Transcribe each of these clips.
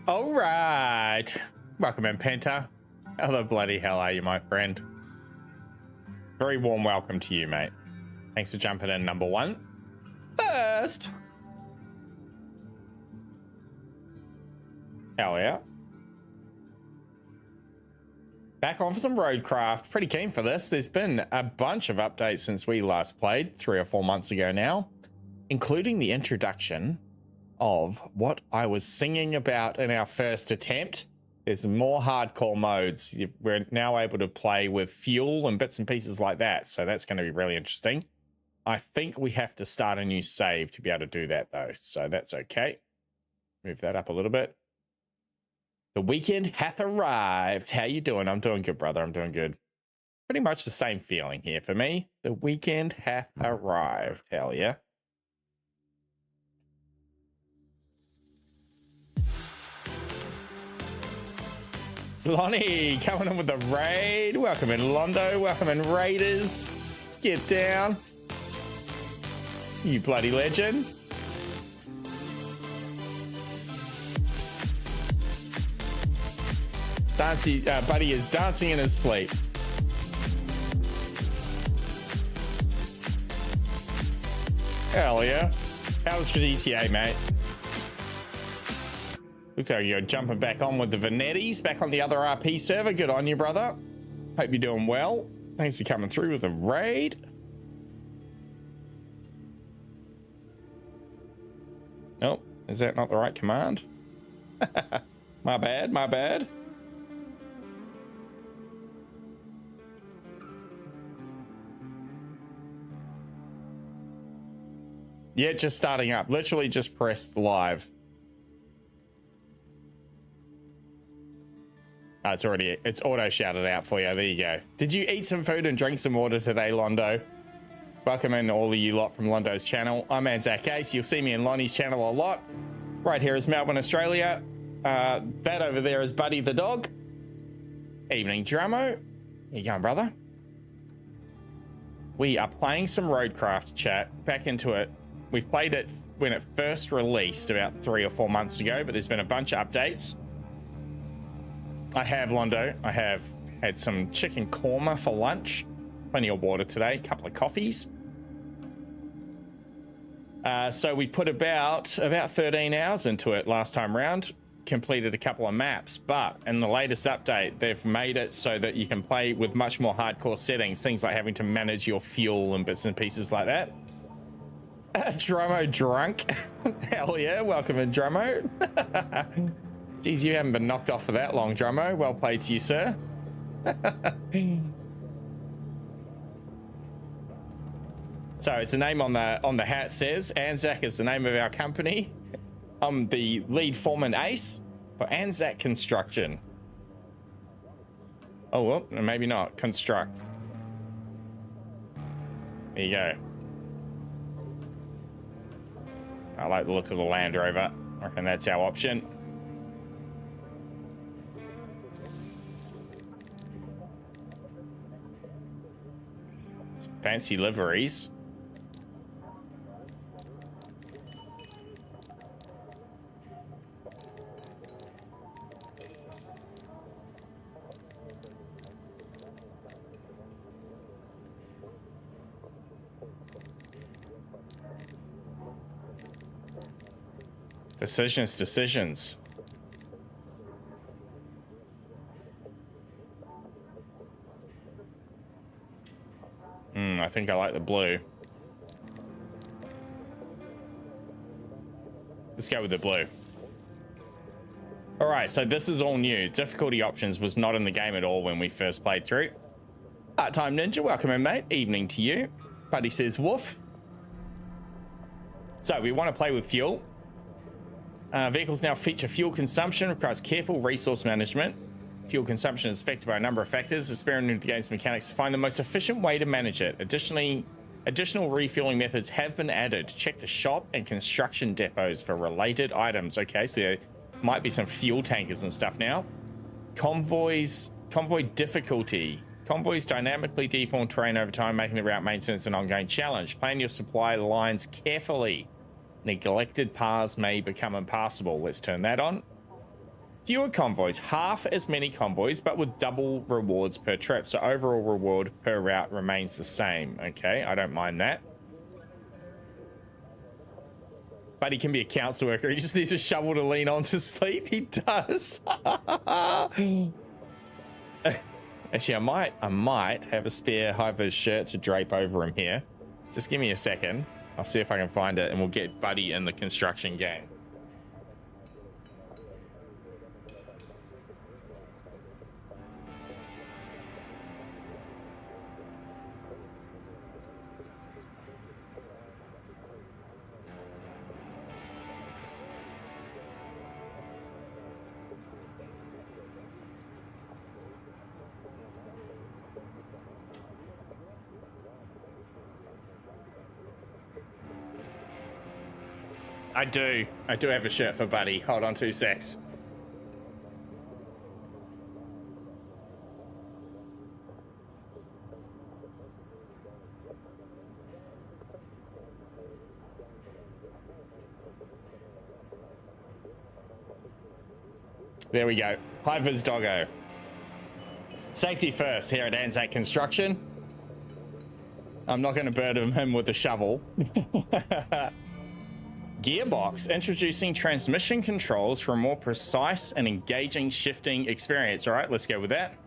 All right. Welcome in, Penta. How the bloody hell are you, my friend? Very warm welcome to you, mate. Thanks for jumping in, number one. First. Hell yeah. Back on for some RoadCraft. Pretty keen for this. There's been a bunch of updates since we last played 3 or 4 months ago now, including the introduction of what I was singing about in our first attempt. There's more hardcore modes. We're now able to play with fuel and bits and pieces like that. So that's going to be really interesting. I think we have to start a new save to be able to do that though. So that's okay. Move that up a little bit. The weekend hath arrived. How you doing? I'm doing good, brother. I'm doing good. Pretty much the same feeling here for me. The weekend hath arrived. Hell yeah. Lonnie coming in with the raid. Welcome in, Londo. Welcome in, Raiders. Get down. You bloody legend. Buddy is dancing in his sleep. Hell yeah. How's the GTA, mate? Looks like you're jumping back on with the Vanettis, back on the other RP server. Good on you, brother. Hope you're doing well. Thanks for coming through with the raid. Nope, is that not the right command? My bad, my bad. Yeah, just starting up. Literally just pressed live. Oh, it's auto shouted out for you. There you go. Did you eat some food and drink some water today, Londo? Welcome in all of you lot from Londo's channel. I'm Anzac Ace. You'll see me in Lonnie's channel a lot. Right here is Melbourne, Australia. That over there is Buddy the dog. Evening, Drummo. Here you going, brother? We are playing some RoadCraft, chat. Back into it. We played it when it first released about 3 or 4 months ago, but there's been a bunch of updates. I have, Londo. I have had some chicken korma for lunch. Plenty of water today. A couple of coffees. So we put about 13 hours into it last time round. Completed a couple of maps, but in the latest update, they've made it so that you can play with much more hardcore settings. Things like having to manage your fuel and bits and pieces like that. Drummo drunk. Hell yeah. Welcome in, Drummo. Geez, you haven't been knocked off for that long, Drummo. Well played to you, sir. So it's the name on the hat says Anzac is the name of our company. I'm the lead foreman ace for Anzac Construction. Oh, well, maybe not. Construct. There you go. I like the look of the Land Rover. I reckon that's our option. Some fancy liveries. Decisions. I think I like the blue. Let's go with the blue. All right, so this is all new. Difficulty options was not in the game at all when we first played through. Part-time Ninja, welcome in, mate. Evening to you. Buddy says woof. So we want to play with fuel. Vehicles now feature fuel consumption, requires careful resource management. Fuel consumption is affected by a number of factors. Experimenting with the game's mechanics to find the most efficient way to manage it. Additional refueling methods have been added. Check the shop and construction depots for related items. Okay, so there might be some fuel tankers and stuff now. Convoy difficulty. Convoys dynamically deform terrain over time, making the route maintenance an ongoing challenge. Plan your supply lines carefully. Neglected paths may become impassable. Let's turn that on. Fewer convoys, half as many convoys, but with double rewards per trip. So overall reward per route remains the same. Okay, I don't mind that. But he can be a council worker. He just needs a shovel to lean on to sleep. He does. Actually, I might have a spare high-vis shirt to drape over him here. Just give me a second. I'll see if I can find it, and we'll get Buddy in the construction game. I do have a shirt for Buddy. Hold on 2 secs. There we go. Hyper's doggo. Safety first here at Anzac Construction. I'm not going to burden him with a shovel. Gearbox, introducing transmission controls for a more precise and engaging shifting experience. All right, let's go with that.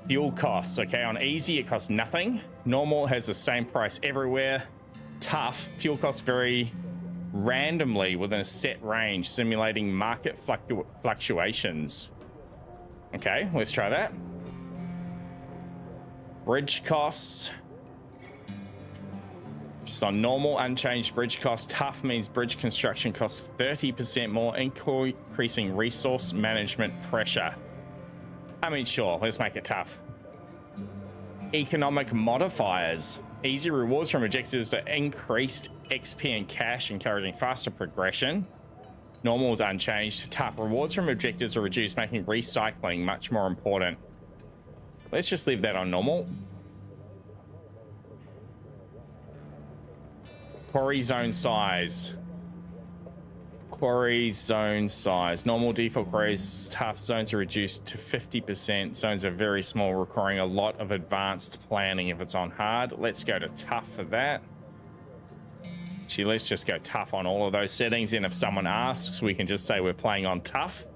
Fuel costs. Okay, on easy, it costs nothing. Normal has the same price everywhere. Tough, fuel costs vary randomly within a set range, simulating market fluctuations. Okay, let's try that. Bridge costs. Just on normal, unchanged bridge costs. Tough means bridge construction costs 30% more, increasing resource management pressure. I mean, sure, let's make it tough. Economic modifiers. Easy rewards from objectives are increased XP and cash, encouraging faster progression. Normal is unchanged. Tough rewards from objectives are reduced, making recycling much more important. Let's just leave that on normal. Quarry zone size. Quarry zone size. Normal default quarries. Tough zones are reduced to 50%. Zones are very small, requiring a lot of advanced planning if it's on hard. Let's go to tough for that. Actually, let's just go tough on all of those settings. And if someone asks, we can just say we're playing on tough.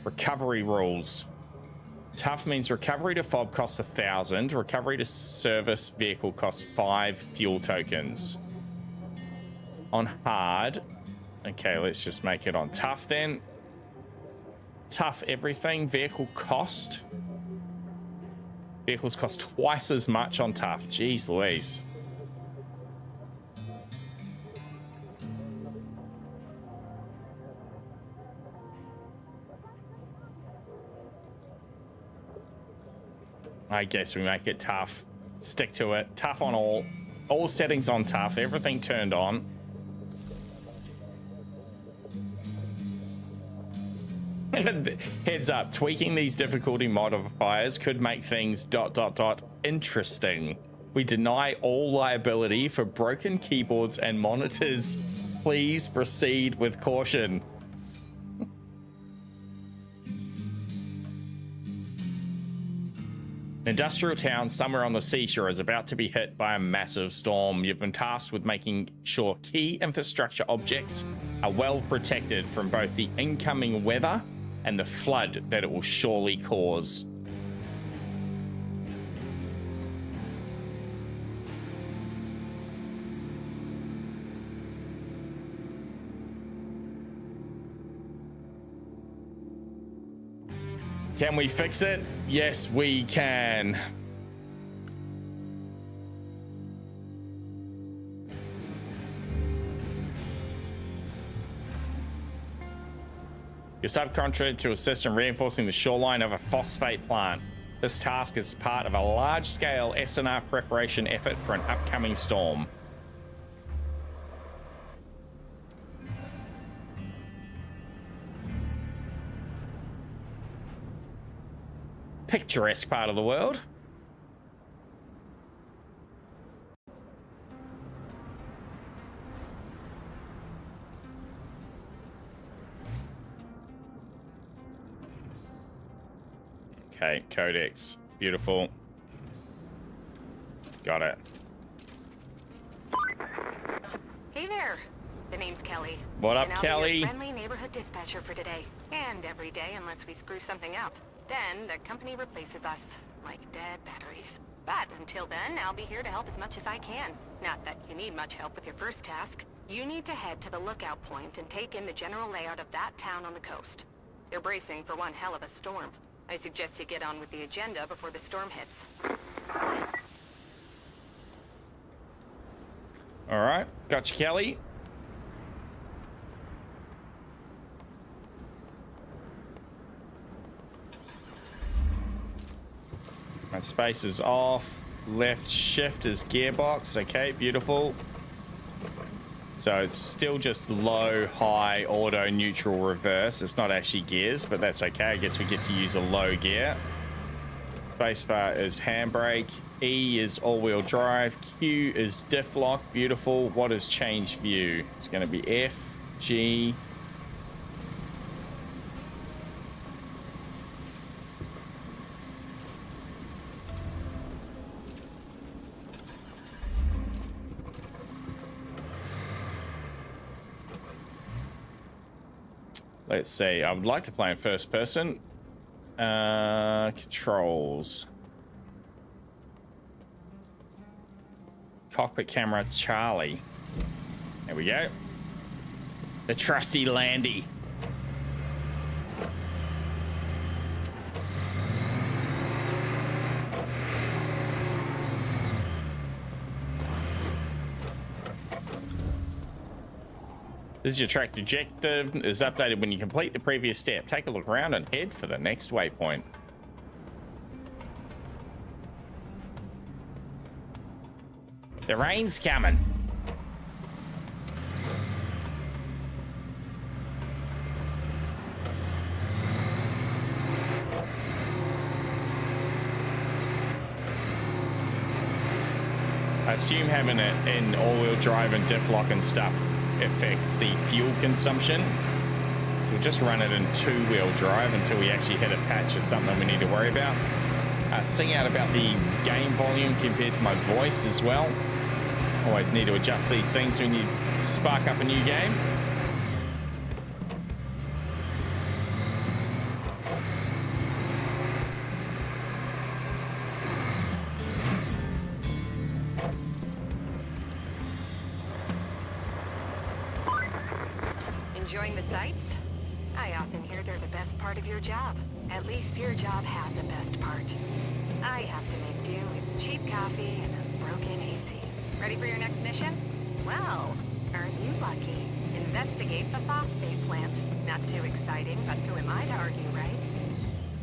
Recovery rules. Tough means recovery to fob costs 1,000. Recovery to service vehicle costs 5 fuel tokens. On hard, okay, let's just make it on tough then. Tough everything. Vehicle cost. Vehicles cost twice as much on tough. Jeez Louise. I guess we make it tough. Stick to it. Tough on all. All settings on tough. Everything turned on. Heads up, tweaking these difficulty modifiers could make things ... interesting. We deny all liability for broken keyboards and monitors. Please proceed with caution. An industrial town somewhere on the seashore is about to be hit by a massive storm. You've been tasked with making sure key infrastructure objects are well protected from both the incoming weather and the flood that it will surely cause. Can we fix it? Yes, we can. Your subcontractor to assist in reinforcing the shoreline of a phosphate plant. This task is part of a large-scale SNR preparation effort for an upcoming storm. Picturesque part of the world. Okay, codex. Beautiful. Got it. Hey there. The name's Kelly. What up, and I'll Kelly? be your friendly neighborhood dispatcher for today. And every day unless we screw something up. Then the company replaces us, like dead batteries. But until then, I'll be here to help as much as I can. Not that you need much help with your first task. You need to head to the lookout point and take in the general layout of that town on the coast. They're bracing for one hell of a storm. I suggest you get on with the agenda before the storm hits. All right, gotcha, Kelly. My space is off. Left shift is gearbox. Okay, beautiful. So it's still just low, high, auto, neutral, reverse. It's not actually gears, but that's okay. I guess we get to use a low gear. Spacebar is handbrake. E is all-wheel drive. Q is diff lock. Beautiful. What is change view? It's going to be F, G. Let's see. I would like to play in first person. Controls. Cockpit camera, Charlie. There we go. The trusty Landy. This is your track objective. Is updated when you complete the previous step. Take a look around and head for the next waypoint. The rain's coming. I assume having it in all-wheel drive and diff lock and stuff affects the fuel consumption. So we'll just run it in two-wheel drive until we actually hit a patch or something we need to worry about. Sing out about the game volume compared to my voice as well. Always need to adjust these things when you spark up a new game. Enjoying the sights? I often hear they're the best part of your job. At least your job has the best part. I have to make do with cheap coffee and a broken AC. Ready for your next mission? Well, aren't you lucky? Investigate the phosphate plant. Not too exciting, but who am I to argue, right?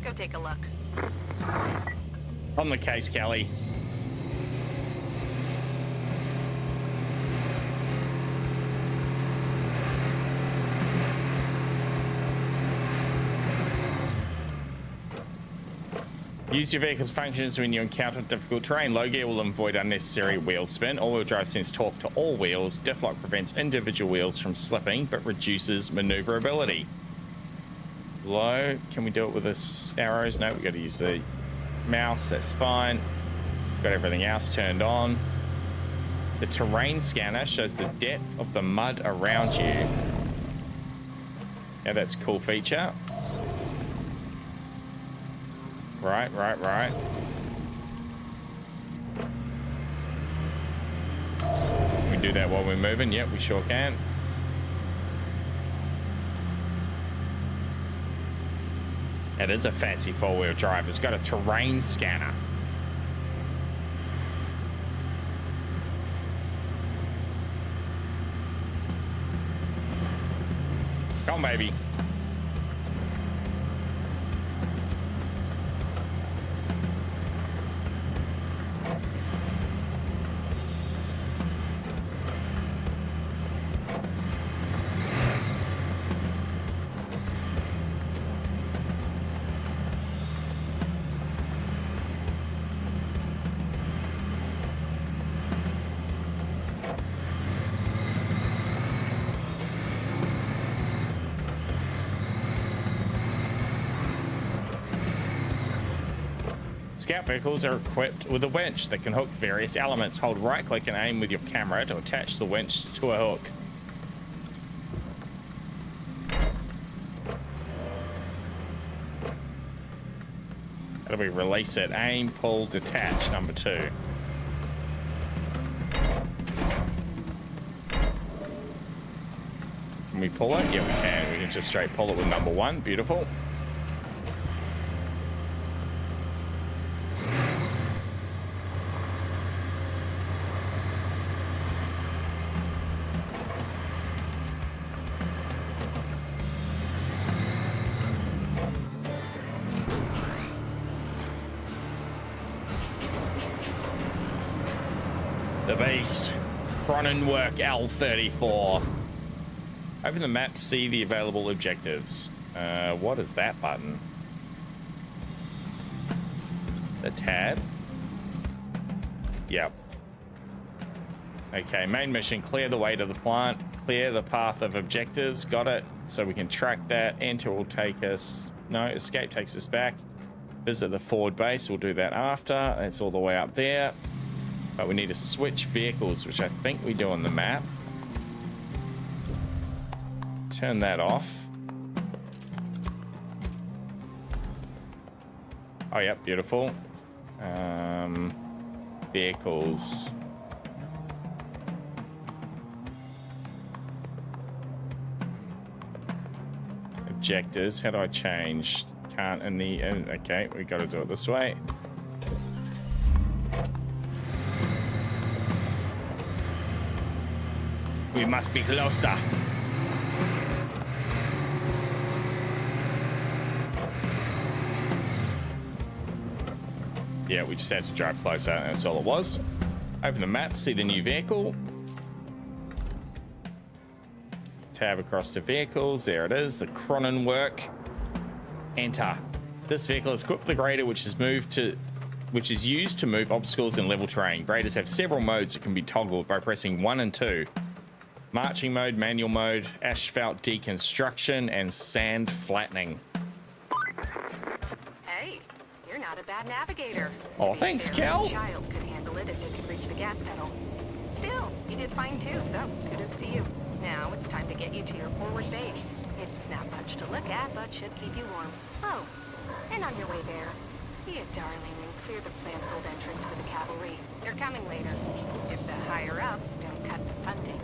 Go take a look. On the case, Kelly. Use your vehicle's functions when you encounter difficult terrain. Low gear will avoid unnecessary wheel spin. All-wheel drive sends torque to all wheels. Diff lock prevents individual wheels from slipping, but reduces maneuverability. Low. Can we do it with the arrows? No, we've got to use the mouse. That's fine. Got everything else turned on. The terrain scanner shows the depth of the mud around you. Yeah, that's a cool feature. Right. We do that while we're moving. Yep, we sure can. It is a fancy four-wheel drive. It's got a terrain scanner. Come on, baby. Scout vehicles are equipped with a winch that can hook various elements. Hold right click and aim with your camera to attach the winch to a hook. How do we release it? Aim, pull, detach, number 2. Can we pull it? Yeah, we can. We can just straight pull it with number 1. Beautiful. The beast. Cronenwork L34. Open the map to see the available objectives. What is that button? The tab? Yep. Okay, main mission, clear the way to the plant. Clear the path of objectives. Got it. So we can track that. Enter will take us... No, escape takes us back. Visit the forward base. We'll do that after. That's all the way up there. But we need to switch vehicles, which I think we do on the map. Turn that off. Oh, yep, beautiful. Vehicles. Objectives. How do I change? Can't in the... Okay, we got to do it this way. We must be closer. Yeah, we just had to drive closer, and that's all it was. Open the map, see the new vehicle. Tab across to vehicles. There it is, the Cronenwork. Enter. This vehicle is equipped with a grader, which is used to move obstacles in level terrain. Graders have several modes that can be toggled by pressing 1 and 2. Marching mode, manual mode, asphalt deconstruction, and sand flattening. Hey, you're not a bad navigator. Oh, thanks, Kel. A child could handle it if they could reach the gas pedal. Still, you did fine too, so kudos to you. Now it's time to get you to your forward base. It's not much to look at, but should keep you warm. Oh, and on your way there, be a darling and clear the plant's old entrance for the cavalry. They're coming later, if the higher-ups don't cut the funding.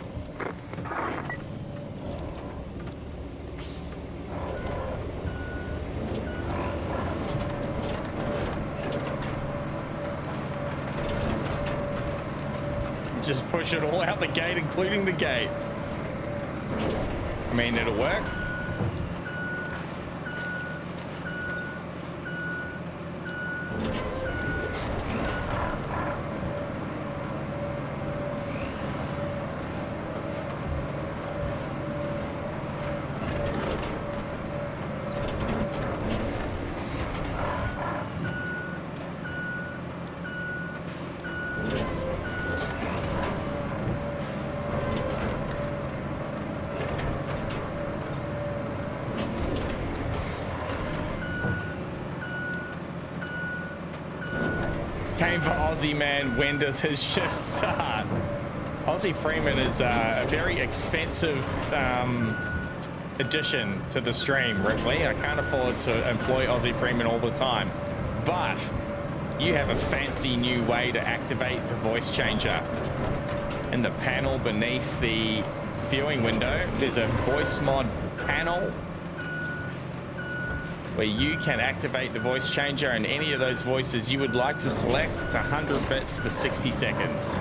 Just push it all out the gate, including the gate. I mean, it'll work. Came for Aussie man. When does his shift start? Aussie Freeman is a very expensive addition to the stream, Ripley. I can't afford to employ Aussie Freeman all the time, but you have a fancy new way to activate the voice changer. In the panel beneath the viewing window, there's a voice mod panel where you can activate the voice changer, and any of those voices you would like to select. It's 100 bits for 60 seconds.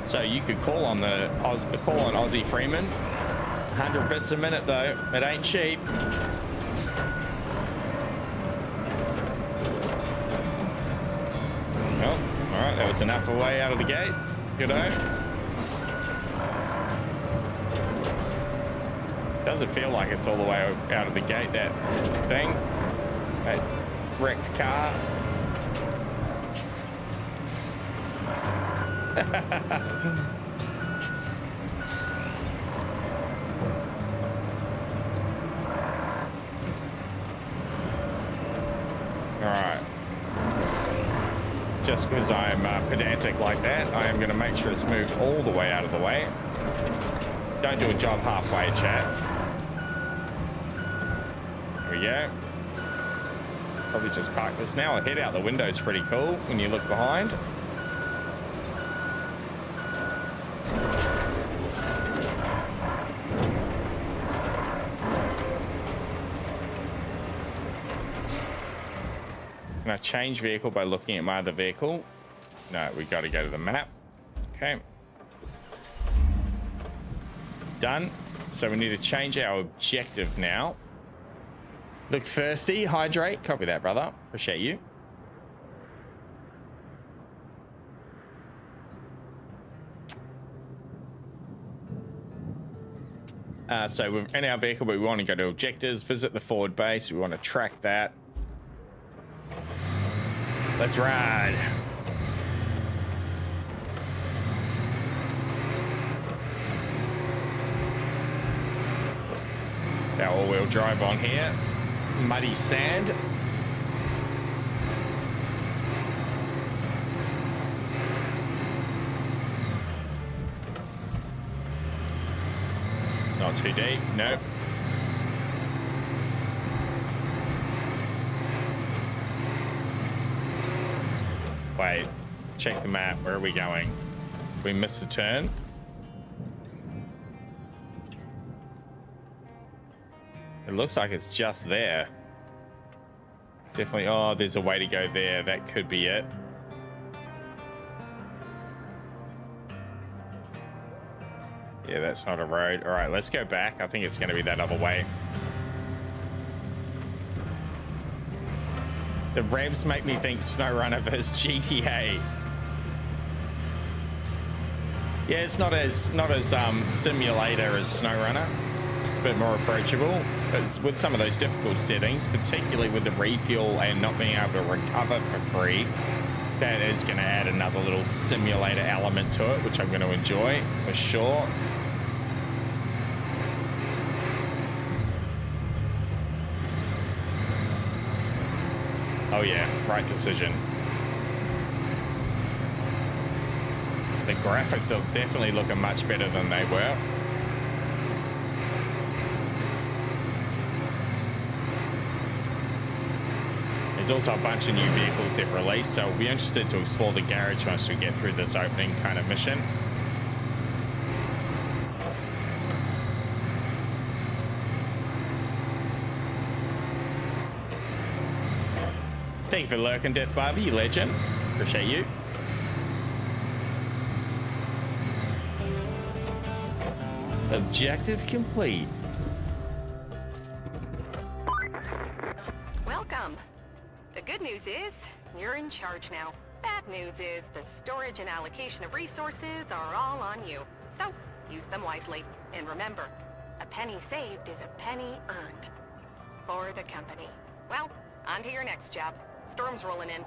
So you could call on Aussie Freeman. 100 bits a minute though. It ain't cheap. Well, all right, that was enough of a way out of the gate. Good-o. Doesn't feel like it's all the way out of the gate, that thing. That wrecked car. just because I'm pedantic like that, I am going to make sure it's moved all the way out of the way. Don't do a job halfway, chat. There we go. Probably just park this now. A head out the window is pretty cool when you look behind. Can I change vehicle by looking at my other vehicle? No, we got to go to the map. Okay. Done. So we need to change our objective now. Look thirsty, hydrate. Copy that, brother. Appreciate you. So we're in our vehicle, but we want to go to objectives, visit the forward base. We want to track that. Let's ride. Our all-wheel drive on here. Muddy sand. It's not too deep. Nope. Wait, check the map. Where are we going? We missed a turn. It looks like it's just there. It's definitely, oh, there's a way to go there. That could be it. Yeah, that's not a road. All right, let's go back. I think it's going to be that other way. The revs make me think SnowRunner versus GTA. Yeah, it's not as simulator as SnowRunner. It's a bit more approachable, but with some of those difficult settings, particularly with the refuel and not being able to recover for free, that is going to add another little simulator element to it, which I'm going to enjoy for sure. Oh yeah, right decision. The graphics are definitely looking much better than they were. There's also a bunch of new vehicles they've released, so we'll be interested to explore the garage once we get through this opening kind of mission. Thank you for lurking, Death Barbie, you legend. Appreciate you. Objective complete. Welcome. The good news is, you're in charge now. Bad news is, the storage and allocation of resources are all on you. So, use them wisely. And remember, a penny saved is a penny earned. For the company. Well, on to your next job. Storm's rolling in,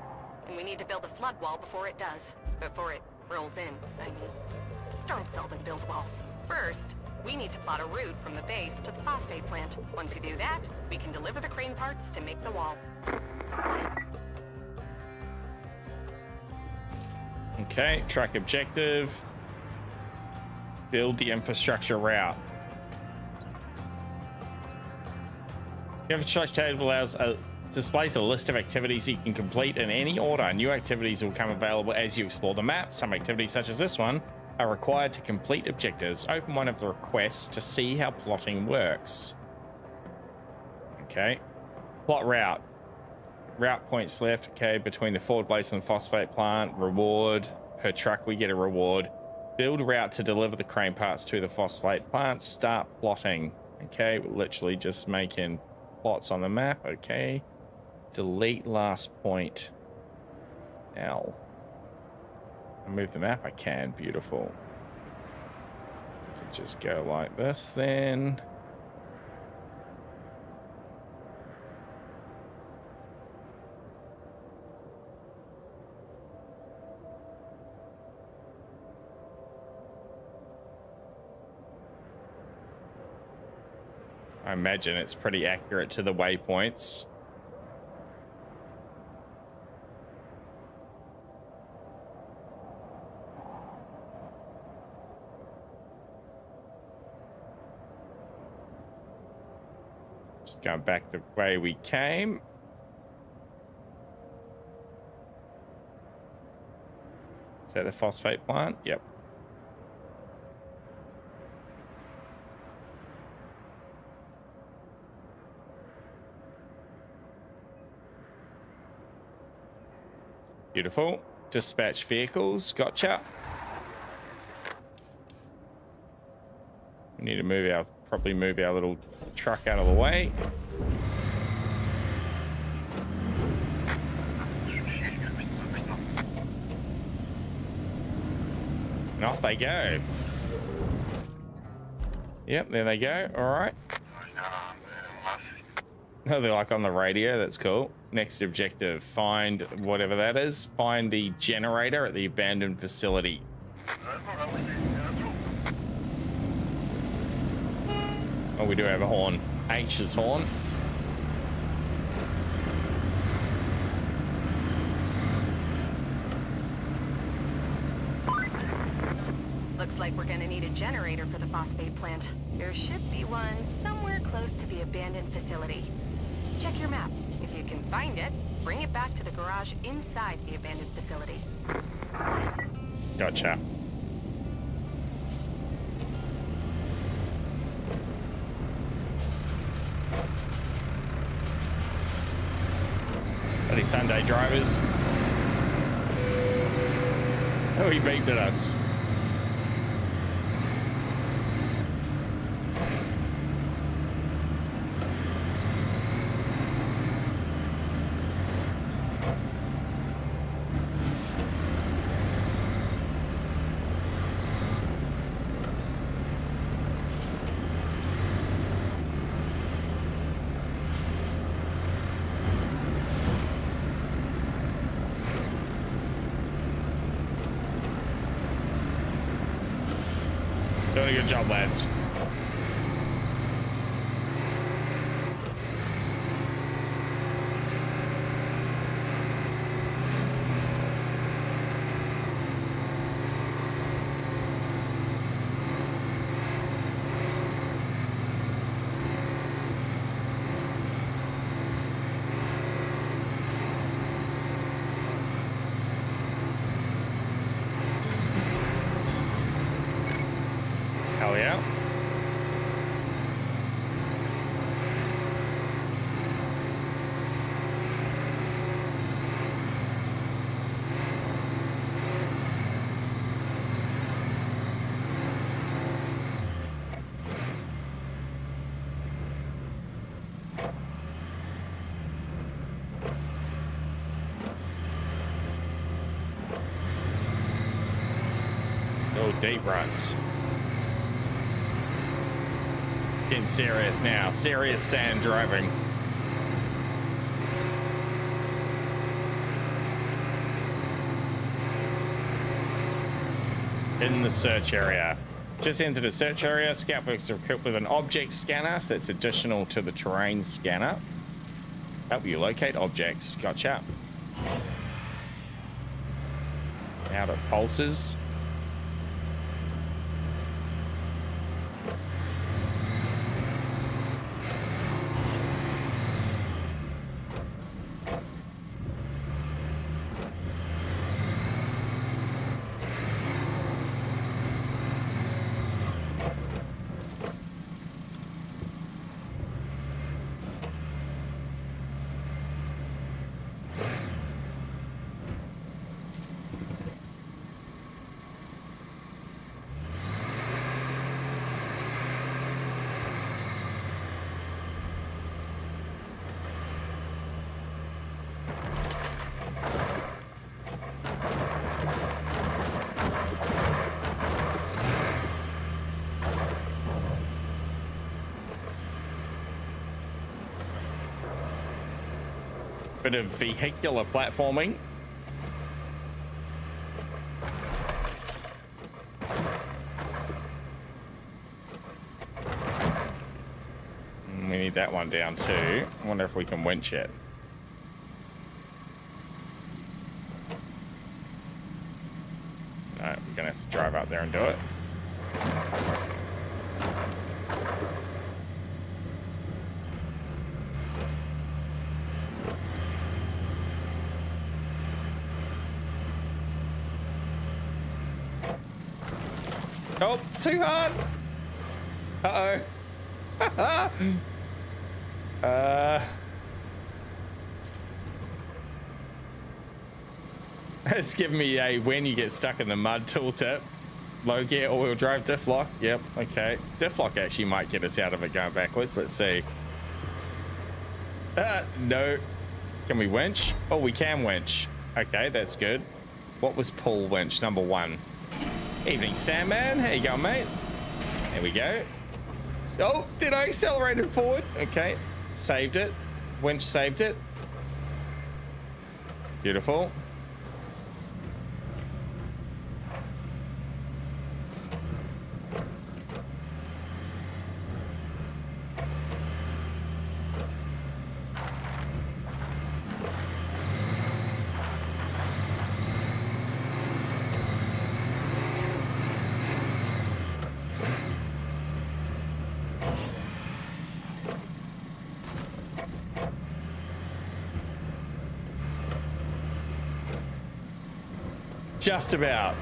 and we need to build a flood wall before it does. Before it rolls in, I mean. Storms seldom build walls. First, we need to plot a route from the base to the phosphate plant. Once we do that, we can deliver the crane parts to make the wall. Okay, track objective. Build the infrastructure route. The infrastructure table allows displays a list of activities you can complete in any order. New activities will become available as you explore the map. Some activities, such as this one, are required to complete objectives. Open one of the requests to see how plotting works. Okay. Plot route. Route points left, okay, between the forward base and the phosphate plant. Reward. Per truck, we get a reward. Build route to deliver the crane parts to the phosphate plant. Start plotting. Okay, we're literally just making plots on the map. Okay. Delete last point. Now. Move the map? I can. Beautiful. I can just go like this then. I imagine it's pretty accurate to the waypoints. Just going back the way we came. Is that the phosphate plant? Yep. Beautiful. Dispatch vehicles. Gotcha. We need to move our, probably move our little truck out of the way. And off they go. Yep, there they go. All right. Oh, they're like on the radio. That's cool. Next objective, find whatever that is. Find the generator at the abandoned facility. Oh, we do have a horn. H's horn. Looks like we're gonna need a generator for the phosphate plant. There should be one somewhere close to the abandoned facility. Check your map. If you can find it, bring it back to the garage inside the abandoned facility. Gotcha. Bloody Sunday drivers. Oh, he beeped at us. Doing a good job, lads. Hell yeah. Oh, deep ruts. Getting serious now. Serious sand driving. In the search area. Just entered a search area. Scoutworks are equipped with an object scanner, so that's additional to the terrain scanner. Help you locate objects. Gotcha. Out of pulses. Bit of vehicular platforming. We need that one down too. I wonder if we can winch it. No, we're gonna have to drive out there and do it. Oh, too hard. It's giving me a when you get stuck in the mud tooltip. Low gear all-wheel drive diff lock. Yep, okay. Diff lock actually might get us out of it going backwards. Let's see. No. Can we winch? Oh, we can winch. Okay, that's good. What was pull winch number 1? Evening, Sandman. How you going, mate? There we go. Oh, did I accelerate it forward? Okay, saved it. Winch saved it. Beautiful.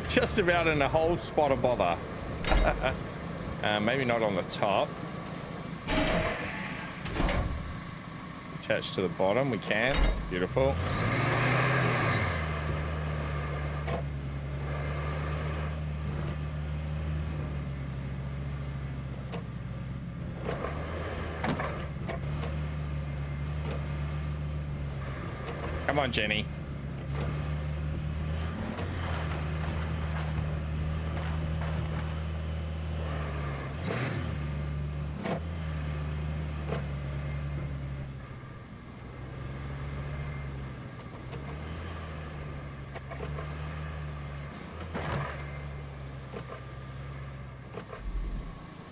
Just about in a whole spot of bother. Maybe not on the top. Attached to the bottom, we can. Beautiful. Come on, Jenny.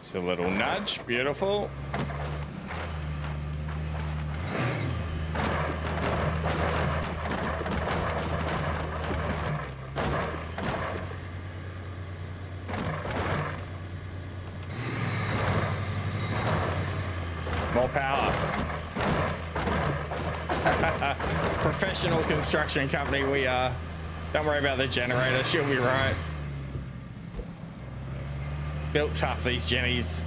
Just a little nudge. Beautiful. More power. Professional construction company we are. Don't worry about the generator, she'll be right. Built tough, these Jennies.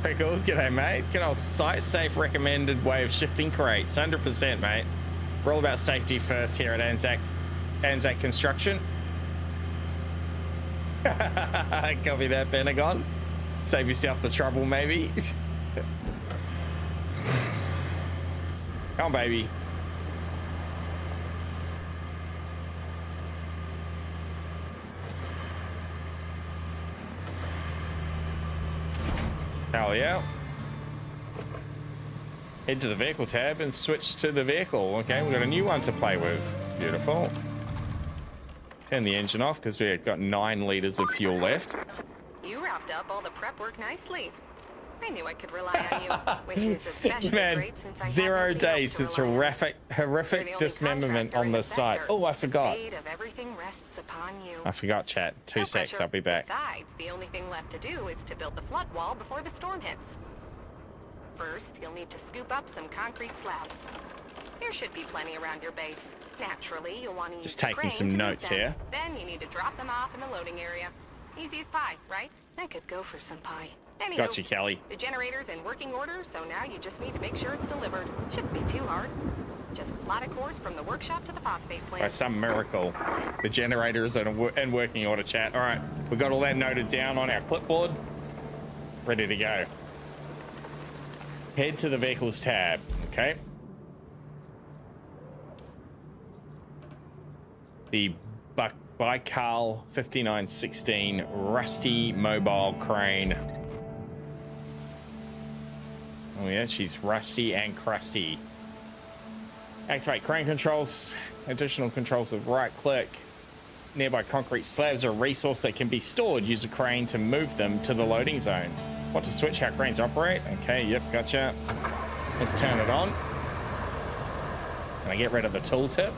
Pickle, g'day mate. Good old site safe recommended way of shifting crates. 100%, mate. We're all about safety first here at Anzac Construction. Copy that, Pentagon. Save yourself the trouble, maybe. Come on, baby. Hell yeah. Head to the vehicle tab and switch to the vehicle. Okay, we've got a new one to play with. Beautiful. Turn the engine off because we've got 9 liters of fuel left. You wrapped up all the prep work nicely. I knew I could rely on you, which is especially Man, great since I 0 days since horrific dismemberment on the site. Oh, I forgot. Fate of everything rests upon you. I forgot, chat. 2 secs, I'll be back. Besides, the only thing left to do is to build the flood wall before the storm hits. First, you'll need to scoop up some concrete slabs. There should be plenty around your base. Naturally, you'll want to use Just the taking crane some to move notes them. here. Then you need to drop them off in the loading area. Easy as pie, right? I could go for some pie. Anywho, Gotcha, Kelly. the generator's in working order, so now you just need to make sure it's delivered. Shouldn't be too hard. Just plot a course from the workshop to the phosphate plant. By some miracle, the generator is in working order, chat. All right, we've got all that noted down on our clipboard. Ready to go. Head to the vehicles tab, okay? The Baikal 5916 Rusty Mobile Crane. Oh yeah, she's rusty and crusty. Activate crane controls. Additional controls with right click. Nearby concrete slabs are a resource that can be stored. Use a crane to move them to the loading zone. Want to switch how cranes operate? Okay, yep, gotcha. Let's turn it on. Can I get rid of the tooltip?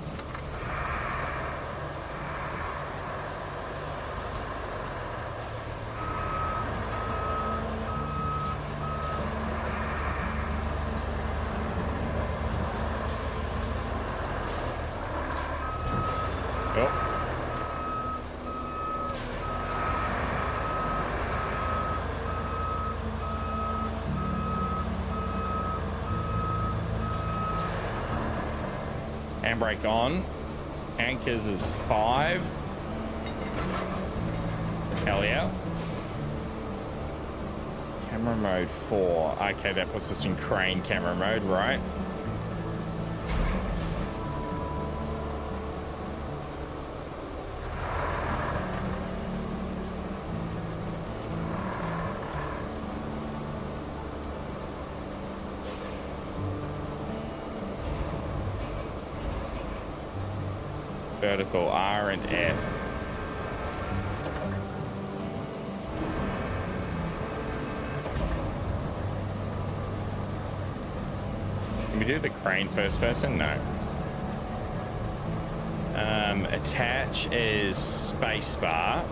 Handbrake on. Anchors is 5. Hell yeah. Camera mode 4. Okay, that puts us in crane camera mode, right? Vertical R and F. Can we do the crane first person? No. Attach is spacebar. I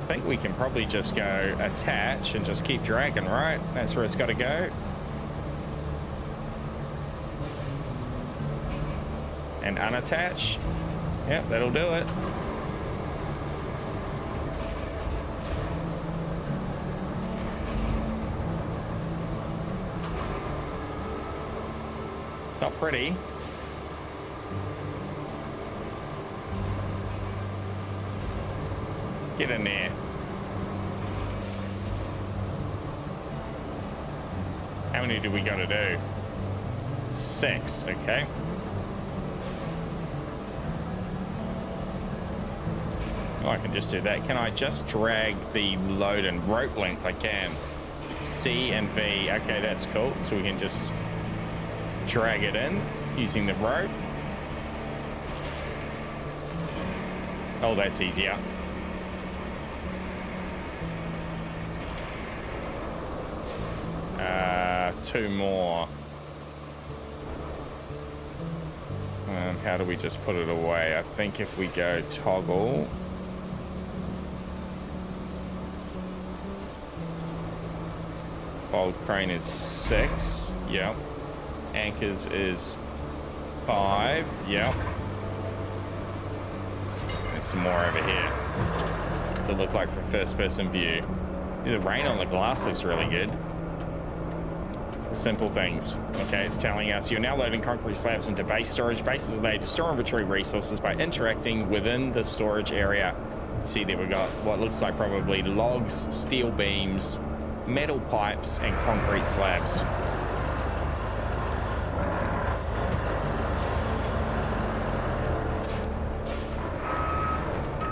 think we can probably just go attach and just keep dragging, right? That's where it's got to go. And unattach. Yep, that'll do it. It's not pretty. Get in there. How many do we got to do? 6, okay. Oh, I can just do that. Can I just drag the load and rope length? I can. C and V. Okay, that's cool. So we can just drag it in using the rope. Oh, that's easier. Two more. How do we just put it away? I think if we go toggle. Fold crane is 6. Yep. Anchors is 5. Yep. There's some more over here that look like from first person view. The rain on the glass looks really good. Simple things. Okay, it's telling us you're now loading concrete slabs into base storage. Bases are laid to store and retrieve resources by interacting within the storage area. See there we got what looks like probably logs, steel beams, metal pipes, and concrete slabs.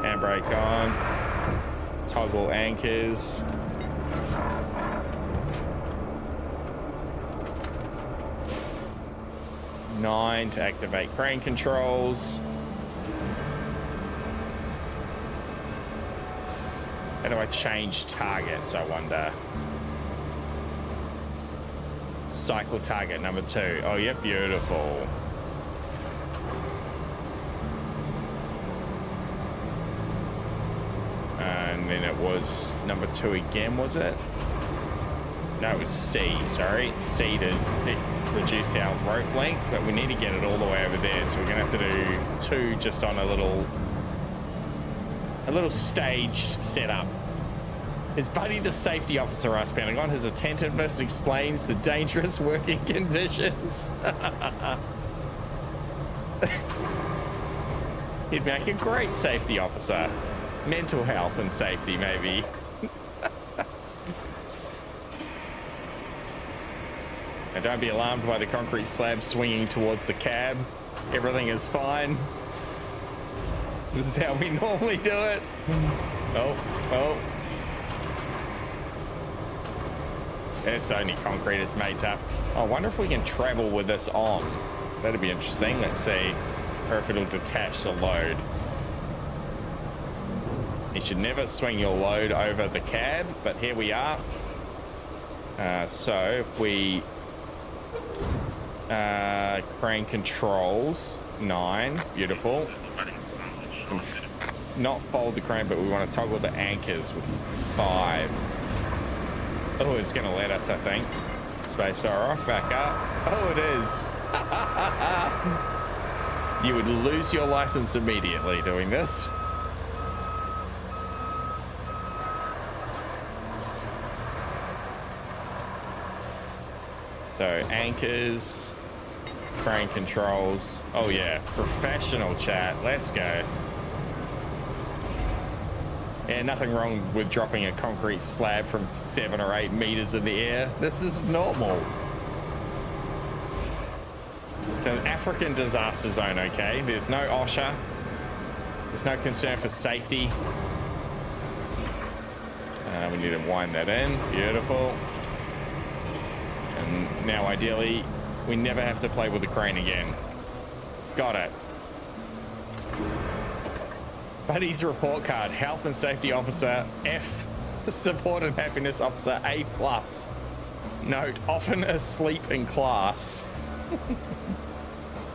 Handbrake on. Toggle anchors. Nine to activate crane controls. How do I change targets, I wonder? Cycle target number 2. Oh, yeah, beautiful. And then it was number 2 again, was it? No, it was C, sorry. C to reduce our rope length, but we need to get it all the way over there. So we're gonna have to do 2 just on a little staged setup. His buddy, the safety officer, asked Pentagon. His attentiveness explains the dangerous working conditions. He'd make a great safety officer. Mental health and safety, maybe. Now don't be alarmed by the concrete slab swinging towards the cab. Everything is fine. This is how we normally do it. Oh. It's only concrete, it's made tough. Oh, I wonder if we can travel with this on. That'd be interesting. Let's see. Or if it'll detach the load. You should never swing your load over the cab, but here we are. So if we crane controls 9, beautiful. Not fold the crane, but we want to toggle the anchors with 5. Oh, it's going to let us, I think. Space bar off, back up. Oh, it is. You would lose your license immediately doing this. So anchors, Crane controls. Oh yeah, professional chat. Let's go. Yeah, nothing wrong with dropping a concrete slab from 7 or 8 meters in the air. This is normal. It's an African disaster zone, okay? There's no OSHA. There's no concern for safety. We need to wind that in. Beautiful. And now, ideally, we never have to play with the crane again. Got it. Buddy's report card. Health and Safety Officer, F. Support and Happiness Officer, A+. Note, often asleep in class.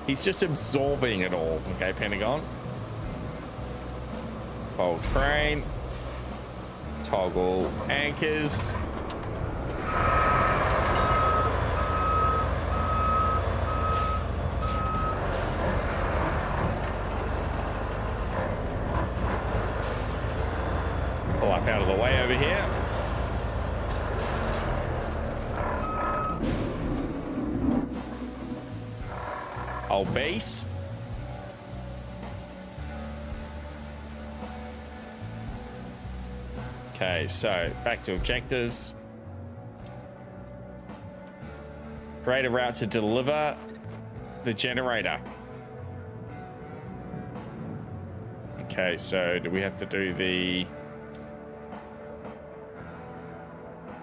He's just absorbing it all. Okay, Pentagon. Fold crane. Toggle anchors. Pull up out of the way over here. Old beast. Okay, so back to objectives. Create a route to deliver the generator. Okay, so do we have to do the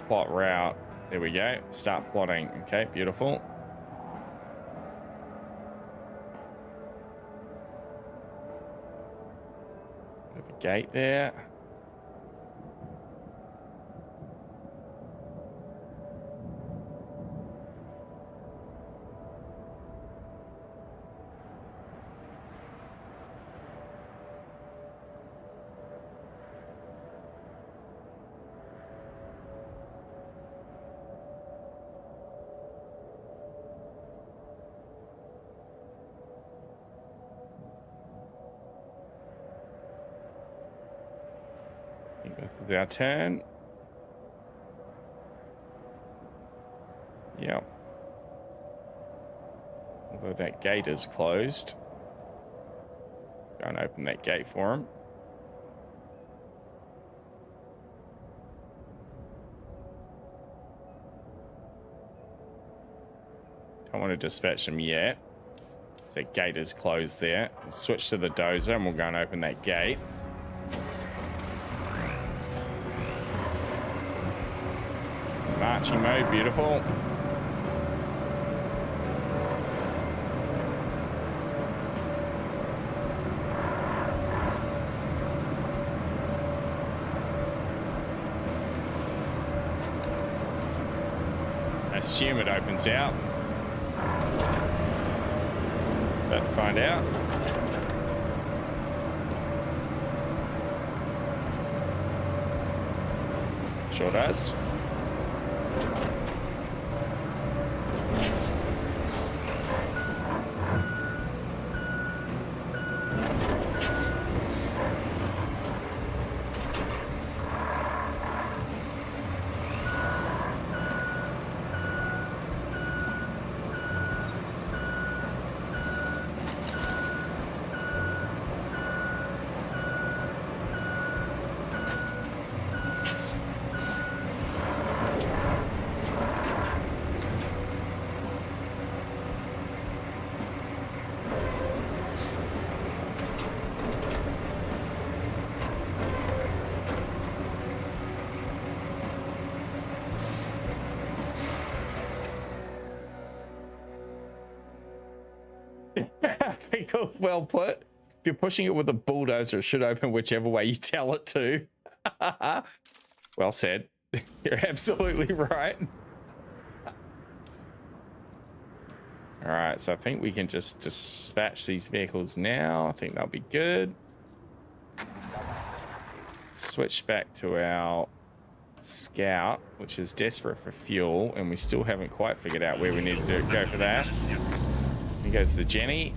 plot route? There we go. Start plotting. Okay, beautiful. Have a gate there. Our turn. Yep. Although that gate is closed. Go and open that gate for him. Don't want to dispatch him yet. That gate is closed there. We'll switch to the dozer and we'll go and open that gate. Marching mode, beautiful. I assume it opens out. About to find out. Sure does. Cool. Well put. If you're pushing it with a bulldozer, it should open whichever way you tell it to. Well said. You're absolutely right. All right, so I think we can just dispatch these vehicles now. I think that'll be good. Switch back to our scout, which is desperate for fuel, and we still haven't quite figured out where we need to go for that. Here goes the Jenny.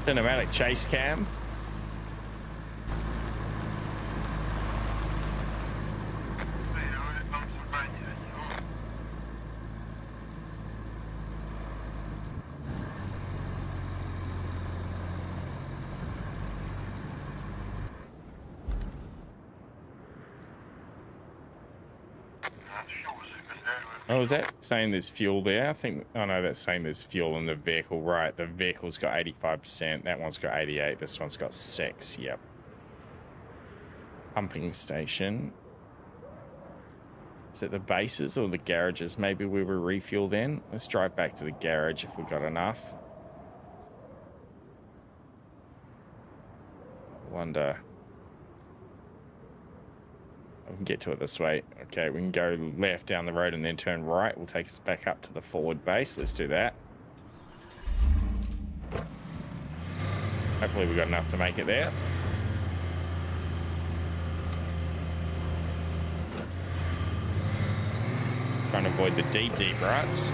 Cinematic chase cam. Oh, is that saying there's fuel there? I think, oh no, that's saying there's fuel in the vehicle. Right, the vehicle's got 85%. That one's got 88. This one's got 6. Yep. Pumping station. Is it the bases or the garages? Maybe we were refueled in. Let's drive back to the garage if we got enough. Wonder. We can get to it this way. Okay, we can go left down the road and then turn right. We'll take us back up to the forward base. Let's do that. Hopefully we got enough to make it there. Trying to avoid the deep ruts.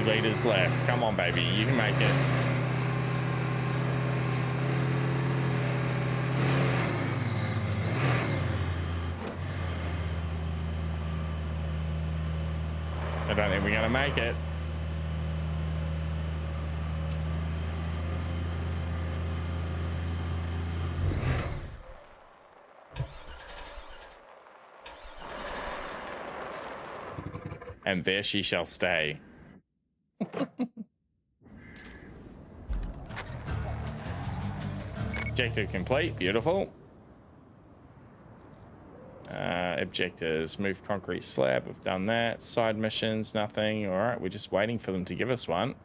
Liters left. Come on, baby. You can make it. I don't think we're going to make it. And there she shall stay. Objective complete. Beautiful. Objectives. Move concrete slab. We've done that. Side missions. Nothing. All right. We're just waiting for them to give us one.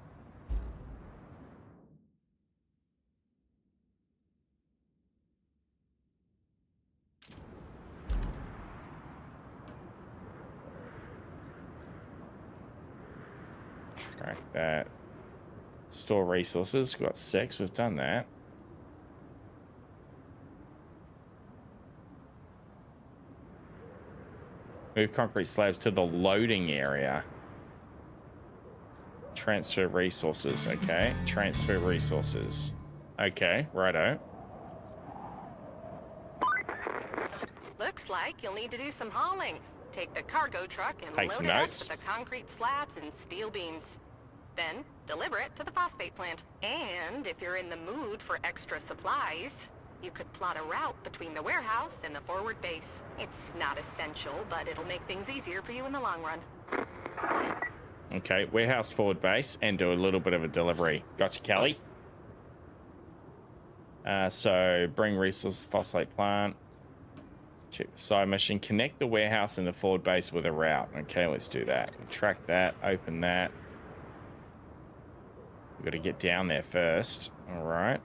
Track that. Store resources. We've got 6. We've done that. Move concrete slabs to the loading area. Transfer resources. Okay. Transfer resources. Okay. Righto. Looks like you'll need to do some hauling. Take the cargo truck and Take load some it up notes. with the concrete slabs and steel beams. Then deliver it to the phosphate plant. And if you're in the mood for extra supplies, you could plot a route between the warehouse and the forward base. It's not essential, but it'll make things easier for you in the long run. Okay, warehouse forward base and do a little bit of a delivery. Gotcha, Kelly. So bring resources to the phosphate plant. Check the side mission. Connect the warehouse and the forward base with a route. Okay, let's do that. Track that. Open that. We've got to get down there first. All right.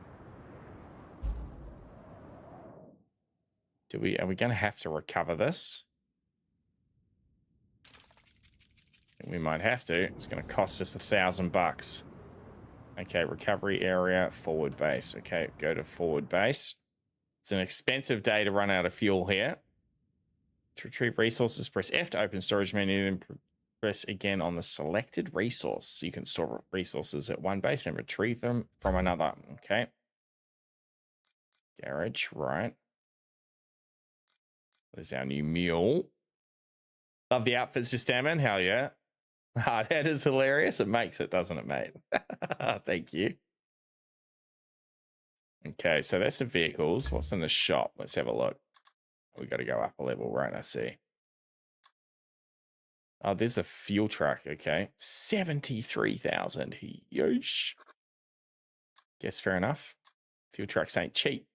Are we going to have to recover this? I think we might have to. It's going to cost us $1,000. Okay, recovery area, forward base. Okay, go to forward base. It's an expensive day to run out of fuel here. To retrieve resources, press F to open storage menu, then press again on the selected resource. So you can store resources at one base and retrieve them from another. Okay. Garage, right. There's our new mule. Love the outfits just in. Hell yeah. Hardhead is hilarious. It makes it, doesn't it, mate? Thank you. Okay, so that's the vehicles. What's in the shop? Let's have a look. We got to go up a level, right? I see. Oh, there's the fuel truck. Okay. 73,000. Yeesh. Guess fair enough. Fuel trucks ain't cheap.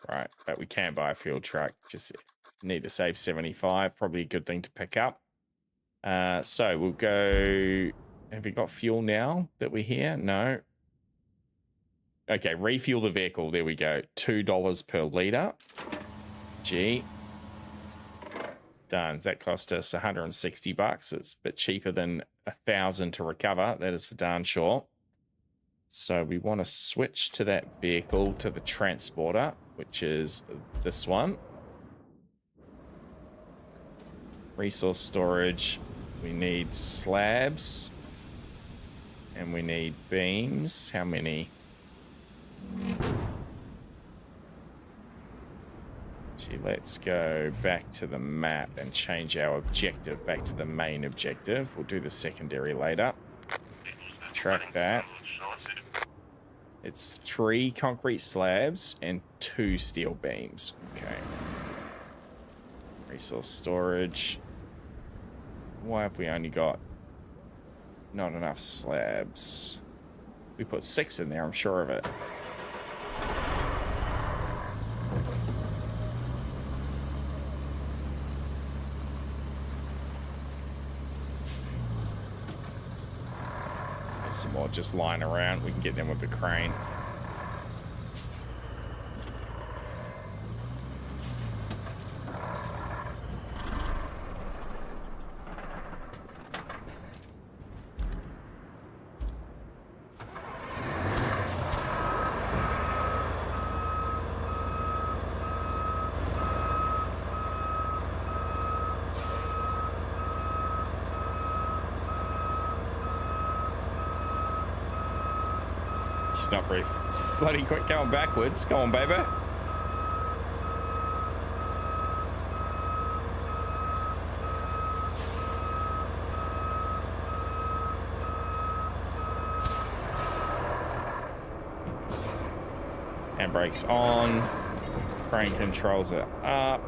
Right, but we can buy a fuel truck. Just Need to save 75. Probably a good thing to pick up. So we'll go. Have we got fuel now that we're here? No. Okay, refuel the vehicle. There we go. $2 per liter. Gee. Done. That cost us $160. So it's a bit cheaper than $1,000 to recover. That is for darn sure. So we want to switch to that vehicle, to the transporter, which is this one. Resource storage. We need slabs. And we need beams. How many? Gee, let's go back to the map and change our objective back to the main objective. We'll do the secondary later. Track that. It's 3 concrete slabs and 2 steel beams. Okay. Resource storage. Why have we only got not enough slabs? We put 6 in there, I'm sure of it. There's some more just lying around. We can get them with the crane. It's not very bloody quick going backwards. Come on, baby. Handbrakes on. Crane controls are up.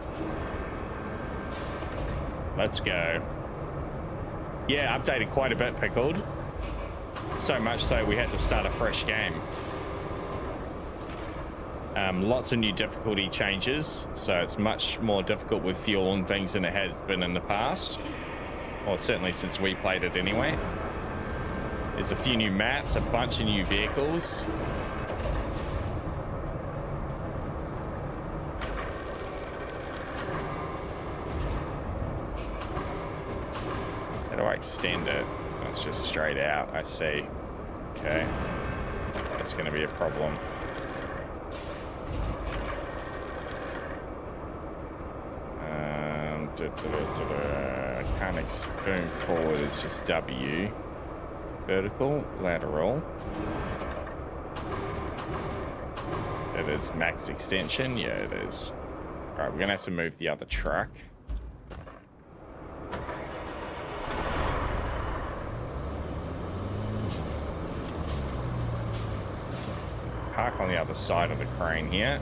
Let's go. Yeah, updated quite a bit, Pickled. So much so we had to start a fresh game. Lots of new difficulty changes, so it's much more difficult with fuel and things than it has been in the past. Or certainly since we played it anyway. There's a few new maps, a bunch of new vehicles. How do I extend it? It's just straight out, I see. Okay. That's going to be a problem. I can't boom forward, it's just W. Vertical, lateral. It is max extension, yeah it is. Alright, we're going to have to move the other truck. Park on the other side of the crane here.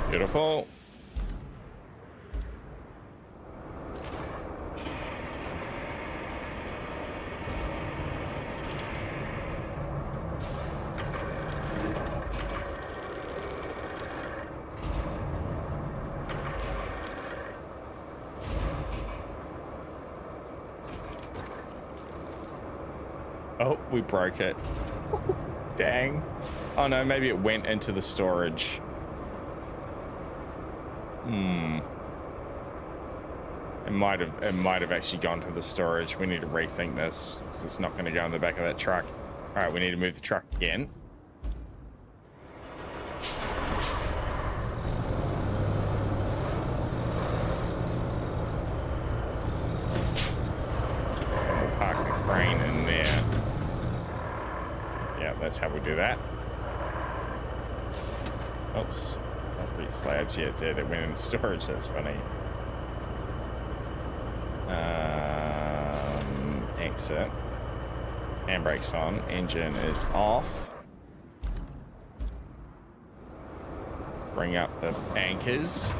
Beautiful. Oh, we broke it. Dang. Oh no, maybe it went into the storage. It might have actually gone to the storage. We need to rethink this. It's not going to go in the back of that truck. All right, we need to move the truck again. And we'll park the crane in there. Yeah, that's how we do that. Oops. Concrete slabs. Yeah, it did. It went in storage. That's funny. Exit. Handbrake's on. Engine is off. Bring up the anchors.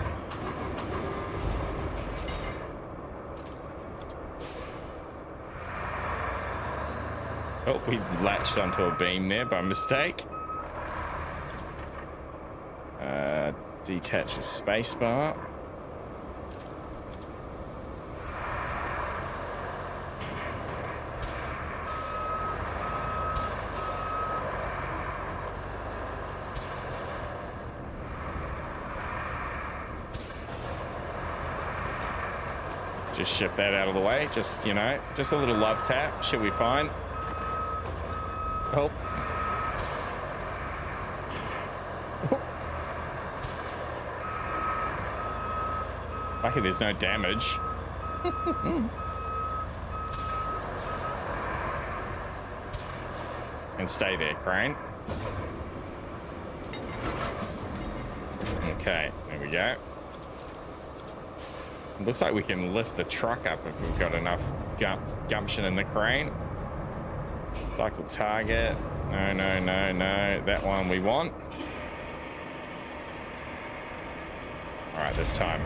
Oh, we latched onto a beam there by mistake. Detach the spacebar. Just shift that out of the way. Just, you know, just a little love tap. Should be fine. Oh. Lucky there's no damage. And stay there, crane. Okay, there we go. Looks like we can lift the truck up if we've got enough gumption in the crane. Cycle target. No, no, no, no. That one we want. All right, this time.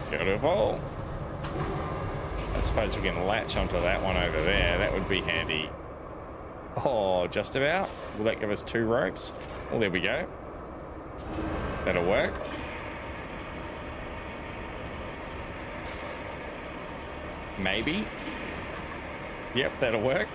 Beautiful. I suppose we can latch onto that one over there. That would be handy. Oh, just about. Will that give us 2 ropes? Well, there we go. That'll work. Maybe. Yep, that'll work.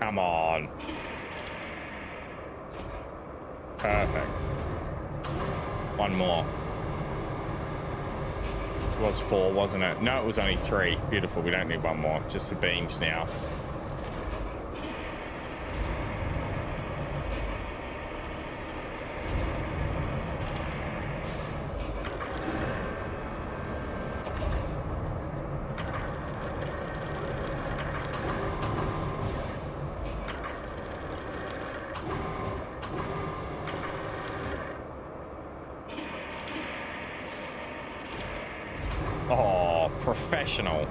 Come on. Perfect. One more. It was 4, wasn't it? No, it was only 3. Beautiful. We don't need one more. Just the beams now. Oh, professional.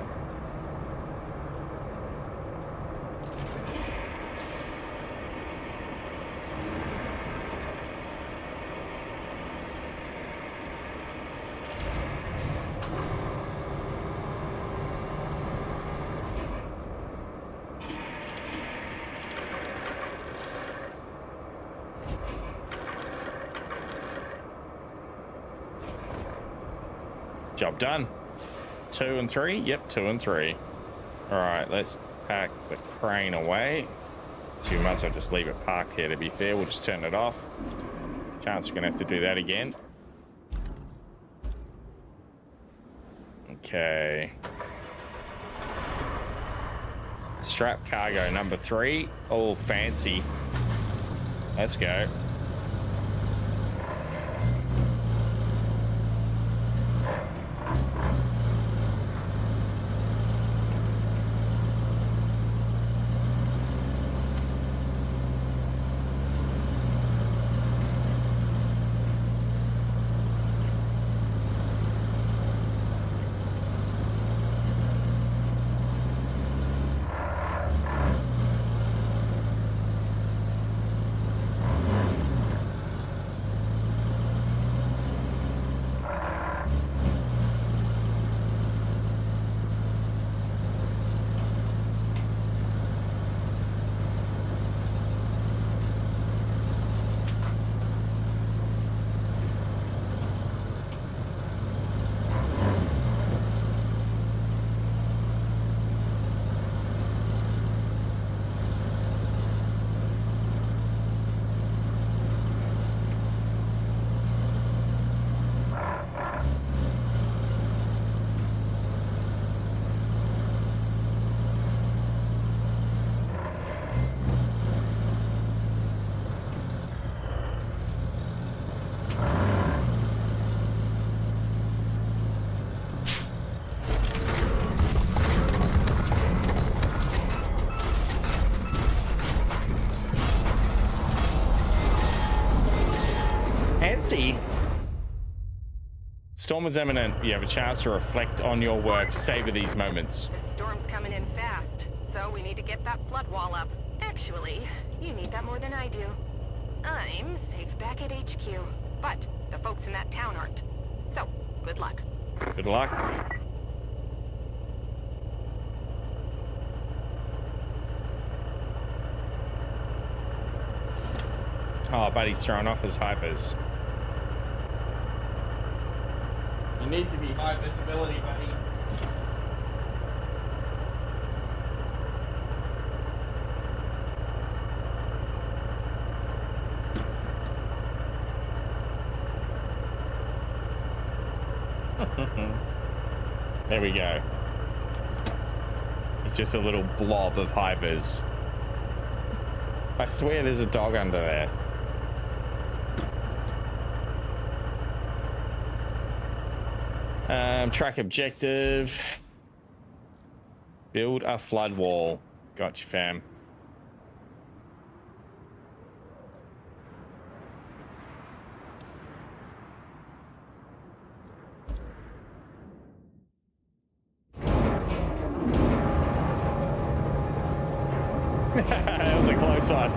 Job done. 2 and 3. Yep, 2 and 3. All right, let's pack the crane away. So you might as well just leave it parked here, to be fair. We'll just turn it off. Chance we're gonna have to do that again. Okay. Strap cargo number 3. All fancy. Let's go. Fancy. Storm is imminent. You have a chance to reflect on your work. Savor these moments. The storm's coming in fast, so we need to get that flood wall up. Actually, you need that more than I do. I'm safe back at HQ, but the folks in that town aren't. So, good luck. Good luck. Oh, buddy's throwing off his hypers. You need to be high visibility, buddy. There we go. It's just a little blob of hypers. I swear there's a dog under there. Track objective. Build a flood wall. Gotcha, fam. That was a close one.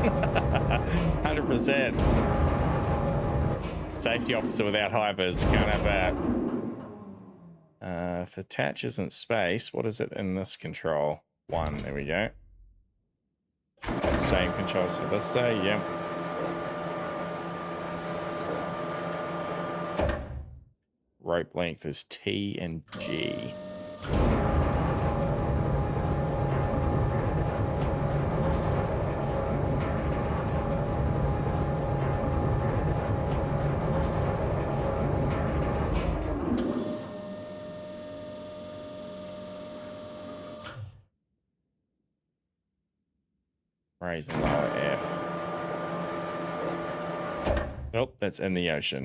100%. Safety officer without hypers. Can't have that. If attach isn't space, what is it in this control? 1, there we go. The same controls for this though, yep. Rope length is T and G. Raise and lower F. Oh, that's in the ocean.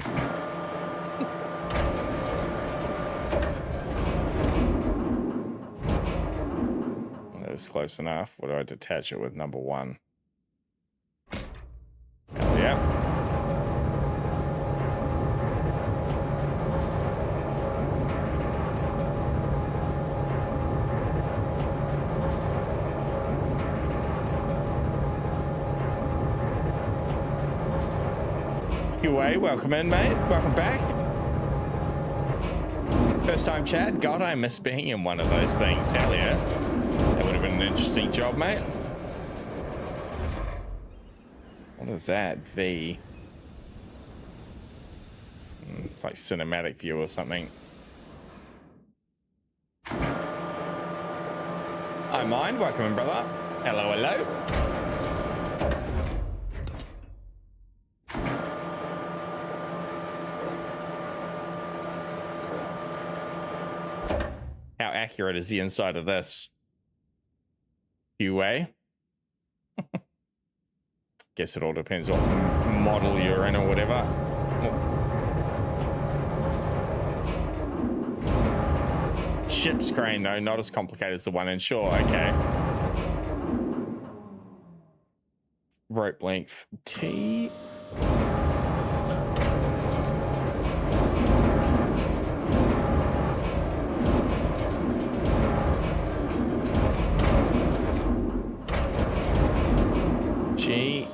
That was close enough. What do I detach it with? Number 1. Hell yeah. Way, welcome in, mate. Welcome back. First time chat. God, I miss being in one of those things. Hell yeah. That would have been an interesting job, mate. What is that? V. It's like cinematic view or something. Mind. Welcome in, brother. Hello, hello. How accurate is the inside of this? QA? Guess it all depends what model you're in or whatever. Ship's crane, though, not as complicated as the one in shore. Okay. Rope length T. G.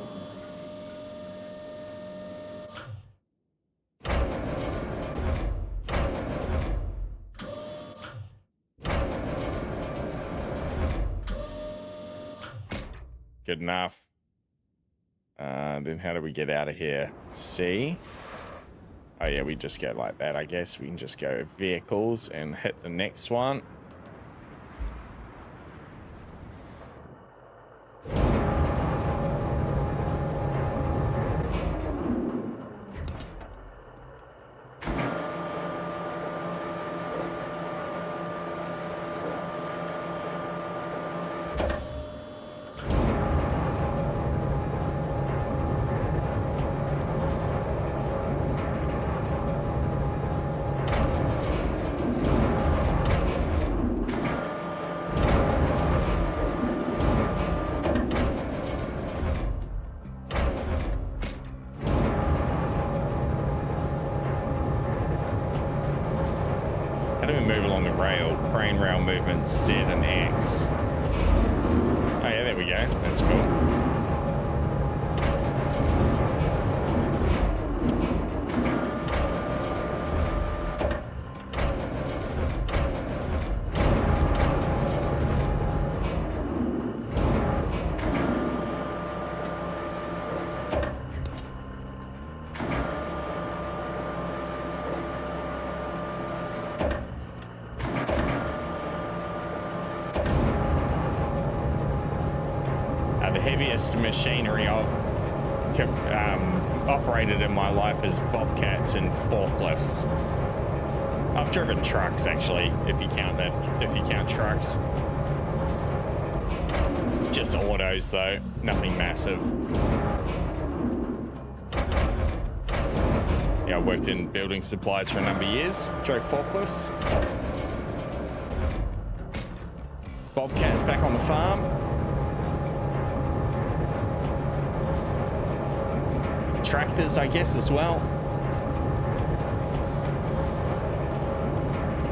Good enough. Then how do we get out of here? C. Oh yeah, we just go like that, I guess. We can just go vehicles and hit the next one. Crane rail movement Z and X. Oh yeah, there we go. That's cool. Machinery I've operated in my life is bobcats and forklifts. I've driven trucks, actually, if you count trucks. Just autos, though, nothing massive. Yeah, I worked in building supplies for a number of years. Drove forklifts. Bobcats back on the farm. Tractors, I guess, as well.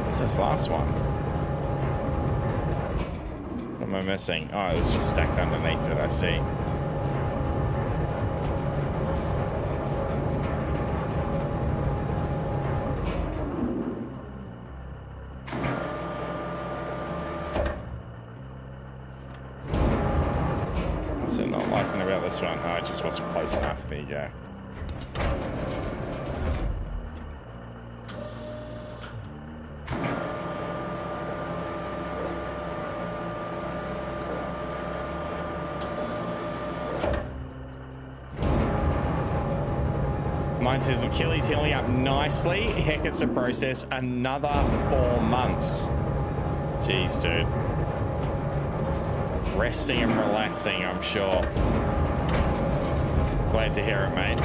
What's this last one? What am I missing? Oh, it was just stacked underneath it, I see. What's it not liking about this one? Oh, it just wasn't close enough. There you go. Mine says Achilles healing up nicely. Heck, it's a process. Another 4 months. Jeez, dude. Resting and relaxing, I'm sure. Glad to hear it, mate.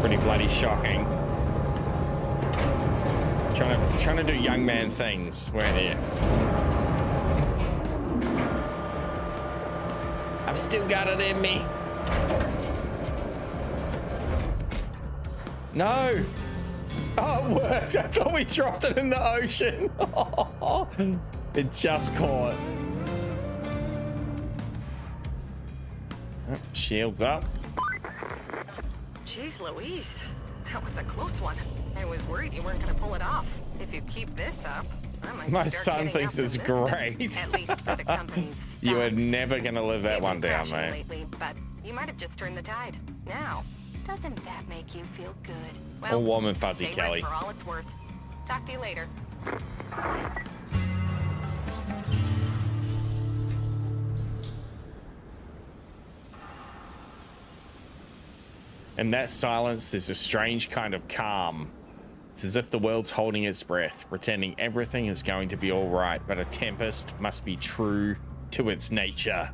Pretty bloody shocking. Trying to do young man things, weren't you? I've still got it in me. No. Oh, it worked. I thought we dropped it in the ocean. It just caught. Oh, shields up. Jeez Louise, that was a close one. I was worried you weren't going to pull it off. If you keep this up, I might my son thinks it's great. At least for the company's You are never going to live that one down, mate. Lately, but you might have just turned the tide. Now, doesn't that make you feel good? Well, all warm and fuzzy, stay Kelly. wet for all it's worth. Talk to you later. In that silence, there's a strange kind of calm. It's as if the world's holding its breath, pretending everything is going to be all right, but a tempest must be true to its nature.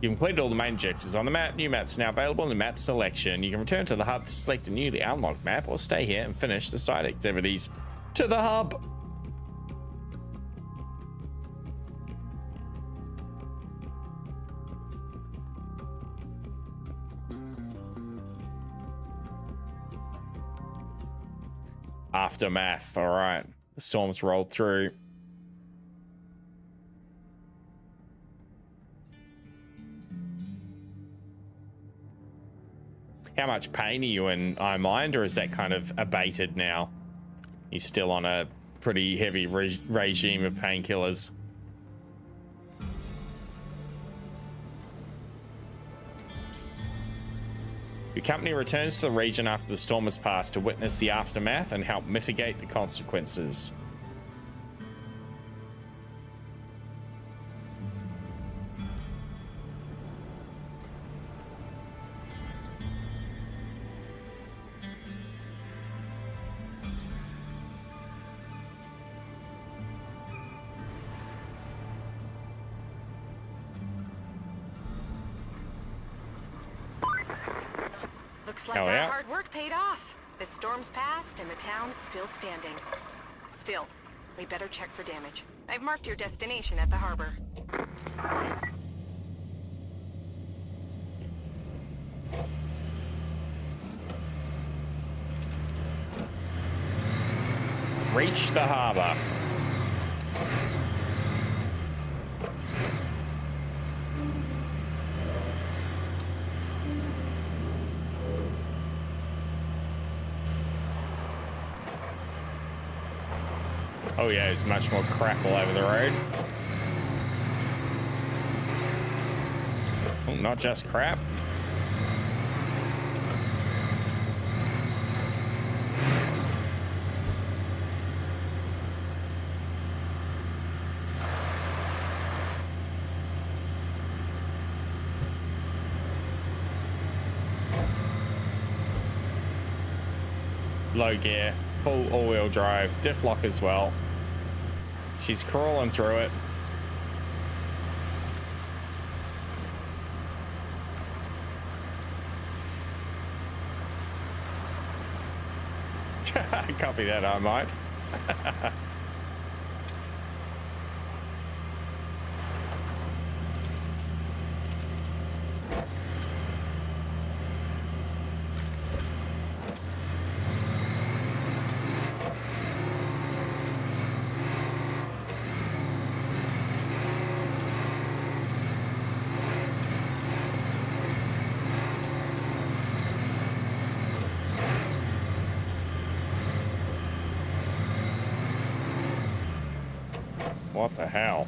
You've completed all the main objectives on the map. New maps now available in the map selection. You can return to the hub to select a newly unlocked map or stay here and finish the side activities. To the hub! Aftermath. All right. The storms rolled through. How much pain are you in, I mind, or is that kind of abated now? You're still on a pretty heavy regime of painkillers. Your company returns to the region after the storm has passed to witness the aftermath and help mitigate the consequences. Looks like our hard work paid off. The storm's passed and the town's still standing. Still, we better check for damage. I've marked your destination at the harbor. Reach the harbor. Oh yeah, there's much more crap all over the road. Oh, not just crap. Low gear, full all-wheel drive, diff lock as well. She's crawling through it. Copy that, I might. What the hell?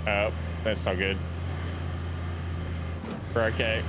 Oh, that's not good. We're okay.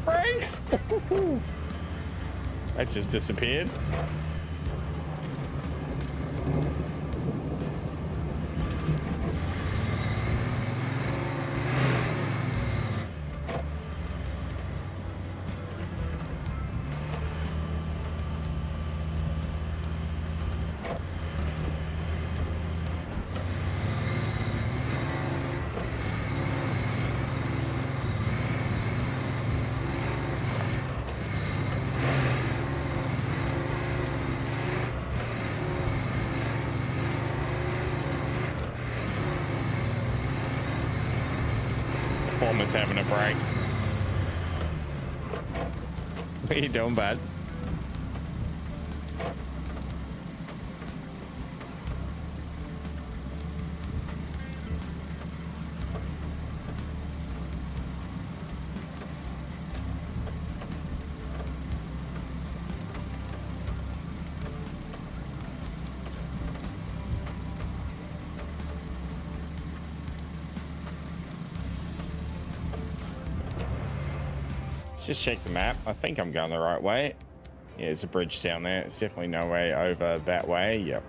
Brakes! That just disappeared. Performance having a break. What are you doing, bud? Just check the map. I think I'm going the right way. Yeah, there's a bridge down there. It's definitely no way over that way. Yep.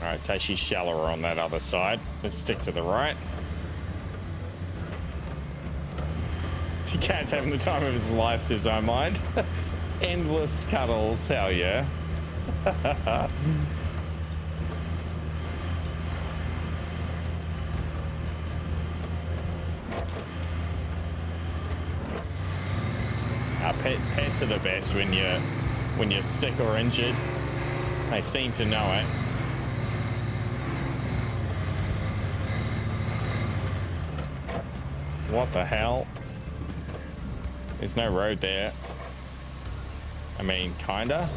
All right, it's actually shallower on that other side. Let's stick to the right. The cat's having the time of his life, says I mind. Endless cuddles, hell yeah. Pets are the best when you're sick or injured. They seem to know it. What the hell? There's no road there. I mean, kinda.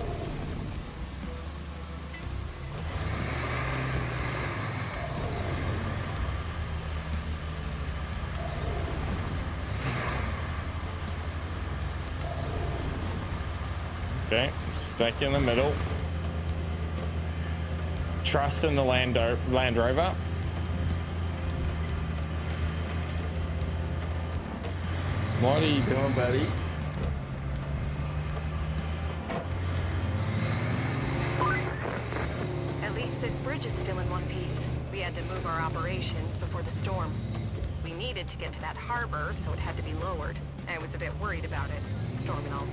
Okay, stuck in the middle. Trust in the Land Rover. What are you doing, buddy? At least this bridge is still in one piece. We had to move our operations before the storm. We needed to get to that harbor, so it had to be lowered. I was a bit worried about it, storm and all.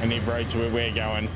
Any roads where we're going.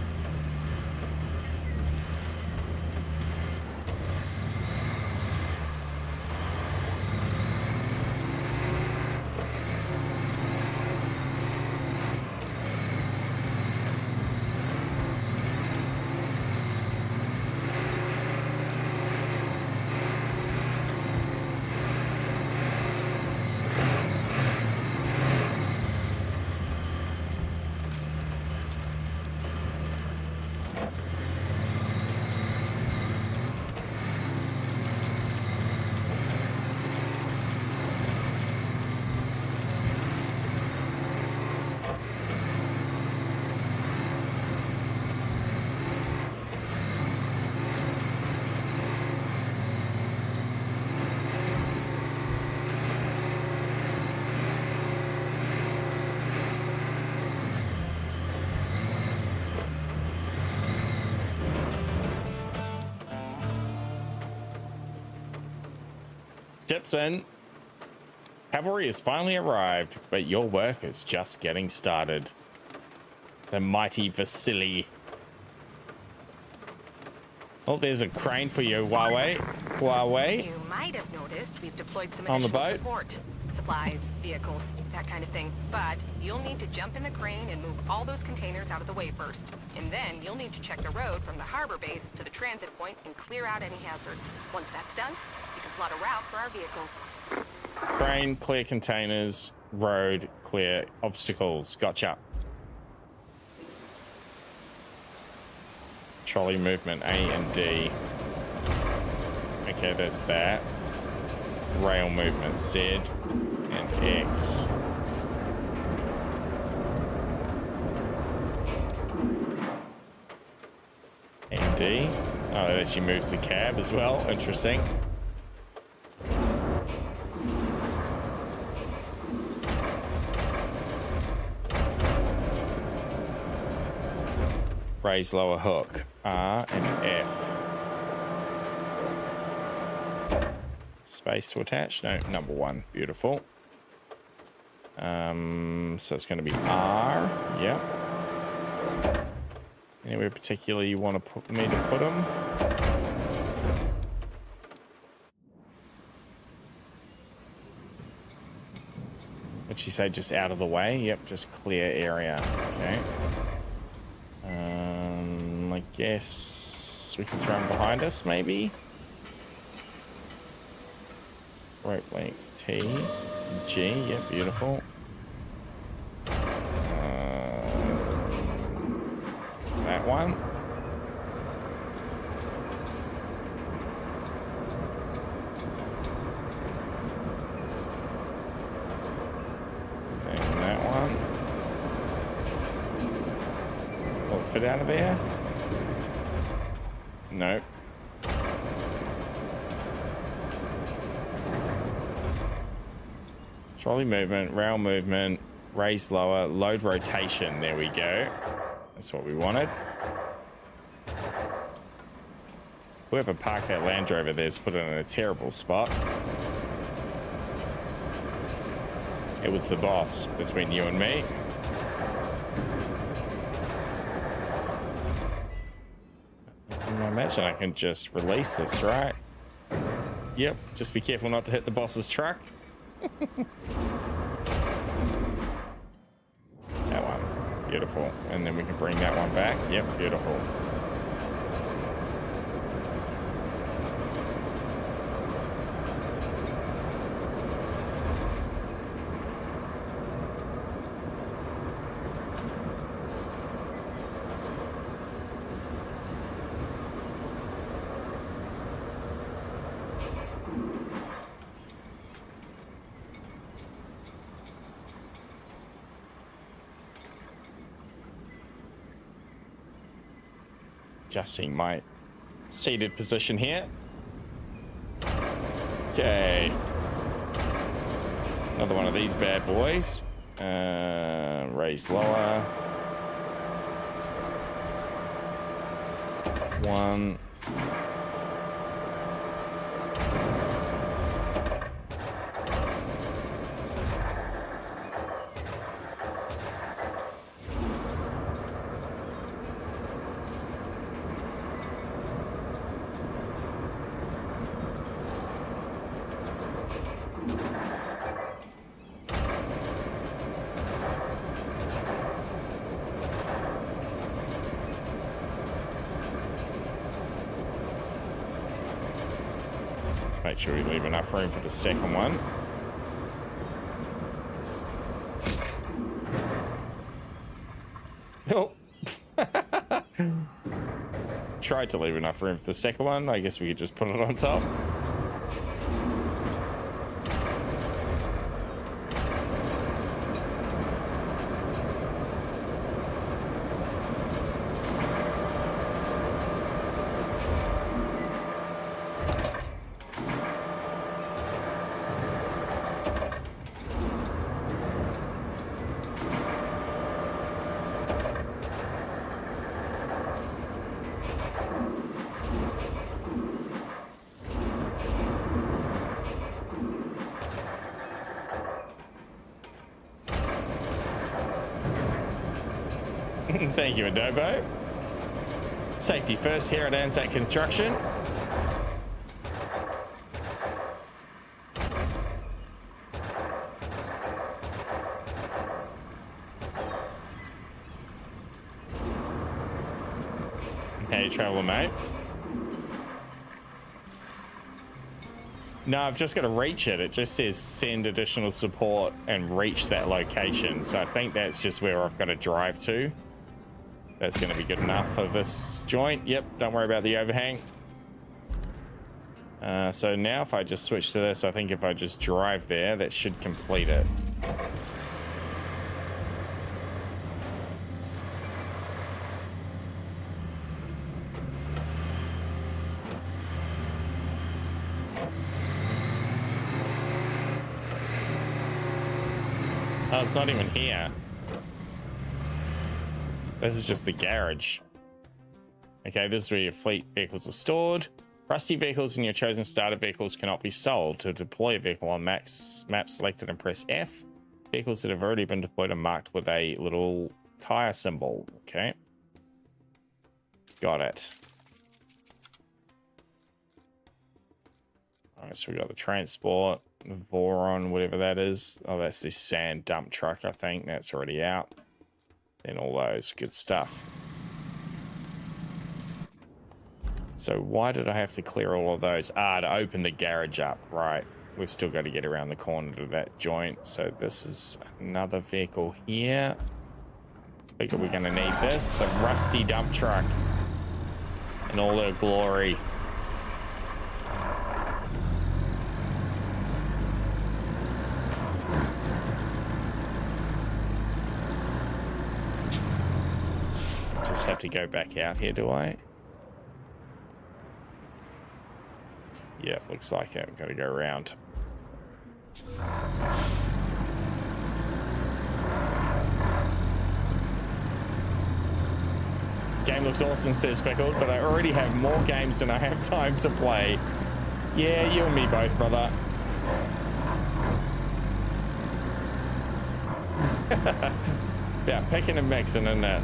Ships in. Cavalry has finally arrived, but your work is just getting started. The mighty Vasily. Oh, there's a crane for you, Huawei. Huawei. You might have noticed we've deployed some On the additional boat? support. Supplies, vehicles, that kind of thing. But you'll need to jump in the crane and move all those containers out of the way first. And then you'll need to check the road from the harbor base to the transit point and clear out any hazards. Once that's done, you can plot a route for our vehicles. Crane, clear containers, road, clear obstacles. Gotcha. Trolley movement, A and D. Okay, there's that. Rail movement, Z and X. A and D. Oh, it actually moves the cab as well. Interesting. Raise lower hook. R and F. Space to attach. No, number 1. Beautiful. So it's going to be R. Yep. Anywhere particular you want to put me to put them? What'd she say? Just out of the way? Yep, just clear area. Okay. I guess we can throw them behind us, maybe. Rope length T, G. Yep, beautiful. That one. And that one. Will it fit out of there? Nope. Trolley movement, rail movement, raise lower, load rotation. There we go. That's what we wanted. Whoever parked that Land Rover there's put it in a terrible spot. It was the boss between you and me. I imagine I can just release this, right? Yep, just be careful not to hit the boss's truck. That one, beautiful. And then we can bring that one back. Yep, beautiful. Adjusting my seated position here. Okay. Another one of these bad boys. Raise lower. One. Make sure we leave enough room for the second one. Oh. Tried to leave enough room for the second one. I guess we could just put it on top. Thank you, Adobo. Safety first here at Anzac Construction. How you traveling, mate? No, I've just got to reach it. It just says send additional support and reach that location. So I think that's just where I've got to drive to. That's going to be good enough for this joint. Yep, don't worry about the overhang. So now if I just switch to this, I think if I just drive there, that should complete it. Oh, it's not even here. This is just the garage. Okay, this is where your fleet vehicles are stored. Rusty vehicles and your chosen starter vehicles cannot be sold. To deploy a vehicle on map selected and press F. Vehicles that have already been deployed are marked with a little tire symbol. Okay. Got it. All right, so we got the transport, the Voron, whatever that is. Oh, that's this sand dump truck, I think. That's already out. And all those good stuff. So why did I have to clear all of those? Ah, to open the garage up. Right. We've still got to get around the corner to that joint. So this is another vehicle here. I think we're going to need this. The rusty dump truck. In all their glory. Just have to go back out here, do I? Yeah, looks like it. I've got to go around. Game looks awesome, says Speckled, but I already have more games than I have time to play. Yeah, you and me both, brother. Yeah, picking and mixing, isn't it?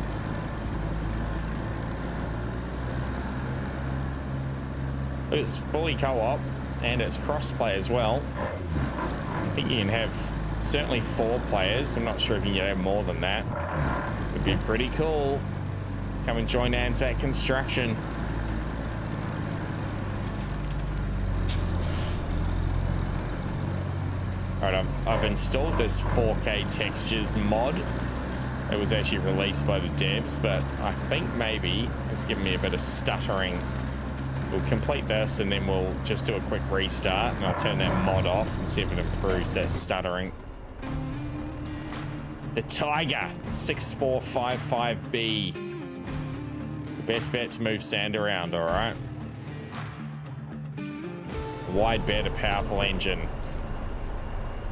It's fully co-op and it's cross-play as well. I think you can have certainly 4 players. I'm not sure if you can have more than that. Would be pretty cool. Come and join Anzac Construction. All right, I've installed this 4K textures mod. It was actually released by the devs, but I think maybe it's giving me a bit of stuttering. We'll complete this and then we'll just do a quick restart and I'll turn that mod off and see if it improves that stuttering. The Tiger 6455B. The best bet to move sand around, all right? Wide bed, a powerful engine.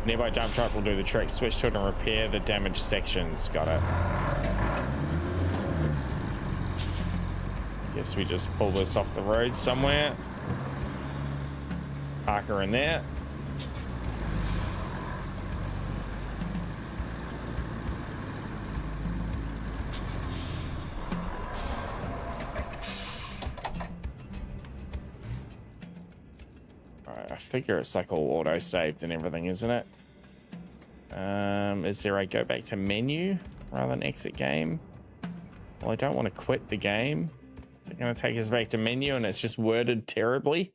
Nearby dump truck will do the trick. Switch to it and repair the damaged sections. Got it. Guess we just pull this off the road somewhere. Park her in there. Alright, I figure it's like all auto-saved and everything, isn't it? Is there a go back to menu rather than exit game? Well, I don't want to quit the game. Is it going to take us back to menu and it's just worded terribly?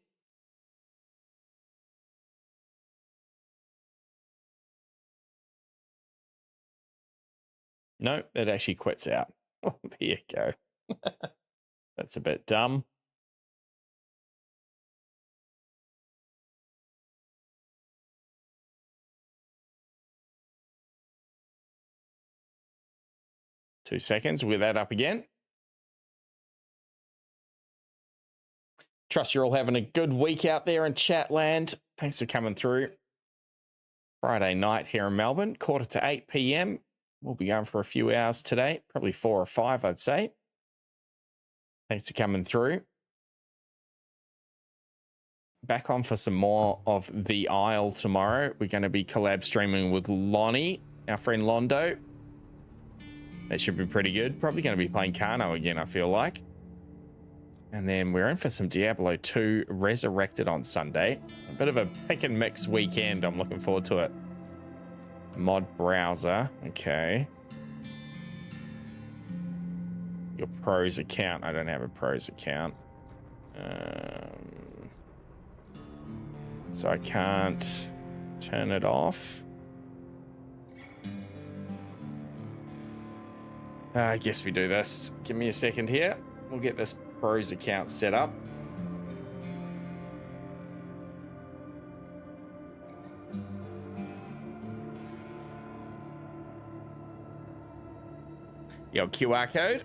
No, it actually quits out. Oh, there you go. That's a bit dumb. Two seconds, we'll get that up again. Trust you're all having a good week out there in chat land. Thanks for coming through. Friday night here in Melbourne, 7:45 p.m. We'll be going for a few hours today, probably 4 or 5, I'd say. Thanks for coming through. Back on for some more of The Isle tomorrow. We're going to be collab streaming with Lonnie, our friend Londo. That should be pretty good. Probably going to be playing Kano again, I feel like. And then we're in for some Diablo 2 Resurrected on Sunday. A bit of a pick and mix weekend. I'm looking forward to it. Mod browser. Okay. Your pros account. I don't have a pros account. So I can't turn it off. I guess we do this. Give me a second here. We'll get this pros account set up. Yo, QR code.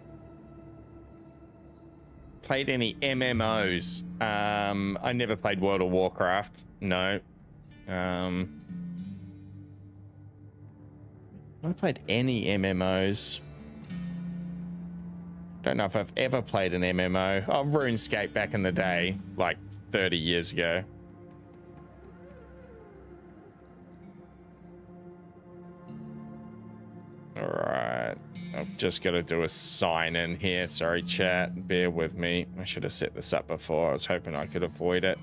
Played any MMOs? I never played World of Warcraft. No. I played any MMOs. Don't know if I've ever played an MMO. Oh, RuneScape back in the day, like 30 years ago. All right. I've just got to do a sign in here. Sorry, chat. Bear with me. I should have set this up before. I was hoping I could avoid it.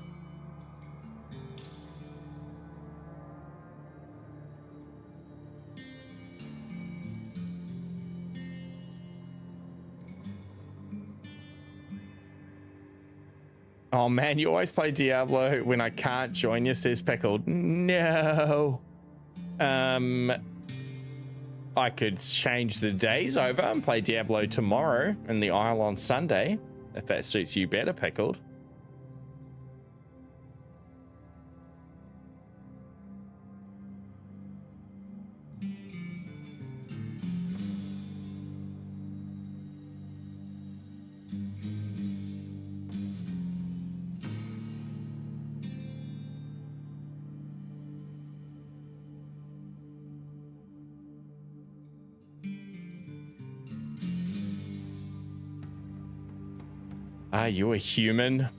Oh man, you always play Diablo when I can't join you, says Pickled. No. I could change the days over and play Diablo tomorrow and the Isle on Sunday, if that suits you better, Pickled. Are you a human?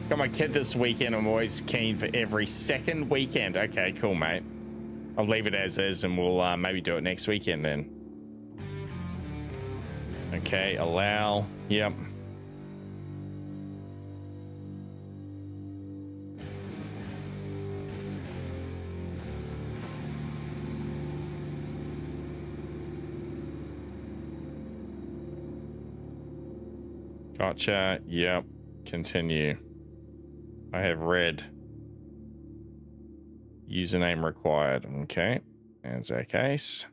Got my kid this weekend. I'm always keen for every second weekend. Okay, cool, mate. I'll leave it as is and we'll maybe do it next weekend then. Okay, allow. Yep. Gotcha. Yep. Continue. I have read. Username required. Okay. That's our case.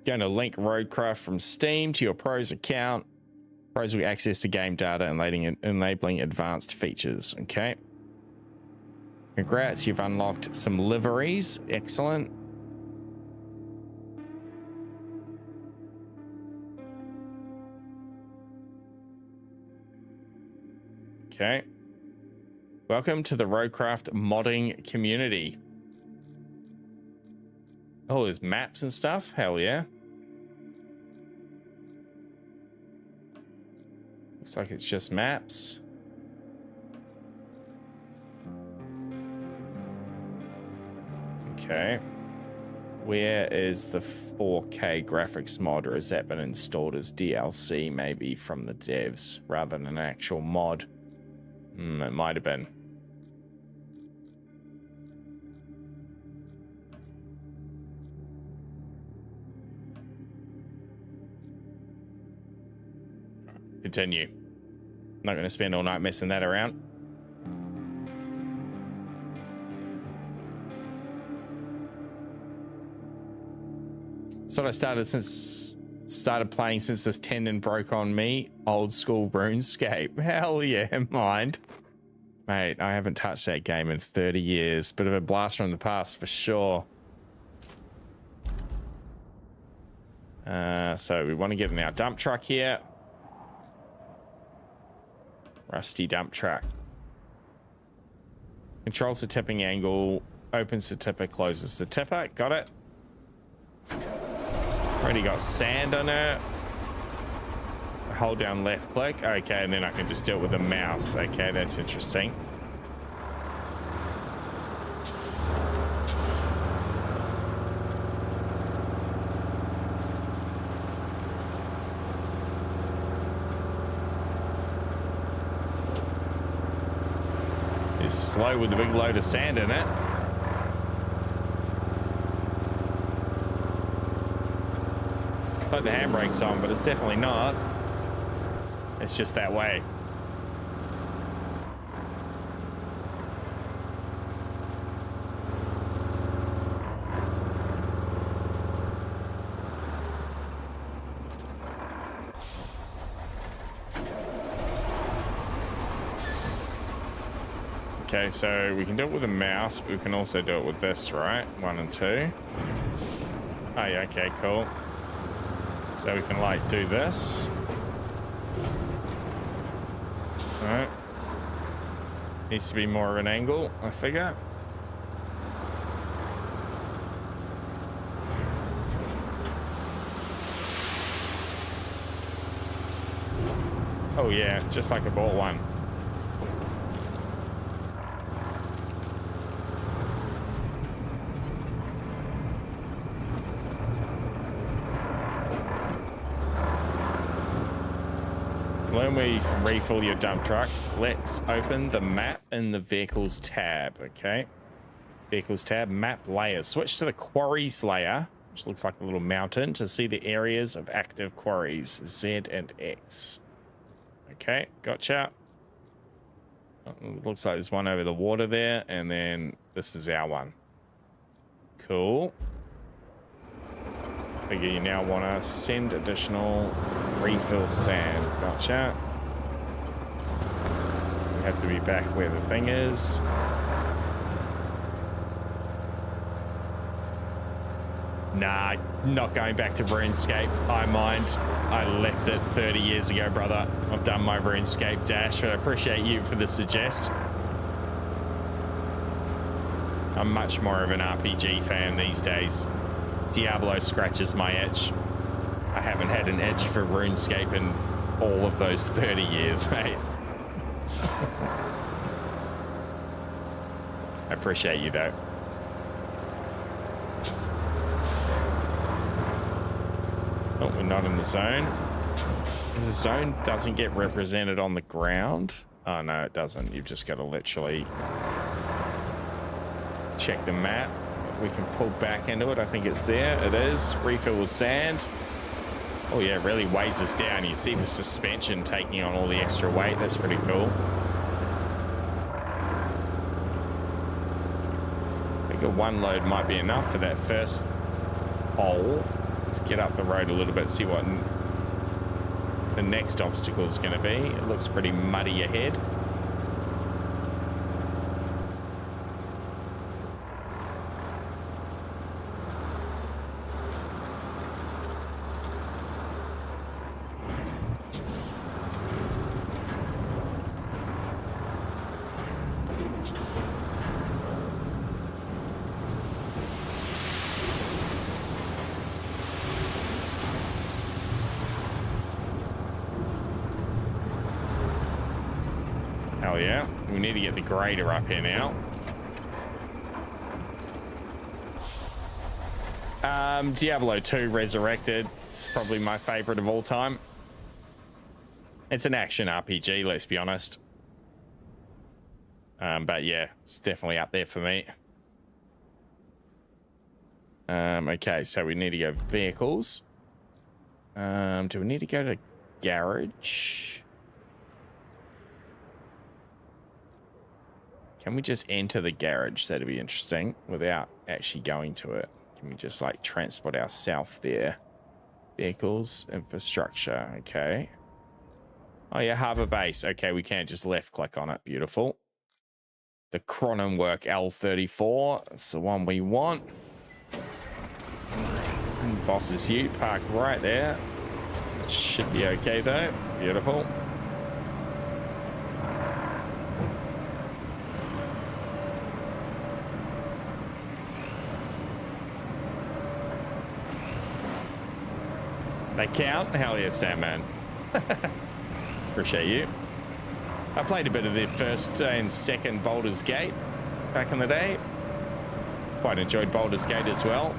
Going to link RoadCraft from Steam to your Pros account. Pros will access to game data and enabling advanced features. Okay. Congrats, you've unlocked some liveries. Excellent. Okay. Welcome to the RoadCraft modding community. Oh, there's maps and stuff? Hell yeah. Looks like it's just maps. Okay. Where is the 4K graphics mod, or has that been installed as DLC maybe from the devs rather than an actual mod? It might have been. Continue. Not going to spend all night messing that around. That's what I started since Started playing since this tendon broke on me. Old school RuneScape. Hell yeah, mind. Mate, I haven't touched that game in 30 years. Bit of a blast from the past for sure. So we want to get in our dump truck here. Rusty dump truck. Controls the tipping angle, opens the tipper, closes the tipper. Got it. Already got sand on it. Hold down left click. Okay, and then I can just do it with the mouse. Okay, that's interesting. It's slow with a big load of sand in it. It's like the handbrake's on, but it's definitely not. It's just that way. Okay, so we can do it with a mouse, but we can also do it with this, right? 1 and 2. Oh yeah, okay, cool. So we can like do this. All right. Needs to be more of an angle, I figure. Oh yeah, just like I bought one. Learn where you can refill your dump trucks. Let's open the map in the vehicles tab. Okay. Vehicles tab, map layer. Switch to the quarries layer, which looks like a little mountain, to see the areas of active quarries, Z and X. Okay, gotcha. Looks like there's one over the water there, and then this is our one. Cool. Figure you now want to send additional refill sand. Gotcha. We have to be back where the thing is. Nah, not going back to RuneScape. I mind. I left it 30 years ago, brother. I've done my RuneScape dash, but I appreciate you for the suggest. I'm much more of an RPG fan these days. Diablo scratches my itch. I haven't had an itch for RuneScape in all of those 30 years, mate. I appreciate you, though. Oh, we're not in the zone. Because the zone doesn't get represented on the ground. Oh, no, it doesn't. You've just got to literally check the map. We can pull back into it. I think it's there. It is. Refill with sand. Oh, yeah, it really weighs us down. You see the suspension taking on all the extra weight. That's pretty cool. I think a one load might be enough for that first hole. Let's get up the road a little bit, see what the next obstacle is going to be. It looks pretty muddy ahead. Hell yeah. We need to get the grader up here now. Diablo 2 Resurrected. It's probably my favorite of all time. It's an action RPG, let's be honest. But yeah, it's definitely up there for me. Okay, so we need to go vehicles. Do we need to go to garage? Can we just enter the garage? That'd be interesting without actually going to it. Can we just like transport ourselves there? Vehicles, infrastructure. Okay. Oh yeah, harbor base. Okay, we can't just left click on it. Beautiful. The Cronenwork L34. That's the one we want. Boss's Ute, park right there. That should be okay though. Beautiful. They count? Hell yeah, Sandman. Appreciate you. I played a bit of the first and second Baldur's Gate back in the day. Quite enjoyed Baldur's Gate as well.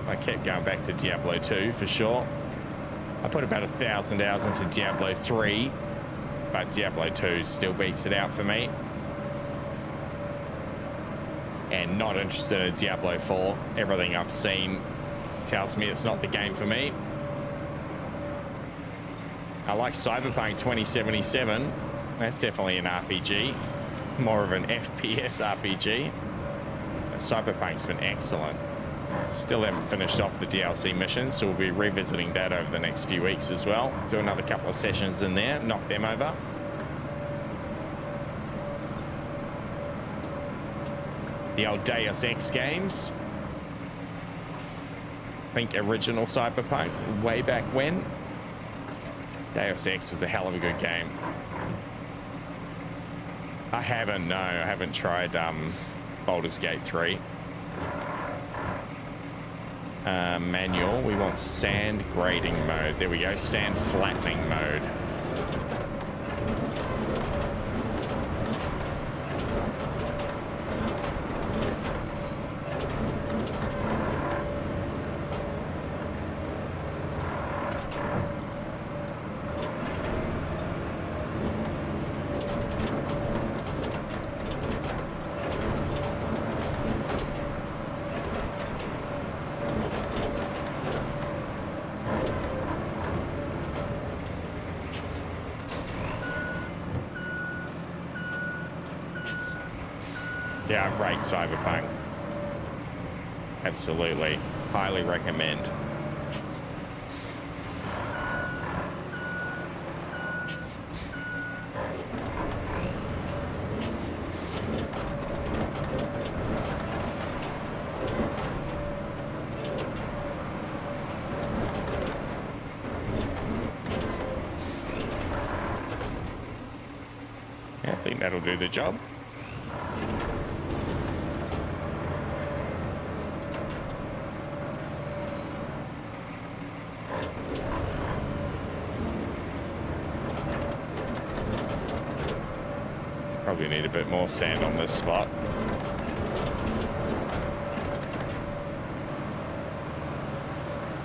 I kept going back to Diablo 2 for sure. I put about 1,000 hours into Diablo 3, but Diablo 2 still beats it out for me. And not interested in Diablo 4. Everything I've seen tells me it's not the game for me. I like Cyberpunk 2077. That's definitely an RPG. More of an FPS RPG. And Cyberpunk's been excellent. Still haven't finished off the DLC missions, so we'll be revisiting that over the next few weeks as well. Do another couple of sessions in there, knock them over. The old Deus Ex games. I think original Cyberpunk, way back when. Deus Ex was a hell of a good game. I haven't tried Baldur's Gate 3. Manual, we want sand grading mode. There we go, sand flattening mode. Yeah, I rate Cyberpunk. Absolutely. Highly recommend. Yeah, I think that'll do the job. Probably need a bit more sand on this spot.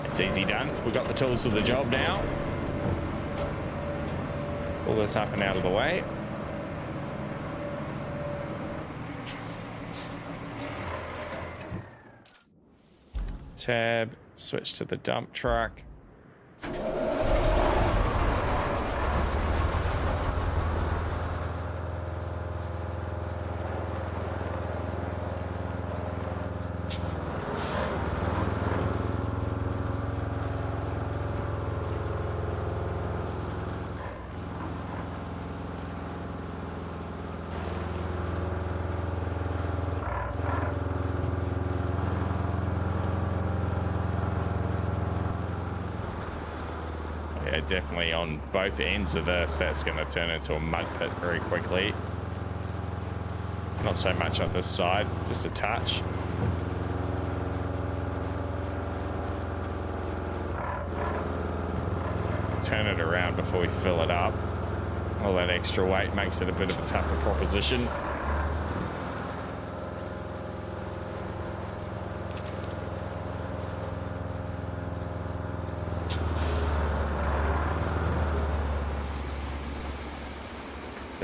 It's easy done. We've got the tools for the job now. Pull this up and out of the way. Tab, switch to the dump truck. Definitely on both ends of this, that's going to turn into a mud pit very quickly. Not so much on this side, just a touch. Turn it around before we fill it up. All that extra weight makes it a bit of a tougher proposition.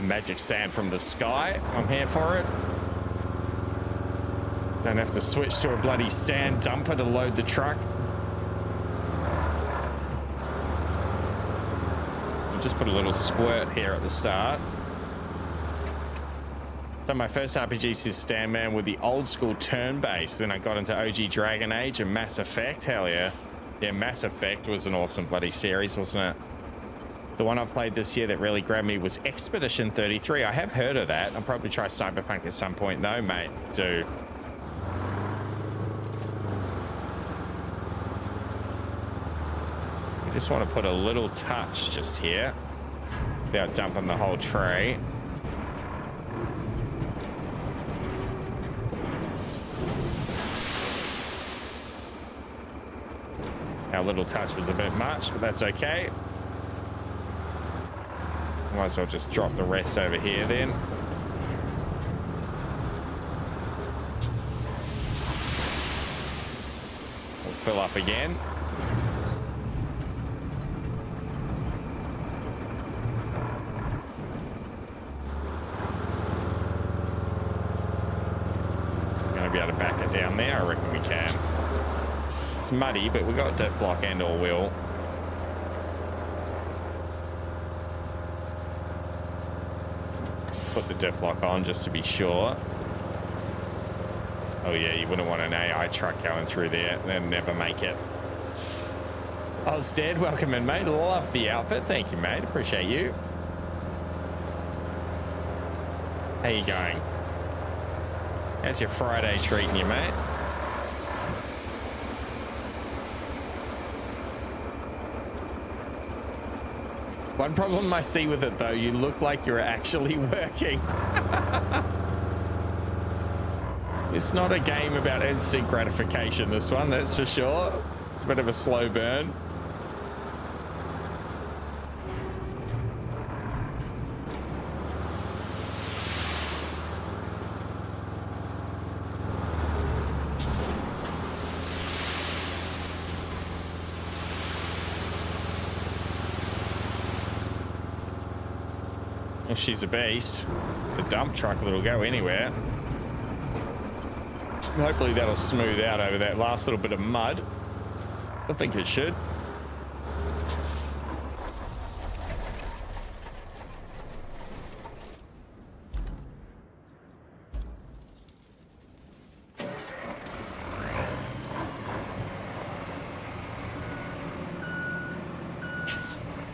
Magic sand from the sky. I'm here for it. Don't have to switch to a bloody sand dumper to load the truck. I'll just put a little squirt here at the start. So my first RPG system, man, with the old school turn-based. Then I got into OG Dragon Age and Mass Effect. Hell yeah. Yeah, Mass Effect was an awesome bloody series, wasn't it? The one I played this year that really grabbed me was Expedition 33. I have heard of that. I'll probably try Cyberpunk at some point. No, mate, do. I just want to put a little touch just here without dumping the whole tray. Our little touch was a bit much, but that's okay. Might as well just drop the rest over here then. We'll fill up again. Gonna be able to back it down there. I reckon we can. It's muddy, but we got diff lock and all wheel. Put the diff lock on just to be sure. Oh yeah, you wouldn't want an AI truck going through there. They'll never make it. Ozdead, welcome in, mate. Love the outfit. Thank you, mate. Appreciate you. How you going? How's your Friday treating you, mate? One problem I see with it, though, you look like you're actually working. It's not a game about instant gratification, this one, that's for sure. It's a bit of a slow burn. If she's a beast, the dump truck will go anywhere. Hopefully that'll smooth out over that last little bit of mud. I think it should.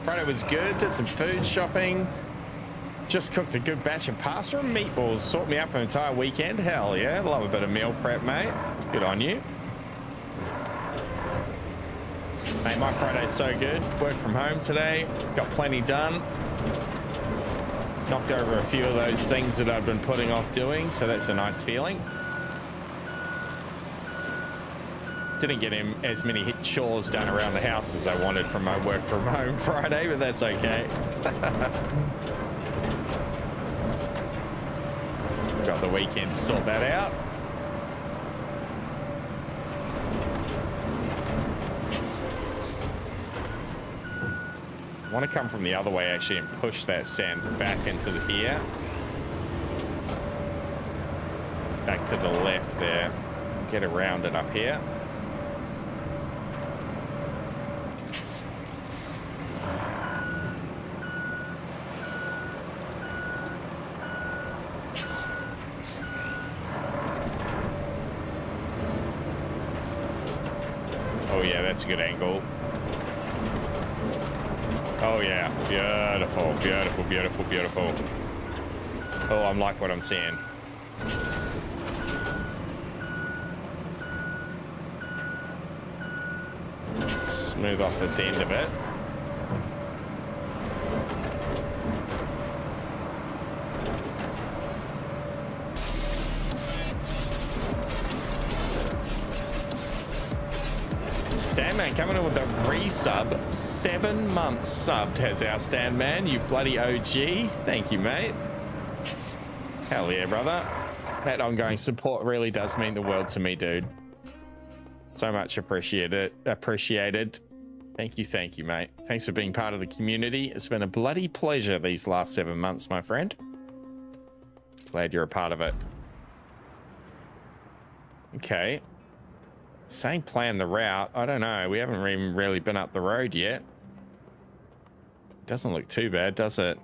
Friday was good, did some food shopping. Just cooked a good batch of pasta and meatballs. Sort me out for an entire weekend. Hell yeah. Love a bit of meal prep, mate. Good on you. Mate, my Friday's so good. Work from home today. Got plenty done. Knocked over a few of those things that I've been putting off doing, so that's a nice feeling. Didn't get him as many chores done around the house as I wanted from my work from home Friday, but that's okay. Got the weekend to sort that out. I want to come from the other way actually and push that sand back into the here. Back to the left there. Get around it up here. Oh yeah, that's a good angle. Oh yeah, beautiful, beautiful, beautiful, beautiful. Oh, I'm like what I'm seeing. Smooth off this end of it. Standman coming in with a resub. 7 months subbed has our Standman, you bloody OG. Thank you, mate. Hell yeah, brother. That ongoing support really does mean the world to me, dude. So much appreciated. Thank you, mate. Thanks for being part of the community. It's been a bloody pleasure these last 7 months, my friend. Glad you're a part of it. Okay. Same plan, the route. I don't know. We haven't even really been up the road yet. Doesn't look too bad, does it?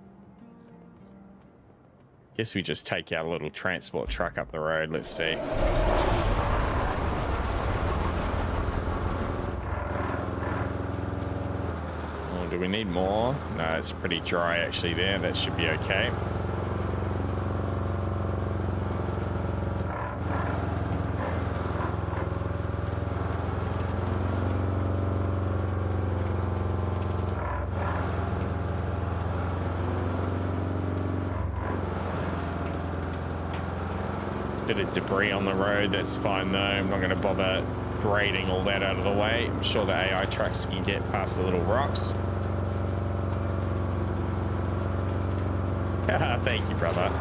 Guess we just take out a little transport truck up the road. Let's see. do we need more? No, it's pretty dry actually there. That should be okay. Bit of debris on the road, that's fine though. I'm not going to bother grading all that out of the way. I'm sure the AI trucks can get past the little rocks. Thank you, brother.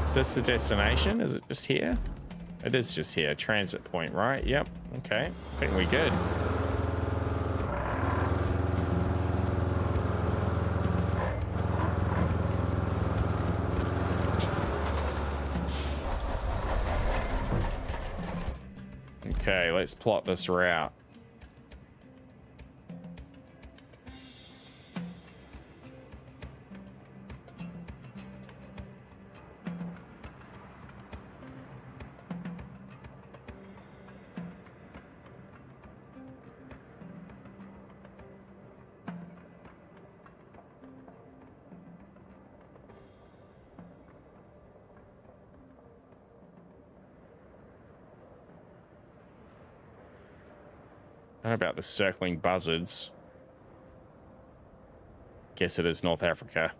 Is this the destination? Is it just here? It is just here. Transit point, right? Yep. Okay. I think we're good. Okay, let's plot this route. I don't know about the circling buzzards. Guess it is North Africa.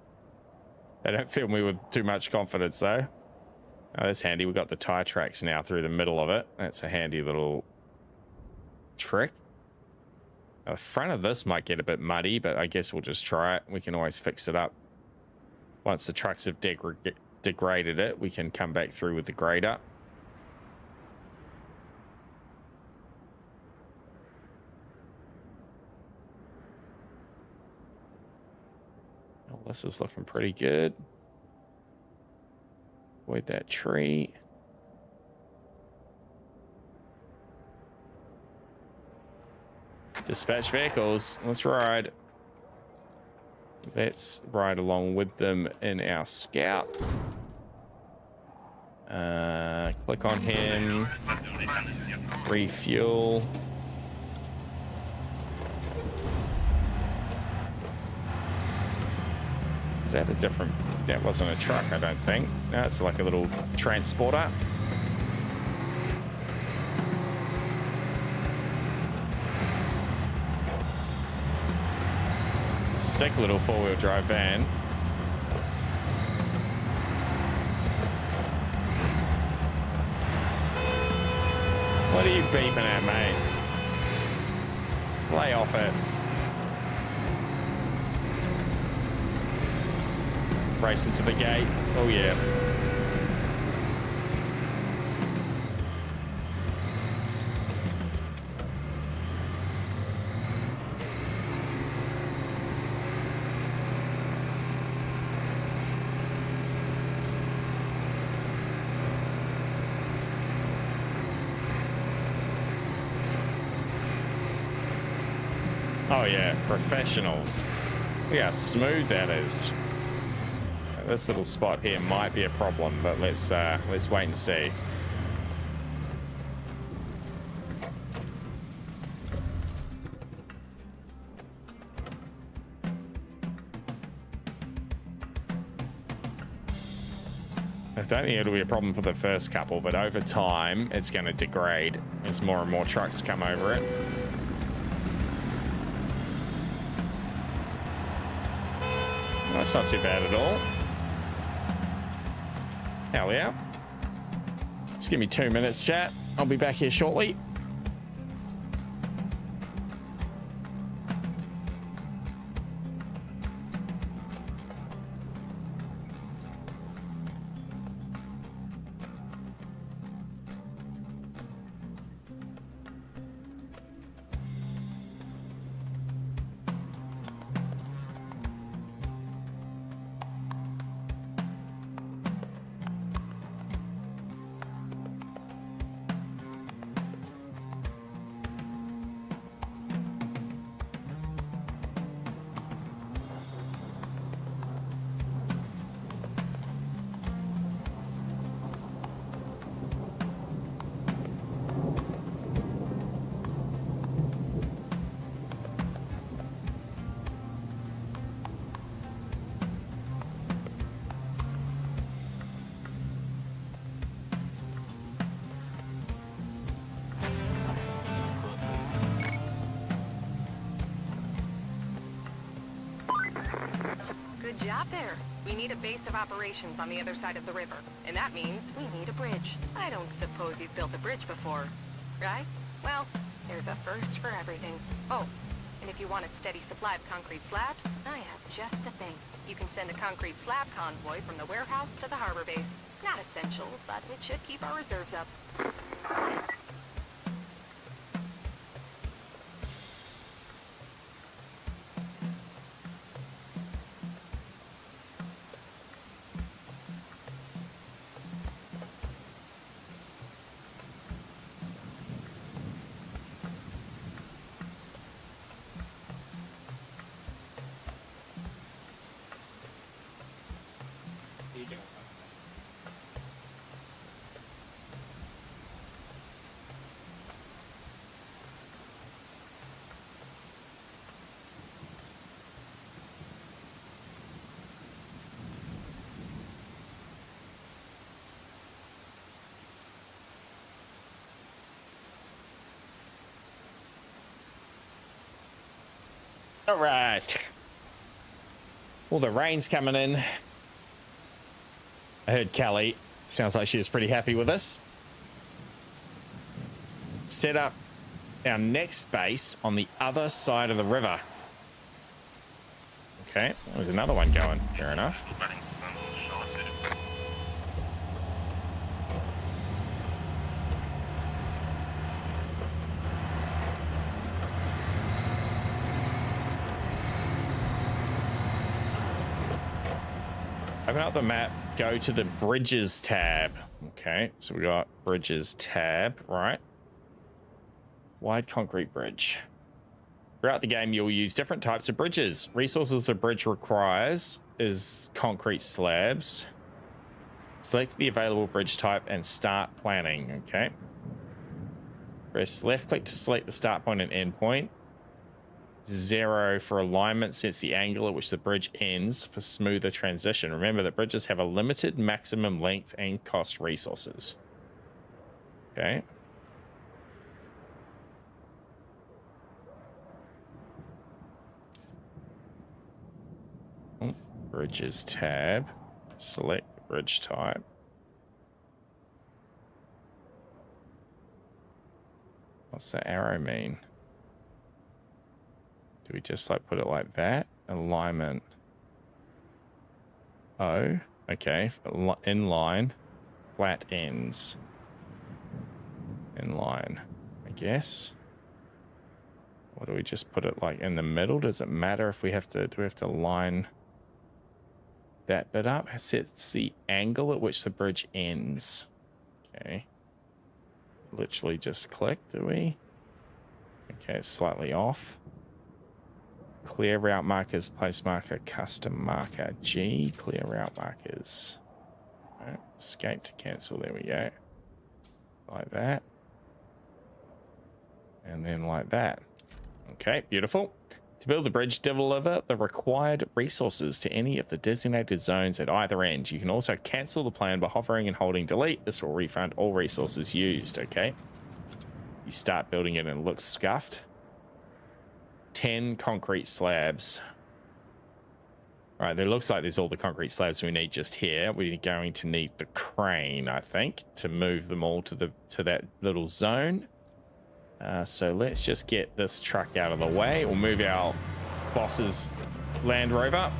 They don't fill me with too much confidence though. Oh, that's handy. We've got the tire tracks now through the middle of it. That's a handy little trick. Now, the front of this might get a bit muddy, but I guess we'll just try it. We can always fix it up. Once the trucks have degraded it, we can come back through with the grader. Oh, this is looking pretty good. Avoid that tree. Dispatch vehicles. Let's ride. Let's ride along with them in our scout. Click on him. Refuel. Is that a different... That wasn't a truck, I don't think. No, it's like a little transporter. Sick little four-wheel drive van. What are you beeping at, mate? Lay off it. Race into the gate. Oh yeah. Oh yeah, professionals. Look how smooth that is. This little spot here might be a problem, but let's wait and see. I don't think it'll be a problem for the first couple, but over time it's going to degrade as more and more trucks come over it. That's not too bad at all. Hell yeah. Just give me 2 minutes, chat. I'll be back here shortly. Good job there. We need a base of operations on the other side of the river, and that means we need a bridge. I don't suppose you've built a bridge before, right? Well, there's a first for everything. Oh, and if you want a steady supply of concrete slabs, I have just the thing. You can send a concrete slab convoy from the warehouse to the harbor base. Not essential, but it should keep our reserves up. All right. Well, the rain's coming in. I heard Kelly. Sounds like she was pretty happy with us. Set up our next base on the other side of the river. Okay, there's another one going. Fair enough. Open up the map, go to the bridges tab. Okay, so we got bridges tab, right? Wide concrete bridge. Throughout the game, you'll use different types of bridges. Resources the bridge requires is concrete slabs. Select the available bridge type and start planning, okay? Press left click to select the start point and end point. 0 for alignment sets the angle at which the bridge ends for smoother transition. Remember that bridges have a limited maximum length and cost resources. Okay. Bridges tab. Select the bridge type. What's the arrow mean? Do we just like put it like that? Alignment. Oh, okay. In line. Flat ends. In line, I guess. Or do we just put it like in the middle? Does it matter if we have to, do we have to line that bit up? It sets the angle at which the bridge ends. Okay. Literally just click, do we? Okay, it's slightly off. Clear route markers, place marker, custom marker. G, clear route markers. Right, escape to cancel, there we go. Like that. And then like that. Okay, beautiful. To build the bridge, deliver the required resources to any of the designated zones at either end. You can also cancel the plan by hovering and holding delete. This will refund all resources used, okay? You start building it and it looks scuffed. 10 concrete slabs. All right, there looks like there's all the concrete slabs we need just here. We're going to need the crane, I think, to move them all to that little zone. So let's just get this truck out of the way. We'll move our boss's Land Rover.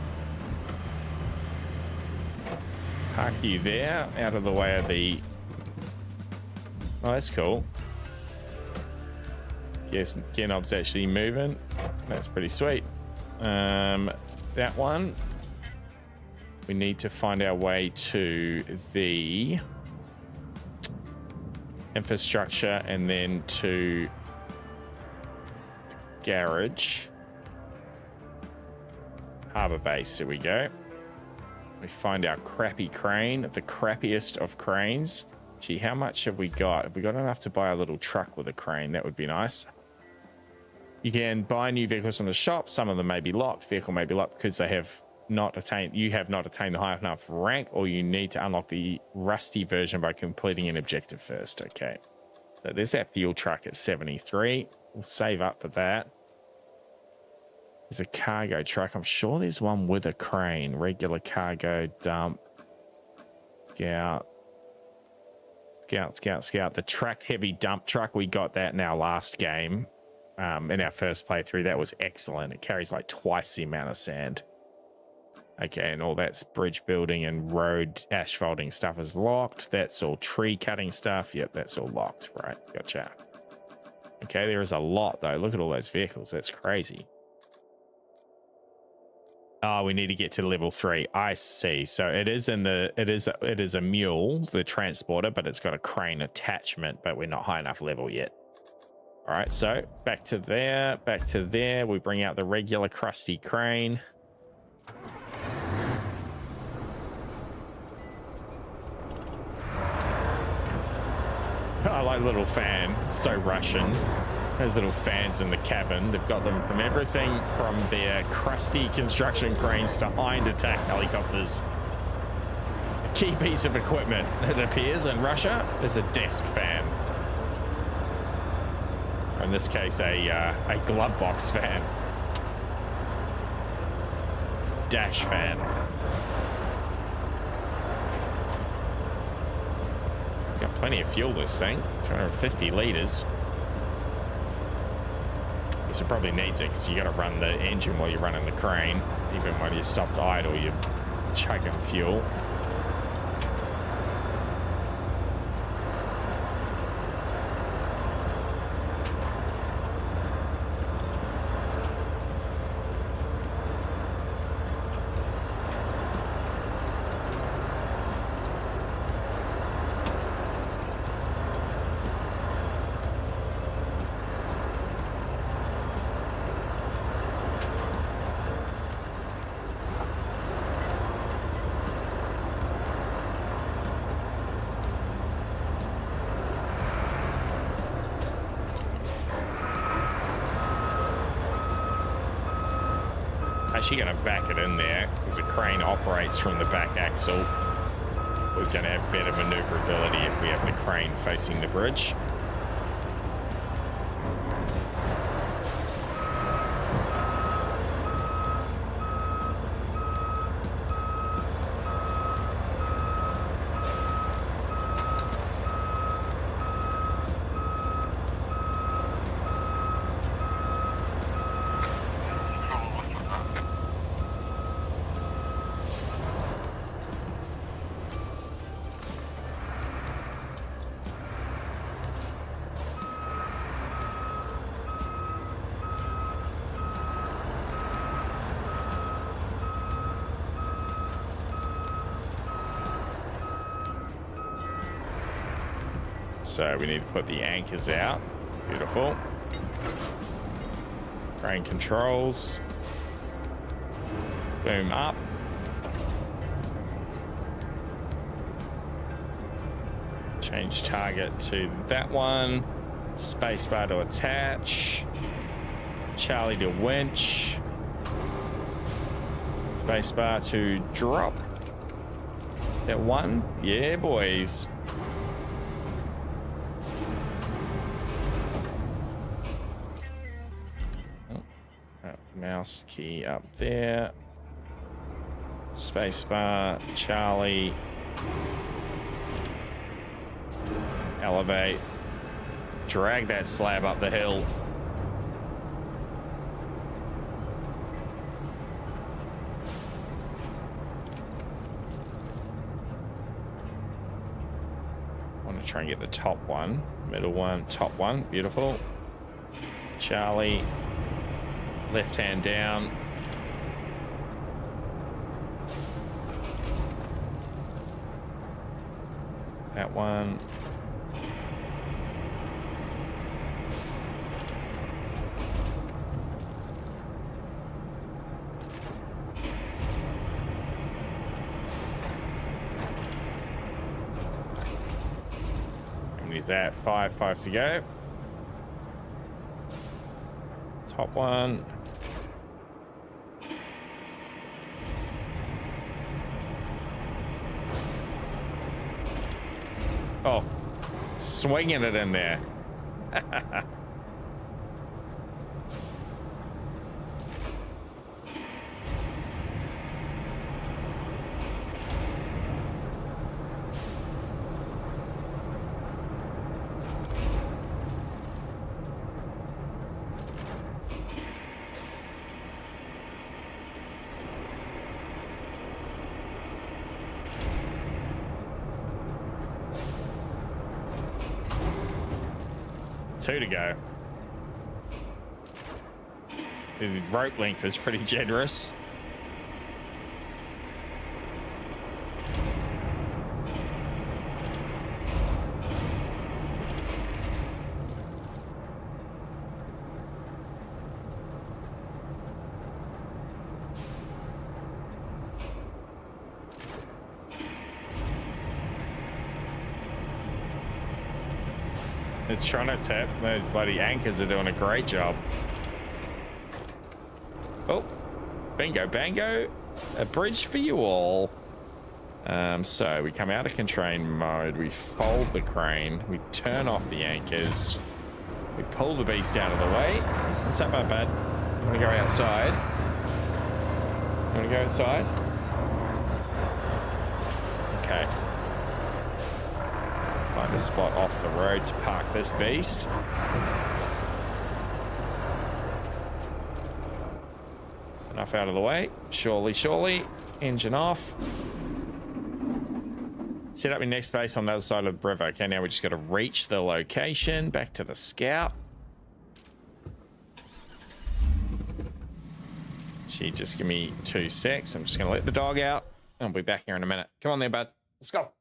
Park you there, out of the way of the... Oh, that's cool. Yes, Genob's actually moving. That's pretty sweet. That one. We need to find our way to the infrastructure and then to the garage. Harbor base, here we go. We find our crappy crane, the crappiest of cranes. Gee, how much have we got? Have we got enough to buy a little truck with a crane? That would be nice. You can buy new vehicles from the shop. Some of them may be locked. Vehicle may be locked because they have not attained, you have not attained a high enough rank, or you need to unlock the rusty version by completing an objective first. Okay. So there's that fuel truck at 73. We'll save up for that. There's a cargo truck. I'm sure there's one with a crane. Regular cargo dump. Scout. The tracked heavy dump truck. We got that in our last game. In our first playthrough. That was excellent. It carries like twice the amount of sand. Okay, and all that's bridge building and road asphalting stuff is locked. That's all tree cutting stuff. Yep, that's all locked. Right, gotcha. Okay, there is a lot though. Look at all those vehicles. That's crazy. Oh, we need to get to level 3. I see. So it is in the it is a mule, the transporter, but it's got a crane attachment, but we're not high enough level yet. All right, so back to there, back to there. We bring out the regular crusty crane. I like little fan, so Russian. There's little fans in the cabin. They've got them from everything from their crusty construction cranes to hind attack helicopters. A key piece of equipment, it appears, in Russia is a desk fan. Or in this case, a glove box fan. Dash fan. Got plenty of fuel, this thing. 250 liters. Guess it probably needs it because you got to run the engine while you're running the crane. Even when you stopped idle, you're chugging fuel. Actually going to back it in there because the crane operates from the back axle. We're going to have better maneuverability if we have the crane facing the bridge. So we need to put the anchors out. Beautiful. Crane controls. Boom up. Change target to that one. Spacebar to attach. Charlie to winch. Spacebar to drop. Is that one? Yeah, boys. Mouse key up there. Spacebar, Charlie. Elevate. Drag that slab up the hill. I want to try and get the top one, middle one, top one. Beautiful. Charlie. Left hand down. That one. We need that. Five to go. Top one. Oh, swinging it in there. 2 to go. The rope length is pretty generous. It's trying to tip. Those bloody anchors are doing a great job. Oh, bingo, bango. A bridge for you all. So we come out of constrain mode. We fold the crane. We turn off the anchors. We pull the beast out of the way. What's up, bud? You want to go outside? You want to go outside? Okay. Find a spot off the road to park this beast. Just enough out of the way. Surely, surely. Engine off. Set up your next base on the other side of the river. Okay, now we just got to reach the location. Back to the scout. She just give me 2 secs. I'm just going to let the dog out. I'll be back here in a minute. Come on there, bud. Let's go.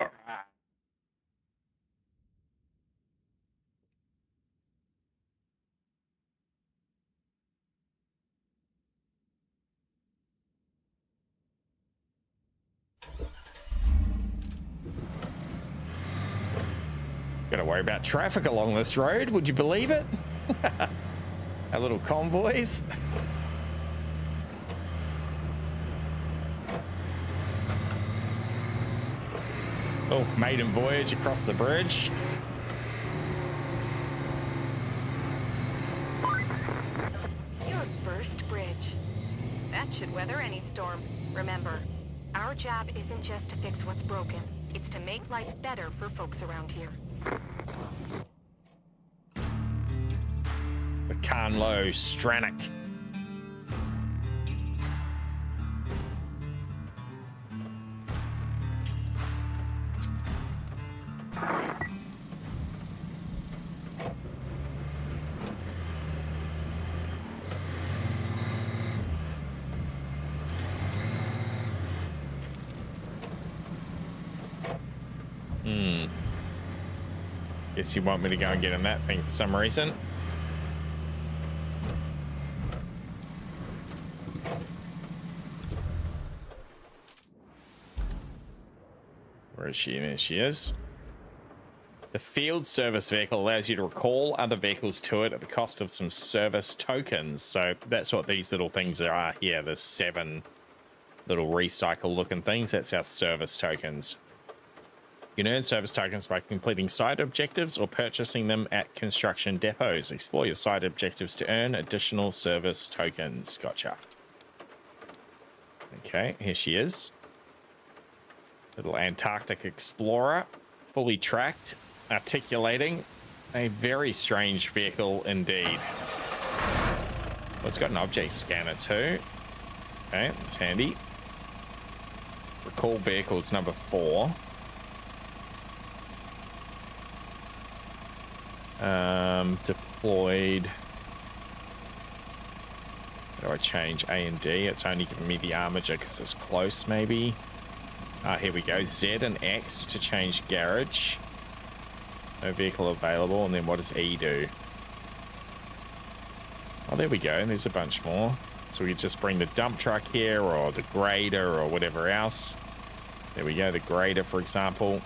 All right. Gotta worry about traffic along this road. Would you believe it? Our little convoys. Oh, maiden voyage across the bridge. Your first bridge. That should weather any storm. Remember, our job isn't just to fix what's broken. It's to make life better for folks around here. The Carnlow Stranic. Guess you want me to go and get in that thing for some reason. Where is she? There she is. The field service vehicle allows you to recall other vehicles to it at the cost of some service tokens. So that's what these little things are here. There's 7 little recycle looking things. That's our service tokens. You can earn service tokens by completing side objectives or purchasing them at construction depots. Explore your side objectives to earn additional service tokens. Gotcha. Okay, here she is. Little Antarctic explorer, fully tracked, articulating. A very strange vehicle indeed. Well, it's got an object scanner too. Okay, that's handy. Recall vehicles number 4. Deployed. How do I change A and D? It's only giving me the armature because it's close, maybe. Here we go. Z and X to change garage. No vehicle available. And then what does E do? Oh, there we go. There's a bunch more. So we could just bring the dump truck here or the grader or whatever else. There we go. The grader, for example.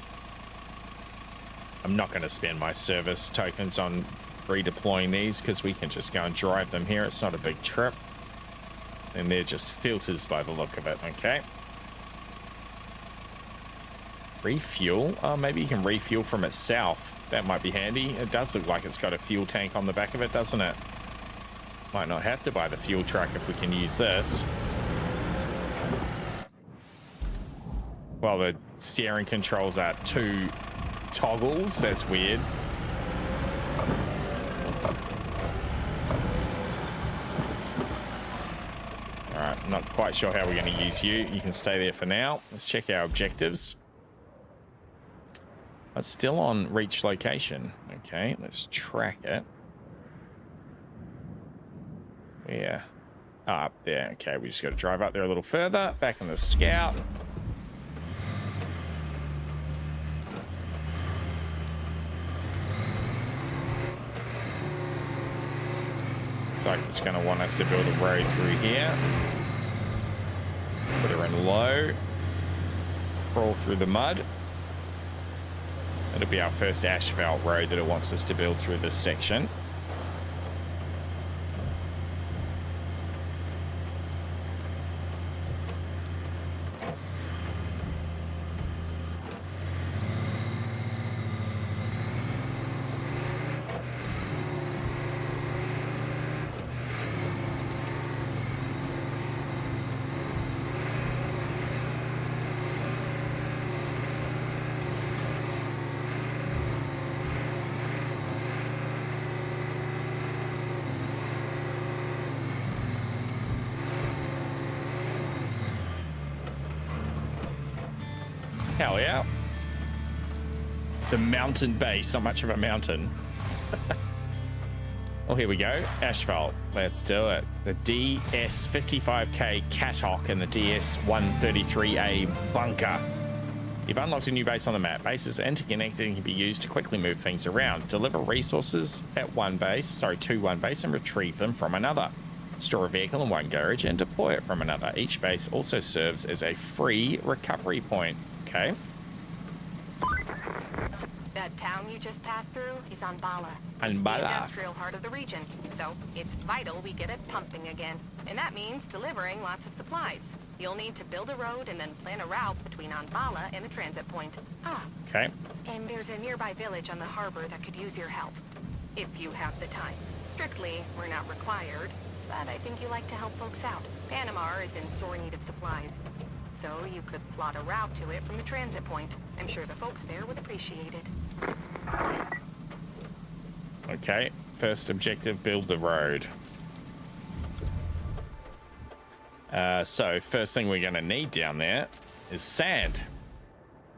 I'm not going to spend my service tokens on redeploying these because we can just go and drive them here. It's not a big trip. And they're just filters by the look of it. Okay. Refuel. Oh, maybe you can refuel from itself. That might be handy. It does look like it's got a fuel tank on the back of it, doesn't it? Might not have to buy the fuel truck if we can use this. Well, the steering controls are 2 toggles. That's weird. All right, I'm not quite sure how we're going to use you. You can stay there for now. Let's check our objectives. It's still on reach location. Okay, let's track it. Yeah. Oh, up there. Okay, we just got to drive up there a little further. Back in the scout. Looks like it's going to want us to build a road through here. Put her in low. Crawl through the mud. It'll be our first asphalt road that it wants us to build through this section. Hell yeah. The mountain base, not much of a mountain. Oh, here we go. Asphalt. Let's do it. The DS55K Cathok and the DS133A Bunker. You've unlocked a new base on the map. Bases are interconnected and can be used to quickly move things around. Deliver resources at to one base and retrieve them from another. Store a vehicle in one garage and deploy it from another. Each base also serves as a free recovery point. Okay. That town you just passed through is Anbala. Anbala. The industrial heart of the region. So it's vital we get it pumping again. And that means delivering lots of supplies. You'll need to build a road and then plan a route between Anbala and the transit point. Ah. Okay. And there's a nearby village on the harbor that could use your help. If you have the time. Strictly, we're not required. But I think you like to help folks out. Panama is in sore need of supplies. So you could plot a route to it from the transit point. I'm sure the folks there would appreciate it. Okay. First objective, build the road. So first thing we're going to need down there is sand.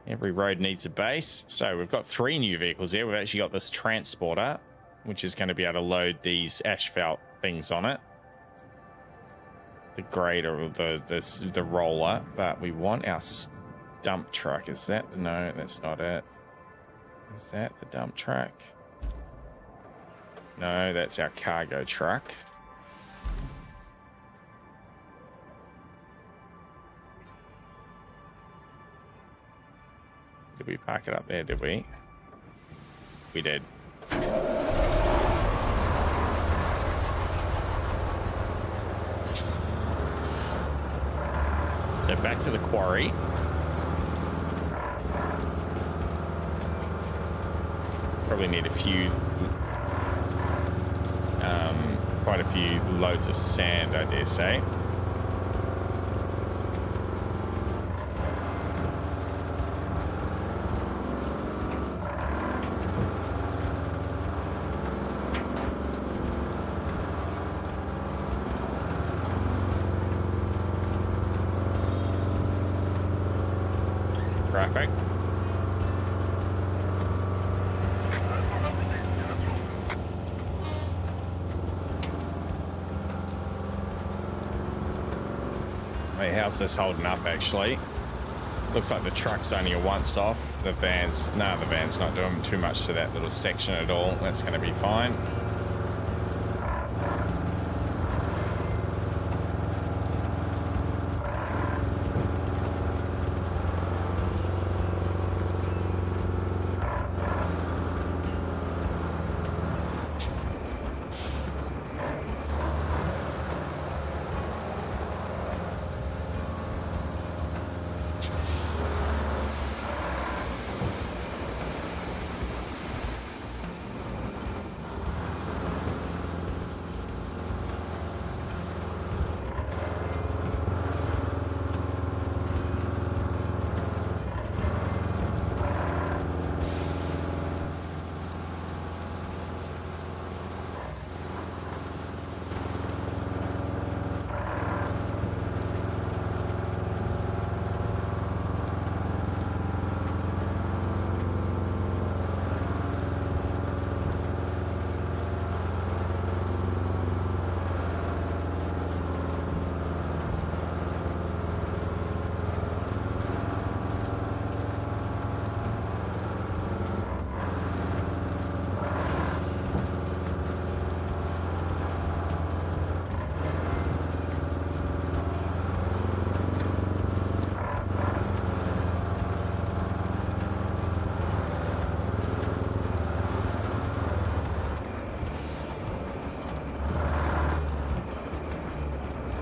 Every road needs a base. So we've got 3 new vehicles here. We've actually got this transporter, which is going to be able to load these asphalt things on it. The grader or the roller, but we want our dump truck. Is that? No, that's not it. Is that the dump truck? No, that's our cargo truck. Did we park it up there, did we? We did. So back to the quarry. Probably need a few, quite a few loads of sand, I dare say. Traffic. Hey, how's this holding up actually? Looks like the truck's only a once off. The van's not doing too much to that little section at all. That's going to be fine.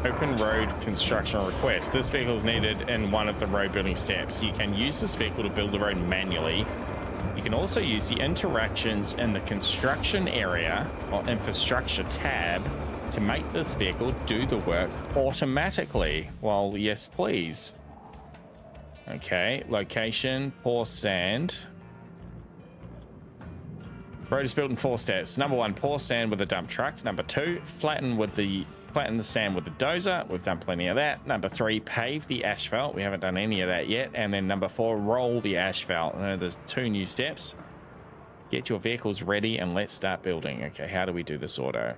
Open road construction request. This vehicle is needed in one of the road building steps. You can use this vehicle to build the road manually. You can also use the interactions in the construction area or infrastructure tab to make this vehicle do the work automatically. Well, yes, please. Okay, location, pour sand. Road is built in 4 steps. Number 1, pour sand with a dump truck. Number 2, flatten the sand with the dozer. We've done plenty of that. Number 3, pave the asphalt. We haven't done any of that yet. And then number 4, roll the asphalt. There's 2 new steps. Get your vehicles ready and let's start building. Okay, how do we do this auto?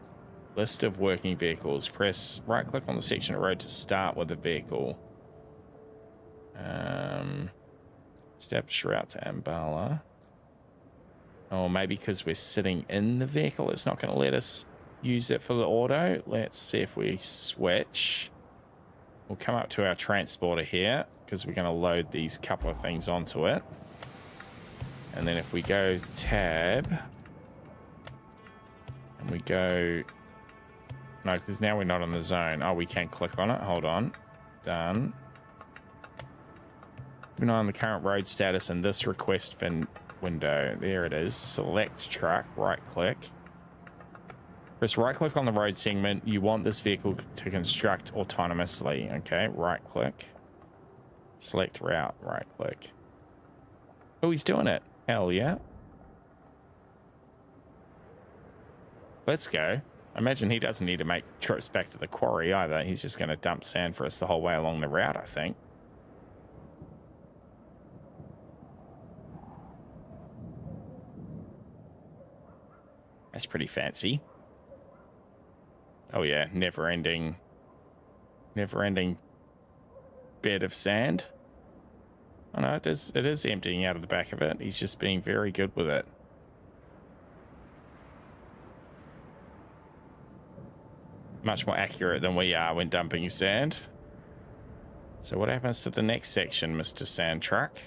List of working vehicles. Press right click on the section of road to start with the vehicle. Establish route to Ambala. Or maybe because we're sitting in the vehicle, it's not going to let us use it for the auto. Let's see if we switch. We'll come up to our transporter here because we're going to load these couple of things onto it. And then if we go tab and we go... No, because now we're not in the zone. Oh, we can click on it. Hold on. Done. We're not on the current road status in this request window. There it is. Select truck. Right click. Press right click on the road segment you want this vehicle to construct autonomously. Okay, right click. Select route. Right click. Oh, he's doing it. Hell yeah. Let's go. I imagine he doesn't need to make trips back to the quarry either. He's just going to dump sand for us the whole way along the route, I think. That's pretty fancy. Oh yeah, never-ending bed of sand. Oh no, it is emptying out of the back of it. He's just being very good with it. Much more accurate than we are when dumping sand. So what happens to the next section, Mr. Sand Truck?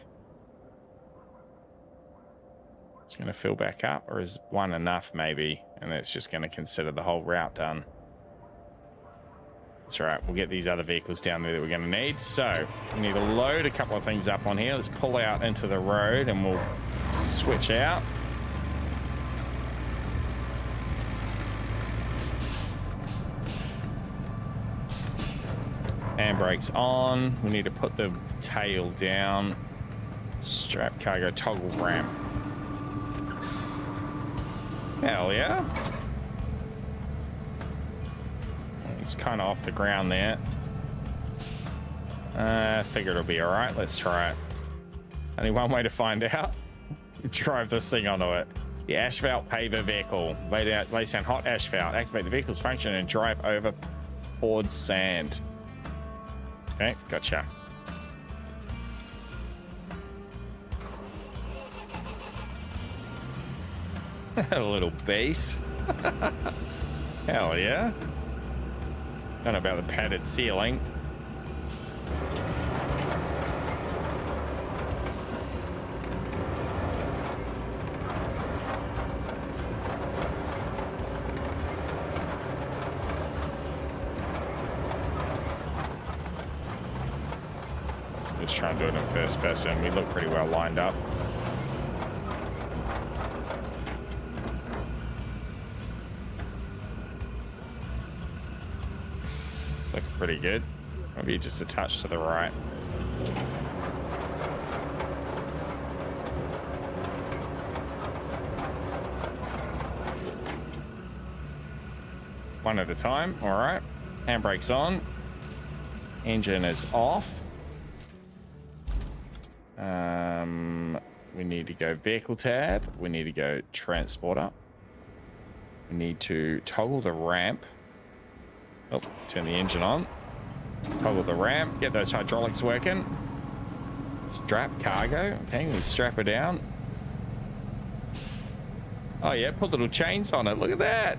It's going to fill back up, or is one enough maybe? And it's just going to consider the whole route done. That's right, we'll get these other vehicles down there that we're going to need. So we need to load a couple of things up on here. Let's pull out into the road and we'll switch out. Handbrakes on. We need to put the tail down. Strap cargo toggle ramp. Hell yeah. It's kind of off the ground there. I figured it'll be all right. Let's try it. Only one way to find out. Drive this thing onto it. The asphalt paver vehicle. Lay down hot asphalt. Activate the vehicle's function and drive over poured sand. Okay, gotcha. A little beast. Hell yeah. Don't know about the padded ceiling. Let's try and do it in first person. We look pretty well lined up. It's looking pretty good. Maybe just a touch to the right. One at a time. All right. Handbrake's on. Engine is off. We need to go vehicle tab. We need to go transporter. We need to toggle the ramp. Oh, turn the engine on. Toggle the ramp. Get those hydraulics working. Strap cargo. Okay, we strap her down. Oh yeah, put little chains on it. Look at that.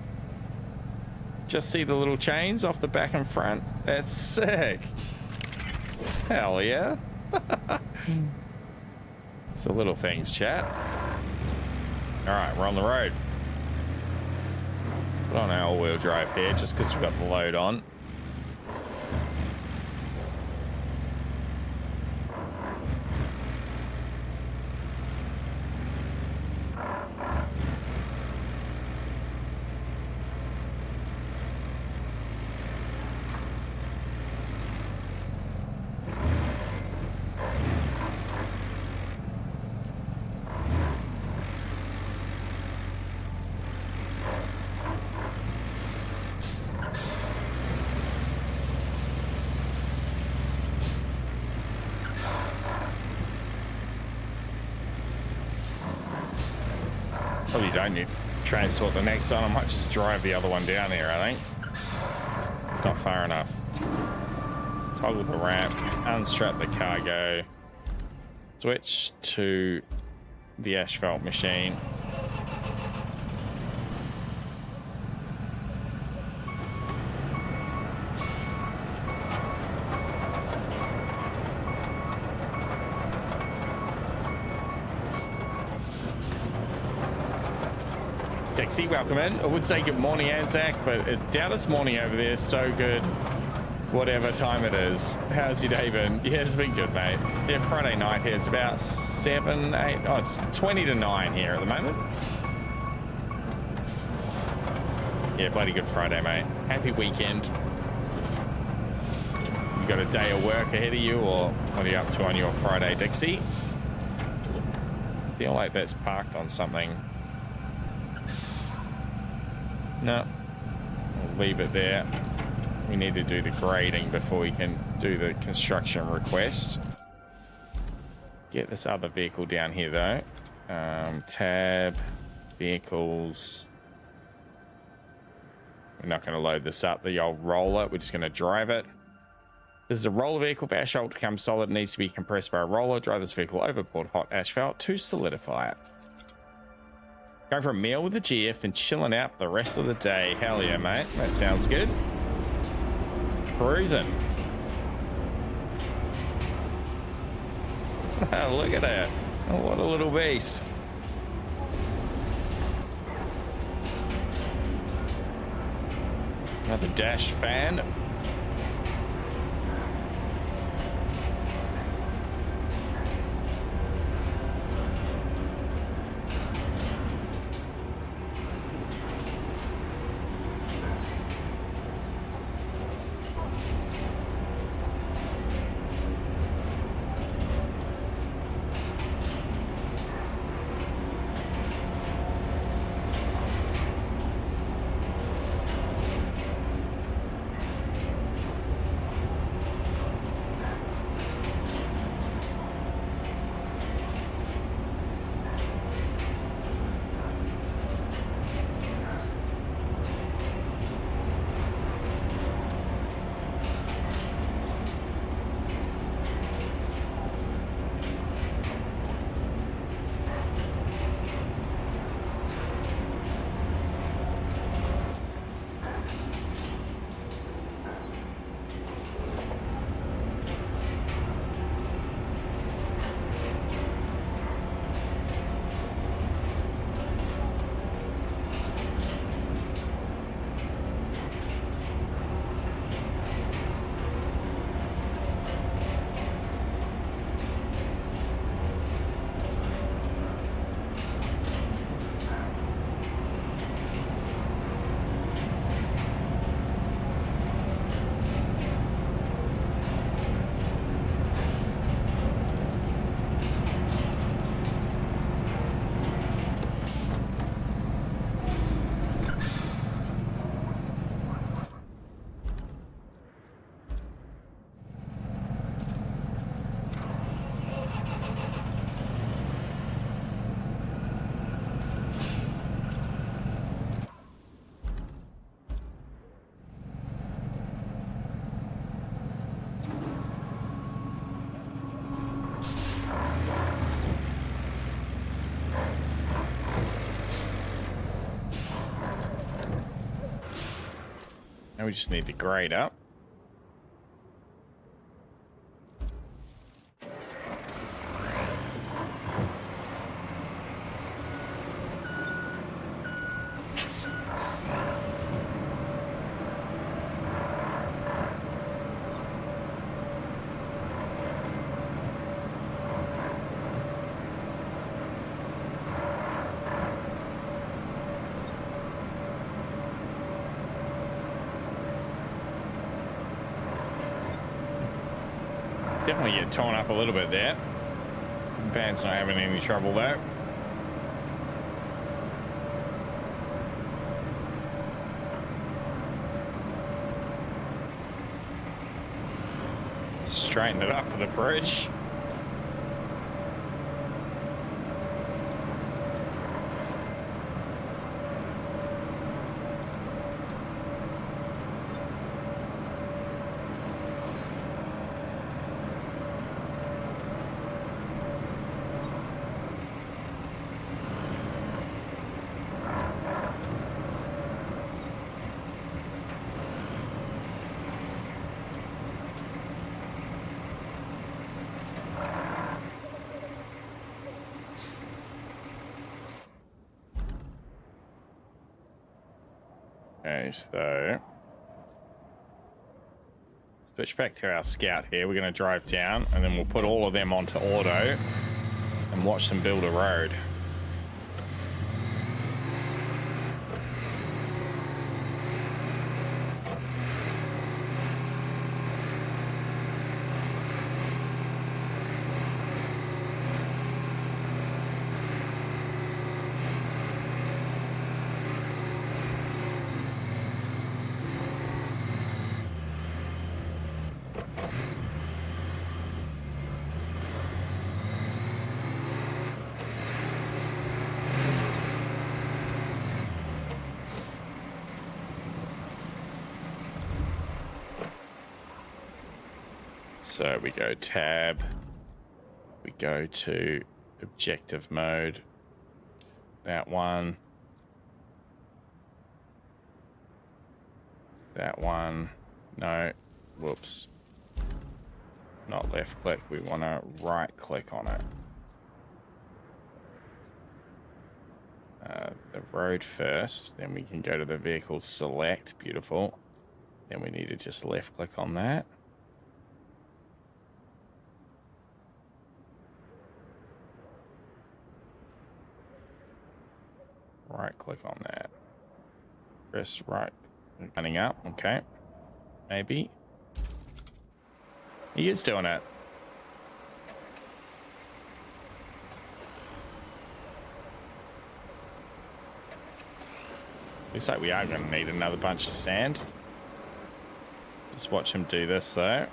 Just see the little chains off the back and front. That's sick. Hell yeah. It's the little things, chat. All right, we're on the road. Put on our all-wheel drive here just because we've got the load on. Probably don't need to transport the next one. I might just drive the other one down here, I think. It's not far enough. Toggle the ramp, unstrap the cargo, switch to the asphalt machine. Dixie, welcome in. I would say good morning, Anzac, but I doubt it's morning over there. So good, whatever time it is. How's your day been? Yeah, it's been good, mate. Yeah, Friday night here. It's about 7, 8. Oh, it's 20 to 9 here at the moment. Yeah, bloody good Friday, mate. Happy weekend. You got a day of work ahead of you, or what are you up to on your Friday, Dixie? Feel like that's parked on something. No, we'll leave it there. We need to do the grading before we can do the construction request. Get this other vehicle down here though. Tab, vehicles. We're not going to load this up, the old roller. We're just going to drive it. This is a roller vehicle. For asphalt to become solid, it needs to be compressed by a roller. Drive this vehicle over poured hot asphalt to solidify it. Going for a meal with the GF and chilling out the rest of the day. Hell yeah, mate. That sounds good. Cruising. Oh, look at that. Oh, what a little beast. Another dashed fan. Now we just need to grade up. Definitely get torn up a little bit there. Van's not having any trouble though. Straighten it up for the bridge. Okay, so switch back to our scout here. We're going to drive down and then we'll put all of them onto auto and watch them build a road. So we go tab, we go to objective mode, that one, no, whoops, not left click, we want to right click on it. The road first, then we can go to the vehicle select, beautiful, then we need to just left click on that. Right click on that. Press right. Running up. Okay. Maybe. He is doing it. Looks like we are going to need another bunch of sand. Just watch him do this though.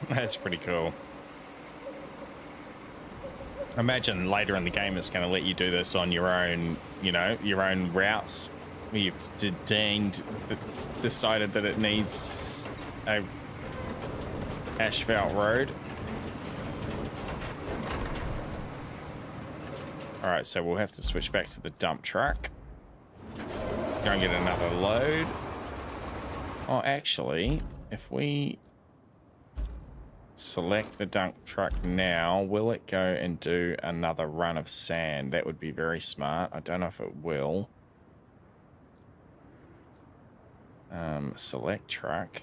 That's pretty cool. Imagine later in the game it's going to let you do this on your own, you know, your own routes. You've decided that it needs a asphalt road. All right, so we'll have to switch back to the dump truck. Go and get another load. Oh, actually, if we select the dump truck now, will it go and do another run of sand? That would be very smart. I don't know if it will. Select truck.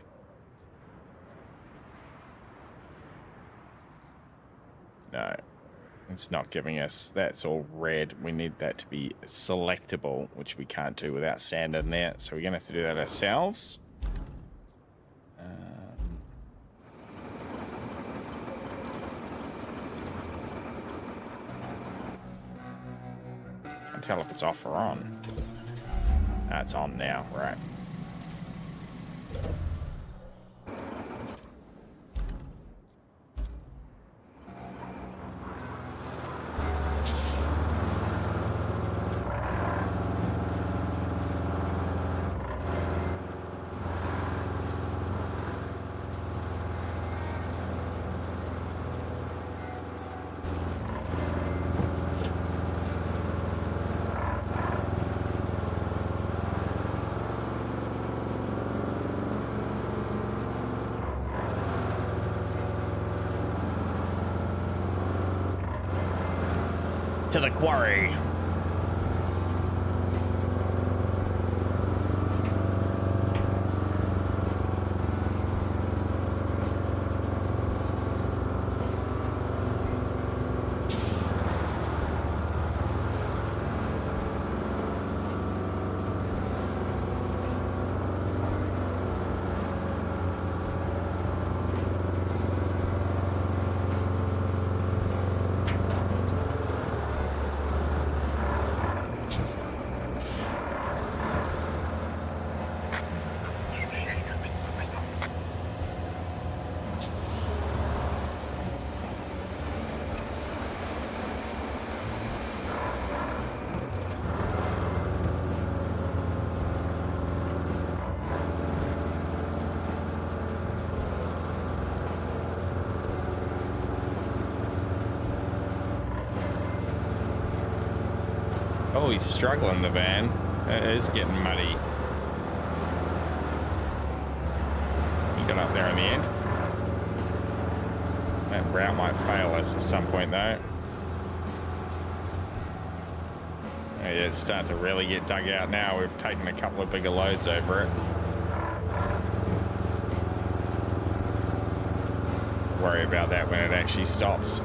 No, it's not giving us. That's all red. We need that to be selectable, which we can't do without sand in there. So we're gonna have to do that ourselves. Can't tell if it's off or on. It's on now, right? To the quarry. Oh, he's struggling, the van. It is getting muddy. He got up there in the end. That route might fail us at some point, though. yeah, it's starting to really get dug out now. We've taken a couple of bigger loads over it. Worry about that when it actually stops.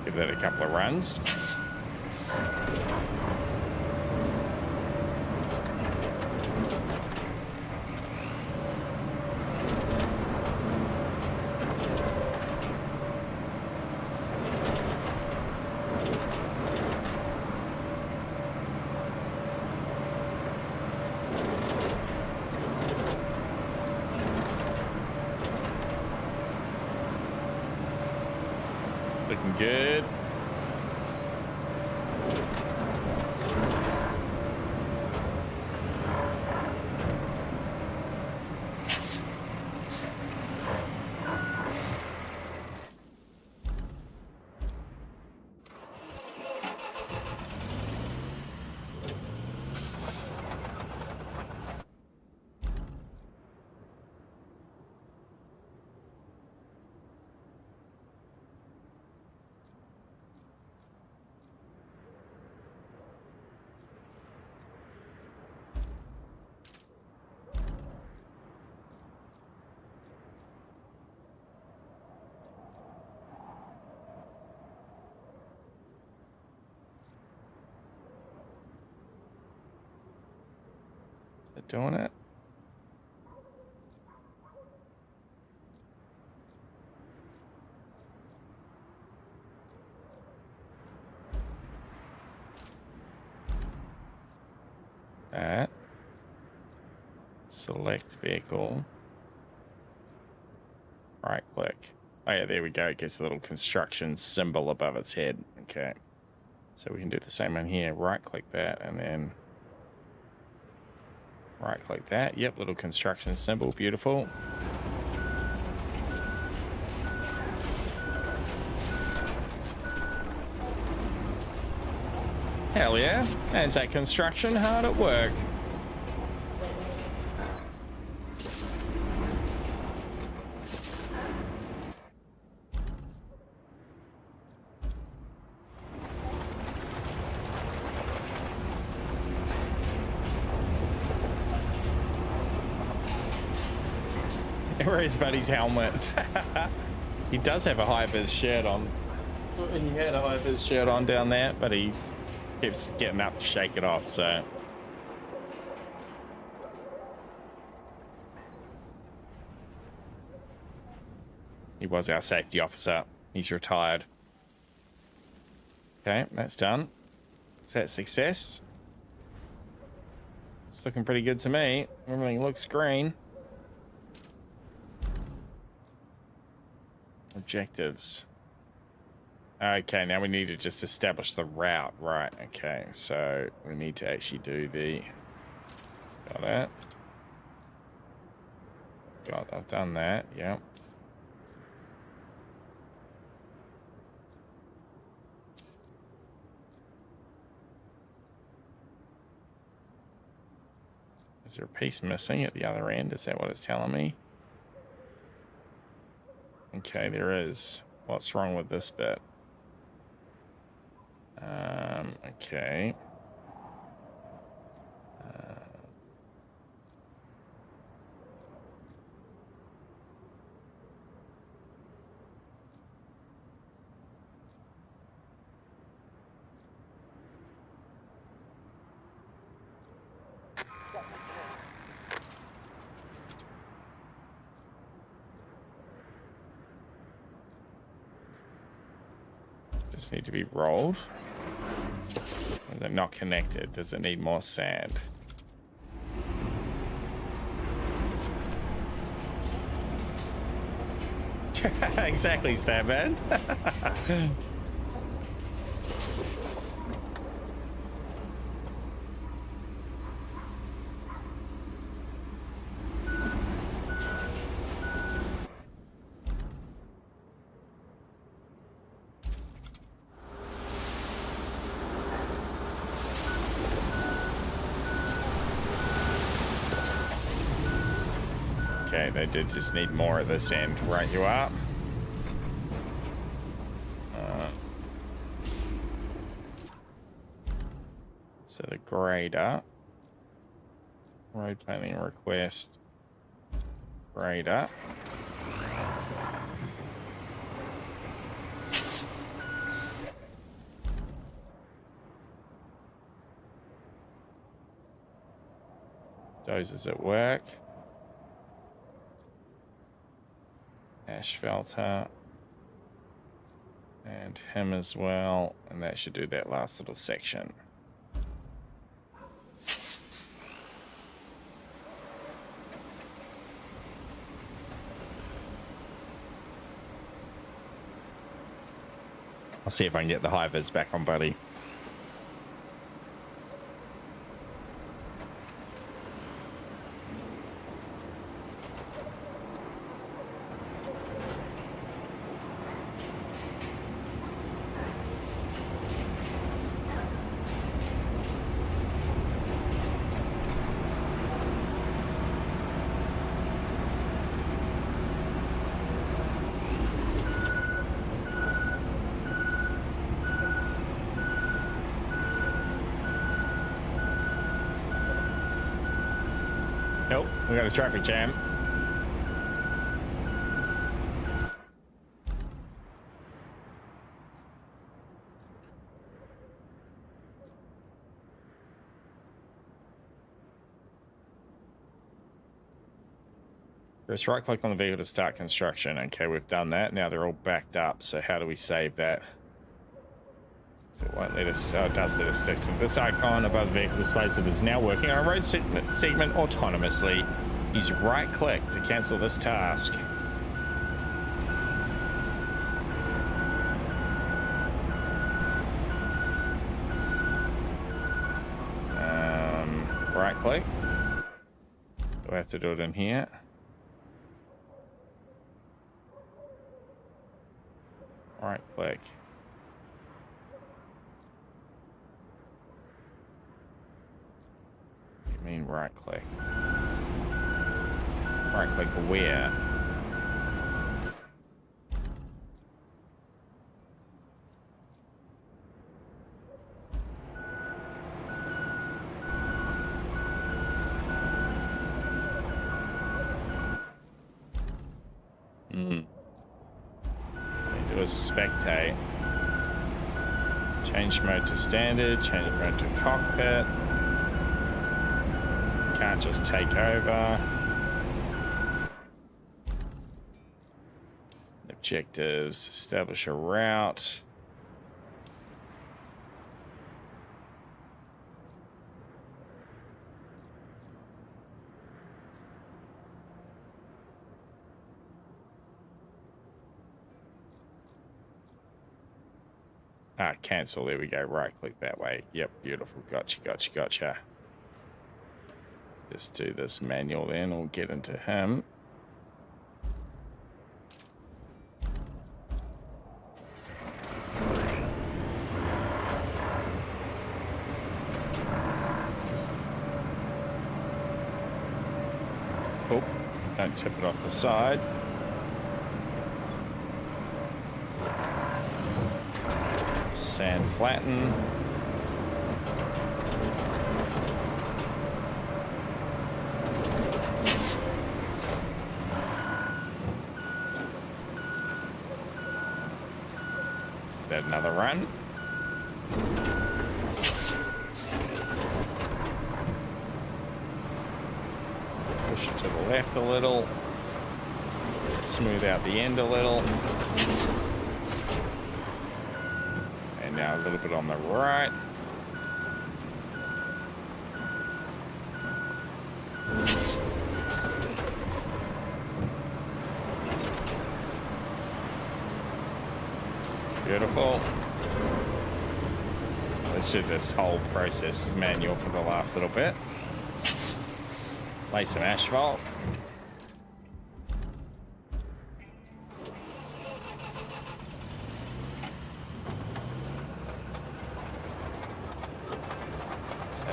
Give that a couple of runs. Looking good. Doing it. That. Select vehicle. Right click. Oh yeah, there we go. It gets a little construction symbol above its head. Okay. So we can do the same on here. Right click that and then Right click that. Yep, little construction symbol. Beautiful. Hell yeah. That's that construction hard at work. Where's Buddy's helmet? He does have a high-vis shirt on. He had a high-vis shirt on down there, but he keeps getting up to shake it off, so. He was our safety officer. He's retired. Okay, that's done. Is that success? It's looking pretty good to me. Everything looks green. Objectives. Okay, now we need to just establish the route. Right, okay. So we need to actually do the... Got that. I've done that, yep. Is there a piece missing at the other end? Is that what it's telling me? Okay, there is. What's wrong with this bit? Okay. Just need to be rolled. They're not connected. Does it need more sand? Exactly, Sandman. Okay, they did just need more at this end. Right, you are. So the grader. Road planning request. Grader. Dozers at work. Asphalter. And him as well. And that should do that last little section. I'll see if I can get the high-vis back on Buddy. Nope, we got a traffic jam. Press right click on the vehicle to start construction. Okay, we've done that. Now they're all backed up. So how do we save that? So it won't let us, it does let us stick to this icon above the vehicle displays that it is now working on a road segment autonomously. Use right click to cancel this task. Right click. have to do it in here. Right click. You mean right click? Right click where? Do a spectate. Change mode to standard, change mode to cockpit. Can't just take over. Objectives, establish a route. Ah, cancel. There we go. Right click that way. Yep, beautiful. Gotcha, gotcha, gotcha. Just do this manual then. We'll get into him. Oh, don't tip it off the side. Sand flatten. Give that another run. Push it to the left a little. Smooth out the end a little. Now a little bit on the right. Beautiful. Let's do this whole process manual for the last little bit. Lay some asphalt.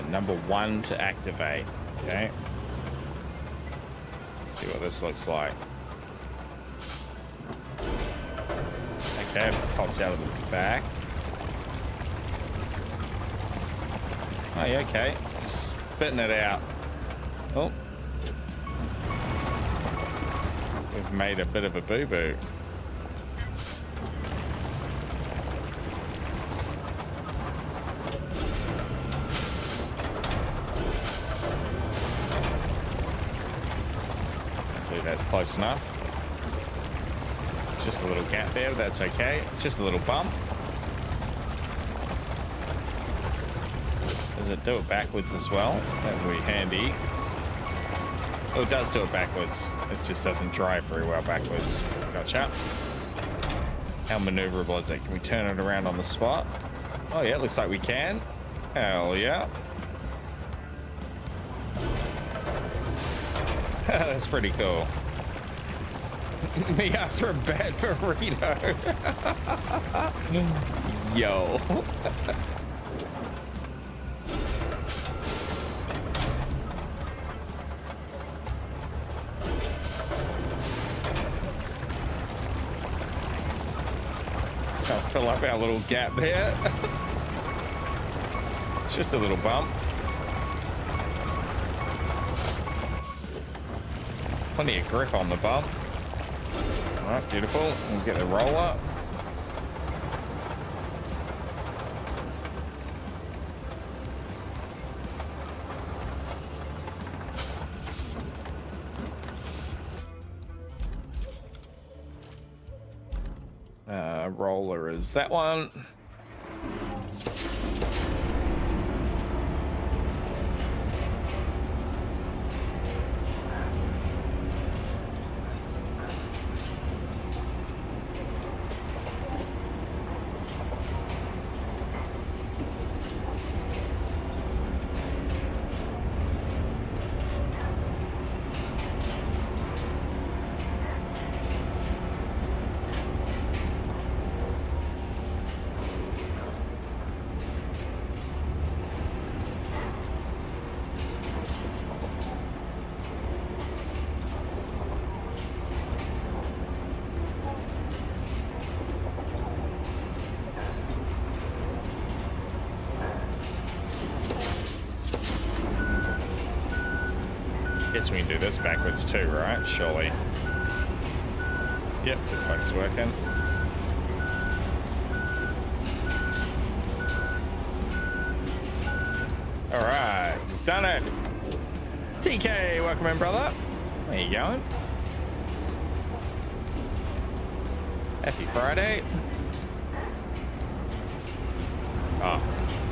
Number 1 to activate. Okay. Let's see what this looks like. Okay, it pops out of the back. Oh, yeah, okay. Just spitting it out. Oh. We've made a bit of a boo-boo. That's close enough. Just a little gap there, but that's okay. It's just a little bump. Does it do it backwards as well? That would be handy. Oh, it does do it backwards. It just doesn't drive very well backwards. Gotcha. How maneuverable is it? Can we turn it around on the spot? Oh yeah, it looks like we can. Hell yeah. That's pretty cool. Me after a bad burrito. Yo. I'll fill up our little gap there. It's just a little bump. There's plenty of grip on the bump. All right, beautiful. We'll get the roller. Roller is that one. guess we can do this backwards too, right? Surely. Yep, looks like it's working. All right, we've done it. TK, welcome in, brother. How you going? Happy Friday. Oh,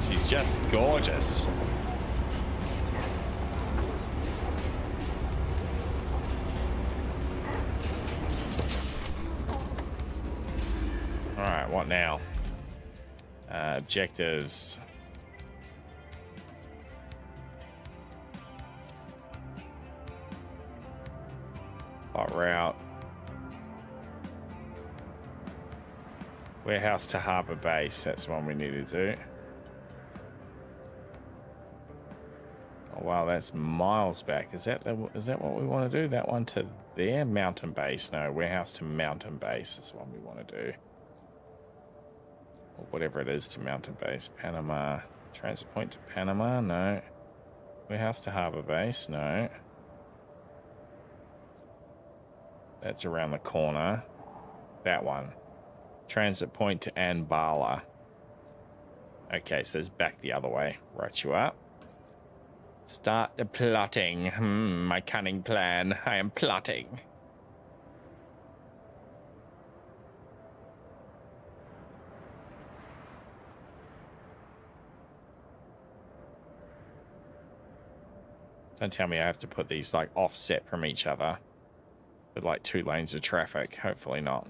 she's just gorgeous. All right, what now? Objectives. Hot route. Warehouse to harbor base. That's the one we need to do. Oh wow, that's miles back. Is that what we want to do? That one to there? Mountain base. No, warehouse to mountain base is the one we want to do. Or whatever it is to mountain base. Panama. Transit point to Panama? No. Warehouse to harbor base? No. That's around the corner. That one. Transit point to Anbala. Okay, so it's back the other way. Right you up. Start the plotting. My cunning plan. I am plotting. Don't tell me I have to put these like offset from each other with like 2 lanes of traffic. Hopefully not.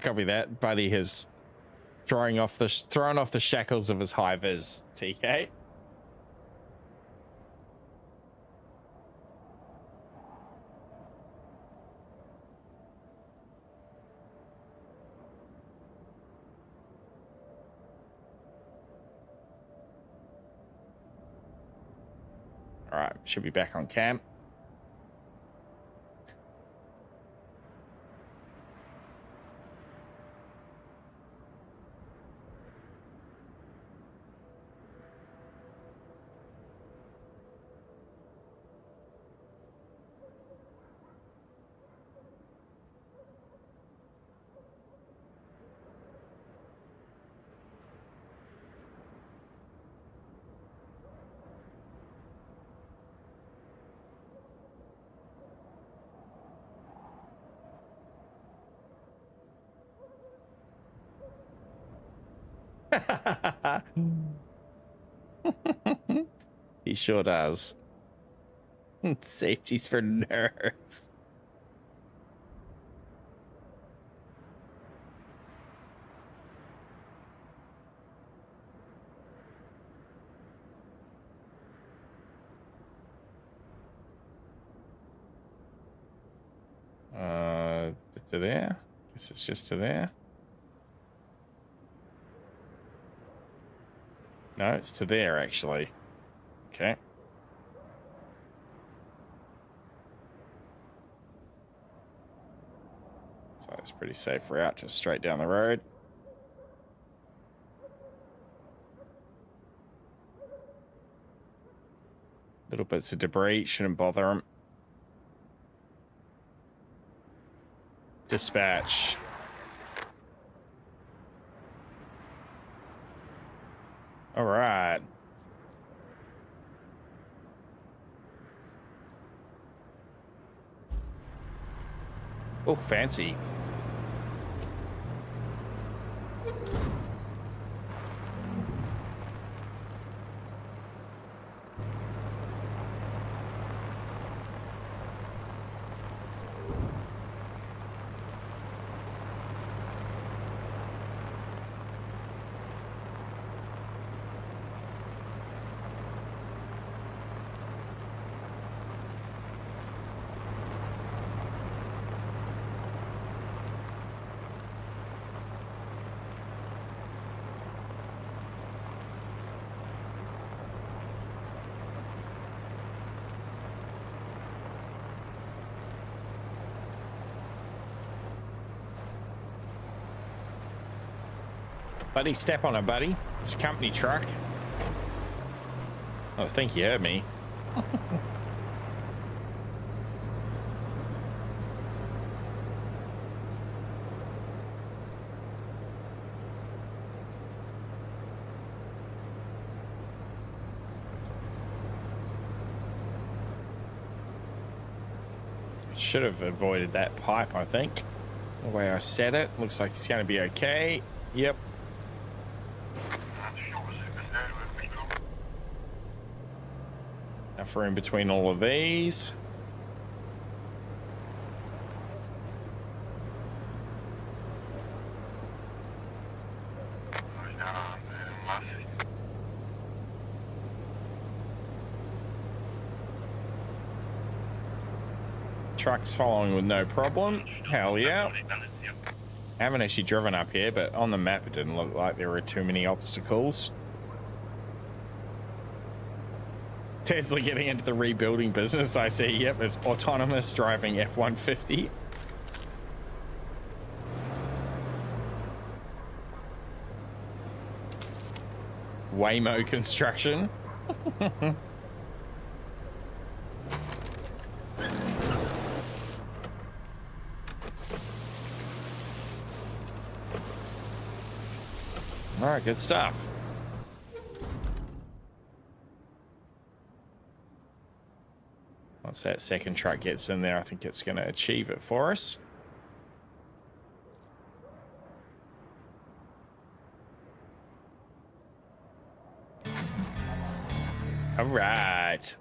Copy that. Buddy has thrown off the shackles of his high vis. TK. All right, should be back on camp. He sure does. Safety's for nerds. To there. Guess it's just to there. No, it's to there actually. Okay. So it's a pretty safe route, just straight down the road. Little bits of debris, shouldn't bother them. Dispatch. All right. Oh, fancy. Buddy, step on it, buddy. It's a company truck. I think you heard me. Should have avoided that pipe, I think. The way I said it, looks like it's going to be okay. Yep. Enough room between all of these. Trucks following with no problem. Hell yeah. I haven't actually driven up here, but on the map it didn't look like there were too many obstacles. Tesla getting into the rebuilding business, I see. Yep, it's autonomous driving F-150. Waymo construction. All right, good stuff. Once that second truck gets in there, I think it's going to achieve it for us. All right.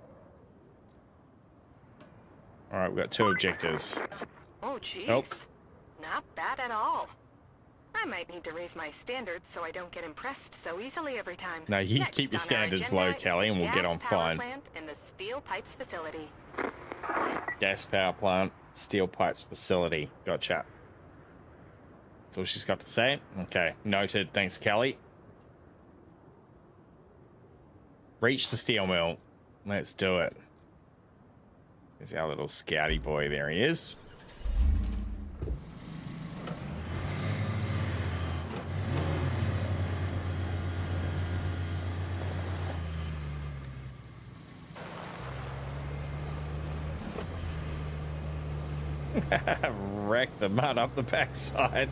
All right, we've got 2 objectives. Oh, geez. Nope. Not bad at all. I might need to raise my standards so I don't get impressed so easily every time. No, you Next keep your on our standards agenda low, Kelly, and is we'll the get on gas power fine. Plant and the steel pipes facility. Gas power plant, steel pipes facility. Gotcha. That's all she's got to say. Okay, noted. Thanks, Kelly. Reach the steel mill. Let's do it. There's our little scouty boy. There he is. Wreck the mud up the backside.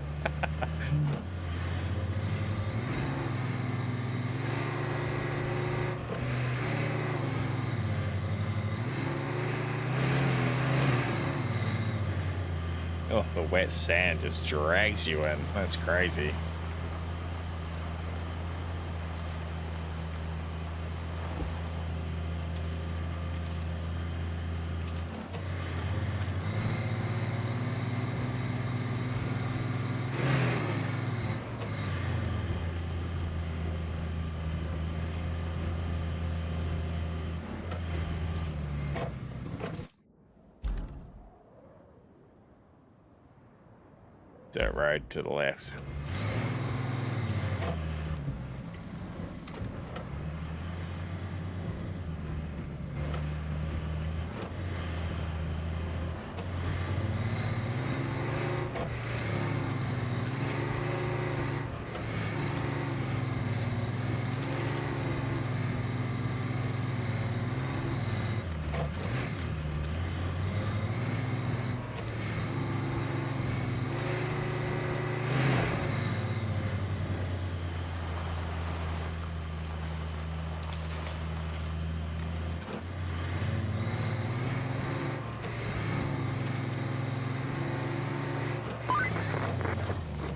Oh, the wet sand just drags you in. That's crazy. Dirt road to the left.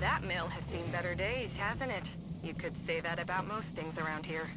That mill has seen better days, hasn't it? You could say that about most things around here.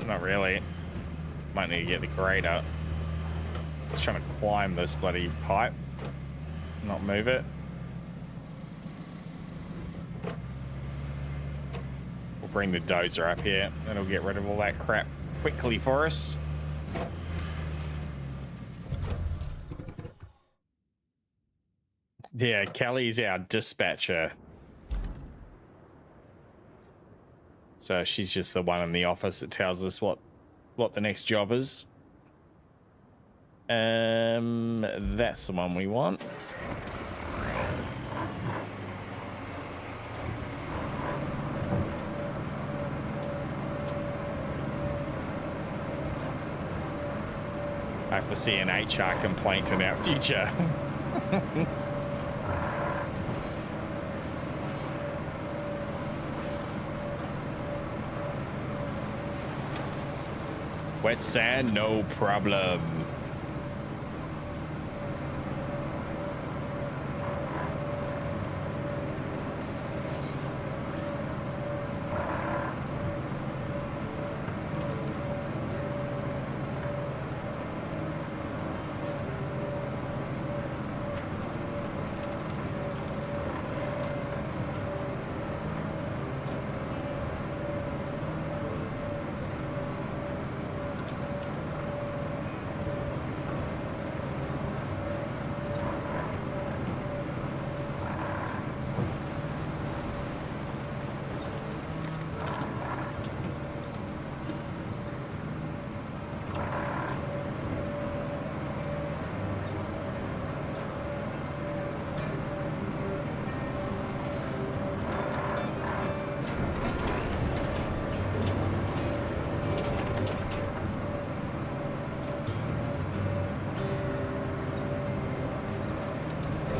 Not really. Might need to get the grader. It's trying to climb this bloody pipe. not move it. We'll bring the dozer up here. That'll get rid of all that crap quickly for us. Yeah, Kelly's our dispatcher. So she's just the one in the office that tells us what the next job is. That's the one we want. I foresee an HR complaint in our future. Wet sand, no problem.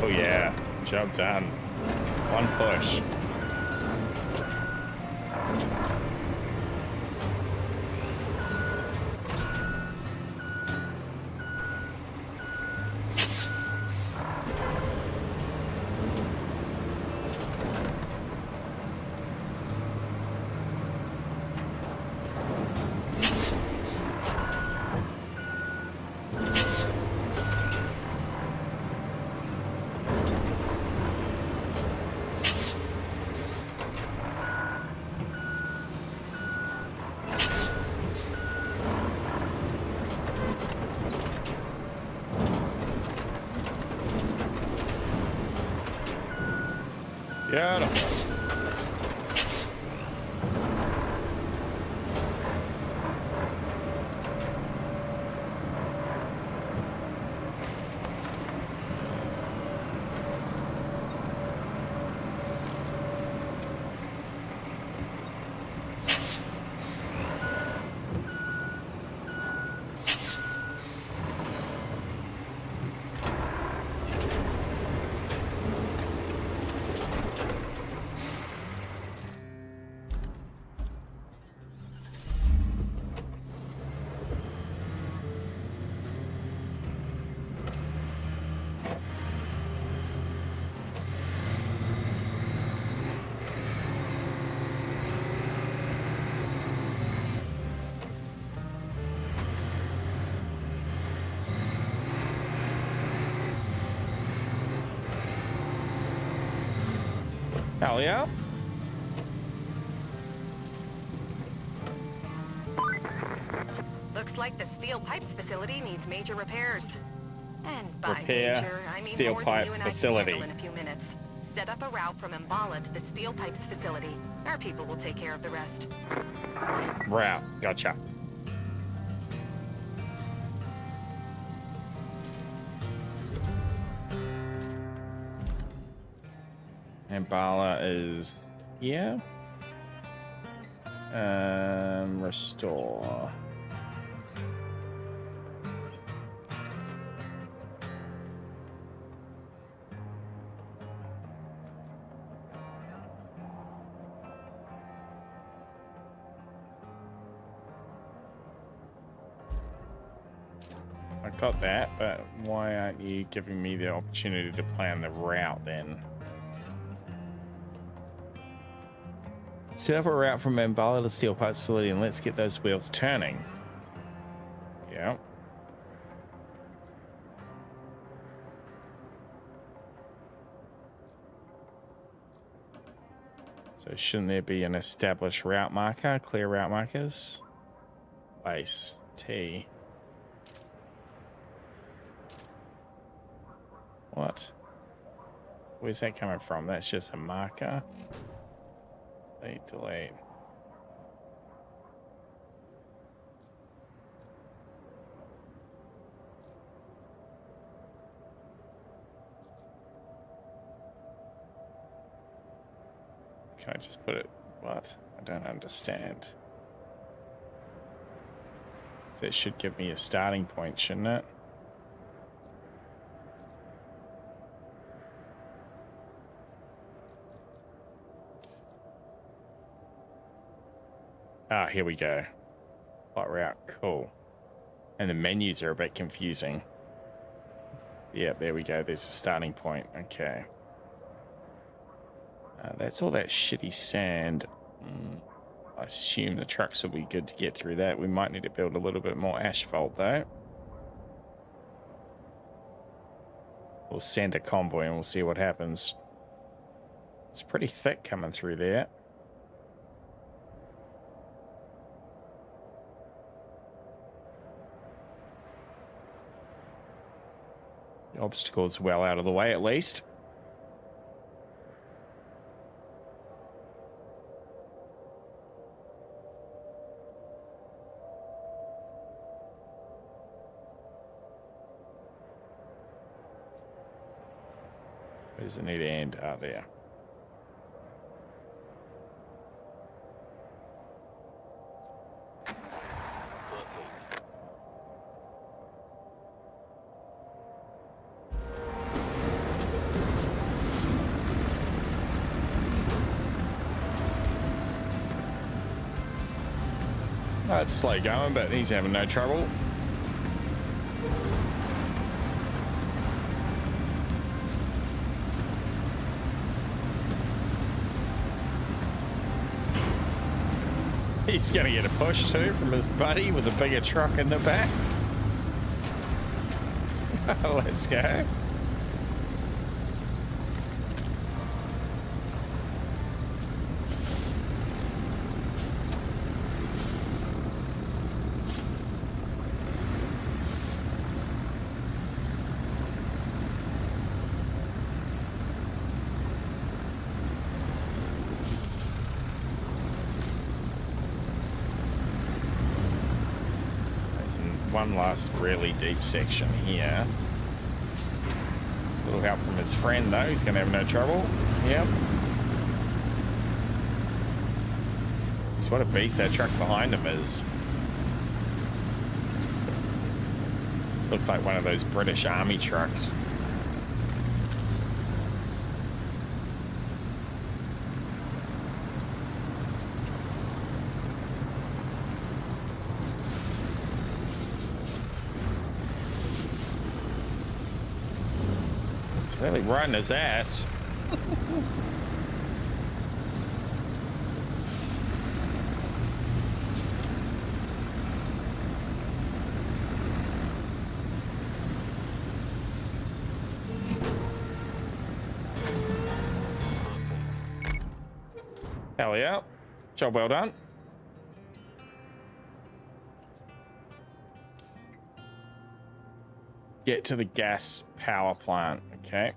Oh yeah, job done. One push. Beautiful. Hell yeah. Looks like the steel pipes facility needs major repairs. And by Repair major, I mean steel more pipe than you and I can facility. handle in a few minutes. Set up a route from Mbala to the steel pipes facility. Our people will take care of the rest. Route. Gotcha. And Bala is here. Restore. I got that, but why aren't you giving me the opportunity to plan the route then? Set up a route from Mbala to steel pipe facility and let's get those wheels turning. Yeah. So shouldn't there be an established route marker? Clear route markers. Base T. What? Where's that coming from? That's just a marker. Delete. Can I just put it? What? I don't understand. So it should give me a starting point, shouldn't it? Ah, here we go. Plot route, cool. And the menus are a bit confusing. Yeah, there we go. There's a starting point. Okay. That's all that shitty sand. I assume the trucks will be good to get through that. We might need to build a little bit more asphalt, though. We'll send a convoy and we'll see what happens. It's pretty thick coming through there. The obstacle's well out of the way, at least. Where does it need to end? Out there. Oh, it's slow going, but he's having no trouble. He's going to get a push too from his buddy with a bigger truck in the back. Let's go. One last really deep section here. A little help from his friend though, he's gonna have no trouble. Yep. Just what a beast that truck behind him is. Looks like one of those British Army trucks. Really riding his ass. Hell yeah. Job well done. Get to the gas power plant. Okay.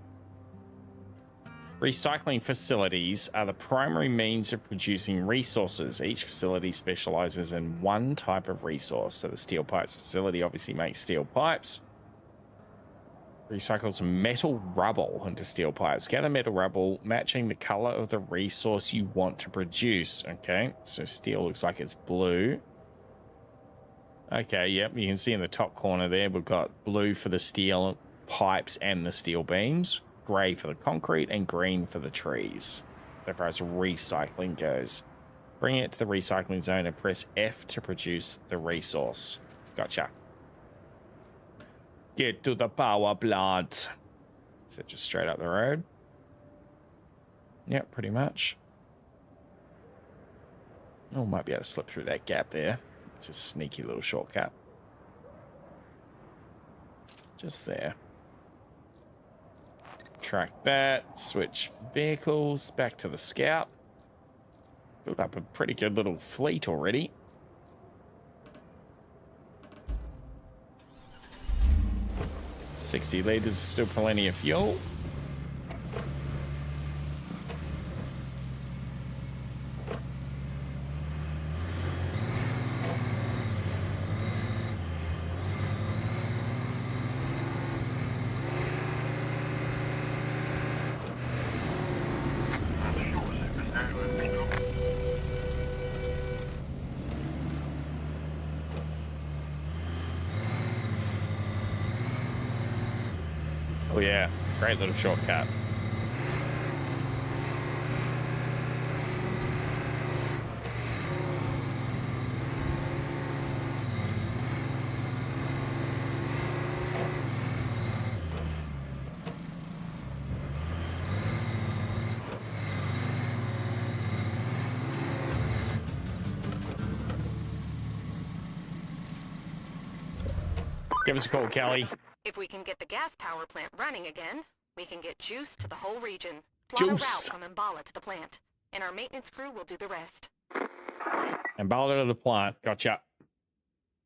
Recycling facilities are the primary means of producing resources. Each facility specializes in one type of resource. So the steel pipes facility obviously makes steel pipes. Recycles metal rubble into steel pipes. Gather metal rubble matching the color of the resource you want to produce. Okay, so steel looks like it's blue. Okay, yep, you can see in the top corner there, we've got blue for the steel pipes and the steel beams, gray for the concrete, and green for the trees. So far as recycling goes. Bring it to the recycling zone and press F to produce the resource. Gotcha. Get to the power plant. Is that just straight up the road? Yep, pretty much. Oh, might be able to slip through that gap there. It's a sneaky little shortcut. Just there. Track that. Switch vehicles back to the Scout. Built up a pretty good little fleet already. $60 liters, still plenty of fuel. Oh yeah, great little shortcut. Give us a call, Kelly. If we can get the gas power plant running again, we can get juice to the whole region. Plot a route from Mbala to the plant, and our maintenance crew will do the rest. Mbala to the plant. Gotcha.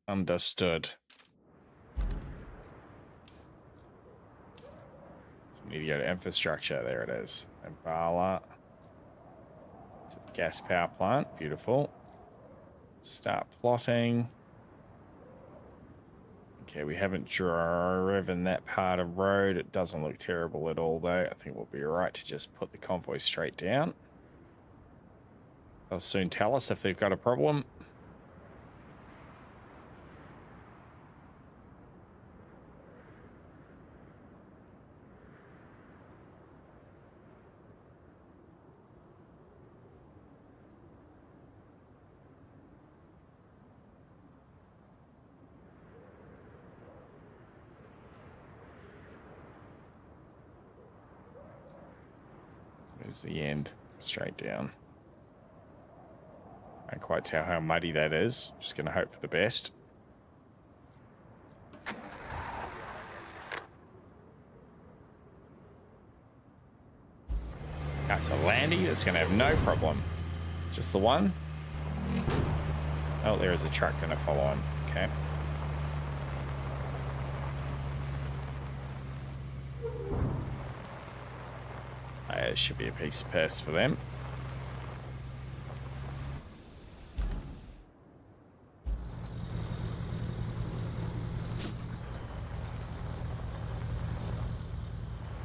Understood. So we need to go to infrastructure. There it is. Mbala to the gas power plant. Beautiful. Start plotting. Okay, we haven't driven that part of road. It doesn't look terrible at all, though. I think we'll be all right to just put the convoy straight down. They'll soon tell us if they've got a problem. There's the end, straight down. I can't quite tell how muddy that is. Just going to hope for the best. That's a landy. That's going to have no problem. Just the one. Oh, there is a truck going to follow on. Okay. It should be a piece of piss for them.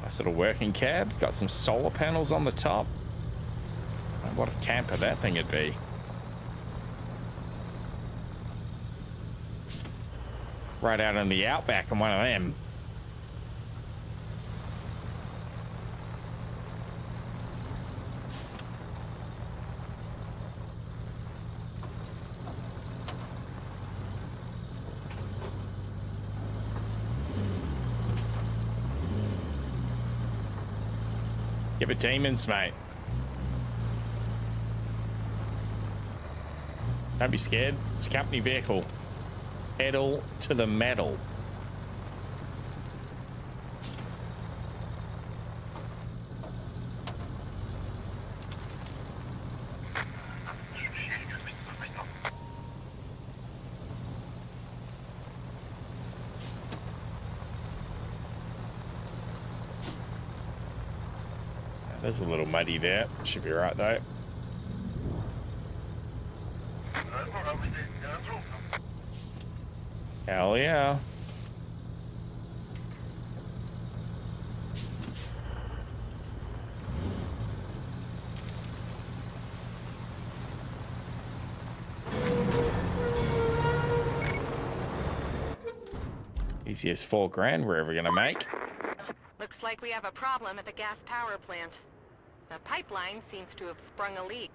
Nice little working cab. It's got some solar panels on the top. Oh, what a camper that thing would be. Right out in the outback on one of them. Give it demons, mate. Don't be scared. It's a company vehicle. Pedal to the metal. There's a little muddy there. Should be right though. Hell yeah. Easiest $4,000 we're ever gonna make. Looks like we have a problem at the gas power plant. The pipeline seems to have sprung a leak.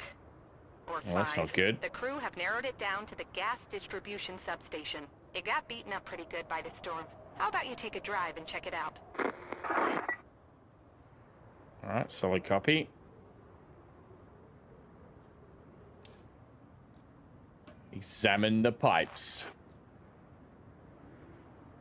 Or well, that's not good. The crew have narrowed it down to the gas distribution substation. It got beaten up pretty good by the storm. How about you take a drive and check it out? All right, solid copy. Examine the pipes.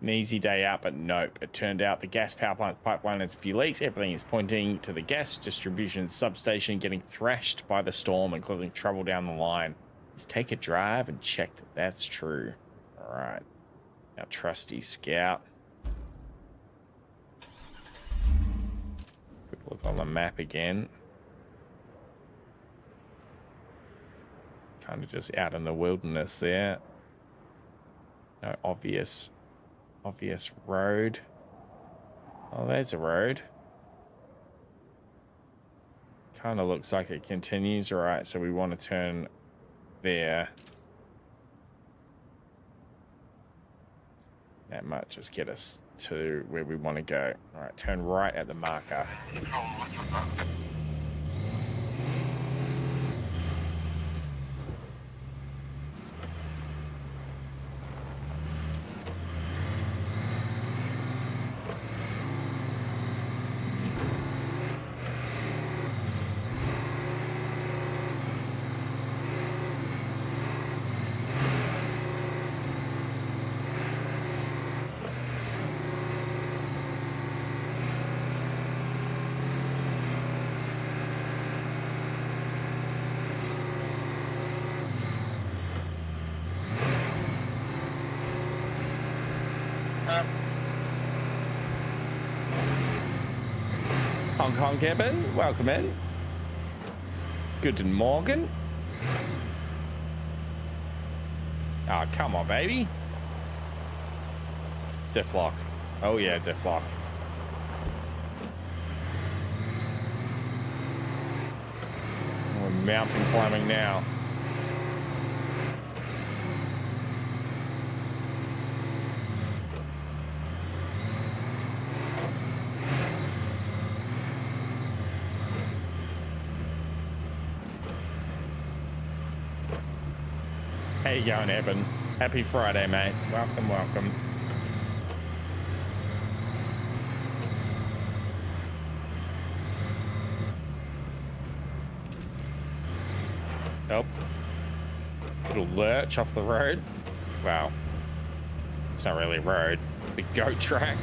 An easy day out, but nope. It turned out the gas power plant pipeline has a few leaks. Everything is pointing to the gas distribution substation getting thrashed by the storm, including trouble down the line. Let's take a drive and check that that's true. All right. Our trusty scout. Quick look on the map again. Kind of just out in the wilderness there. No obvious road. Oh, there's a road. Kind of looks like it continues. All right, so we want to turn there. That might just get us to where we want to go. All right, turn right at the marker. Hong Kong Kevin, welcome in. Guten Morgen. Oh, come on, baby. Diff lock. Oh, yeah, diff lock. We're mountain climbing now. How you going, Eben? Happy Friday, mate. Welcome, welcome. Oh. Little lurch off the road. Wow. It's not really a road. Big goat track.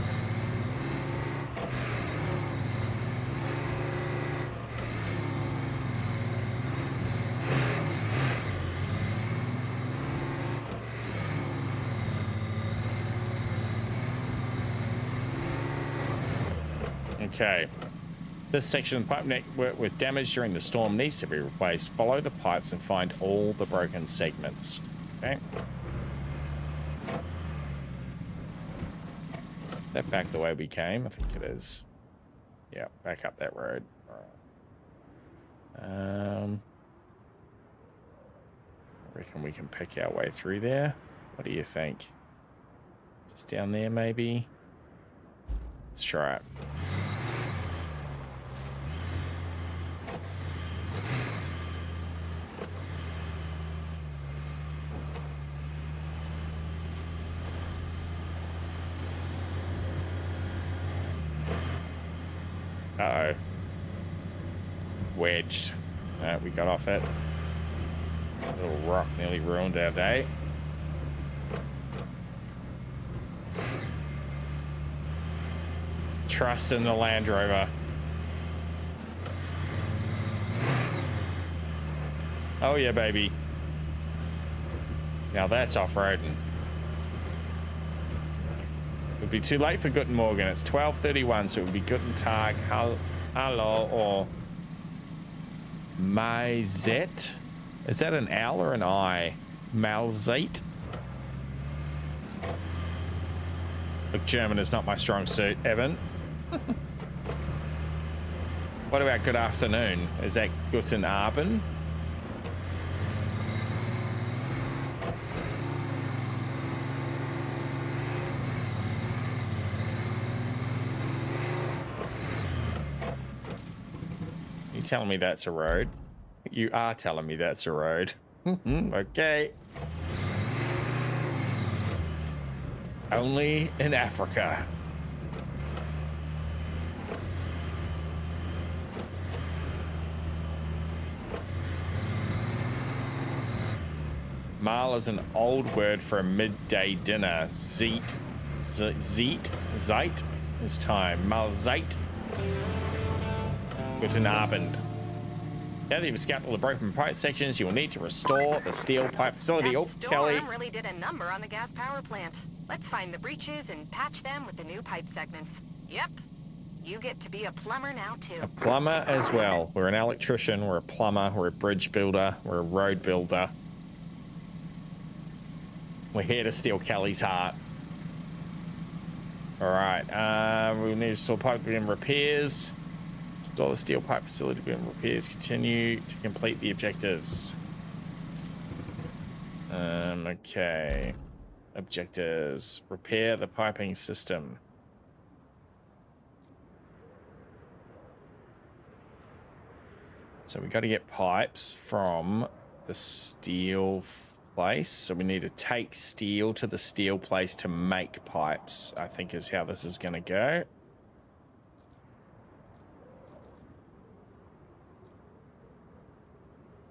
Okay, this section of the pipe network was damaged during the storm, needs to be replaced. Follow the pipes and find all the broken segments. Okay. Is that back the way we came? I think it is. Yeah, back up that road. All right. I reckon we can pick our way through there. What do you think? Just down there, maybe? Let's try it. Uh-oh. Wedged. We got off it. A little rock nearly ruined our day. Trust in the Land Rover. Oh yeah, baby. Now that's off-roading. It would be too late for Guten Morgen. It's 12:31, so it would be Guten Tag, Hallo, or Maizet. Is that an L or an I? Malzeit? Look, German is not my strong suit, Evan. What about good afternoon? Is that Guten Abend? You telling me that's a road? You are telling me that's a road. Okay. Only in Africa. Mal is an old word for a midday dinner. Zeet. Zeit is time. Malzeit. Guten Abend. Now that you've scalped all the broken pipe sections, you will need to restore the steel pipe facility. Oh, Kelly. Storm really did a number on the gas power plant. Let's find the breaches and patch them with the new pipe segments. Yep. You get to be a plumber now, too. A plumber as well. We're an electrician, we're a plumber, we're a bridge builder, we're a road builder. We're here to steal Kelly's heart. All right, we need to install pipe begin repairs. Install the steel pipe facility begin repairs. Continue to complete the objectives. Okay. Objectives. Repair the piping system. So we got to get pipes from the steel place. So we need to take steel to the steel place to make pipes, I think is how this is going to go.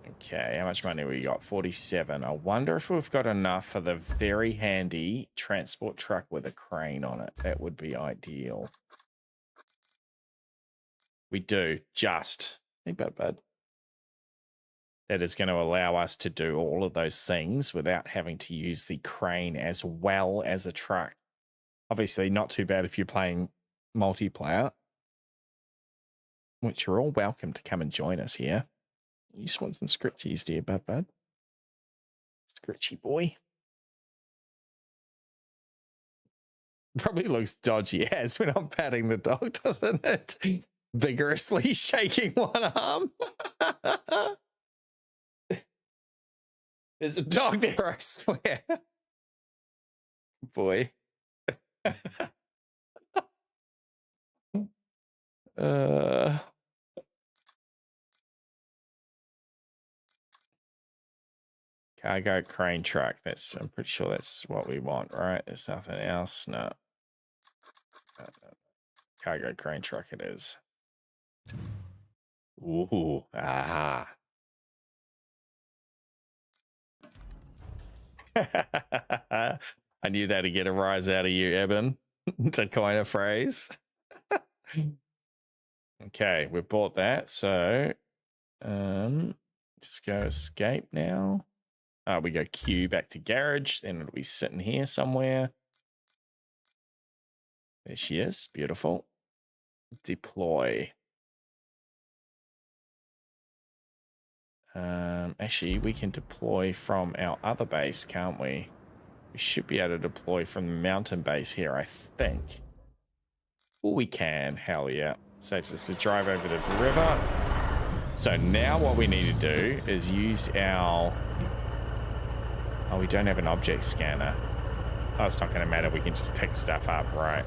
Okay, how much money we got? 47. I wonder if we've got enough for the very handy transport truck with a crane on it. That would be ideal. We do, just. Hey, bud. That is going to allow us to do all of those things without having to use the crane as well as a truck. Obviously, not too bad if you're playing multiplayer, which you're all welcome to come and join us here. You just want some scritchies, dear bud. Scritchy boy. Probably looks dodgy as when I'm patting the dog, doesn't it? Vigorously shaking one arm. There's a dog there, I swear. Boy. Cargo crane truck. I'm pretty sure that's what we want, right? There's nothing else. No. Cargo crane truck it is. Ooh. Ah. I knew that'd get a rise out of you, Eben, to coin a phrase. Okay, we bought that, so just go escape now. We go Q back to garage, then it'll be sitting here somewhere. There she is, beautiful. Deploy. Actually, we can deploy from our other base, can't we? We should be able to deploy from the mountain base here, I think. Oh, we can. Hell yeah. Saves us to drive over the river. So now what we need to do is use our... Oh, we don't have an object scanner. Oh, it's not going to matter. We can just pick stuff up, right?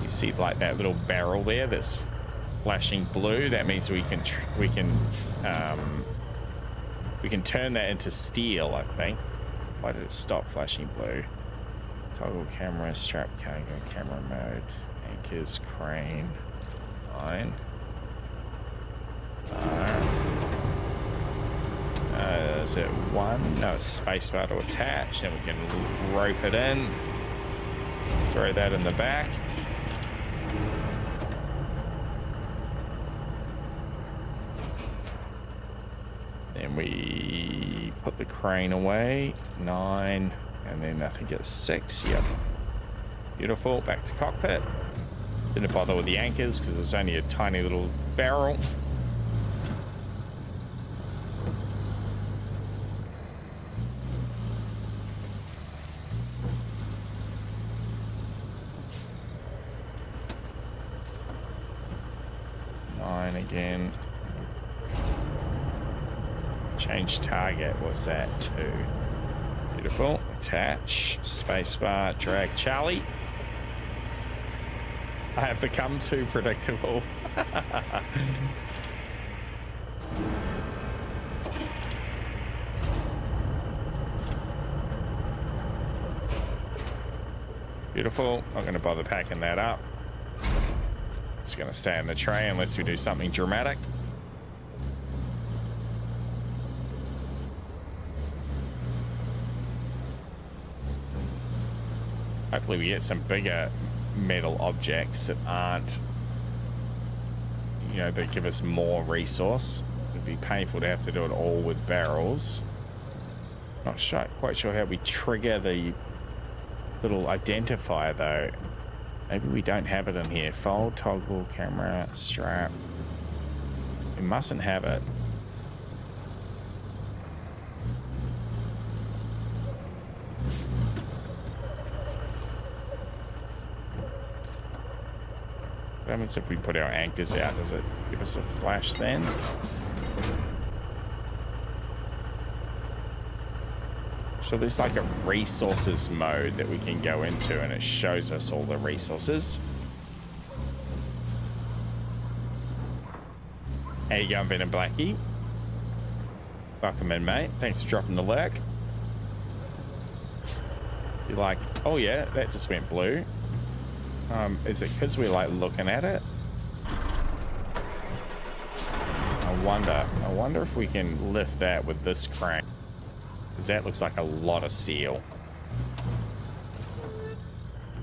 You see like that little barrel there that's flashing blue? That means we can turn that into steel, I think. Why did it stop flashing blue? Toggle camera, strap cargo, camera mode, anchors, crane, line. Is it one? No, it's spacebar to attach. Then we can rope it in. Throw that in the back. Then we put the crane away. 9. And then I think it's 6. Yep. Beautiful. Back to cockpit. Didn't bother with the anchors because it was only a tiny little barrel. Again. Change target. What's that? 2. Beautiful. Attach. Spacebar. Drag Charlie. I have become too predictable. Beautiful. Not going to bother packing that up. It's going to stay in the tray unless we do something dramatic. Hopefully we get some bigger metal objects that aren't, you know, that give us more resource. It'd be painful to have to do it all with barrels. Not sure, quite sure how we trigger the little identifier though. Maybe we don't have it in here. Fold, toggle, camera, strap. We mustn't have it. What happens if we put our anchors out? Does it give us a flash then? So there's like a resources mode that we can go into and it shows us all the resources. How you going, Ben and Blackie? Welcome in, mate. Thanks for dropping the lurk. You're like, oh yeah, that just went blue. Is it because we're like looking at it? I wonder if we can lift that with this crane. Because that looks like a lot of steel.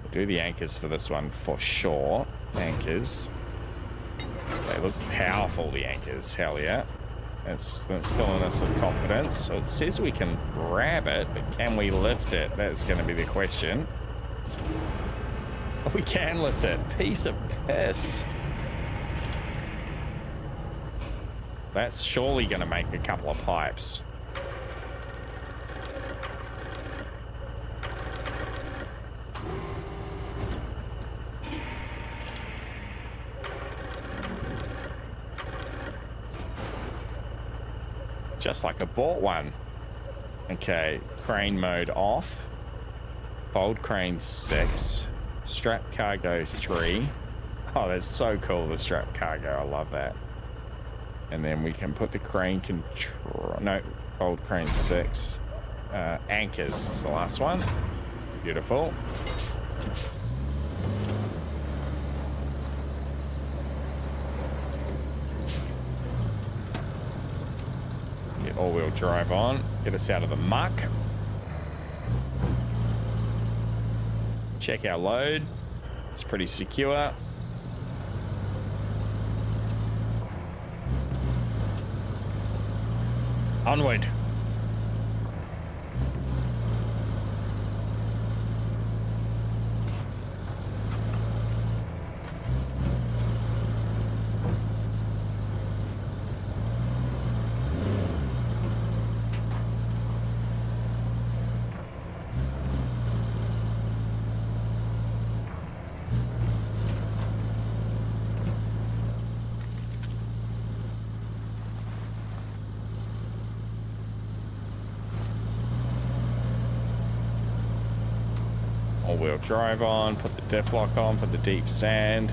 We'll do the anchors for this one for sure. Anchors. They look powerful, the anchors. Hell yeah. That's filling us with confidence. So it says we can grab it, but can we lift it? That's going to be the question. Oh, we can lift it. Piece of piss. That's surely going to make a couple of pipes. Just like I bought one. Okay, crane mode off. Fold crane 6. Strap cargo 3. Oh, that's so cool, the strap cargo. I love that. And then we can put the crane control. No, fold crane 6. Anchors is the last one. Beautiful. Get all-wheel drive on. Get us out of the muck. Check our load. It's pretty secure. Onward. All-wheel drive on, put the diff lock on for the deep sand.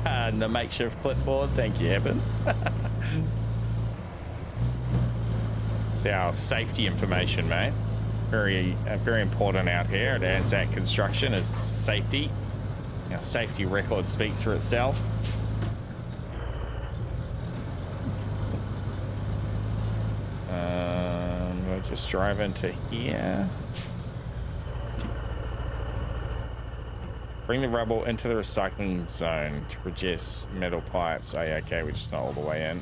And the makeshift clipboard, thank you, Evan. It's our safety information, mate. Very important out here at Anzac Construction is safety. Our safety record speaks for itself. We'll just drive into here. Bring the rubble into the recycling zone to produce metal pipes. Oh yeah, okay, we're just not all the way in.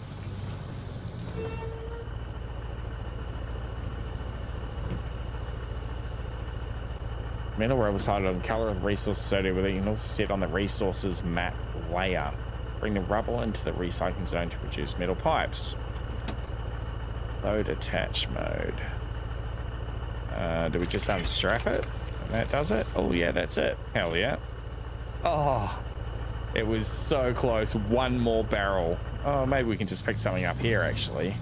Metal rubble is highlighted on the color of the resource associated with it. You can also set on the resources map layer. Bring the rubble into the recycling zone to produce metal pipes. Load attach mode. Do we just unstrap it? And that does it? Oh yeah, that's it. Hell yeah. Oh, it was so close. One more barrel. Oh, maybe we can just pick something up here, actually.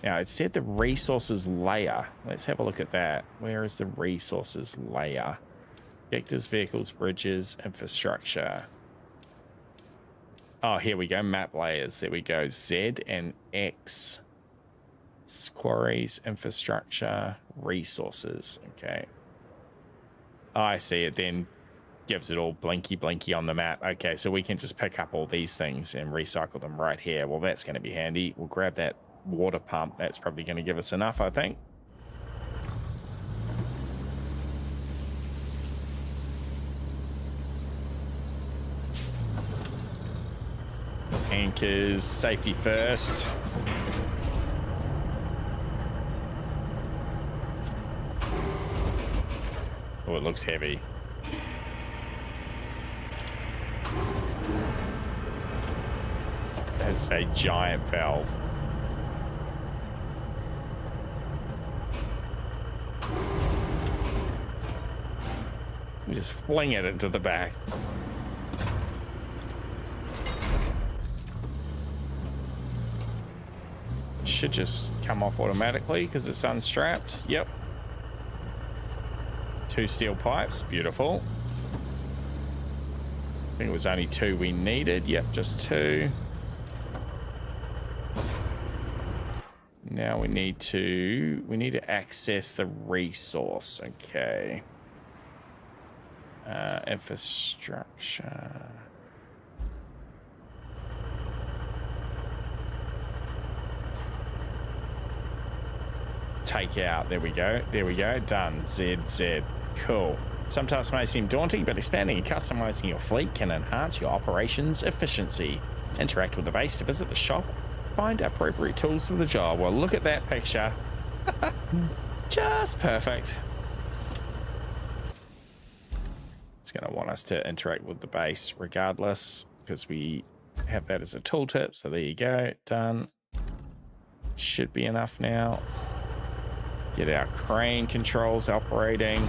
Now, it said the resources layer. Let's have a look at that. Where is the resources layer? Objectives, vehicles, bridges, infrastructure. Oh, here we go. Map layers. There we go. Z and X. Quarries, infrastructure, resources. Okay. Oh, I see it then. Gives it all blinky on the map. Okay, so we can just pick up all these things and recycle them right here. Well, that's going to be handy. We'll grab that water pump. That's probably going to give us enough, I think. Anchors, safety first. Oh, it looks heavy. That's a giant valve. We just fling it into the back. Should just come off automatically because it's unstrapped. Yep. 2 steel pipes. Beautiful. I think it was only 2 we needed. Yep, just 2. Now we need to access the resource. Okay. Infrastructure. Take out. There we go. There we go. Done. ZZ. Cool. Some tasks may seem daunting, but expanding and customizing your fleet can enhance your operations efficiency. Interact with the base to visit the shop. Find appropriate tools for the job. Well, look at that picture. Just perfect. It's going to want us to interact with the base regardless because we have that as a tooltip. So there you go. Done. Should be enough now. Get our crane controls operating.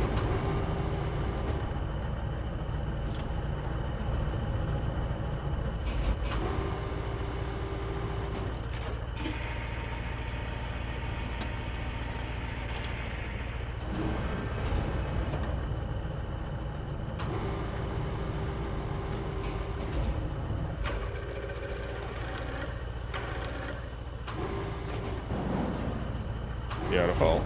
Beautiful.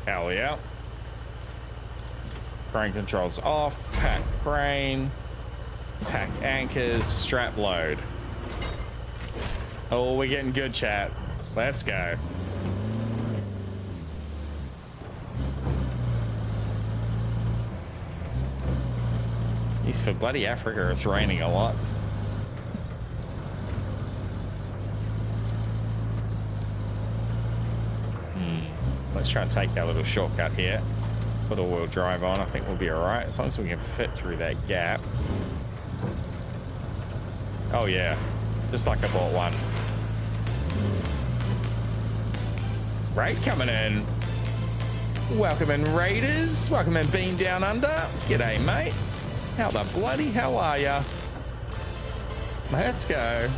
Hell yeah. Crane controls off. Pack crane. Pack anchors. Strap load. Oh, we're getting good, chat. Let's go. East for bloody Africa, it's raining a lot. Let's try and take that little shortcut here. Put all-wheel drive on. I think we'll be all right as long as we can fit through that gap. Oh yeah, just like I bought one. Raid coming in. Welcome in, Raiders. Welcome in, Bean Down Under. G'day, mate. How the bloody hell are ya? Let's go.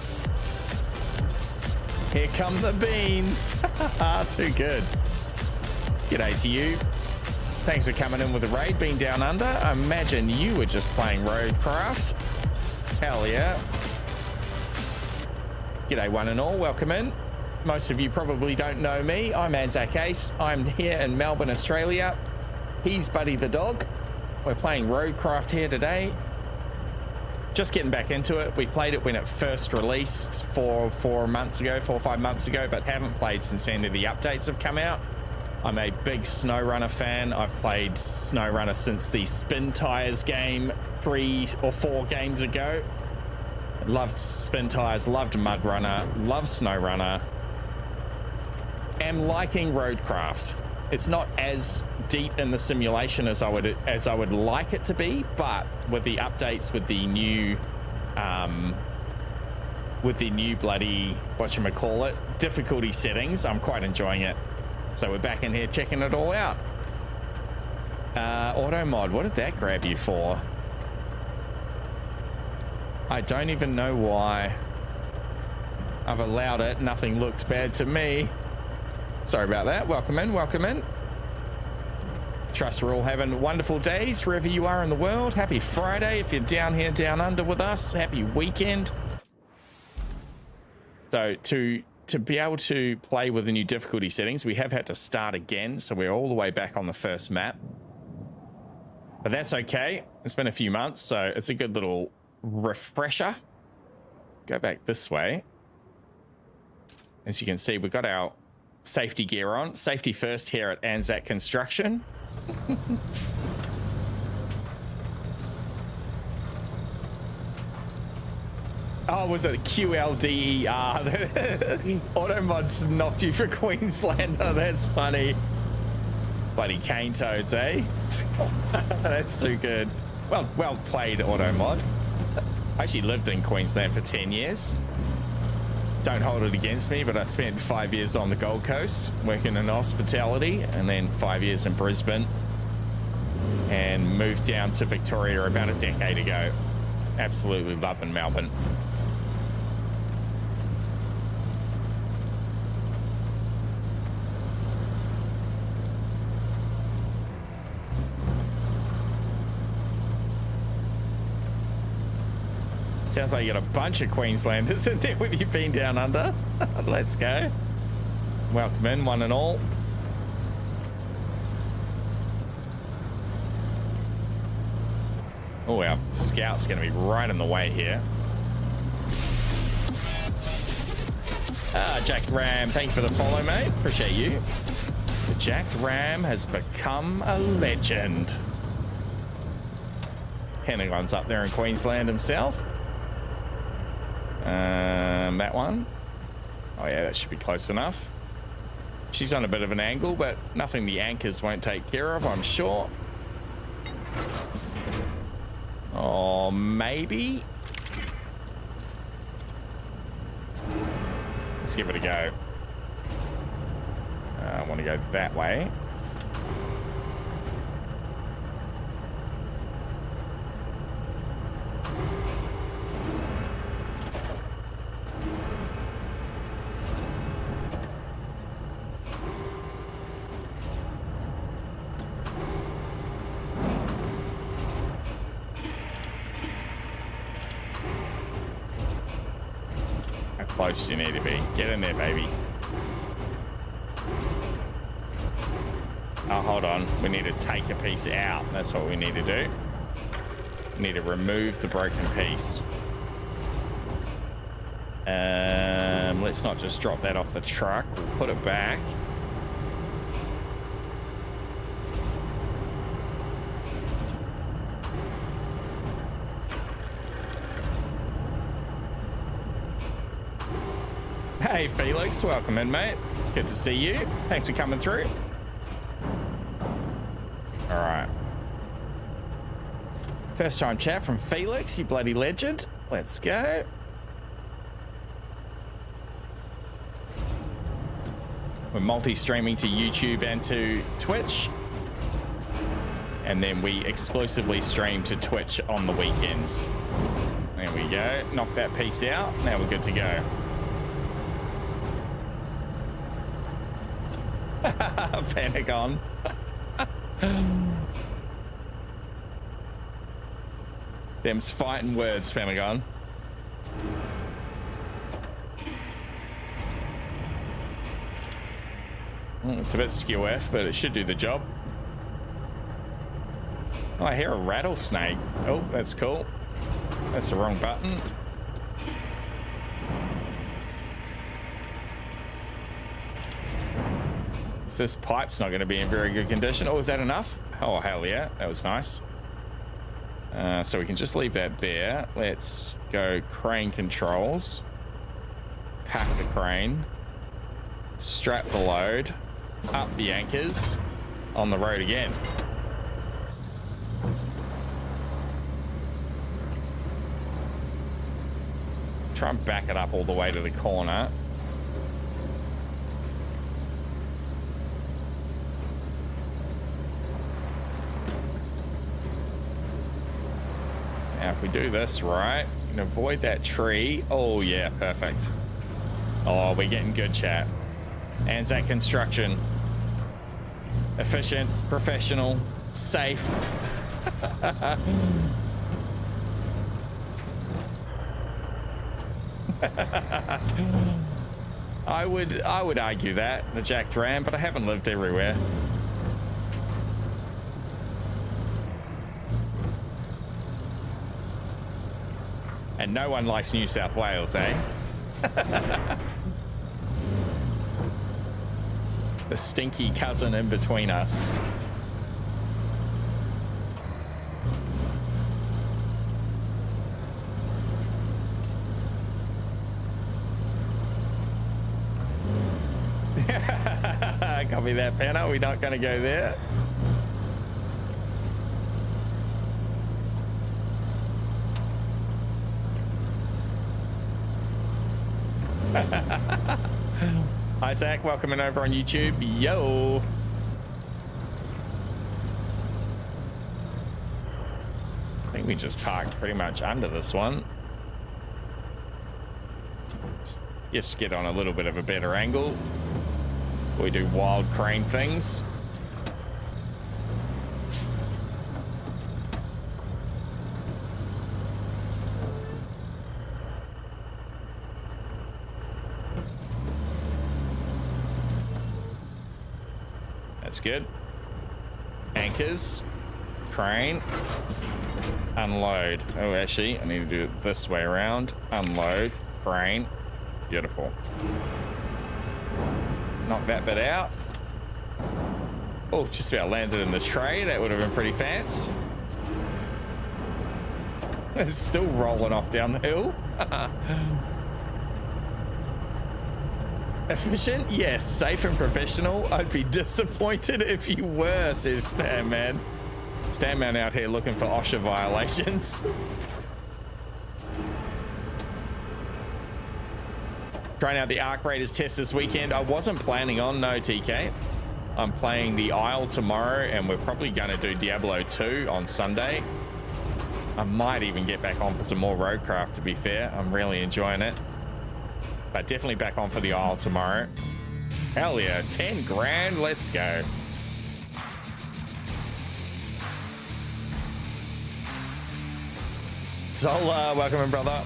Here come the beans. Too good. G'day to you. Thanks for coming in with the raid. Being Down Under. I imagine you were just playing RoadCraft. Hell yeah. G'day one and all. Welcome in. Most of you probably don't know me. I'm Anzac Ace. I'm here in Melbourne, Australia. He's Buddy the dog. We're playing RoadCraft here today. Just getting back into it. We played it when it first released 4 or 5 months ago, but haven't played since any of the updates have come out. I'm a big SnowRunner fan. I've played SnowRunner since the Spin Tires game 3 or 4 games ago. Loved Spin Tires, loved Mud Runner, loved SnowRunner. Am liking RoadCraft. It's not as deep in the simulation as I would like it to be, but with the updates, with the new bloody whatchamacallit difficulty settings, I'm quite enjoying it. So we're back in here checking it all out. Auto mod, what did that grab you for? I don't even know why. I've allowed it. Nothing looks bad to me. Sorry about that. Welcome in, welcome in. Trust we're all having wonderful days wherever you are in the world. Happy Friday if you're down here, down under with us. Happy weekend. So to be able to play with the new difficulty settings, we have had to start again. So we're all the way back on the first map. But that's okay. It's been a few months, so it's a good little refresher. Go back this way. As you can see, we've got our safety gear on. Safety first here at Anzac Construction. Oh, was it QLDER? Auto mods knocked you for Queensland. Oh, that's funny. Bloody cane toads, eh? That's too good. Well played, Auto mod. I actually lived in Queensland for 10 years. Don't hold it against me, but I spent 5 years on the Gold Coast working in hospitality, and then 5 years in Brisbane, and moved down to Victoria about a decade ago. Absolutely loving Melbourne. Sounds like you got a bunch of Queenslanders in there with you being down under. Let's go. Welcome in, one and all. Oh, our scout's going to be right in the way here. Jacked Ram, thank you for the follow, mate. Appreciate you. The Jacked Ram has become a legend. Pentagon's up there in Queensland himself. That one. Oh yeah, that should be close enough. She's on a bit of an angle, but nothing the anchors won't take care of, I'm sure. Oh, maybe. Let's give it a go. I want to go that way. Close you need to be. Get in there, baby. Oh, hold on. We need to take a piece out. That's what we need to do. We need to remove the broken piece. Let's not just drop that off the truck. We'll put it back. Hey Felix, welcome in, mate. Good to see you. Thanks for coming through. All right. First time chat from Felix, you bloody legend. Let's go. We're multi-streaming to YouTube and to Twitch. And then we exclusively stream to Twitch on the weekends. There we go. Knock that piece out. Now we're good to go. Pentagon. Them's fighting words, Pentagon. It's a bit skew-F, but it should do the job. Oh, I hear a rattlesnake. Oh, that's cool. That's the wrong button. This pipe's not going to be in very good condition. Oh, is that enough? Oh, hell yeah. That was nice. So we can just leave that there. Let's go crane controls. Pack the crane. Strap the load. Up the anchors. on the road again. Try and back it up all the way to the corner. Now, if we do this right, we can avoid that tree. Oh, yeah, perfect. Oh, we're getting good, chat. Anzac Construction. Efficient, professional, safe. I would argue that, the jacked ram, but I haven't lived everywhere. And no one likes New South Wales, eh? The stinky cousin in between us. Copy that, Panna. We're not going to go there. Hi, Zach. Welcome in over on YouTube. Yo. I think we just parked pretty much under this one. Just get on a little bit of a better angle. We do wild crane things. That's good. Anchors, crane, unload. Oh, actually, I need to do it this way around. Unload, crane. Beautiful. Knock that bit out. Oh, just about landed in the tray. That would have been pretty fancy. It's still rolling off down the hill. Efficient? Yes. Safe and professional? I'd be disappointed if you were, says Stanman. Stanman out here looking for OSHA violations. Trying out the Arc Raiders test this weekend. I wasn't planning on, no, TK. I'm playing the Isle tomorrow, and we're probably going to do Diablo 2 on Sunday. I might even get back on for some more RoadCraft, to be fair. I'm really enjoying it. But definitely back on for the Isle tomorrow. Hell yeah, 10 grand, let's go. Zola, welcome in, brother.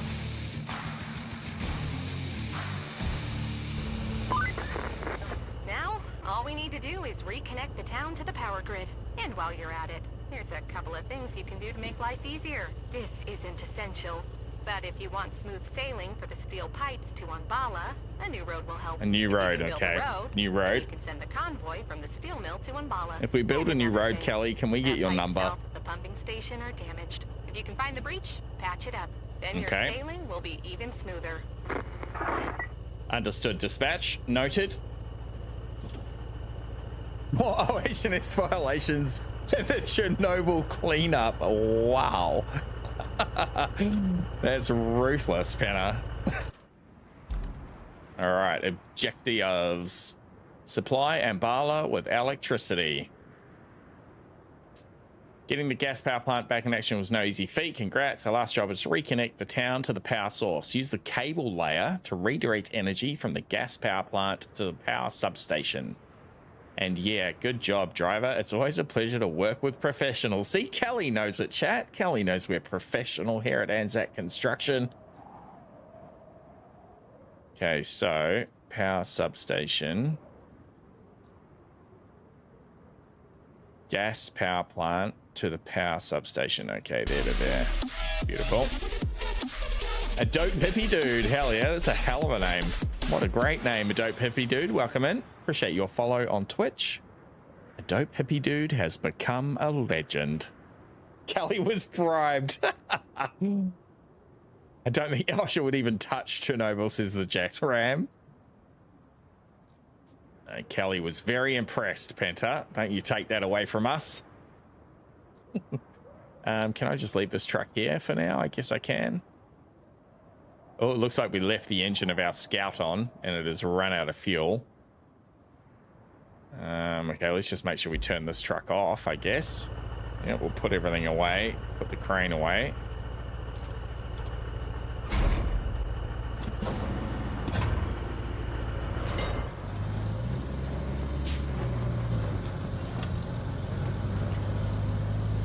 Now, all we need to do is reconnect the town to the power grid. And while you're at it, here's a couple of things you can do to make life easier. This isn't essential, but if you want smooth sailing for the steel pipes to Umbala, a new road will help. A new road, okay. New road. You can send the convoy from the steel mill to Umbala. If we build a new road, Kelly, can we get your number? South of the pumping station are damaged. If you can find the breach, patch it up. Then your sailing will be even smoother. Understood, dispatch. Noted. More OHS violations to the Chernobyl cleanup. Wow. That's ruthless, Penna. All right, objectives. Supply Umbala with electricity. Getting the gas power plant back in action was no easy feat. Congrats. Our last job is to reconnect the town to the power source. Use the cable layer to redirect energy from the gas power plant to the power substation. And yeah, good job, driver. It's always a pleasure to work with professionals. See, Kelly knows it, chat. Kelly knows we're professional here at Anzac Construction. Okay, so power substation. Gas power plant to the power substation. Okay, there to there. Beautiful. A dope hippie dude. Hell yeah, that's a hell of a name. What a great name, a dope hippie dude. Welcome in. Appreciate your follow on Twitch. A dope hippie dude has become a legend. Kelly was bribed. I don't think OSHA would even touch Chernobyl, says the Jack Ram. Kelly was very impressed, Penta. Don't you take that away from us. Can I just leave this truck here for now? I guess I can. Oh, it looks like we left the engine of our Scout on and it has run out of fuel. Okay, let's just make sure we turn this truck off, I guess. Yeah, we'll put everything away, put the crane away.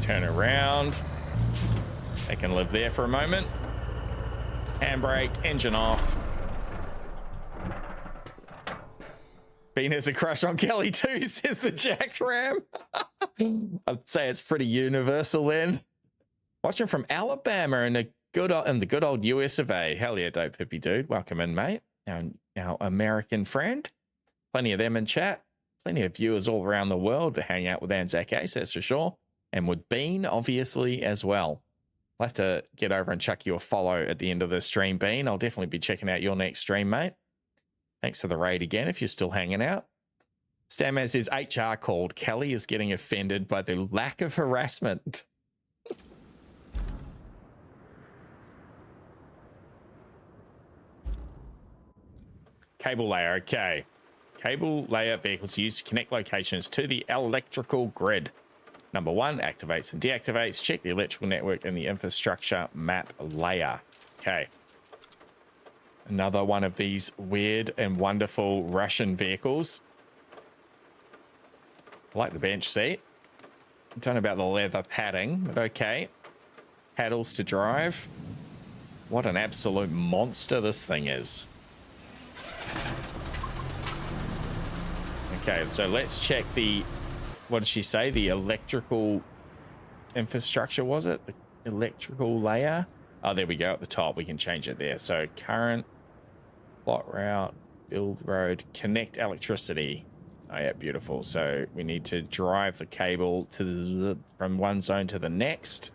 Turn around. They can live there for a moment. Handbrake, engine off. Bean has a crush on Kelly too, says the Jacked Ram. I'd say it's pretty universal then. Watching from Alabama in the good old US of A. Hell yeah, dope hippie dude. Welcome in, mate. Our American friend. Plenty of them in chat. Plenty of viewers all around the world to hang out with Anzac Ace, that's for sure. And with Bean, obviously, as well. I'll have to get over and chuck you a follow at the end of the stream, Bean. I'll definitely be checking out your next stream, mate. Thanks for the raid again, if you're still hanging out. Stanman says, HR called. Kelly is getting offended by the lack of harassment. Cable layer, okay. Cable layer vehicles used to connect locations to the electrical grid. Number 1, activates and deactivates. Check the electrical network and the infrastructure map layer. Okay. Another one of these weird and wonderful Russian vehicles. I like the bench seat. I don't know about the leather padding, but okay. Paddles to drive. What an absolute monster this thing is. Okay, so let's check the... What did she say? The electrical infrastructure, was it? The electrical layer? Oh, there we go. At the top, we can change it there. So current, plot route, build road, connect electricity. Oh, yeah, beautiful. So we need to drive the cable to from one zone to the next.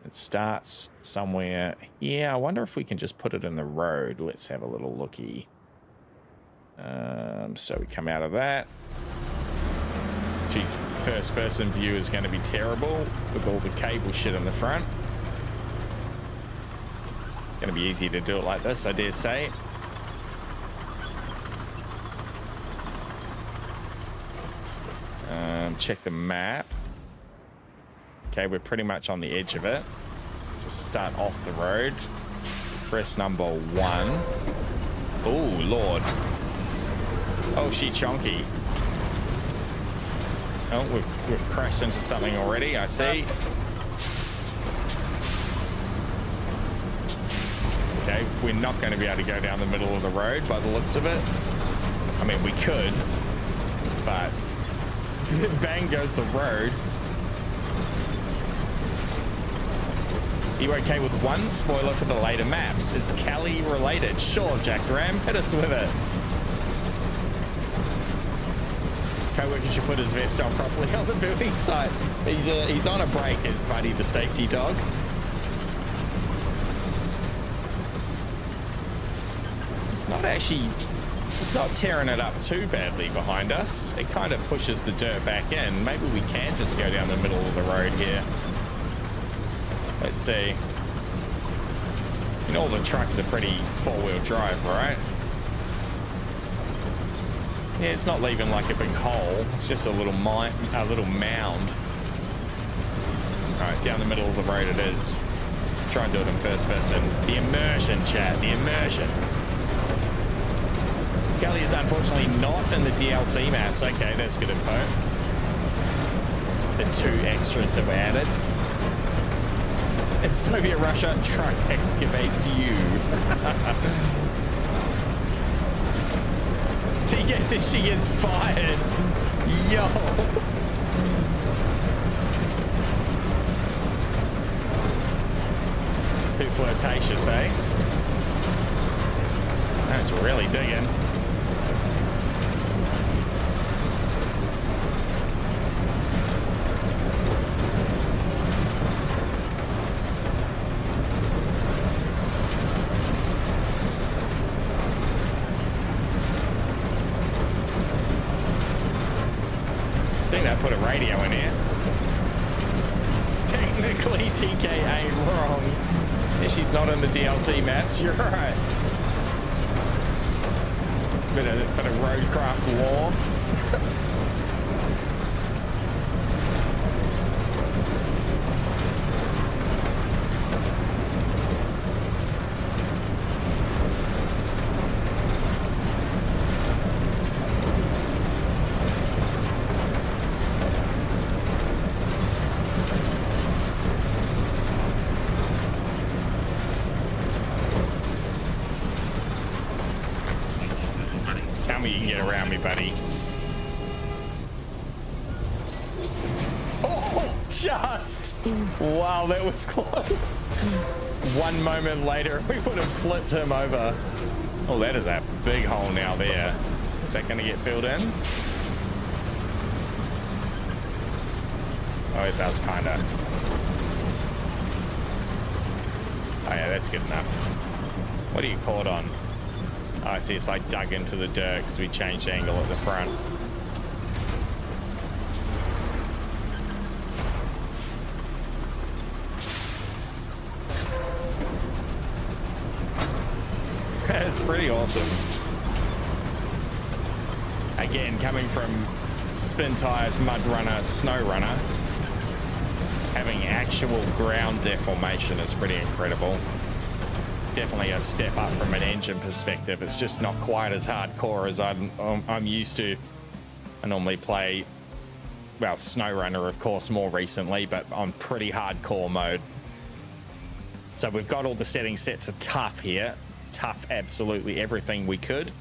It starts somewhere here. I wonder if we can just put it in the road. Let's have a little looky. So we come out of that. Geez, first person view is going to be terrible with all the cable shit in the front. Going to be easy to do it like this, I dare say. Check the map. Okay, we're pretty much on the edge of it. Just start off the road. Press number 1. Oh, Lord. Oh, she chonky. Oh, we've crashed into something already, I see. Okay, we're not going to be able to go down the middle of the road by the looks of it. I mean, we could, but bang goes the road. Are you okay with one spoiler for the later maps? It's Cali related. Sure, Jack Ram, hit us with it. Co-worker should put his vest on properly on the building site. He's on a break, is Buddy the safety dog. It's not tearing it up too badly behind us. It kind of pushes the dirt back in. Maybe we can just go down the middle of the road here. Let's see. You know, all the trucks are pretty four-wheel drive, right? Yeah, it's not leaving like a big hole. It's just a little mound. All right, down the middle of the road it is. Try and do it in first person. The immersion, chat. The immersion. Gully is unfortunately not in the DLC maps. Okay, that's good info. The 2 extras that were added. It's Soviet Russia, truck excavates you. TK says she is fired. Yo. Too flirtatious, eh? That's really digging. put a radio in here. Technically TKA wrong. Yeah, she's not in the DLC maps. You're right. Bit of RoadCraft lore. You can get around me, buddy. Oh, just! Wow, that was close. 1 moment later, we would have flipped him over. Oh, that is a big hole now there. Is that going to get filled in? Oh, it does, kind of. Oh, yeah, that's good enough. What do you call it on? Oh, I see, it's like dug into the dirt because we changed angle at the front. That's pretty awesome. Again, coming from spin tires, mud runner, snow runner, having actual ground deformation is pretty incredible. It's definitely a step up from an engine perspective. It's just not quite as hardcore as I'm used to. I normally play, well, SnowRunner, of course, more recently, but on pretty hardcore mode. So we've got all the settings set to tough here. Tough absolutely everything we could.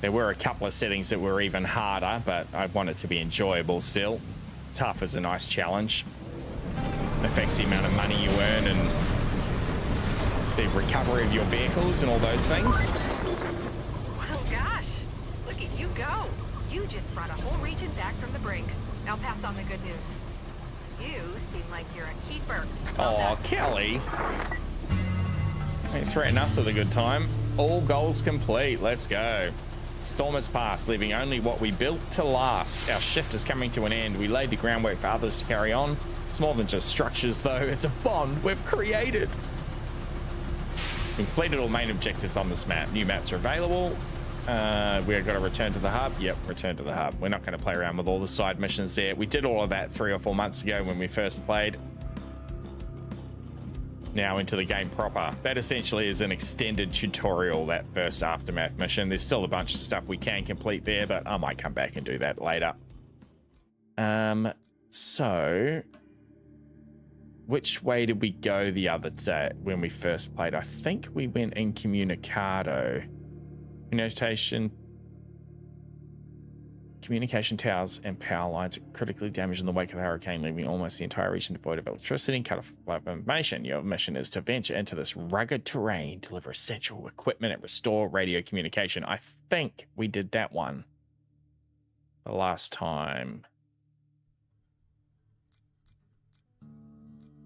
There were a couple of settings that were even harder, but I want it to be enjoyable still. Tough is a nice challenge. It affects the amount of money you earn and the recovery of your vehicles and all those things. Well, gosh, look at you go. You just brought a whole region back from the brink. I'll pass on the good news. You seem like you're a keeper. Oh, Kelly. Don't threaten us with a good time. All goals complete. Let's go. Storm has passed, leaving only what we built to last. Our shift is coming to an end. We laid the groundwork for others to carry on. It's more than just structures, though. It's a bond we've created. Completed all main objectives on this map. New maps are available. We're going to return to the hub. Yep, return to the hub. We're not going to play around with all the side missions there. We did all of that 3 or 4 months ago when we first played. Now into the game proper. That essentially is an extended tutorial, that first Aftermath mission. There's still a bunch of stuff we can complete there, but I might come back and do that later. So which way did we go the other day when we first played? I think we went in Communicado. Communication towers and power lines are critically damaged in the wake of the hurricane, leaving almost the entire region devoid of electricity and cut off information. Your mission is to venture into this rugged terrain, deliver essential equipment, and restore radio communication. I think we did that one the last time.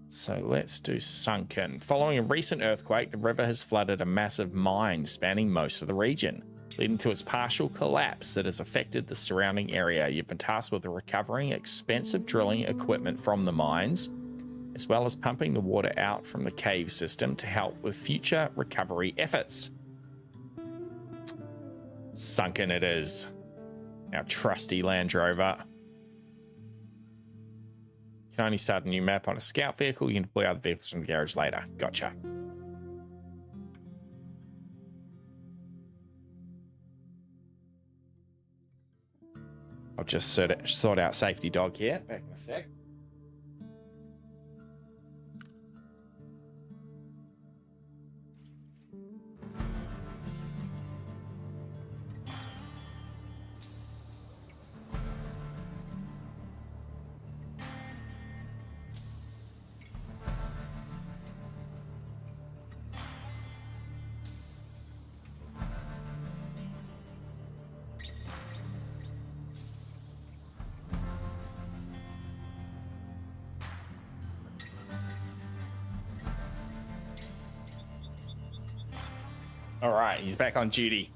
So let's do Sunken. Following a recent earthquake, the river has flooded a massive mine spanning most of the region, leading to its partial collapse that has affected the surrounding area. You've been tasked with recovering expensive drilling equipment from the mines, as well as pumping the water out from the cave system to help with future recovery efforts. Sunken it is. Our trusty Land Rover. You can only start a new map on a scout vehicle. You can deploy other vehicles from the garage later. Gotcha. I'll just sort out safety dog here. Back in a sec. All right, he's back on duty.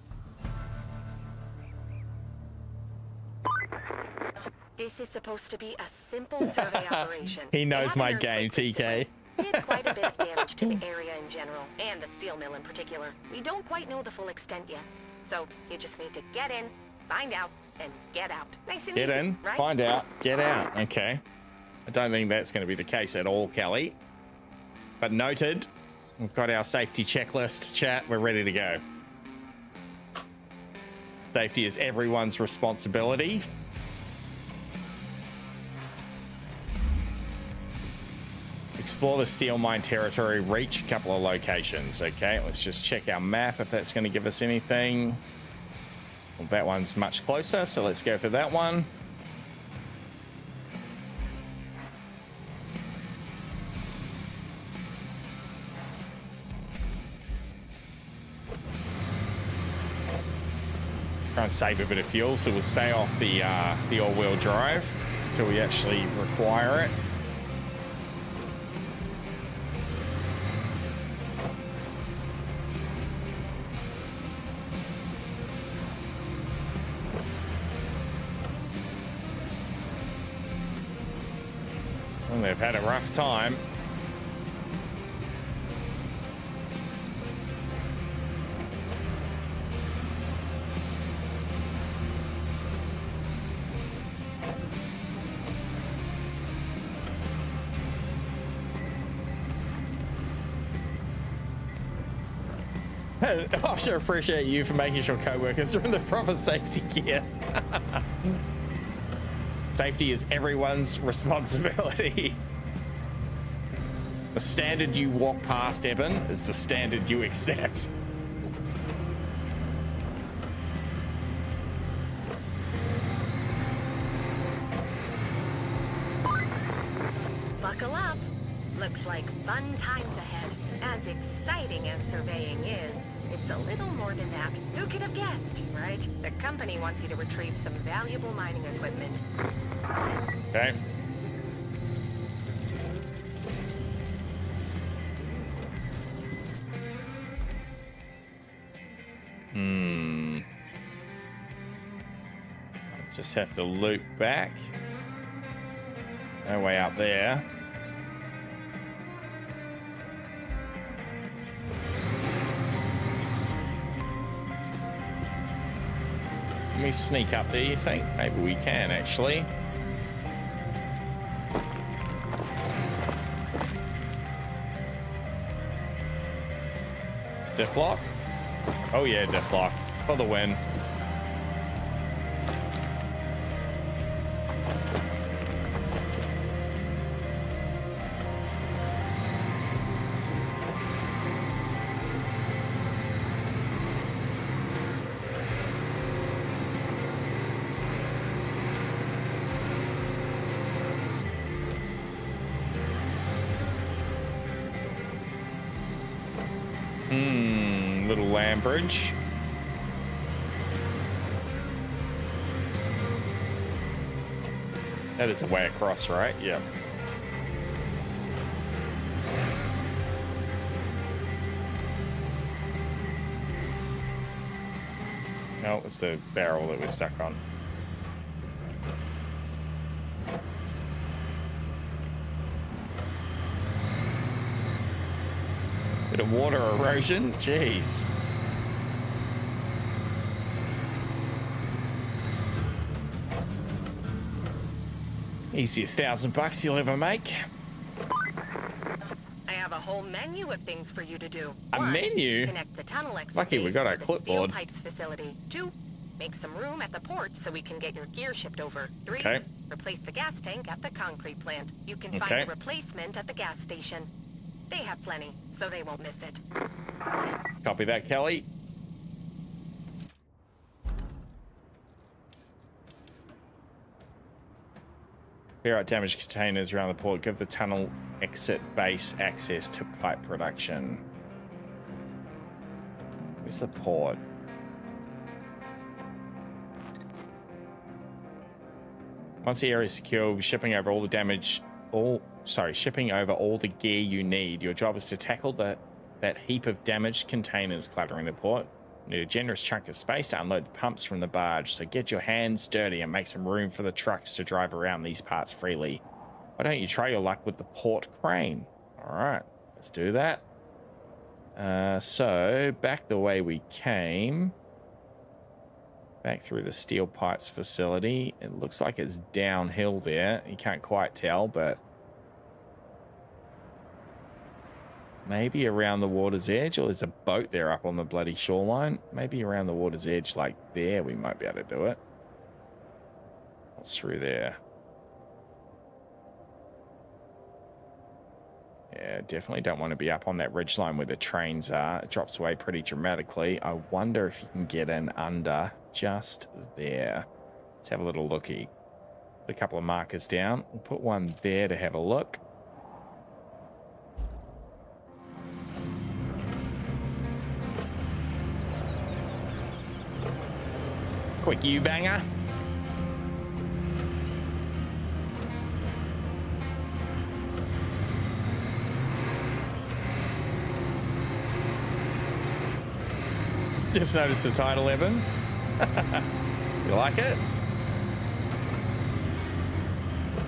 supposed to be a simple survey operation. He They knows had a my nurse game, break recently. TK. Did quite a bit of damage to the area in general, and the steel mill in particular. We don't quite know the full extent yet. So, you just need to get in, find out, and get out. Nice and Get easy, in, right? find out, get out. Okay. I don't think that's going to be the case at all, Kelly. But noted. We've got our safety checklist, chat. We're ready to go. Safety is everyone's responsibility. Explore the steel mine territory, reach a couple of locations. Okay, let's just check our map if that's going to give us anything. Well, that one's much closer, so let's go for that one. Try and save a bit of fuel, so we'll stay off the all-wheel drive until we actually require it. Well, they've had a rough time. I sure appreciate you for making sure co-workers are in the proper safety gear. Safety is everyone's responsibility. The standard you walk past, Eben, is the standard you accept. Buckle up. Looks like fun times ahead. As exciting as surveying is, it's a little more than that. Who could have guessed, right? The company wants you to retrieve some valuable mining equipment. Okay. Just have to loop back. No way up there. Can we sneak up there, you think? Maybe we can, actually. Diff lock? Oh yeah, diff lock. For the win. Little land bridge. That is a way across, right? Yeah. No, it's the barrel that we're stuck on. Bit of water erosion, jeez. Easiest $1,000 you'll ever make. I have a whole menu of things for you to do. A 1, menu? Connect the tunnel exit Lucky we got our to the clipboard. steel pipes facility. 2, make some room at the port so we can get your gear shipped over. 3, Okay. replace the gas tank at the concrete plant. You can Okay. find a replacement at the gas station. They have plenty, so they won't miss it. Copy that, Kelly. Clear out damaged containers around the port. Give the tunnel exit base access to pipe production. Where's the port? Once the area is secure, we'll be shipping over all the shipping over all the gear you need. Your job is to tackle that heap of damaged containers cluttering the port. Need a generous chunk of space to unload the pumps from the barge, so get your hands dirty and make some room for the trucks to drive around these parts freely. Why don't you try your luck with the port crane? All right, let's do that. So back the way we came. Back through the steel pipes facility. It looks like it's downhill there. You can't quite tell, but maybe around the water's edge, or there's a boat there up on the bloody shoreline. Maybe around the water's edge, like there, we might be able to do it. What's through there? Yeah, definitely don't want to be up on that ridgeline where the trains are. It drops away pretty dramatically. I wonder if you can get in under just there. Let's have a little looky. Put a couple of markers down. We'll put one there to have a look. Quick U-banger. Just noticed the title, Evan. You like it?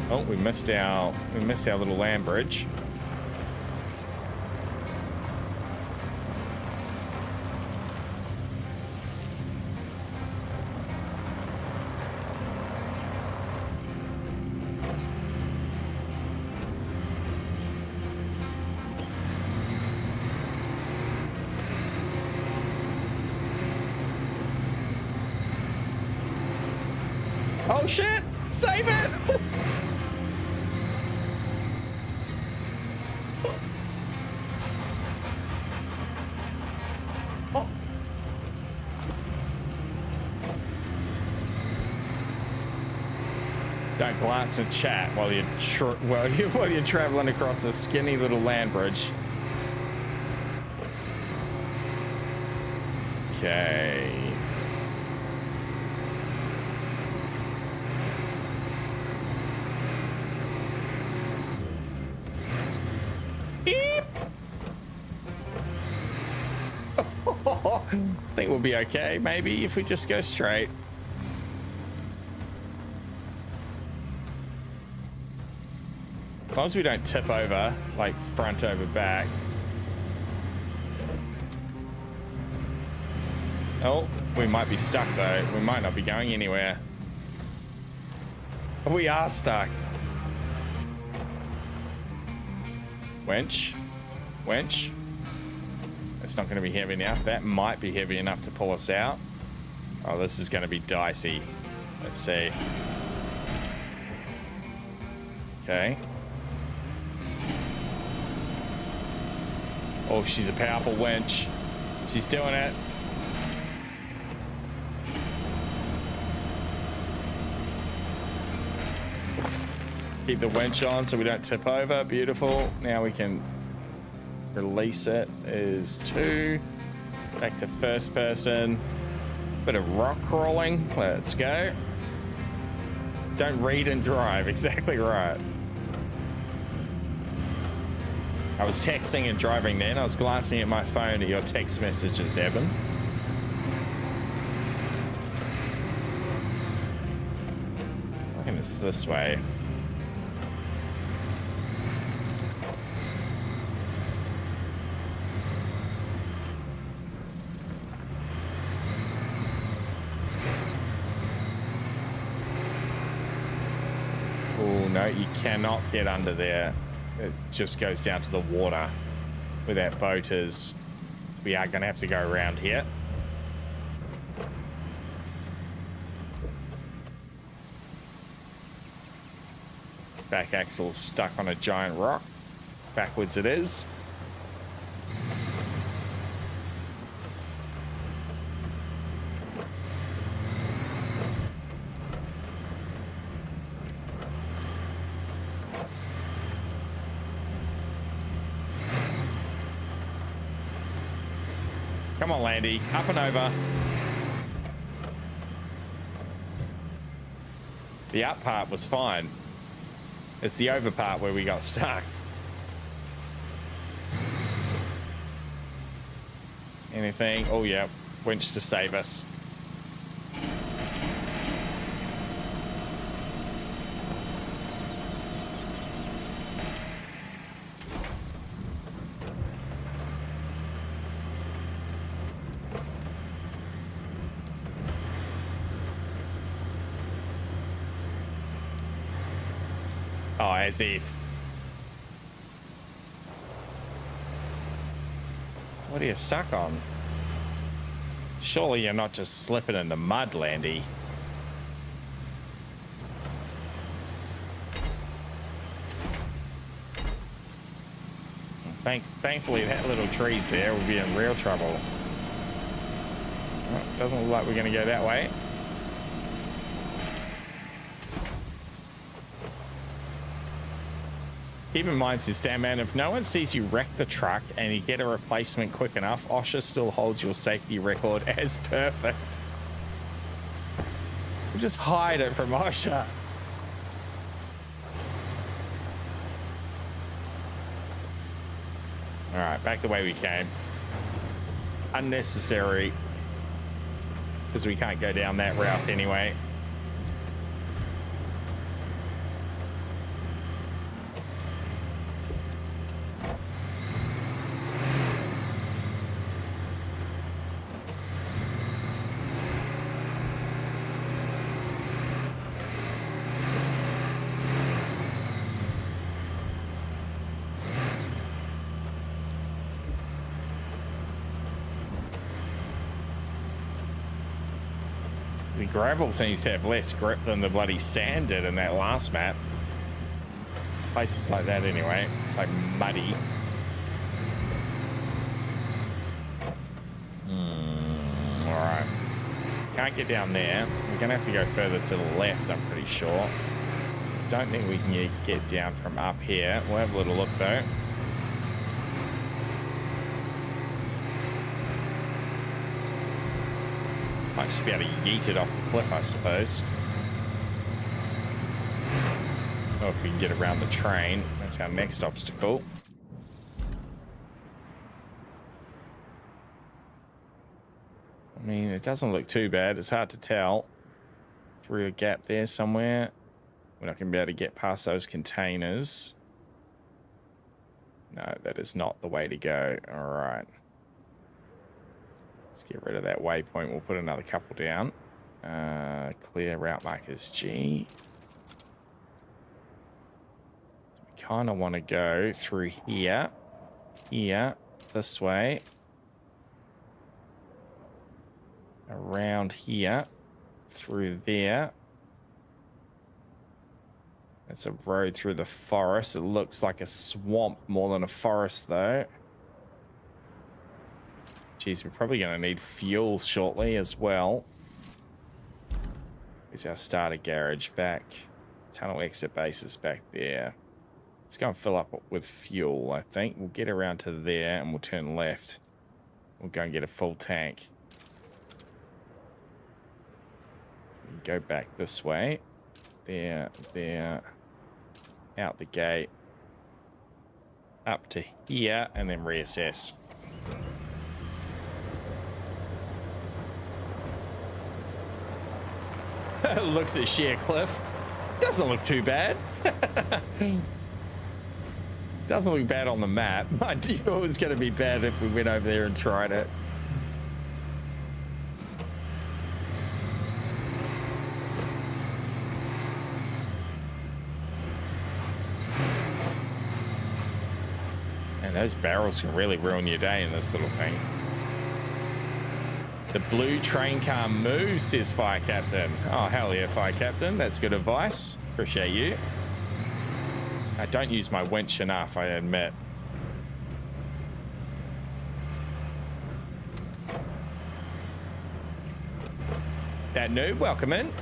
Oh, we missed our little land bridge. Oh shit! Save it! Oh. Don't glance at chat while you're traveling across a skinny little land bridge. Okay. I think we'll be okay, maybe, if we just go straight. As long as we don't tip over, like front over back. Oh, we might be stuck though. We might not be going anywhere. We are stuck. Winch. Winch. It's not going to be heavy enough. That might be heavy enough to pull us out. Oh, this is going to be dicey. Let's see. Okay. Oh, she's a powerful winch. She's doing it. Keep the winch on so we don't tip over. Beautiful. Now we can release it. Is 2. Back to first person. Bit of rock crawling. Let's go. Don't read and drive. Exactly right. I was texting and driving then. I was glancing at my phone at your text messages, Evan. I reckon it's this way. Oh, no, you cannot get under there. It just goes down to the water where that boat is. We are going to have to go around here. Back axle's stuck on a giant rock. Backwards it is. Come on, Landy. Up and over. The up part was fine. It's the over part where we got stuck. Anything? Oh, yeah. winch to save us. Oh, as if. What are you stuck on? Surely you're not just slipping in the mud, Landy. Thankfully, that little tree's there. We'll be in real trouble. Well, doesn't look like we're going to go that way. Keep in mind, Sister Man, if no one sees you wreck the truck and you get a replacement quick enough, OSHA still holds your safety record as perfect. We'll just hide it from OSHA. All right, back the way we came. Unnecessary, because we can't go down that route anyway. The gravel seems to have less grip than the bloody sand did in that last map. Places like that anyway. It's like muddy. Alright. Can't get down there. We're going to have to go further to the left, I'm pretty sure. Don't think we can get down from up here. We'll have a little look though. Might just be able to yeet it off the cliff, I suppose. Or if we can get around the train. That's our next obstacle. I mean, it doesn't look too bad. It's hard to tell. Through a gap there somewhere. We're not going to be able to get past those containers. No, that is not the way to go. All right. Let's get rid of that waypoint. We'll put another couple down. Clear route markers G. So we kind of want to go through here, this way, around here, through there. It's a road through the forest. It looks like a swamp more than a forest, though. Geez, we're probably going to need fuel shortly as well. Here's our starter garage back. Tunnel exit base is back there. Let's go and fill up with fuel, I think. We'll get around to there and we'll turn left. We'll go and get a full tank. Go back this way. There, there. Out the gate. Up to here and then reassess. Looks at sheer cliff. Doesn't look too bad. Doesn't look bad on the map. I knew it was going to be bad if we went over there and tried it. And those barrels can really ruin your day in this little thing. The blue train car moves, says Fire Captain. Oh, hell yeah, Fire Captain. That's good advice. Appreciate you. I don't use my winch enough, I admit. That noob, welcome in.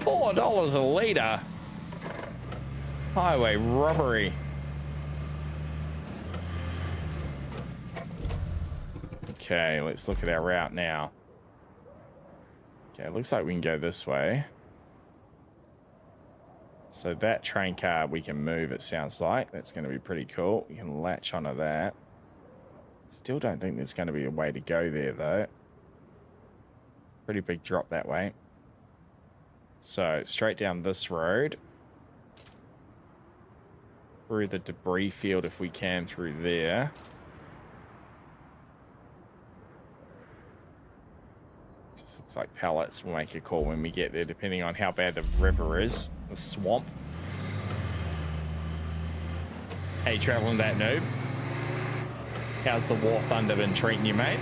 $4 a litre. Highway robbery. Okay, let's look at our route now. Okay, it looks like we can go this way. So that train car we can move, it sounds like. That's going to be pretty cool. We can latch onto that. Still don't think there's going to be a way to go there, though. Pretty big drop that way. So straight down this road. Through the debris field if we can through there. Just looks like pallets. We'll make a call when we get there, depending on how bad the river is. The swamp. Hey, traveling that noob. How's the War Thunder been treating you, mate?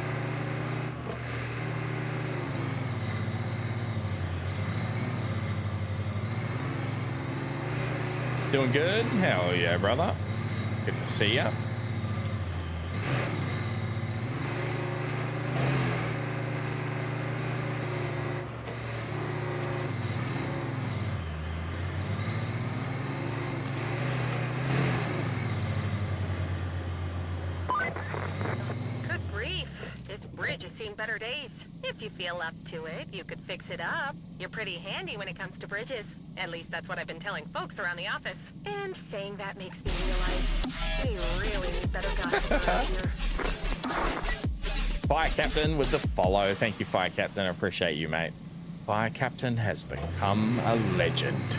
Doing good? Hell yeah, brother. Good to see ya. Good grief. This bridge has seen better days. If you feel up to it, you could fix it up. You're pretty handy when it comes to bridges. At least that's what I've been telling folks around the office. And saying that makes me realize we really need better guys around here. Fire Captain with the follow. Thank you, Fire Captain. I appreciate you, mate. Fire Captain has become a legend.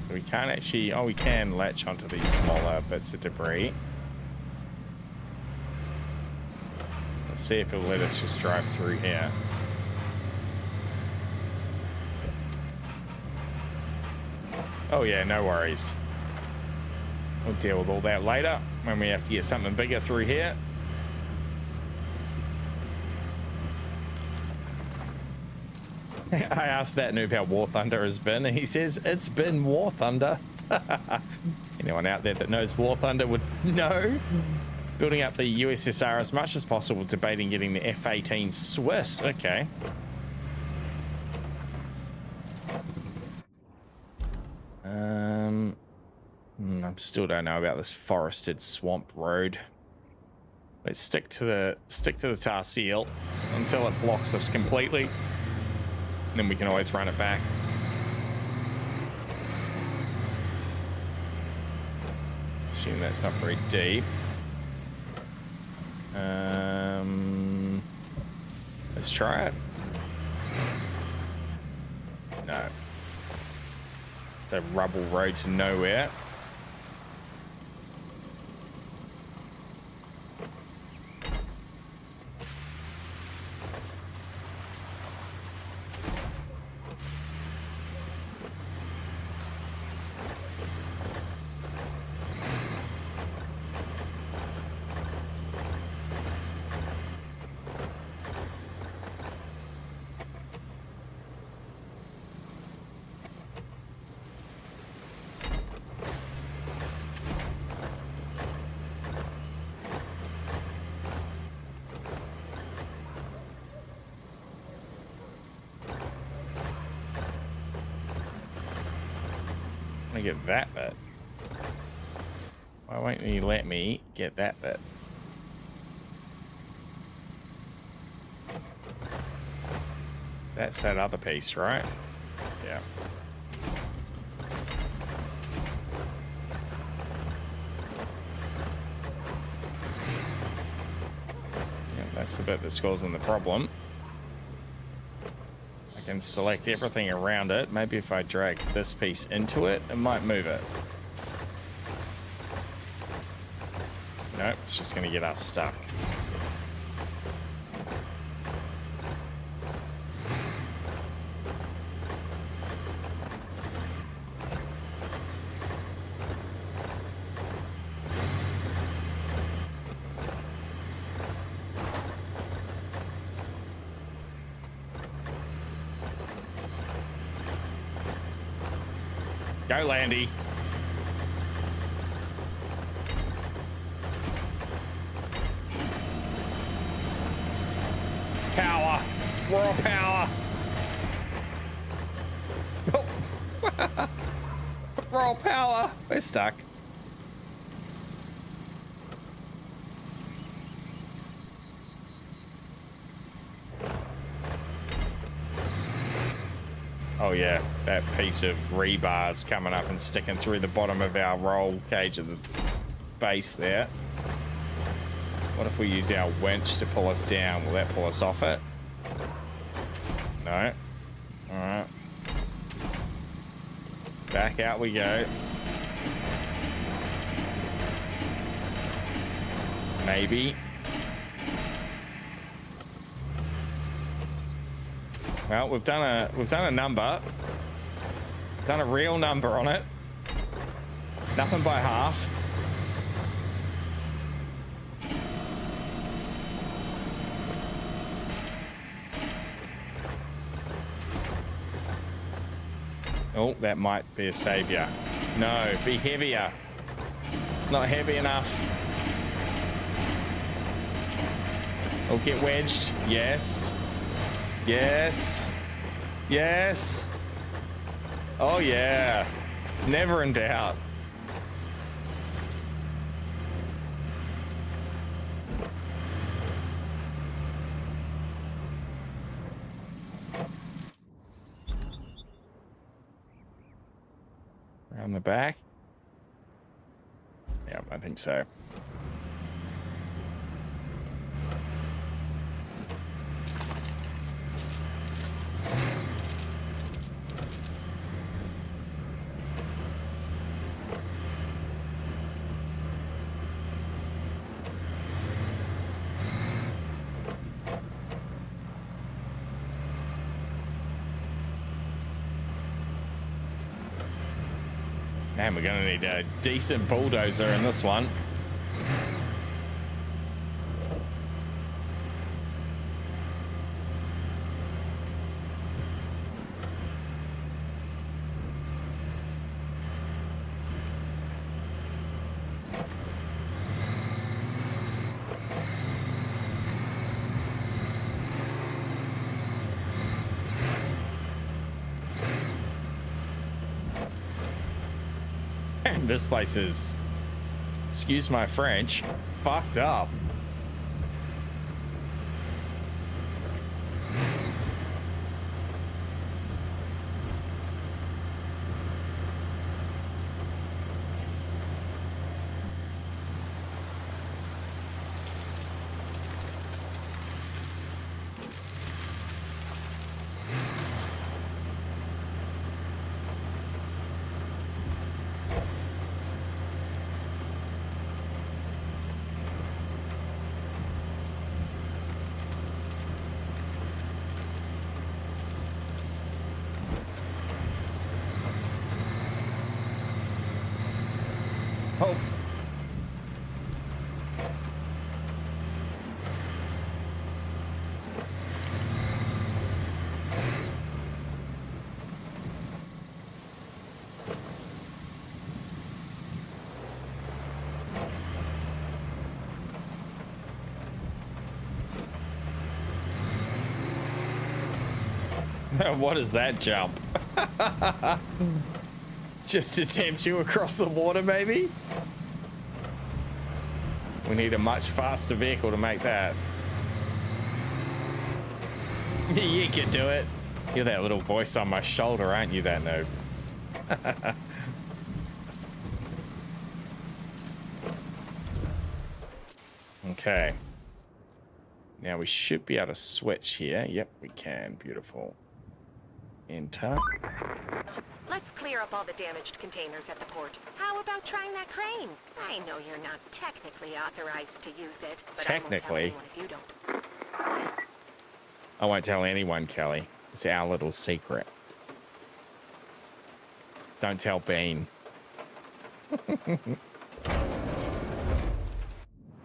So we can't actually... Oh, we can latch onto these smaller bits of debris. Let's see if it'll let us just drive through here. Oh yeah, no worries. We'll deal with all that later when we have to get something bigger through here. I asked that noob how War Thunder has been, and he says it's been War Thunder. Anyone out there that knows War Thunder would know. Building up the USSR as much as possible, debating getting the F-18 Swiss. Okay. I still don't know about this forested swamp road. Let's stick to the tar seal until it blocks us completely. And then we can always run it back. Assume that's not very deep. Let's try it. No. It's a rubble road to nowhere. Get that bit. Why won't you let me get that bit? That's that other piece, right? Yeah. Yeah, that's the bit that's causing the problem. And select everything around it. Maybe if I drag this piece into it, it might move it. Nope, it's just gonna get us stuck. Go, Landy. Power. Raw power. Oh. Raw power. We're stuck. Oh yeah, that piece of rebar's coming up and sticking through the bottom of our roll cage at the base there. What if we use our winch to pull us down? Will that pull us off it? No. All right. Back out we go. Maybe. Well, we've done a number. Done a real number on it. Nothing by half. Oh, that might be a savior. No, be heavier. It's not heavy enough. Oh, get wedged. Yes. Yes. Yes. Oh, yeah. Never in doubt. Around the back? Yeah, I think so. Man, we're gonna need a decent bulldozer in this one. This place is, excuse my French, fucked up. Oh. What is that jump? Just to tempt you across the water, maybe? We need a much faster vehicle to make that. You can do it. You're that little voice on my shoulder, aren't you, that noob? Okay. Now we should be able to switch here. Yep, we can. Beautiful. Enter. Let's clear up all the damaged containers at the port. How about trying that crane? I know you're not technically authorized to use it, but technically. I won't tell anyone if you don't. I won't tell anyone, Kelly. It's our little secret. Don't tell Bean.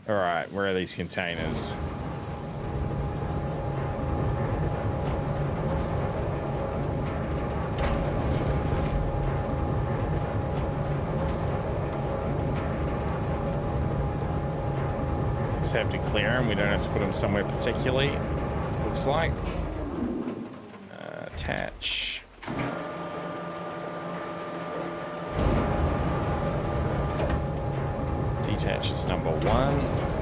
All right, where are these containers? Have to clear them. We don't have to put them somewhere particularly. looks like. Attach. Detach is number 1.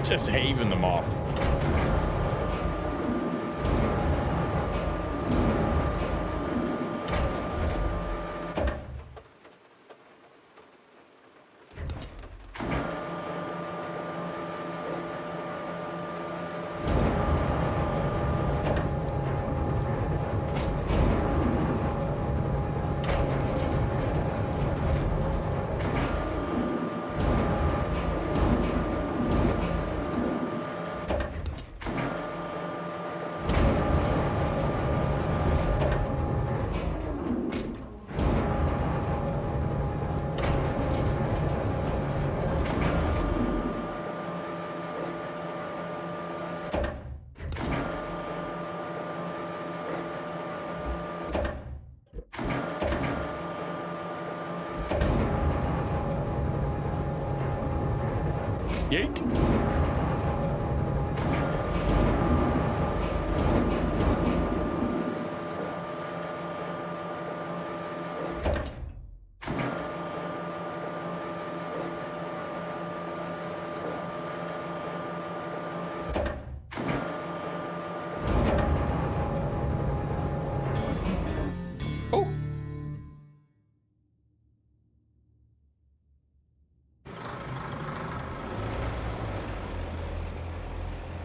Just heaving them off. Yeet. Oh.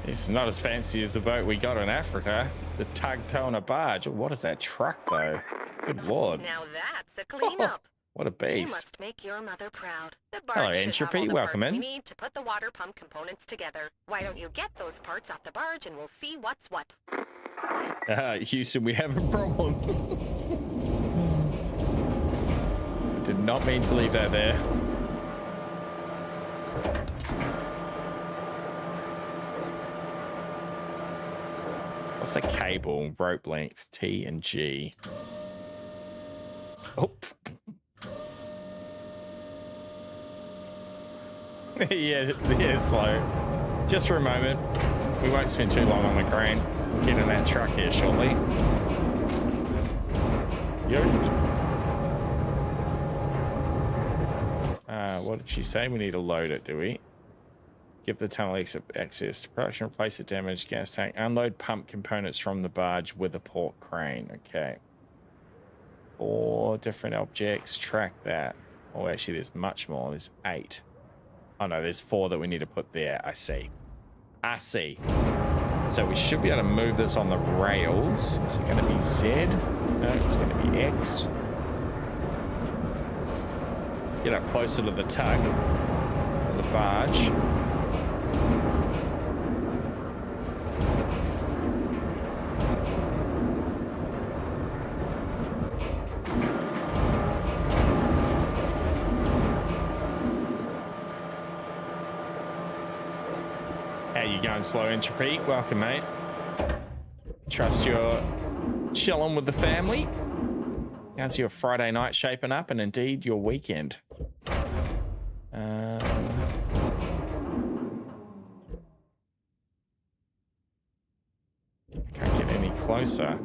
It's not as fancy as the boat we got in Africa. The tug towing a barge. What is that truck, though? Good lord. Now that's a cleanup. What a You beast. must make your mother proud. The Hello, barge should have Entropy. all the Welcome parts we in. need to put the water pump components together. Why don't you get those parts off the barge and we'll see what's what. Houston, we have a problem. I did not mean to leave that there. What's the cable rope length? T and G. Oh. yeah, slow. Just for a moment. We won't spend too long on the crane. We'll get in that truck here shortly. Yote. What did she say? We need to load it, do we? Give the tunnel access to production, replace the damaged gas tank, unload pump components from the barge with a port crane. Okay. 4 different objects, track that. Oh, actually, there's much more. There's 8. Oh, no, there's 4 that we need to put there. I see. I see. So we should be able to move this on the rails. Is it going to be Z? No, it's going to be X. Get up closer to the tug, the barge. How you going, Slow Entropy? Welcome, mate. Trust you're chilling with the family. How's your Friday night shaping up, and indeed your weekend? Can't get any closer.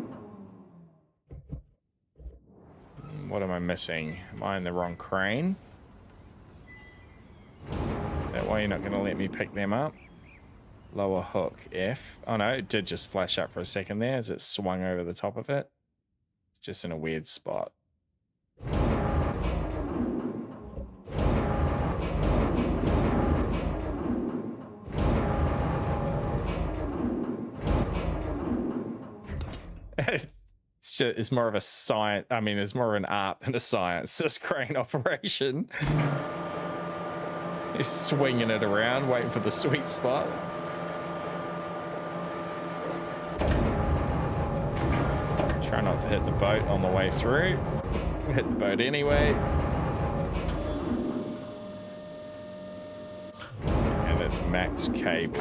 What am I missing? Am I in the wrong crane? That way you're not going to let me pick them up? Lower hook, F. Oh no, it did just flash up for a second there as it swung over the top of it. It's just in a weird spot. It's more of a science. I mean, it's more of an art than a science, this crane operation. You're swinging it around, waiting for the sweet spot. Try not to hit the boat on the way through. Hit the boat anyway. And there's max cable.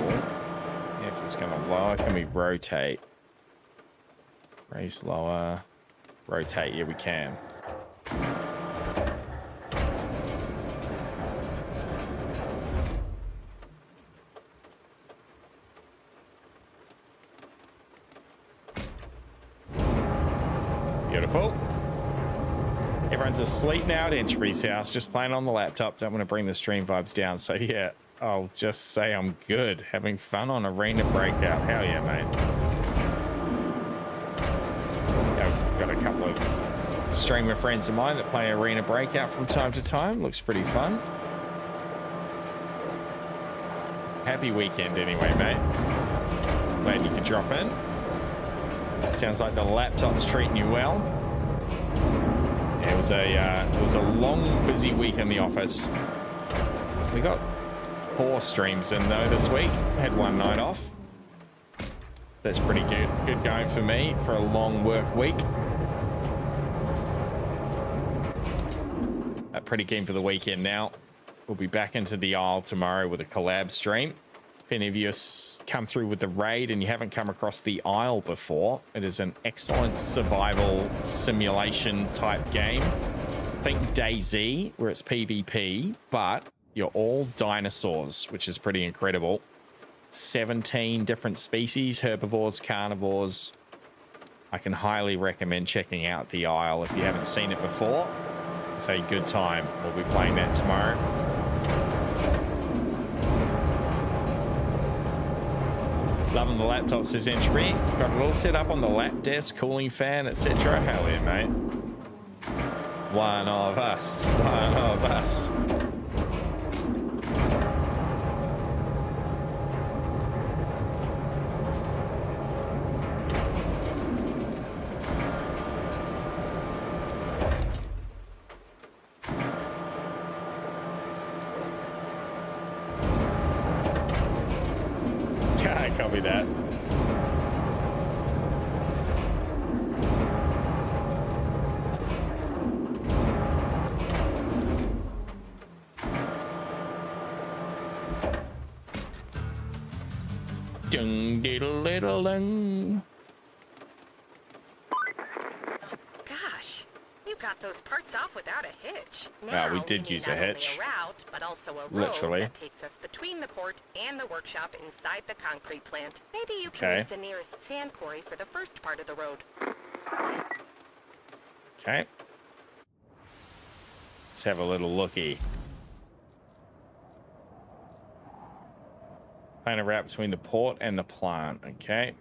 If it's going to lower, can we rotate? Raise lower. Rotate, yeah, we can. Beautiful. Everyone's asleep now at Entropy's house, just playing on the laptop. Don't want to bring the stream vibes down. So yeah, I'll just say I'm good. Having fun on Arena Breakout. Hell yeah, mate. I've got a couple of streamer friends of mine that play Arena Breakout from time to time. Looks pretty fun. Happy weekend anyway, mate. Glad you could drop in. Sounds like the laptop's treating you well. Yeah, it was a long, busy week in the office. We got 4 streams in though this week. I had 1 night off. That's pretty good. Good going for me for a long work week. Pretty keen for the weekend now. We'll be back into the Isle tomorrow with a collab stream. If any of you come through with the raid and you haven't come across the Isle before, it is an excellent survival simulation type game. Think DayZ, where it's PvP, but you're all dinosaurs, which is pretty incredible. 17 different species, herbivores, carnivores. I can highly recommend checking out the Isle if you haven't seen it before. It's a good time. We'll be playing that tomorrow. Loving the laptop, says Entropy. Got it all set up on the lap desk, cooling fan, etc. Hell yeah, mate. One of us. One of us. Copy that. Dung diddle diddle dung. Gosh, you got those parts off without a hitch. Wow, we did use a hitch. Not only a route, but also a road literally that takes us between the port and the workshop inside the concrete plant. Maybe you can use the nearest sand quarry for the first part of the road. Okay. Let's have a little looky. Plan a route between the port and the plant. Okay.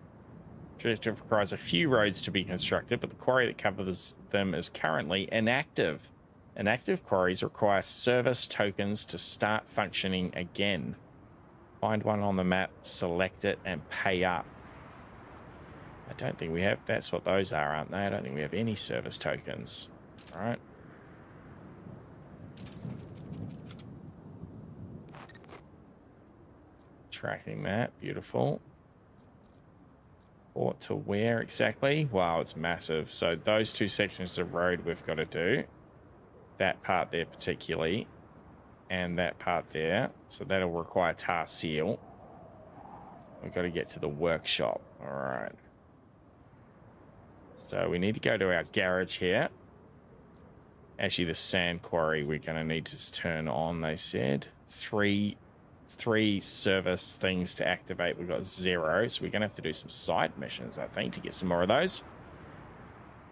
Objective requires a few roads to be constructed, but the quarry that covers them is currently inactive. Inactive quarries require service tokens to start functioning again. Find one on the map, select it, and pay up. I don't think we have... That's what those are, aren't they? I don't think we have any service tokens. All right. Tracking that. Beautiful. Port to where exactly? Wow, it's massive. So those 2 sections of road we've got to do. That part there particularly. And that part there. So that'll require tar seal. We've got to get to the workshop. All right. So we need to go to our garage here. Actually, the sand quarry we're going to need to turn on, they said. Three service things to activate. We've got 0. So we're going to have to do some side missions, I think, to get some more of those.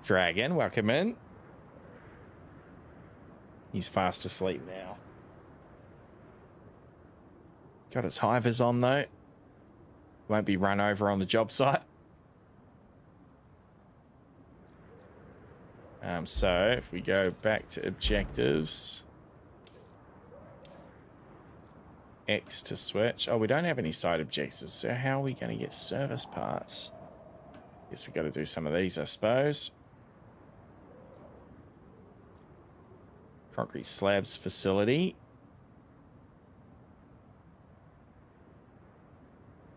Dragon, welcome in. He's fast asleep now. Got his hivers on, though. Won't be run over on the job site. So if we go back to objectives, X to switch. Oh, we don't have any side objectives. So how are we going to get service parts? Guess we got to do some of these, I suppose. Concrete slabs facility.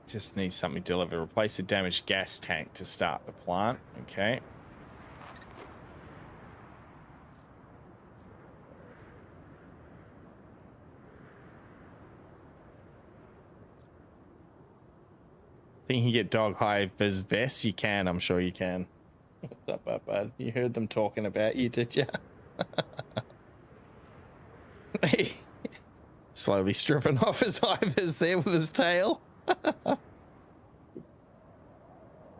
Just needs something delivered. Replace the damaged gas tank to start the plant. Okay. Think you can get dog high vis vests? You can, I'm sure you can. What's up, bud? You heard them talking about you, did you? Hey, slowly stripping off his high vis there with his tail.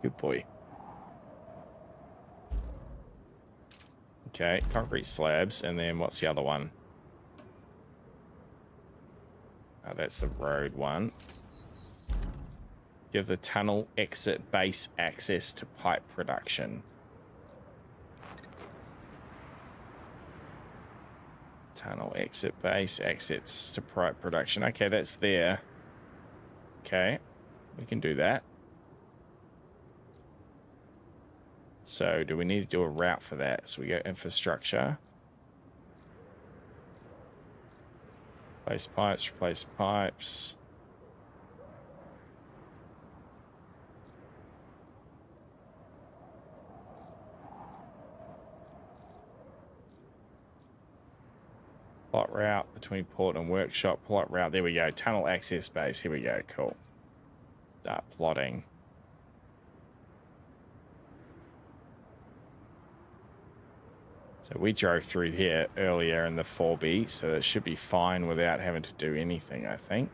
Good boy. Okay, concrete slabs, and then what's the other one? Oh, that's the road one. Give the tunnel exit base access to pipe production. Tunnel exit base access to pipe production. Okay, that's there. Okay, we can do that. So do we need to do a route for that? So we go infrastructure. Replace pipes, replace pipes. Plot route between port and workshop. Plot route. There we go. Tunnel access base. Here we go. Cool. Start plotting. So we drove through here earlier in the 4B, so it should be fine without having to do anything, I think.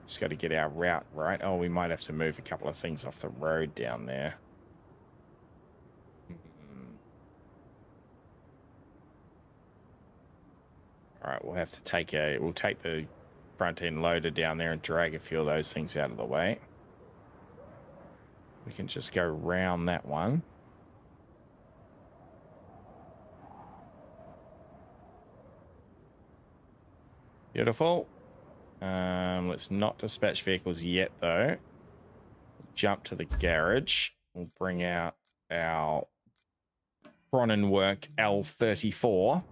Just got to get our route right. Oh, we might have to move a couple of things off the road down there. All right, we'll have to take we'll take the front end loader down there and drag a few of those things out of the way. We can just go around that one. Beautiful. Let's not dispatch vehicles yet, though. Jump to the garage. We'll bring out our Cronenwork L34.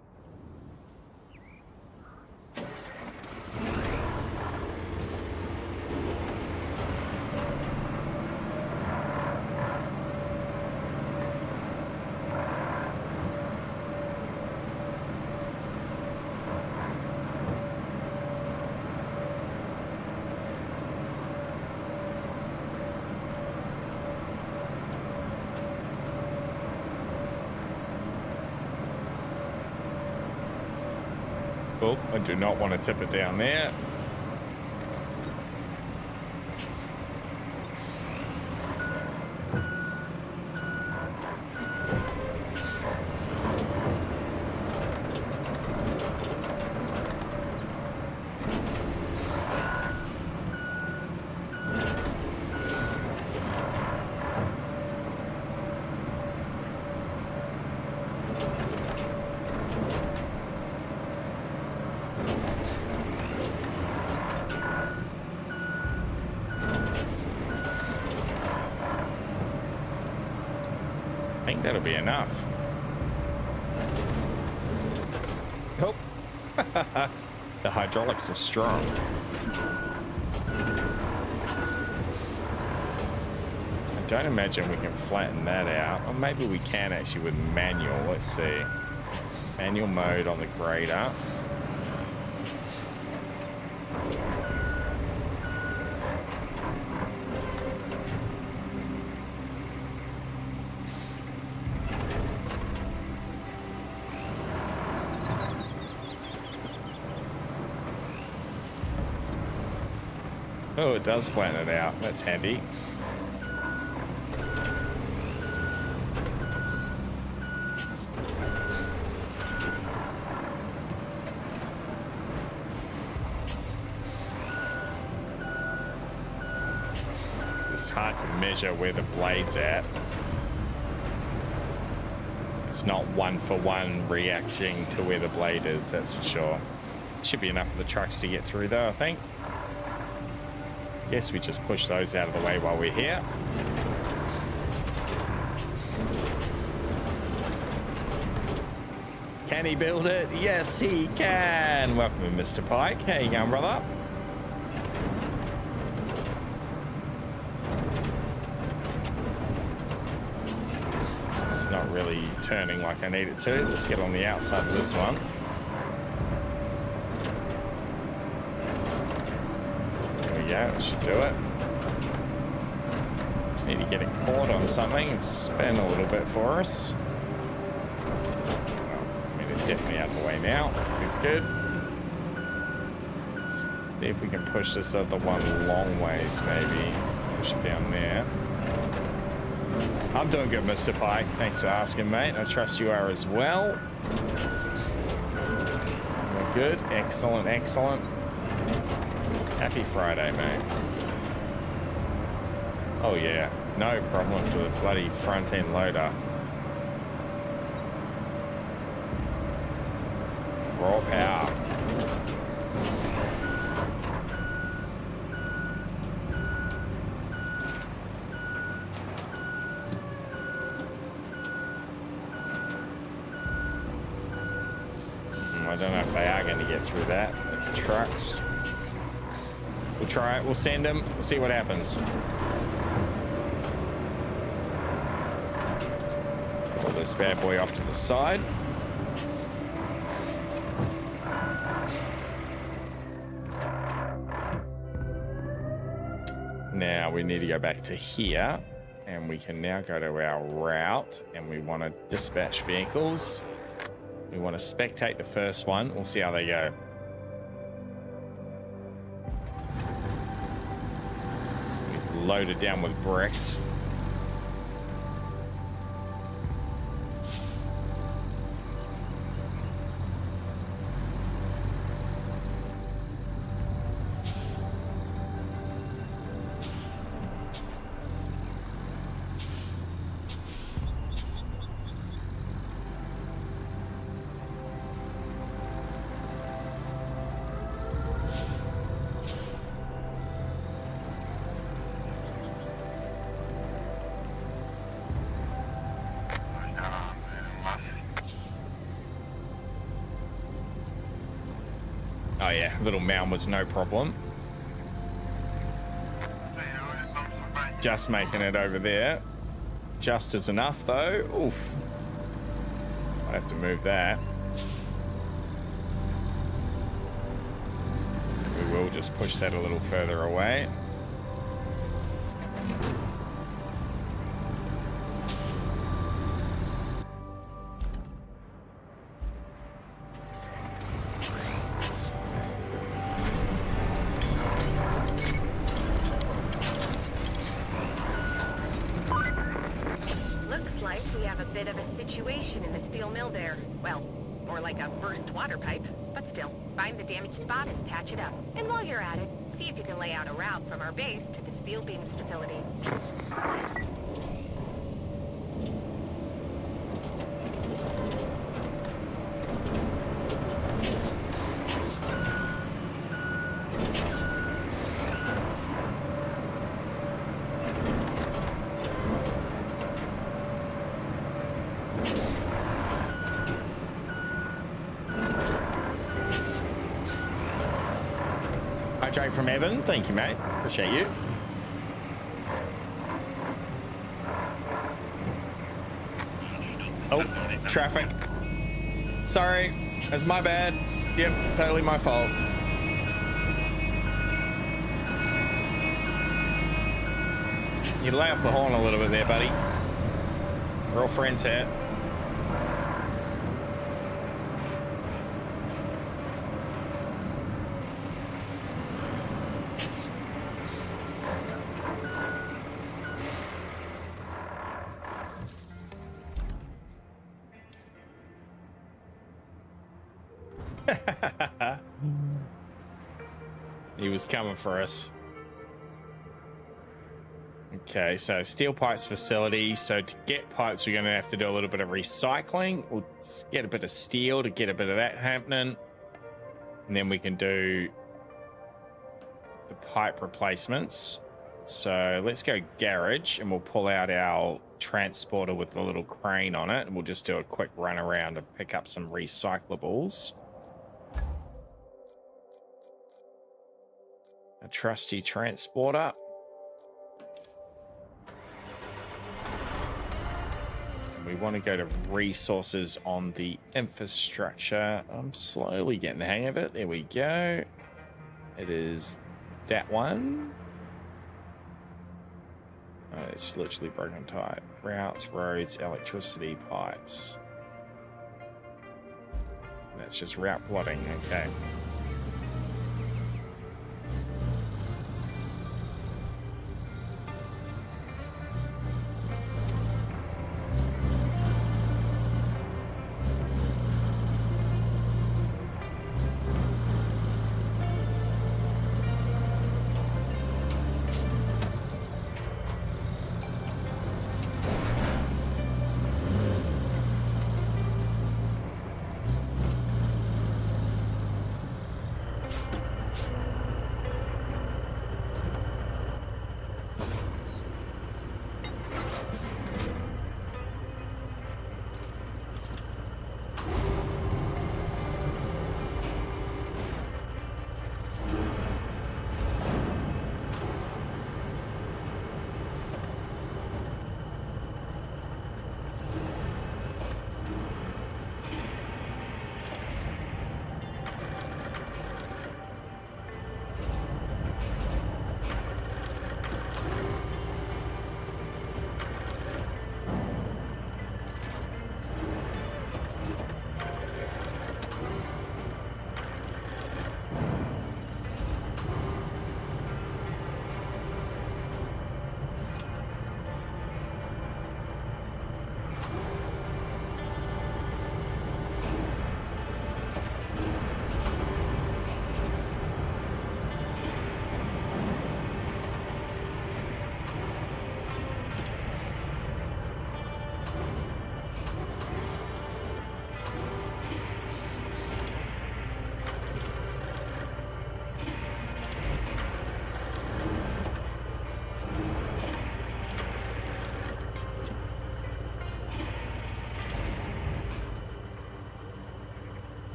Oh, I do not want to tip it down there. I think that'll be enough. Oh. The hydraulics are strong. I don't imagine we can flatten that out. Or maybe we can actually with manual. Let's see. Manual mode on the grader. Oh, it does flatten it out. That's handy. It's hard to measure where the blade's at. It's not one-for-one reacting to where the blade is, that's for sure. Should be enough for the trucks to get through though, I think. Guess we just push those out of the way while we're here. Can he build it? Yes, he can. Welcome, Mr. Pike. How you going, brother? It's not really turning like I need it to. Let's get on the outside of this one. Yeah, that should do it. maybe get it caught on something and spin a little bit for us. I mean, it's definitely out of the way now. Good. Let's see if we can push this other one long ways, maybe. Push it down there. I'm doing good, Mr. Pike. Thanks for asking, mate. I trust you are as well. We're good. Excellent, excellent. Happy Friday, mate. Oh, yeah. No problem for the bloody front-end loader. Raw power. I don't know if they are going to get through that. The trucks. We'll try it. We'll send them. We'll see what happens. Pull this bad boy off to the side. Now we need to go back to here, and we can now go to our route, and we want to dispatch vehicles. We want to spectate the first one. We'll see how they go. He's loaded down with bricks. Oh yeah, little mound was no problem. Just making it over there. Just is enough though. Oof. I have to move that. We will just push that a little further away. Spot and patch it up. And while you're at it, see if you can lay out a route from our base to the steel beams facility. Drake from Evan, thank you, mate. Appreciate you. Oh, traffic. Sorry, that's my bad. Yep, totally my fault. You lay off the horn a little bit there, buddy. We're all friends here. He was coming for us. Okay, so steel pipes facility. So to get pipes, we're going to have to do a little bit of recycling. We'll get a bit of steel to get a bit of that happening. And then we can do the pipe replacements. So let's go garage and we'll pull out our transporter with the little crane on it. And we'll just do a quick run around and pick up some recyclables. A trusty transporter. And we want to go to resources on the infrastructure. I'm slowly getting the hang of it. There we go. It is that one. It's literally broken type. Routes, roads, electricity, pipes. That's just route plotting, okay.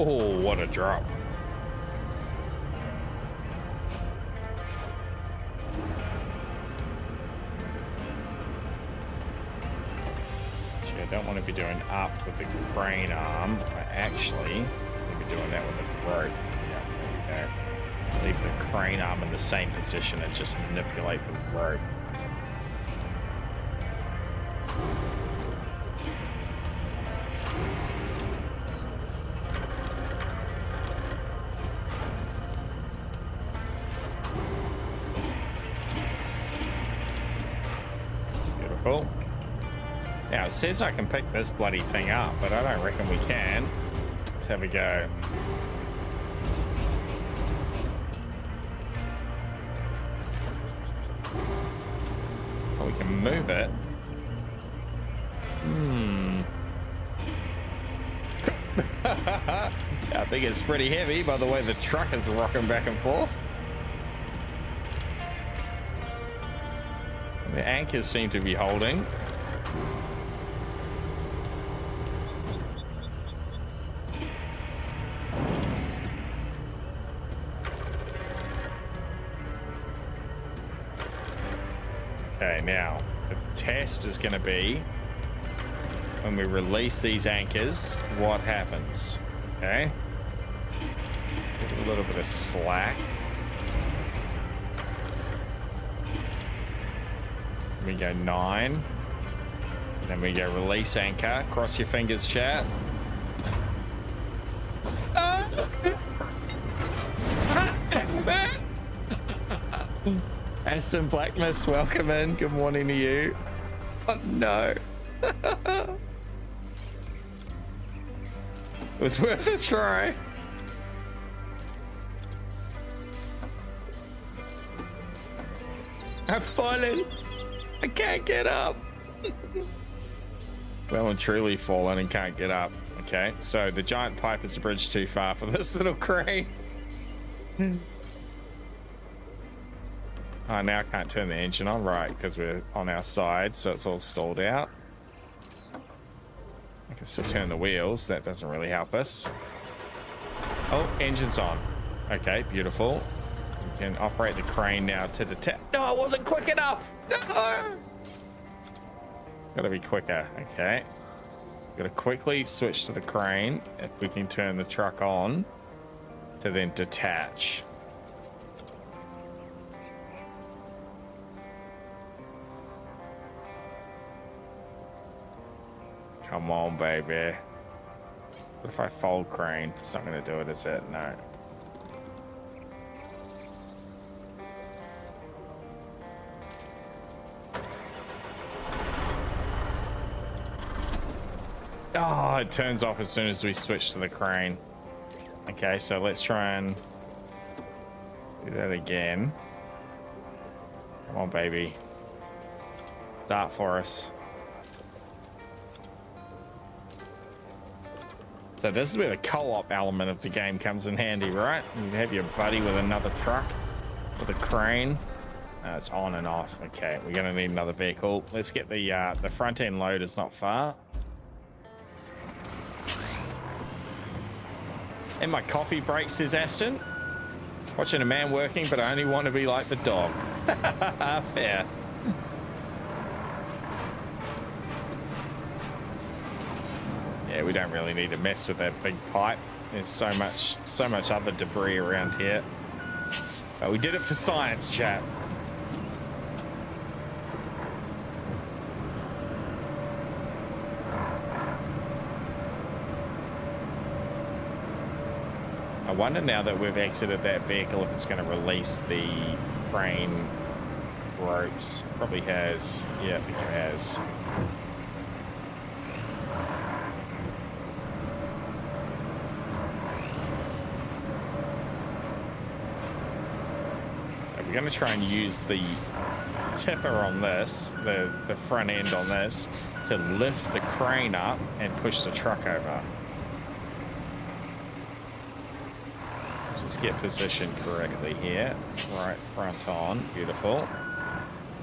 Oh, what a drop. Actually, I don't want to be doing up with the crane arm. I actually need to be doing that with the rope. Yeah, there we go. Leave the crane arm in the same position and just manipulate the rope. Beautiful. Now, it says I can pick this bloody thing up, but I don't reckon we can. Let's have a go. Oh, we can move it. I think it's pretty heavy by the way the truck is rocking back and forth. The anchors seem to be holding. Okay, now the test is going to be when we release these anchors, what happens? Okay. Give it a little bit of slack. We go 9. Then we go release anchor. Cross your fingers, chat. Aston Blackmist, welcome in. Good morning to you. Oh no. It was worth a try. I've fallen. I can't get up. Well and truly fallen and can't get up. Okay, so the giant pipe is a bridge too far for this little crane. Oh, now I can't turn the engine on, right, because we're on our side, so it's all stalled out. I can still turn the wheels. That doesn't really help us. Oh, engine's on. Okay, beautiful. We can operate the crane now to detect. No, it wasn't quick enough. No. Gotta be quicker. Okay. Gotta quickly switch to the crane if we can turn the truck on to then detach. Come on, baby. What if I fold crane? It's not going to do it, is it? No. Oh, it turns off as soon as we switch to the crane. Okay, so let's try and do that again. Come on, baby. Start for us. So this is where the co-op element of the game comes in handy, right? You have your buddy with another truck, with a crane. It's on and off. Okay, we're gonna need another vehicle. Let's get the front end load is not far. And my coffee break, says Aston. Watching a man working, but I only want to be like the dog. Fair. Yeah, we don't really need to mess with that big pipe. There's so much other debris around here. But we did it for science, chat. I wonder now that we've exited that vehicle if it's going to release the crane ropes. Probably has. Yeah, I think it has. We're going to try and use the tipper on this, the front end on this, to lift the crane up and push the truck over. Just get positioned correctly here. Right front on. Beautiful.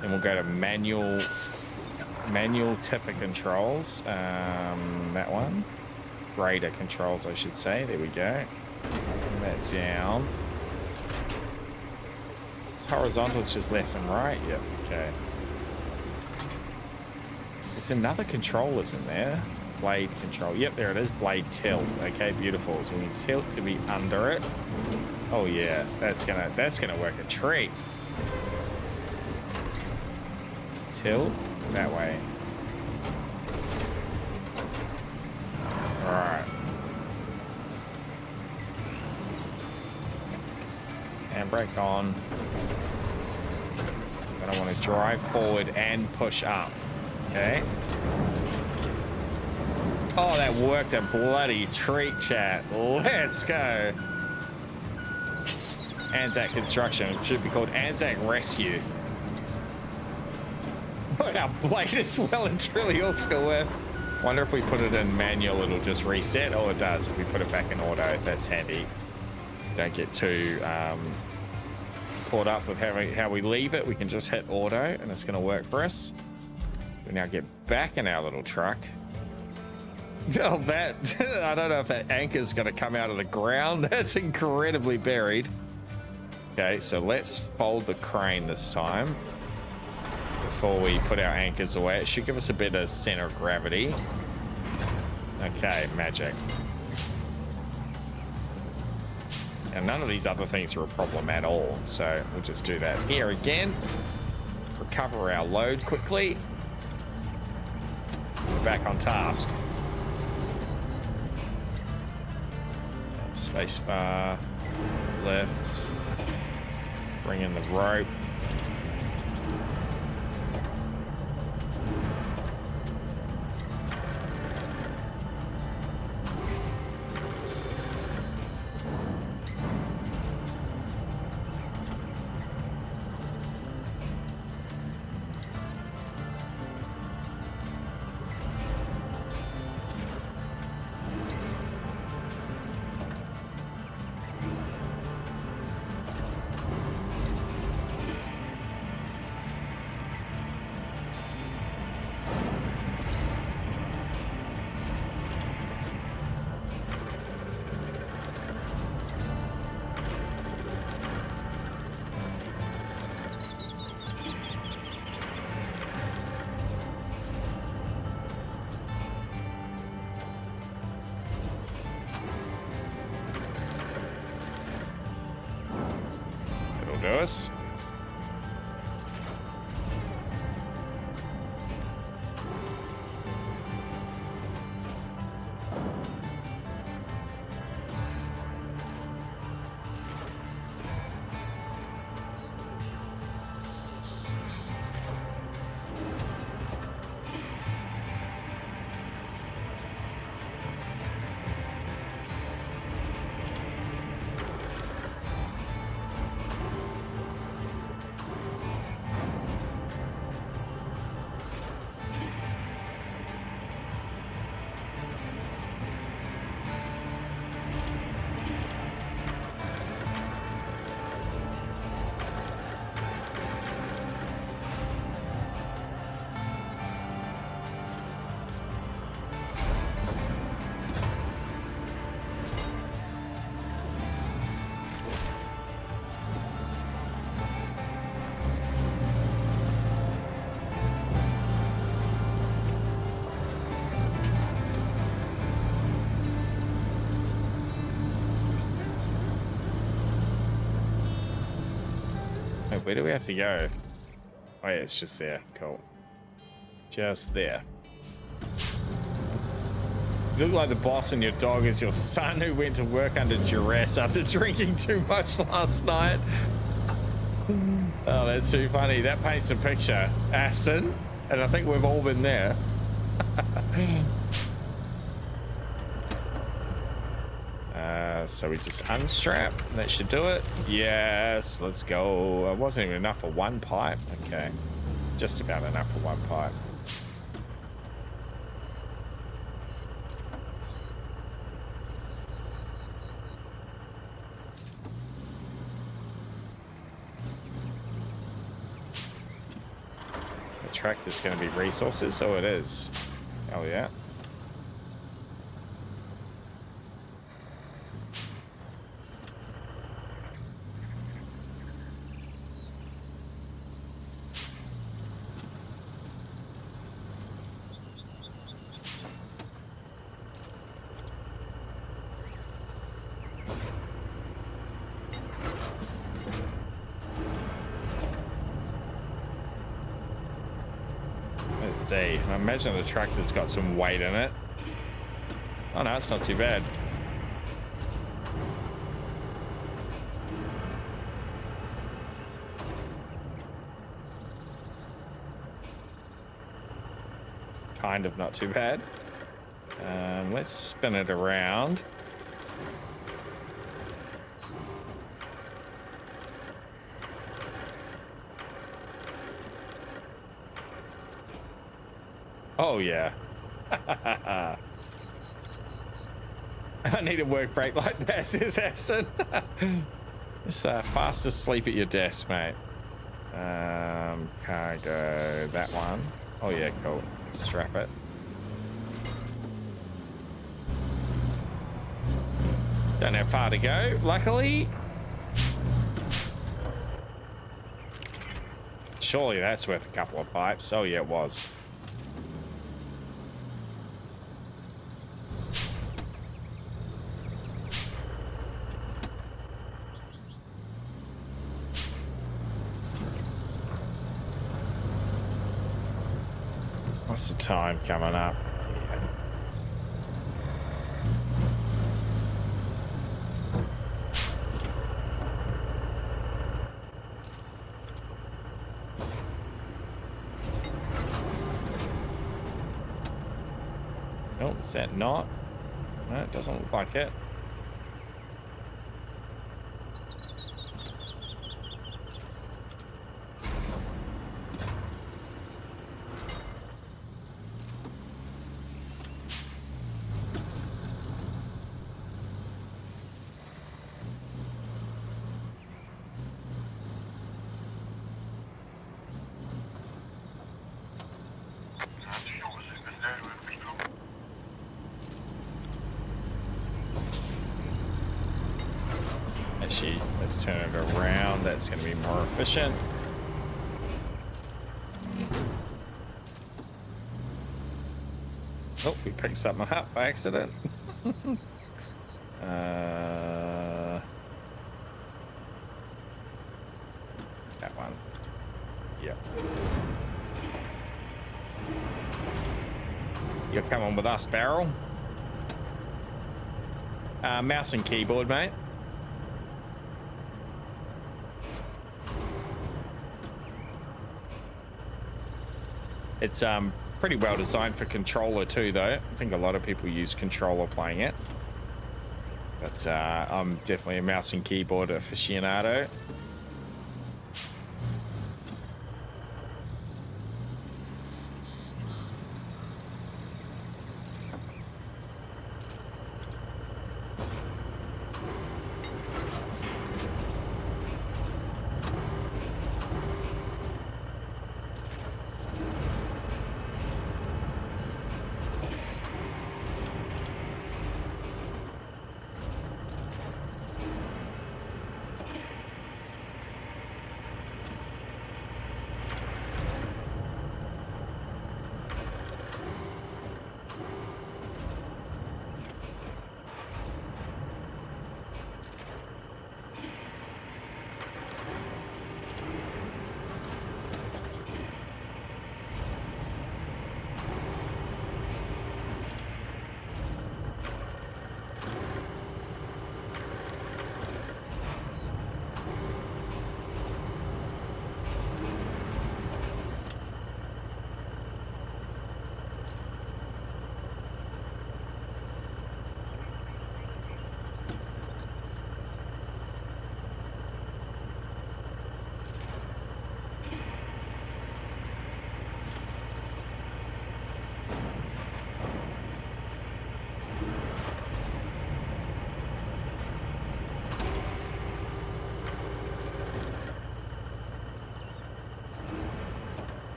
Then we'll go to manual tipper controls. That one. Grader controls, I should say. There we go. Bring that down. Horizontal is just left and right. Yep. Okay. There's another control, isn't there? Blade control. Yep, there it is. Blade tilt. Okay, beautiful. So we need tilt to be under it. Oh yeah, that's gonna work a treat. Tilt that way. All right. Handbrake on. I want to drive forward and push up. Okay. Oh, that worked a bloody treat, chat. Let's go. Anzac Construction. It should be called Anzac Rescue. But our blade is well and truly all school with. Wonder if we put it in manual, it'll just reset. Oh, it does. If we put it back in auto, that's handy. Don't get too caught up with how we leave it. We can just hit auto and it's going to work for us. We now get back in our little truck. Oh, that I don't know if that anchor is going to come out of the ground. That's incredibly buried. Okay, so let's fold the crane this time before we put our anchors away. It should give us a bit of center of gravity. Okay, magic. And none of these other things are a problem at all, so we'll just do that here again. Recover our load quickly. We're back on task. Spacebar, left, bring in the rope. us. Wait, where do we have to go? Oh yeah, it's just there. Cool. Just there. You look like the boss and your dog is your son who went to work under duress after drinking too much last night. Oh, that's too funny. That paints a picture, Aston. And I think we've all been there. So we just unstrap. That should do it. Yes, let's go. It wasn't even enough for one pipe. Okay. Just about enough for one pipe. The tractor's going to be resources. Oh, it is. Oh, yeah. I imagine the tractor's got some weight in it. Oh no, it's not too bad. Kind of not too bad. Let's spin it around. Oh, yeah. I need a work break like that, says Aston. Just fast asleep at your desk, mate. Cargo, that one. Oh, yeah, cool. Strap it. Don't have far to go, luckily. Surely that's worth a couple of pipes. Oh, yeah, it was. What's the time coming up? Yeah. Oh, is that not? No, it doesn't look like it. Actually, let's turn it around. That's going to be more efficient. Oh, we picked something up by accident. You're coming with us, Barrel. Mouse and keyboard, mate. It's pretty well designed for controller too, though. I think a lot of people use controller playing it. But I'm definitely a mouse and keyboard aficionado.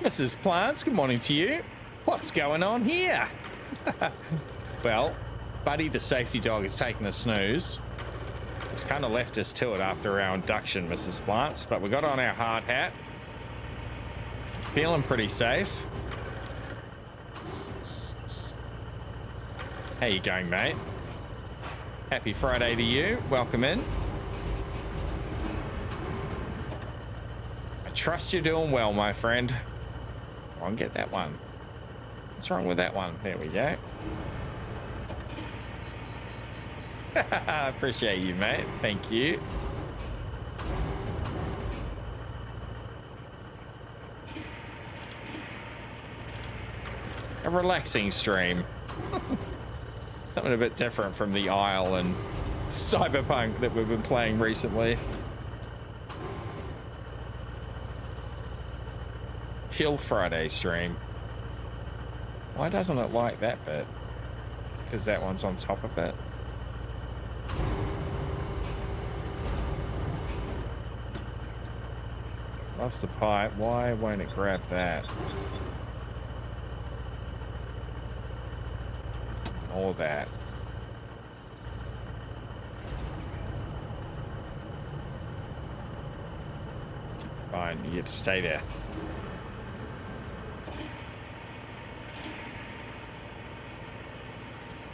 Mrs. Plants, good morning to you. What's going on here? Well, Buddy the safety dog has taken a snooze. It's kind of left us to it after our induction, Mrs. Plants, but we got on our hard hat. Feeling pretty safe. How you going, mate? Happy Friday to you. Welcome in. I trust you're doing well, my friend. Go on, get that one. What's wrong with that one? There we go. I appreciate you, mate. Thank you. A relaxing stream. Something a bit different from the Isle and Cyberpunk that we've been playing recently. Chill Friday stream. Why doesn't it like that bit? Because that one's on top of it. Loves the pipe. Why won't it grab that? All that. Fine, you get to stay there.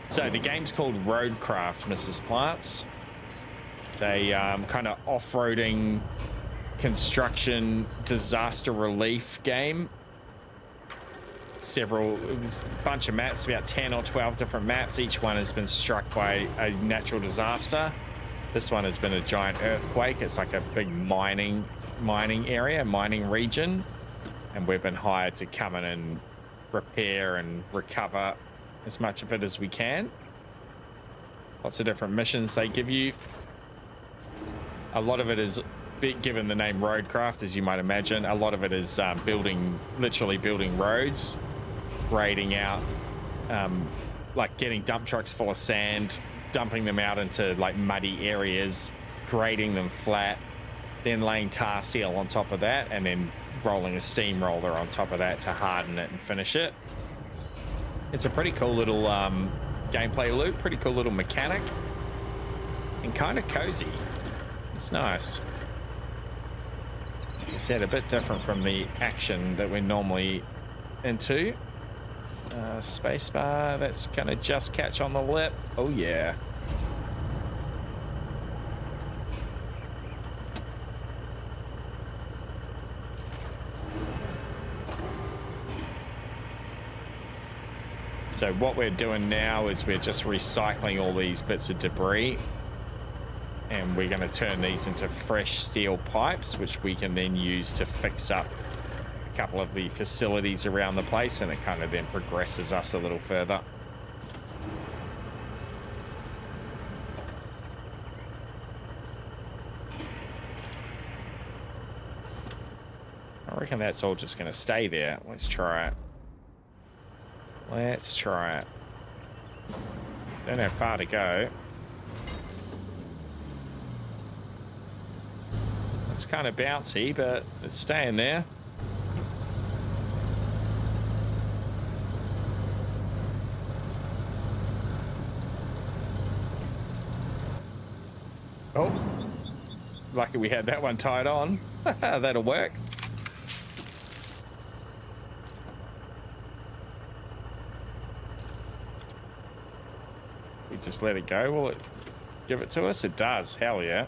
So the game's called RoadCraft, Mrs. Plants. It's a kind of off-roading construction disaster relief game. It was a bunch of maps, about 10 or 12 different maps. Each one has been struck by a natural disaster. This one has been a giant earthquake. It's like a big mining area, mining region. And we've been hired to come in and repair and recover as much of it as we can. Lots of different missions they give you. A lot of it is, given the name RoadCraft, as you might imagine, a lot of it is literally building roads, grading out, like getting dump trucks full of sand, dumping them out into like muddy areas, grading them flat, then laying tar seal on top of that, and then rolling a steamroller on top of that to harden it and finish it. It's a pretty cool little gameplay loop. Pretty cool little mechanic. And kind of cozy. It's nice. As I said, a bit different from the action that we're normally into. Spacebar, that's gonna just catch on the lip. Oh yeah. So what we're doing now is we're just recycling all these bits of debris, and we're going to turn these into fresh steel pipes, which we can then use to fix up a couple of the facilities around the place, and it kind of then progresses us a little further. I reckon that's all just going to stay there. Let's try it. Let's try it. Don't have far to go. It's kind of bouncy, but it's staying there. Oh, lucky we had that one tied on. That'll work. Just let it go. Will it give it to us? It does. Hell yeah.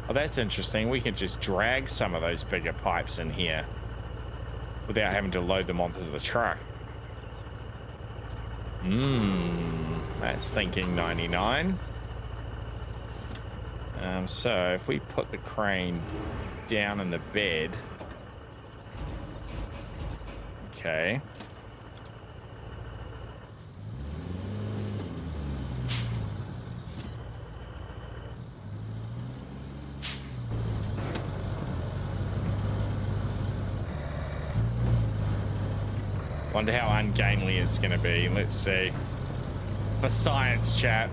Oh, that's interesting. We can just drag some of those bigger pipes in here without having to load them onto the truck. That's thinking 99. So if we put the crane down in the bed. Okay. Wonder how ungainly it's going to be. Let's see. For science, chat.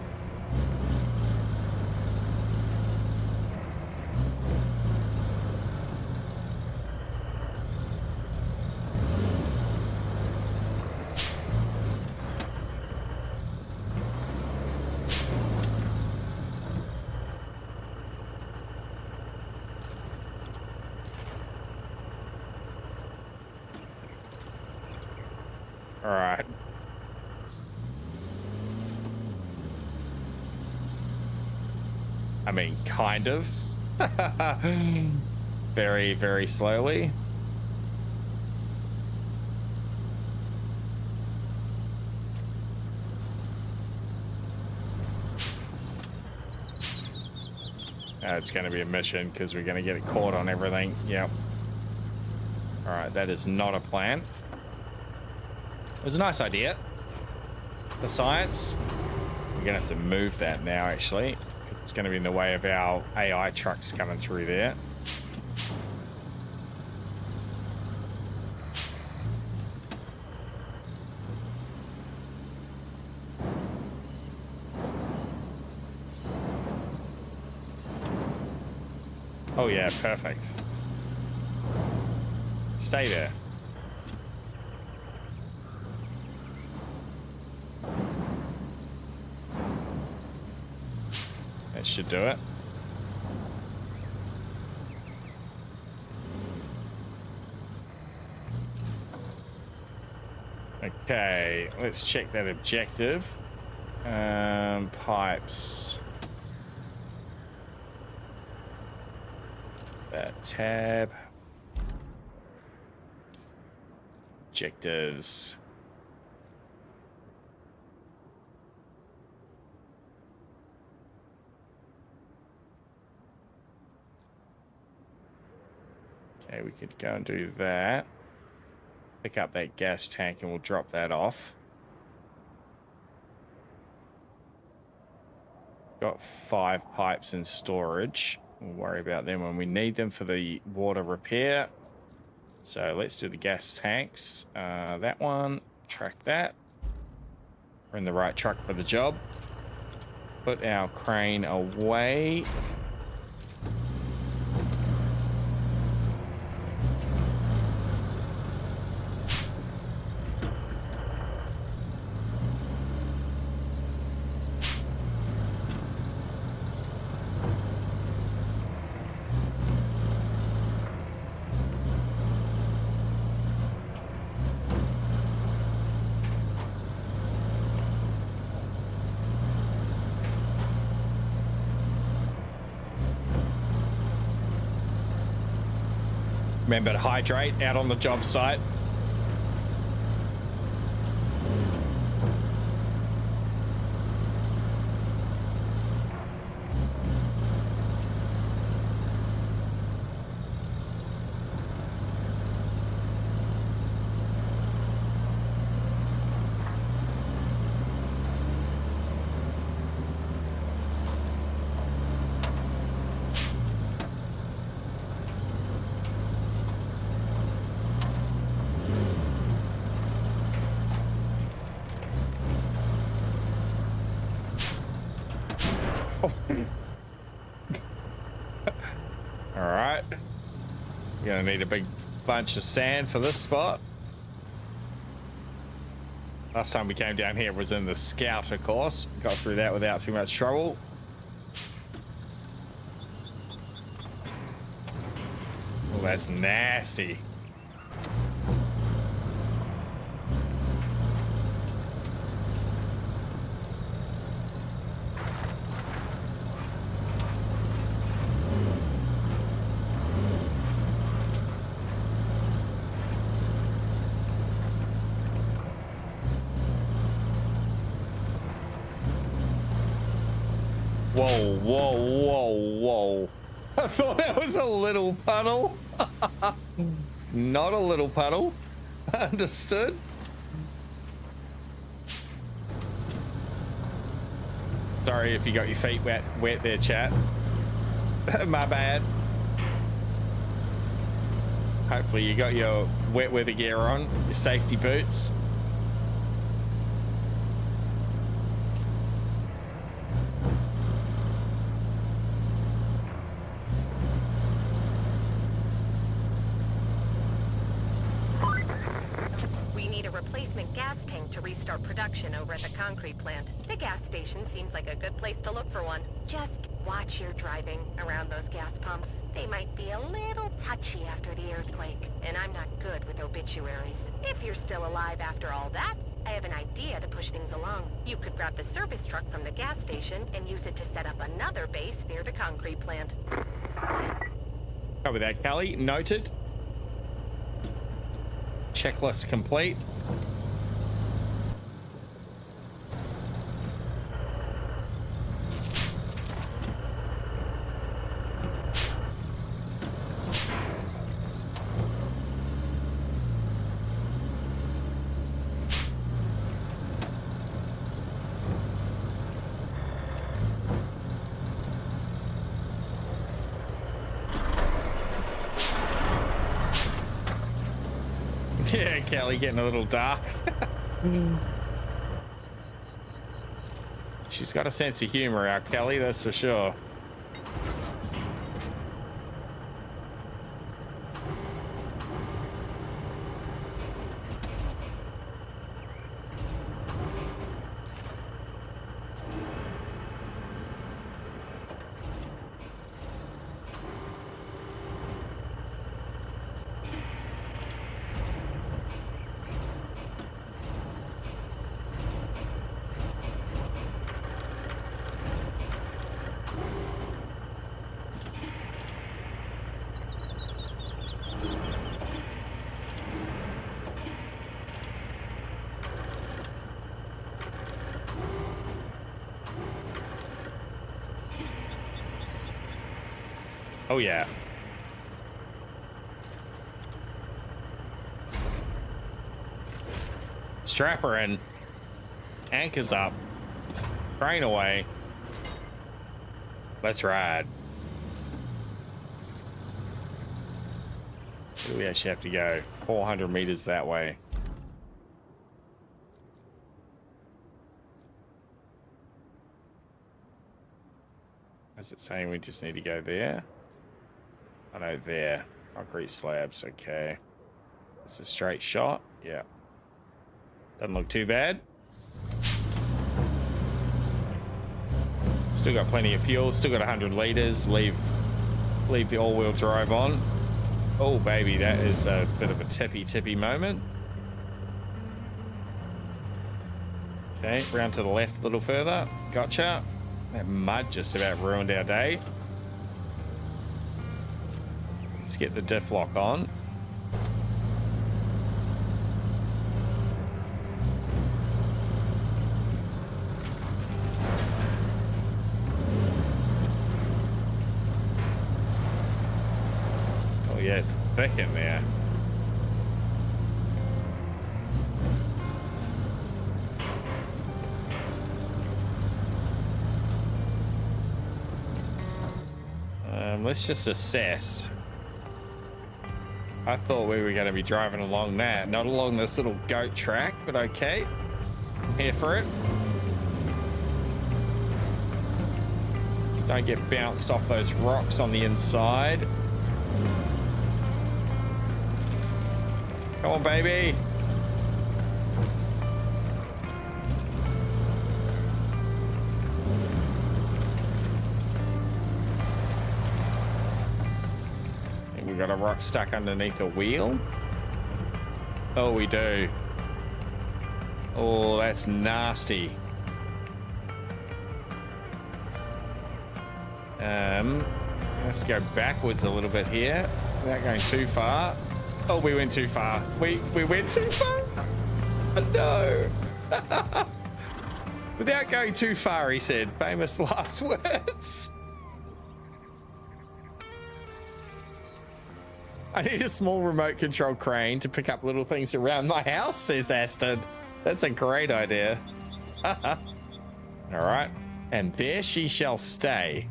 All right. I mean, kind of. Very, very slowly. It's going to be a mission because we're going to get it caught on everything. Yep. All right, that is not a plan. It was a nice idea. The science. We're going to have to move that now, actually. It's going to be in the way of our AI trucks coming through there. Oh yeah, perfect. Stay there. That should do it. Okay, let's check that objective. Pipes. That tab. Objectives. Okay, we could go and do that. Pick up that gas tank and we'll drop that off. Got 5 pipes in storage. We'll worry about them when we need them for the water repair. So let's do the gas tanks. That one, track that. We're in the right truck for the job. Put our crane away. Remember to hydrate out on the job site. All right. You're gonna need a big bunch of sand for this spot. Last time we came down here was in the Scout, of course. Got through that without too much trouble. Oh, that's nasty. Whoa, whoa, whoa, whoa. I thought that was a little puddle. Not a little puddle. Understood. Sorry if you got your feet wet there, chat. My bad. Hopefully you got your wet weather gear on, your safety boots. Production over at the concrete plant. The gas station seems like a good place to look for one. Just watch your driving around those gas pumps. They might be a little touchy after the earthquake, and I'm not good with obituaries. If you're still alive after all that, I have an idea to push things along. You could grab the service truck from the gas station and use it to set up another base near the concrete plant. Copy that, Kelly. Noted. Checklist complete. Yeah, Kelly getting a little dark. She's got a sense of humor, our Kelly, that's for sure. Oh yeah. Strap her in. Anchors up. Crane away. Let's ride. Where do we actually have to go? 400 meters that way. Is it saying we just need to go there? Oh no, there. Concrete slabs, okay. It's a straight shot, yeah. Doesn't look too bad. Still got plenty of fuel, still got 100 liters. Leave the all-wheel drive on. Oh baby, that is a bit of a tippy moment. Okay, round to the left a little further. Gotcha. That mud just about ruined our day. Let's Let's get the diff lock on. Oh yeah, it's thick in there. Let's just assess. I thought we were going to be driving along that, not along this little goat track, but okay. I'm here for it. Just don't get bounced off those rocks on the inside. Come on, baby. We got a rock stuck underneath the wheel. Oh, we do. Oh, that's nasty. I have to go backwards a little bit here without going too far. Oh, we went too far. We went too far. No. Without going too far, he said. Famous last words. I need a small remote control crane to pick up little things around my house, says Aston. That's a great idea. All right. And there she shall stay.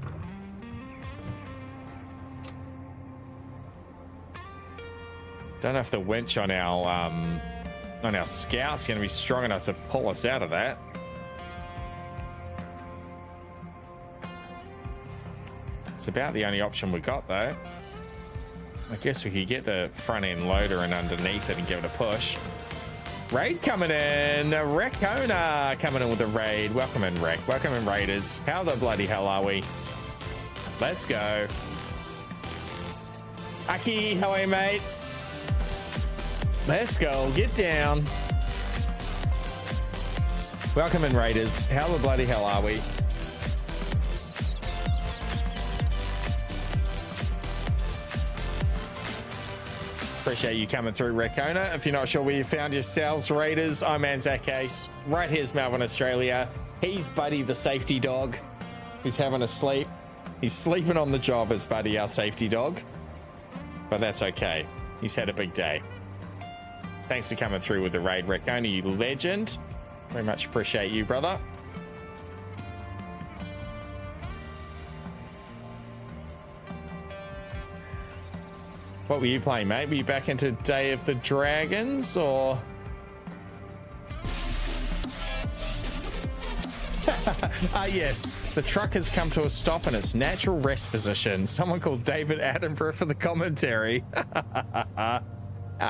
Don't know if the winch on our scout's going to be strong enough to pull us out of that. It's about the only option we got, though. I guess we could get the front end loader and underneath it and give it a push. Raid coming in. Recona coming in with the raid. Welcome in, Rec. Welcome in, Raiders. How the bloody hell are we? Let's go. Aki, how are you, mate? Let's go. Get down. Welcome in, Raiders. How the bloody hell are we? Appreciate you coming through, Recona. If you're not sure where you found yourselves, Raiders, I'm Anzac Ace. Right here's Melbourne, Australia. He's Buddy, the safety dog, who's having a sleep. He's sleeping on the job as Buddy, our safety dog. But that's okay. He's had a big day. Thanks for coming through with the raid, Recona, you legend. Very much appreciate you, brother. What were you playing, mate? Were you back into Day of the Dragons, or? Yes. The truck has come to a stop in its natural rest position. Someone called David Attenborough for the commentary.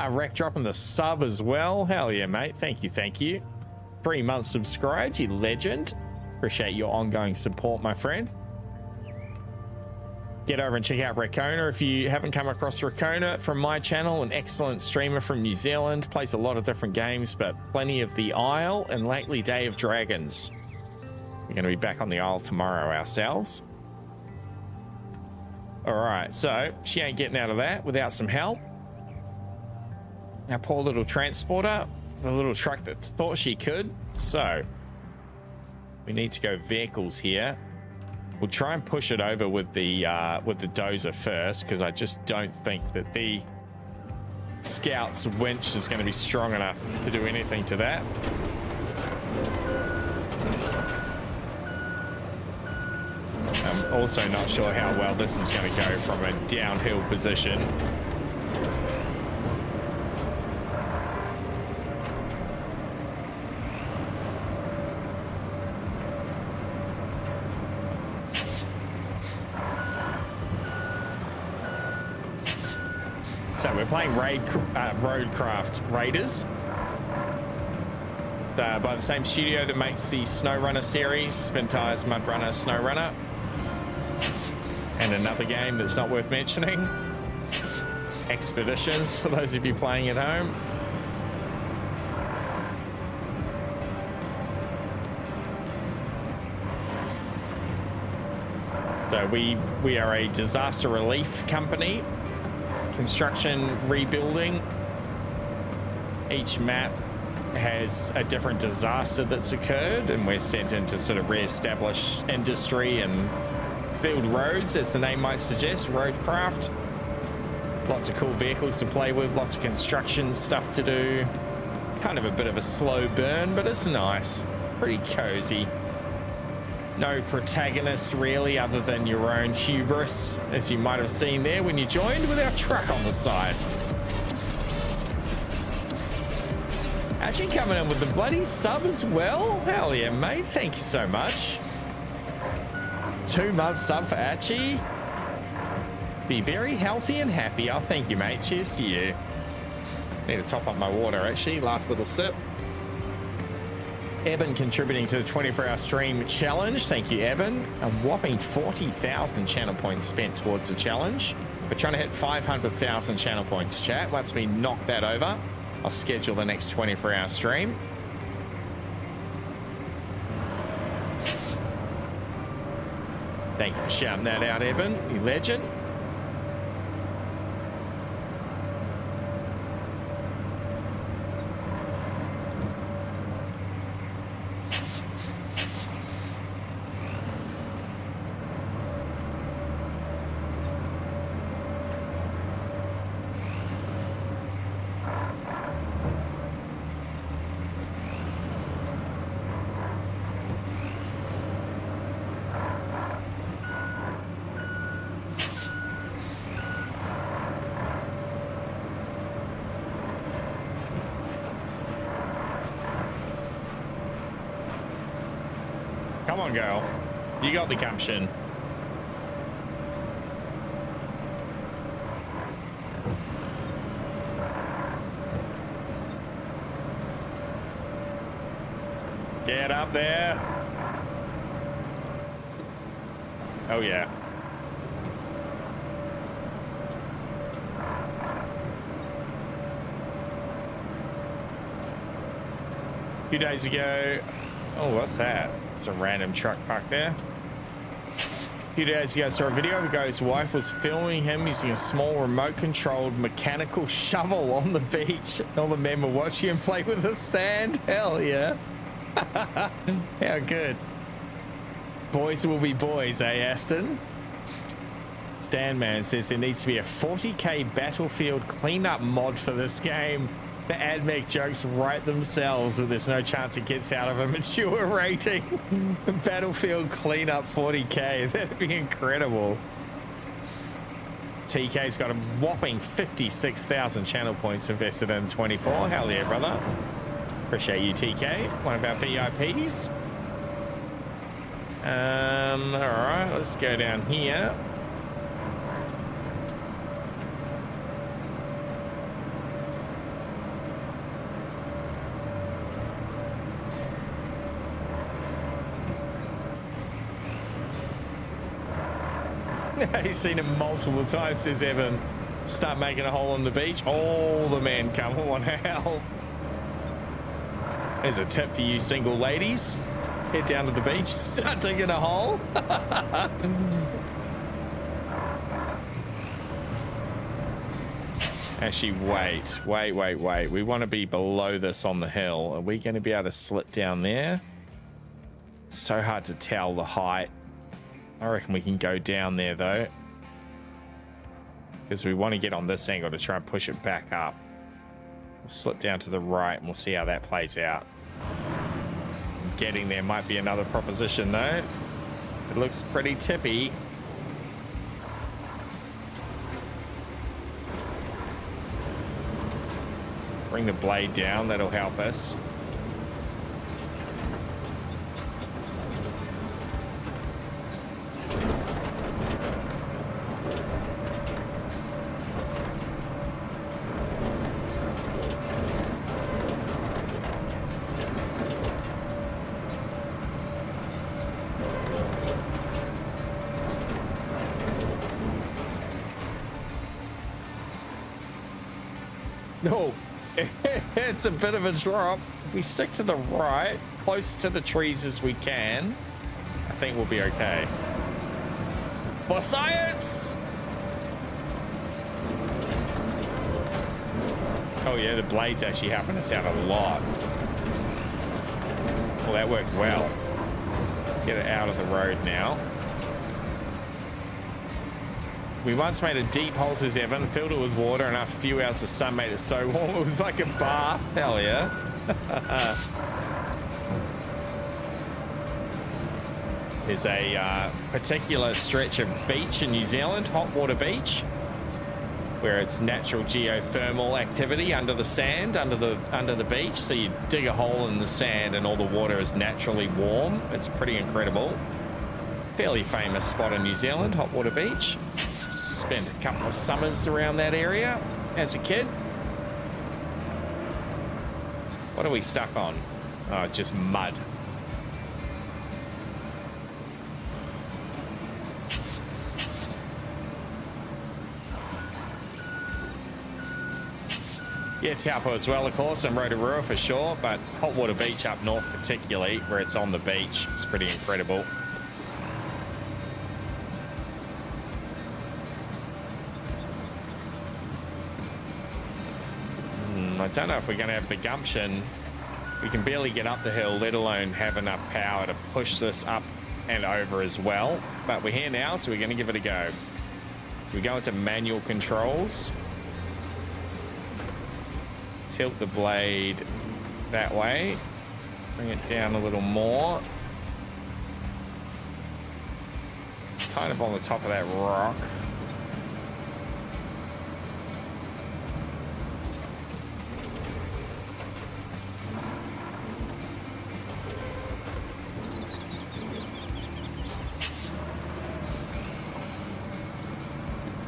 Rec dropping the sub as well. Hell yeah, mate. Thank you, thank you. 3 months subscribed, you legend. Appreciate your ongoing support, my friend. Get over and check out Recona if you haven't come across Recona from my channel. An excellent streamer from New Zealand. Plays a lot of different games, but plenty of the Isle and lately Day of Dragons. We're going to be back on the Isle tomorrow ourselves. All right, so she ain't getting out of that without some help. Our poor little transporter, the little truck that thought she could. So we need to go vehicles here. We'll try and push it over with the dozer first, because I just don't think that the Scout's winch is going to be strong enough to do anything to that. I'm also not sure how well this is going to go from a downhill position. So we're playing RoadCraft Raiders by the same studio that makes the SnowRunner series, Spin Tires, Mudrunner, SnowRunner, and another game that's not worth mentioning, Expeditions, for those of you playing at home. So we are a disaster relief company construction rebuilding. Each map has a different disaster that's occurred, and we're sent in to sort of re-establish industry and build roads, as the name might suggest, RoadCraft. Lots of cool vehicles to play with, lots of construction stuff to do. Kind of a bit of a slow burn, but it's nice. Pretty cozy. No protagonist really, other than your own hubris, as you might have seen there when you joined with our truck on the side. Actually coming in with the bloody sub as well. Hell yeah, mate. Thank you so much. 2 months sub for Archie. Be very healthy and happy. Oh, thank you, mate. Cheers to you. Need to top up my water, actually. Last little sip. Eben contributing to the 24-hour stream challenge. Thank you, Eben. A whopping 40,000 channel points spent towards the challenge. We're trying to hit 500,000 channel points, chat. Once we knock that over, I'll schedule the next 24-hour stream. Thank you for shouting that out, Eben, you legend. Come on, girl. You got the gumption. Get up there. Oh, yeah. A few days ago. Oh, what's that? It's a random truck parked there. A few days ago, I saw a video of a guy's wife was filming him using a small remote-controlled mechanical shovel on the beach. And all the men were watching him play with the sand. Hell yeah. How good. Boys will be boys, eh, Aston? Stanman says there needs to be a 40k Battlefield cleanup mod for this game. The AdMech jokes write themselves, but there's no chance it gets out of a mature rating. Battlefield cleanup 40k. That'd be incredible. TK's got a whopping 56,000 channel points invested in 24. Hell yeah, brother. Appreciate you, TK. One of our VIPs. All right, let's go down here. He's seen him multiple times, says Evan. Start making a hole on the beach. All the men come on help. There's a tip for you single ladies. Head down to the beach, start digging a hole. Actually, wait. We want to be below this on the hill. Are we going to be able to slip down there? It's so hard to tell the height. I reckon we can go down there though, because we want to get on this angle to try and push it back up. We'll slip down to the right and we'll see how that plays out. Getting there might be another proposition though. It looks pretty tippy. Bring the blade down, that'll help us. No, it's a bit of a drop. If we stick to the right, close to the trees as we can, I think we'll be okay. For science! Oh yeah, the blades actually helping us out a lot. Well, that worked well. Let's get it out of the road now. We once made a deep hole, says Evan, filled it with water, and after a few hours the sun made it so warm it was like a bath. Hell yeah. There's a particular stretch of beach in New Zealand, hot water beach, where it's natural geothermal activity under the sand, under the beach. So you dig a hole in the sand and all the water is naturally warm. It's pretty incredible. Fairly famous spot in New Zealand, hot water beach. Spent a couple of summers around that area as a kid. What are we stuck on? Oh, just mud. Yeah, Taupo as well, of course, and Rotorua for sure, but hot water beach up north particularly, where it's on the beach, is pretty incredible. I don't know if we're going to have the gumption. We can barely get up the hill, let alone have enough power to push this up and over as well. But we're here now, so we're going to give it a go. So we go into manual controls. Tilt the blade that way. Bring it down a little more. Kind of on the top of that rock.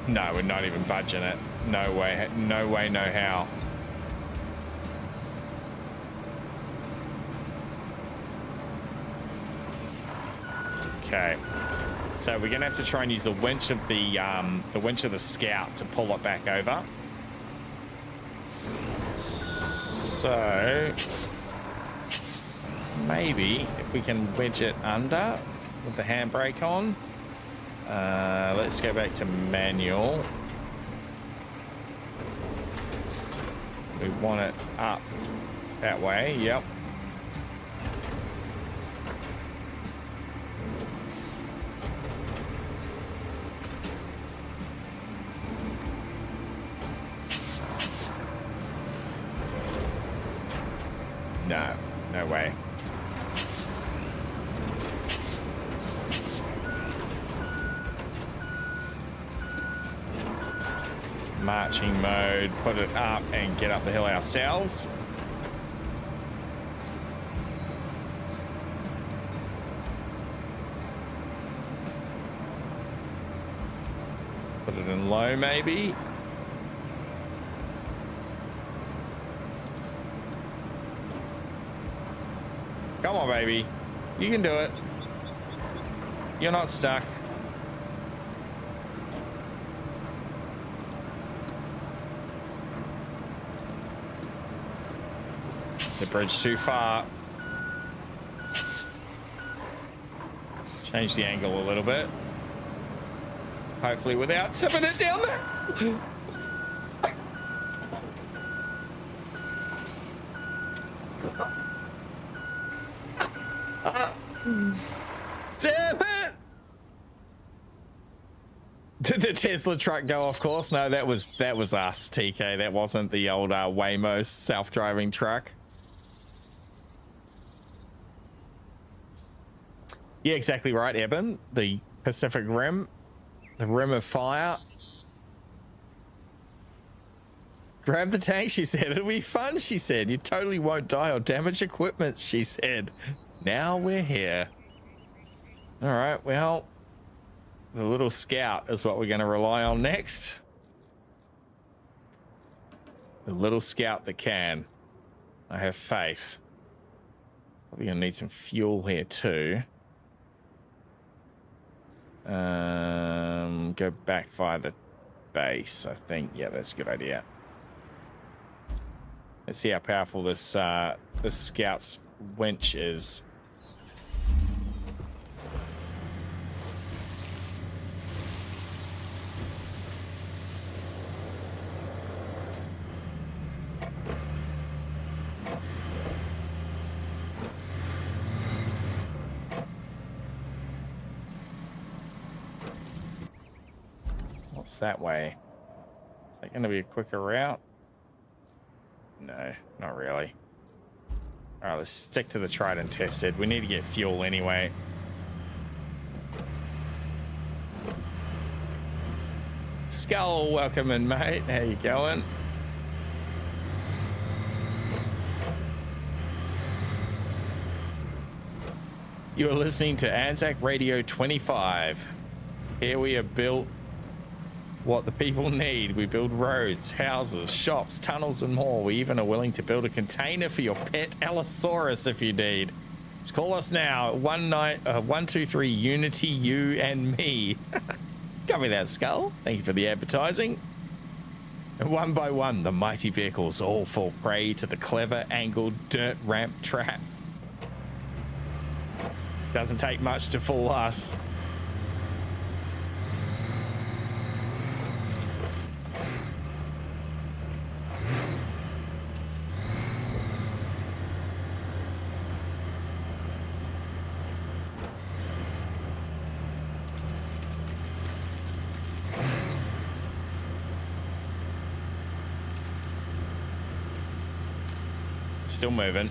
No, we're not even budging it. No way, no way, no how. Okay, so we're gonna have to try and use the winch of the Scout to pull it back over. So maybe if we can wedge it under with the handbrake on. Let's go back to manual. We want it up that way. Yep. No, no way. Marching mode, put it up and get up the hill ourselves. Put it in low maybe. Come on, baby. You can do it. You're not stuck. The bridge too far. Change the angle a little bit. Hopefully without tipping it down there. Damn it! Did the Tesla truck go off course? No, that was us, TK. That wasn't the old Waymo self-driving truck. Yeah, exactly right, Eben. The Pacific Rim, the Rim of Fire. Grab the tank, she said. It'll be fun, she said. You totally won't die or damage equipment, she said. Now we're here. All right, well, the little Scout is what we're going to rely on next. The little Scout that can. I have faith. Probably going to need some fuel here too. Go back via the base, I think. Yeah, that's a good idea. Let's see how powerful this Scout's winch is. What's that way? Is that going to be a quicker route? No, not really. All right, let's stick to the tried and tested. We need to get fuel anyway. Skull, welcome in, mate. How you going? You are listening to Anzac Radio 25. Here we have built what the people need. We build roads, houses, shops, tunnels, and more. We even are willing to build a container for your pet Allosaurus if you need. Just call us now. 123 Unity, you and me. Copy that, Skull. Thank you for the advertising. And one by one, the mighty vehicles all fall prey to the clever angled dirt ramp trap. Doesn't take much to fool us. Still moving.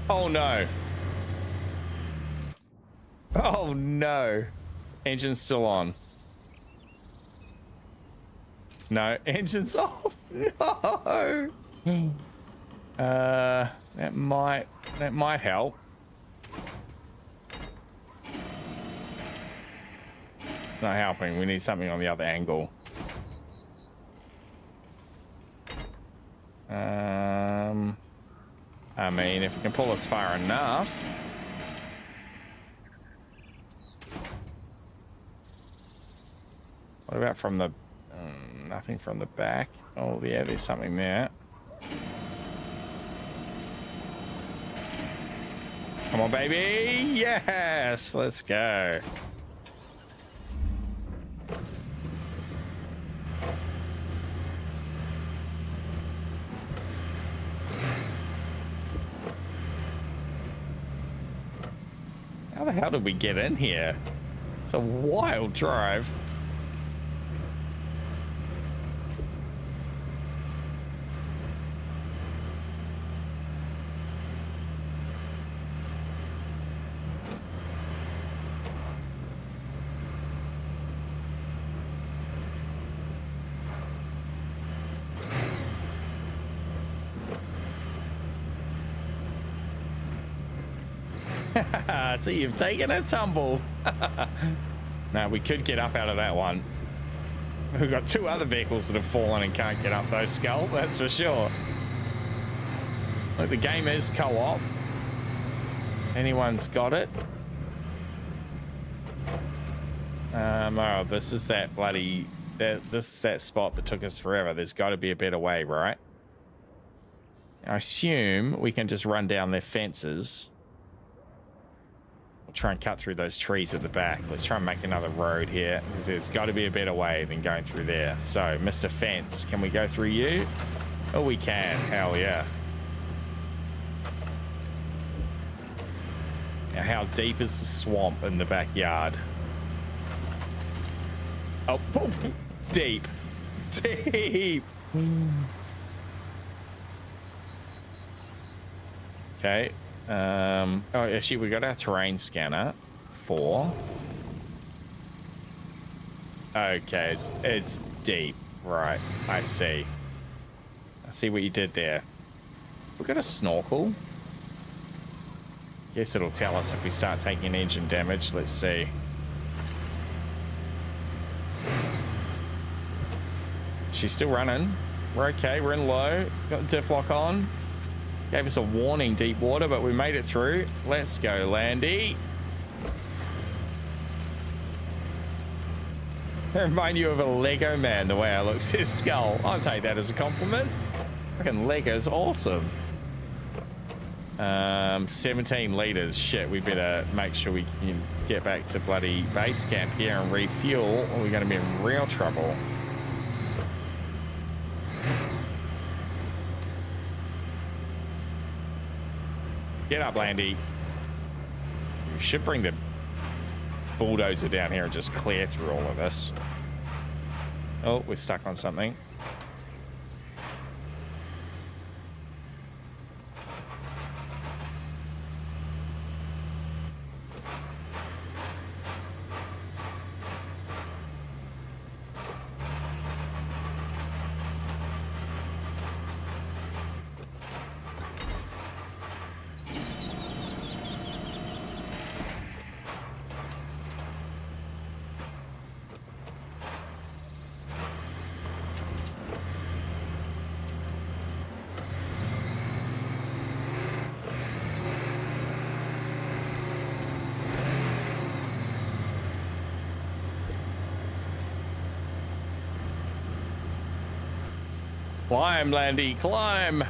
Oh no. Oh no. Engine's still on. No, engine's off. No. That might help. It's not helping. We need something on the other angle. I mean, if we can pull us far enough. What about from the... nothing from the back. Oh, yeah, there's something there. Come on, baby. Yes, let's go. How the hell did we get in here? It's a wild drive. So you've taken a tumble. Now we could get up out of that one. We've got two other vehicles that have fallen and can't get up though, Skull, that's for sure. Look, the game is co-op. Anyone's got it. Oh, this is that bloody... This is that spot that took us forever. There's got to be a better way, right? I assume we can just run down their fences. We'll try and cut through those trees at the back. Let's try and make another road here. There's got to be a better way than going through there. So, Mr. Fence, can we go through you? Oh, we can. Hell yeah. Now, how deep is the swamp in the backyard? Oh, deep. Deep. Okay. Oh, actually, we got our terrain scanner. 4. Okay, it's deep. Right, I see. I see what you did there. We got a snorkel. Guess it'll tell us if we start taking engine damage. Let's see. She's still running. We're okay. We're in low. Got the diff lock on. Gave us a warning, deep water, but we made it through. Let's go, Landy. I remind you of a Lego man, the way I look, says Skull. I'll take that as a compliment. Fucking Lego's awesome. 17 liters. Shit, we better make sure we can get back to bloody base camp here and refuel, or we're going to be in real trouble. Get up, Landy. We should bring the bulldozer down here and just clear through all of this. Oh, we're stuck on something. Climb, Landy, climb!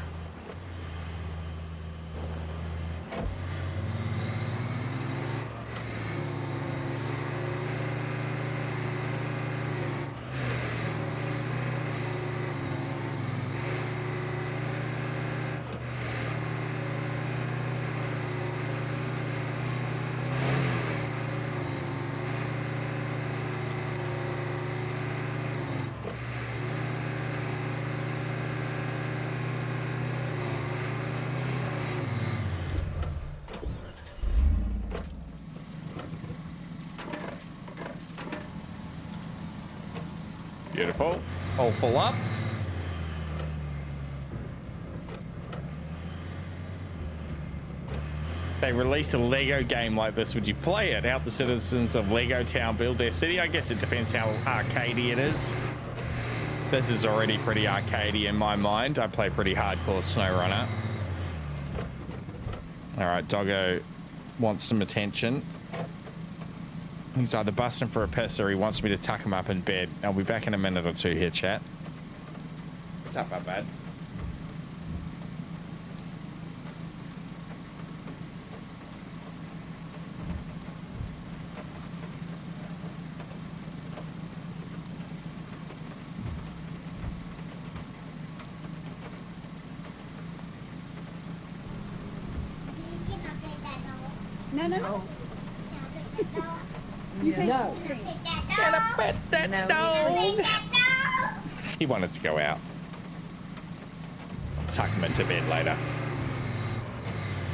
Beautiful. All full up. They release a Lego game like this, would you play it? Help the citizens of Lego Town build their city? I guess it depends how arcadey it is. This is already pretty arcadey in my mind. I play pretty hardcore SnowRunner. All right, Doggo wants some attention. He's either busting for a piss or he wants me to tuck him up in bed. I'll be back in a minute or two here, chat. What's up, bud? No. No. Gotta pet that dog. He wanted to go out. I'll tuck him into bed later.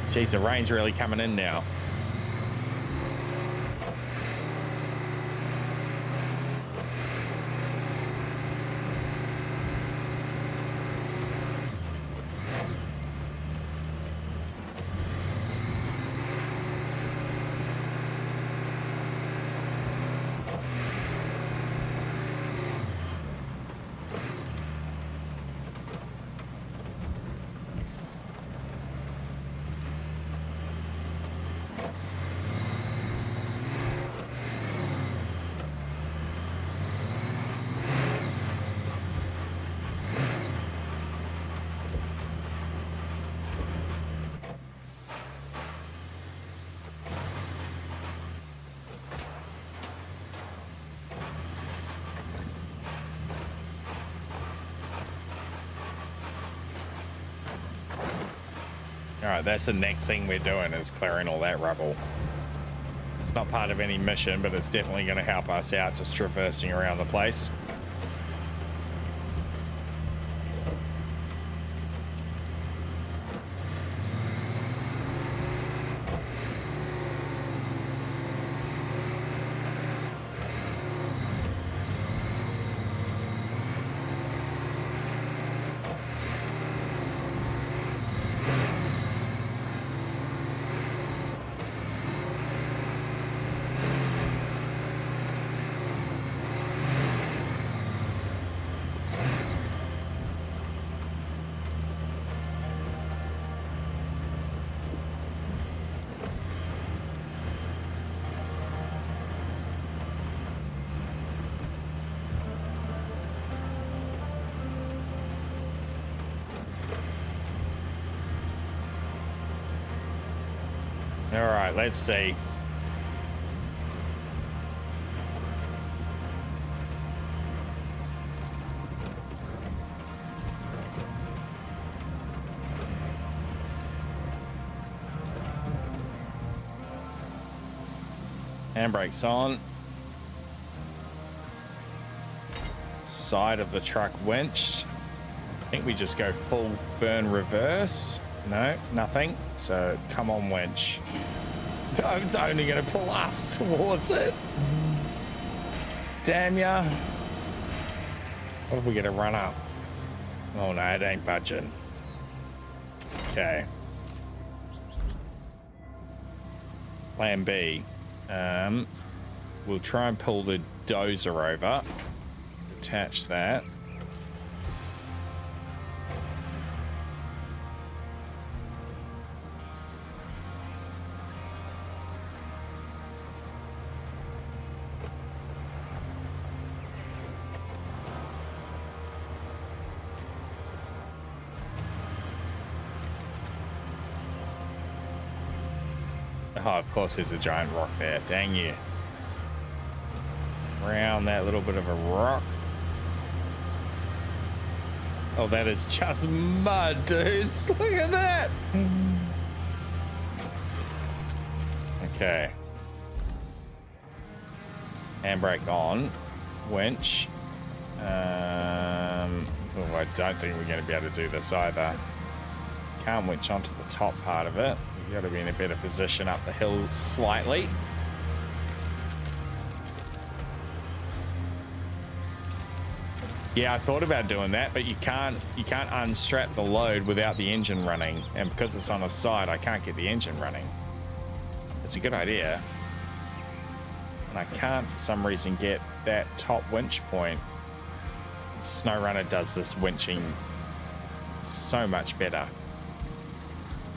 Jeez, the rain's really coming in now. All right, that's the next thing we're doing is clearing all that rubble. It's not part of any mission, but it's definitely going to help us out just traversing around the place. All right, let's see. Handbrakes on. Side of the truck winch. I think we just go full burn reverse. No, nothing. So come on, winch. No, it's only going to pull us towards it. Damn ya. What if we get a run up? Oh no, it ain't budging. Okay. Plan B. We'll try and pull the dozer over. Detach that. Oh, of course there's a giant rock there. Dang you. Around that little bit of a rock. Oh, that is just mud, dudes. Look at that. Okay. Handbrake on. Winch. Oh, I don't think we're going to be able to do this either. Can't winch onto the top part of it. We've got to be in a better position up the hill slightly. Yeah, I thought about doing that, but you can't unstrap the load without the engine running, and because it's on the side, I can't get the engine running. It's a good idea, and I can't for some reason get that top winch point. SnowRunner does this winching so much better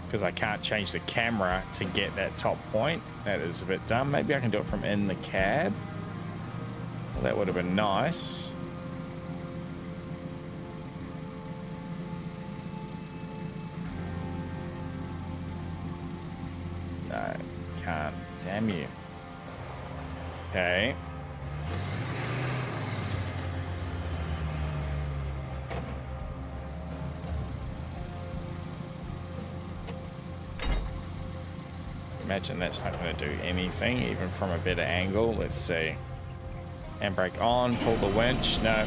because I can't change the camera to get that top point. That is a bit dumb. Maybe I can do it from in the cab. Well, that would have been nice. No, can't. Damn you. Okay. Imagine that's not going to do anything, even from a better angle. Let's see. Handbrake on, pull the winch. No.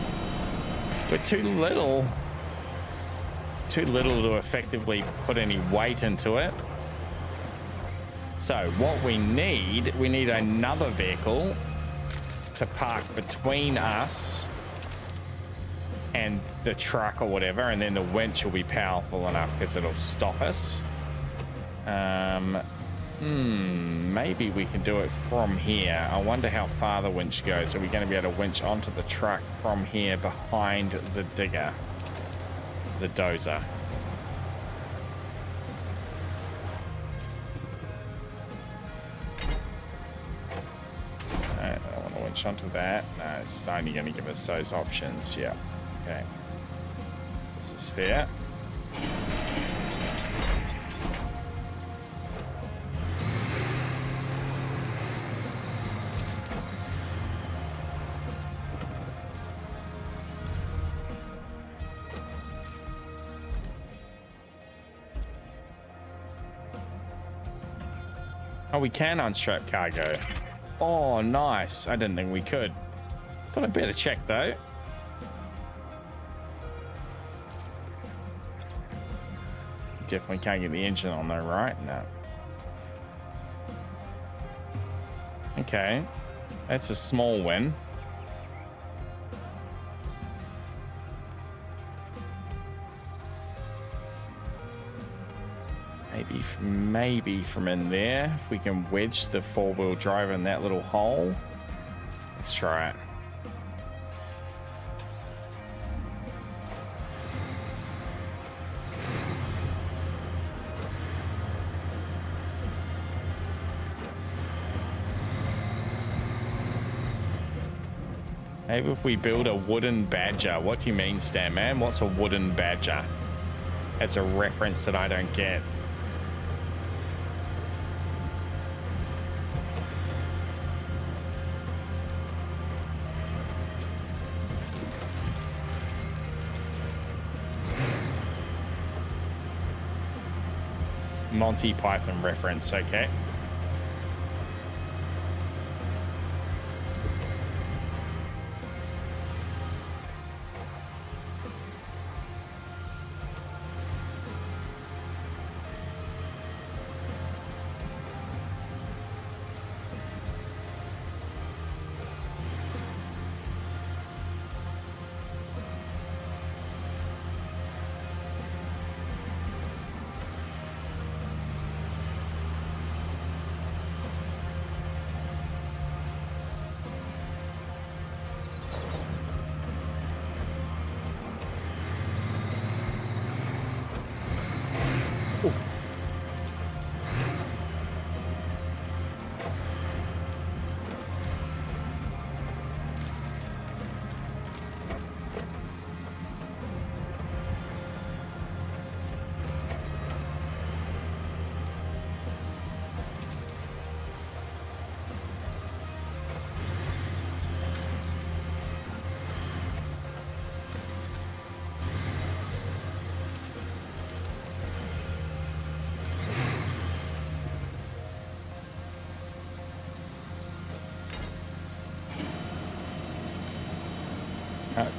We're too little. Too little to effectively put any weight into it. So what we need another vehicle to park between us and the truck or whatever, and then the winch will be powerful enough because it'll stop us. Maybe we can do it from here. I wonder how far the winch goes. Are we going to be able to winch onto the truck from here behind the digger, the dozer? I don't want to winch onto that. No, it's only going to give us those options. Yeah. Okay. This is fair. Oh, we can unstrap cargo. Oh, nice. I didn't think we could. Thought I'd better check, though. Definitely can't get the engine on, though, right? No. Okay. That's a small win. Maybe from in there, if we can wedge the four-wheel drive in that little hole. Let's try it. Maybe if we build a wooden badger. What do you mean, Stan Man? What's a wooden badger? That's a reference that I don't get. Monty Python reference, okay.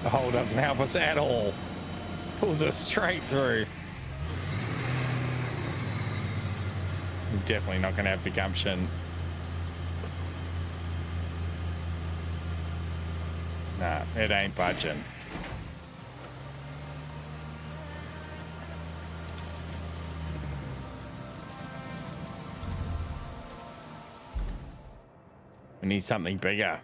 The hole doesn't help us at all. It pulls us straight through. I'm definitely not going to have the gumption. Nah, it ain't budging. We need something bigger.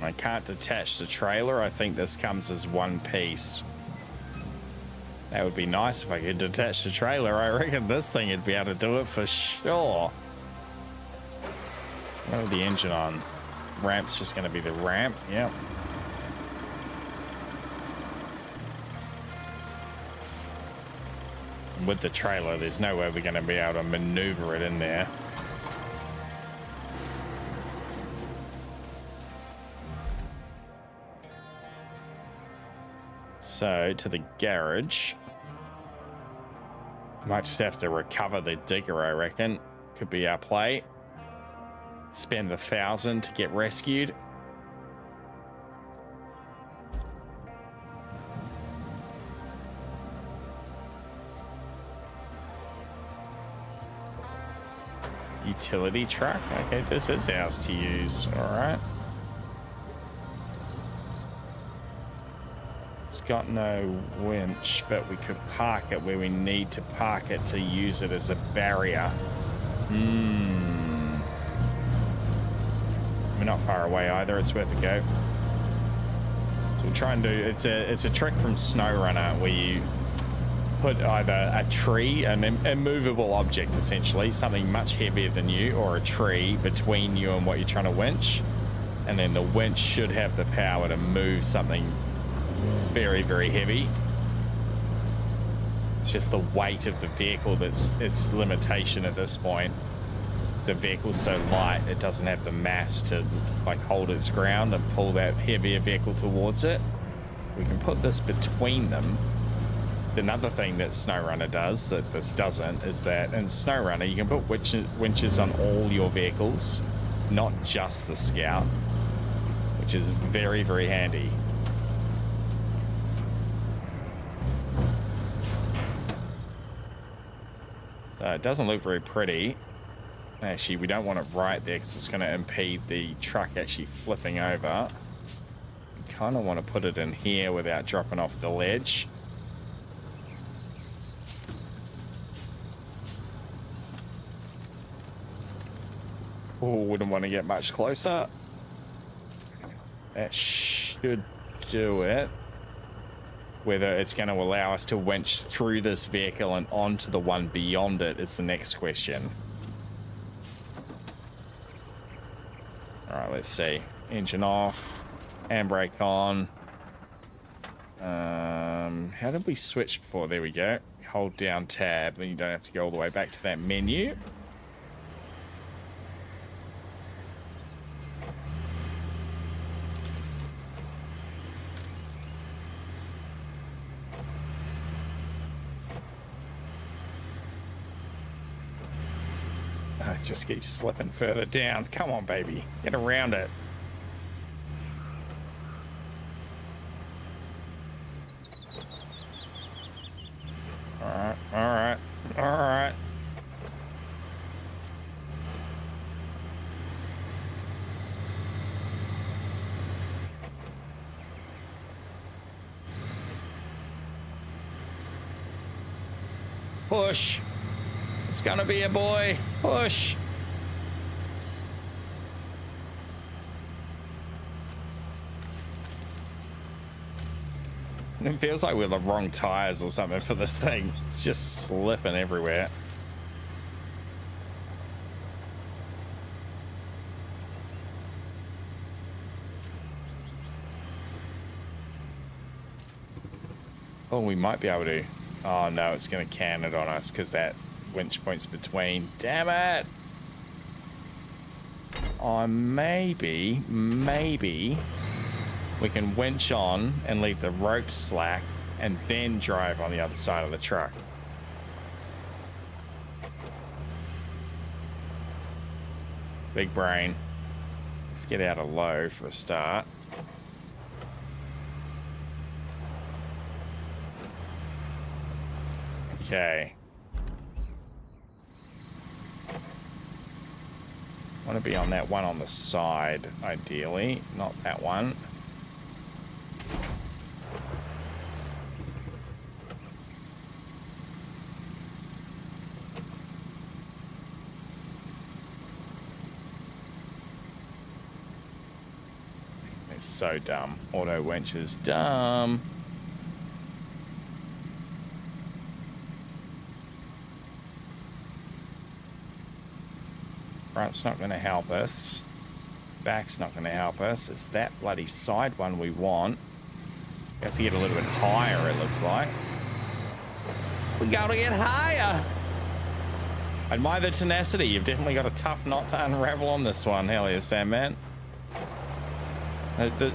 I can't detach the trailer. I think this comes as one piece. That would be nice if I could detach the trailer. I reckon this thing would be able to do it for sure. What the engine on? Ramp's just going to be the ramp. Yep. With the trailer, there's no way we're going to be able to maneuver it in there. So, to the garage. Might just have to recover the digger, I reckon. Could be our play. Spend the 1,000 to get rescued. Utility truck. Okay, this is ours to use. All right. It's got no winch, but we could park it where we need to park it to use it as a barrier. We're not far away either. It's worth a go. So we'll try and do. It's a trick from SnowRunner where you put either a tree, an immovable object essentially, something much heavier than you, or a tree between you and what you're trying to winch, and then the winch should have the power to move something very, very heavy. It's just the weight of the vehicle that's its limitation at this point. The vehicle's so light, it doesn't have the mass to like hold its ground and pull that heavier vehicle towards it. We can put this between them. Another thing that SnowRunner does that this doesn't is that in SnowRunner you can put winches on all your vehicles, not just the Scout, which is very, very handy. So it doesn't look very pretty. Actually, we don't want it right there because it's going to impede the truck actually flipping over. We kind of want to put it in here without dropping off the ledge. Oh, wouldn't want to get much closer. That should do it. Whether it's going to allow us to winch through this vehicle and onto the one beyond it is the next question. All right, let's see. Engine off, handbrake on. How did we switch before? There we go. Hold down tab, then you don't have to go all the way back to that menu. It just keeps slipping further down. Come on, baby. Get around it. Alright, alright, alright. Push. It's gonna be a boy. Push. It feels like we're the wrong tires or something for this thing. It's just slipping everywhere. Oh, we might be able to. Oh no, it's going to can it on us because that winch point's between. Damn it! Oh, maybe we can winch on and leave the rope slack and then drive on the other side of the truck. Big brain. Let's get out of low for a start. Okay. Want to be on that one on the side, ideally, not that one. It's so dumb. Auto winch is dumb. Front's not going to help us. Back's not going to help us. It's that bloody side one we want. We have to get a little bit higher, it looks like. We got to get higher. Admire the tenacity. You've definitely got a tough knot to unravel on this one. Hell yeah, Stan, man.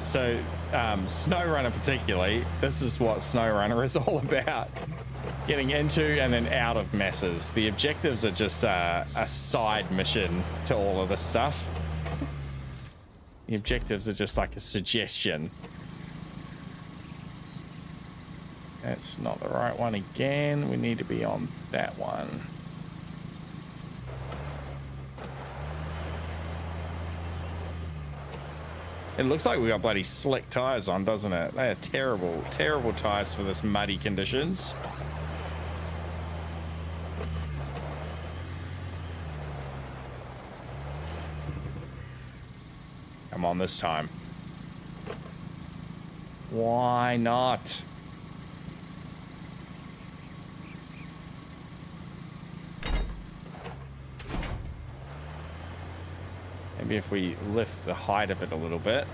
So, SnowRunner particularly, this is what SnowRunner is all about. Getting into and then out of messes. The objectives are just a side mission to all of this stuff. The objectives are just like a suggestion. That's not the right one again. We need to be on that one. It looks like we got bloody slick tires on, doesn't it? They are terrible, terrible tires for this muddy conditions. Come on this time. Why not? Maybe if we lift the height of it a little bit.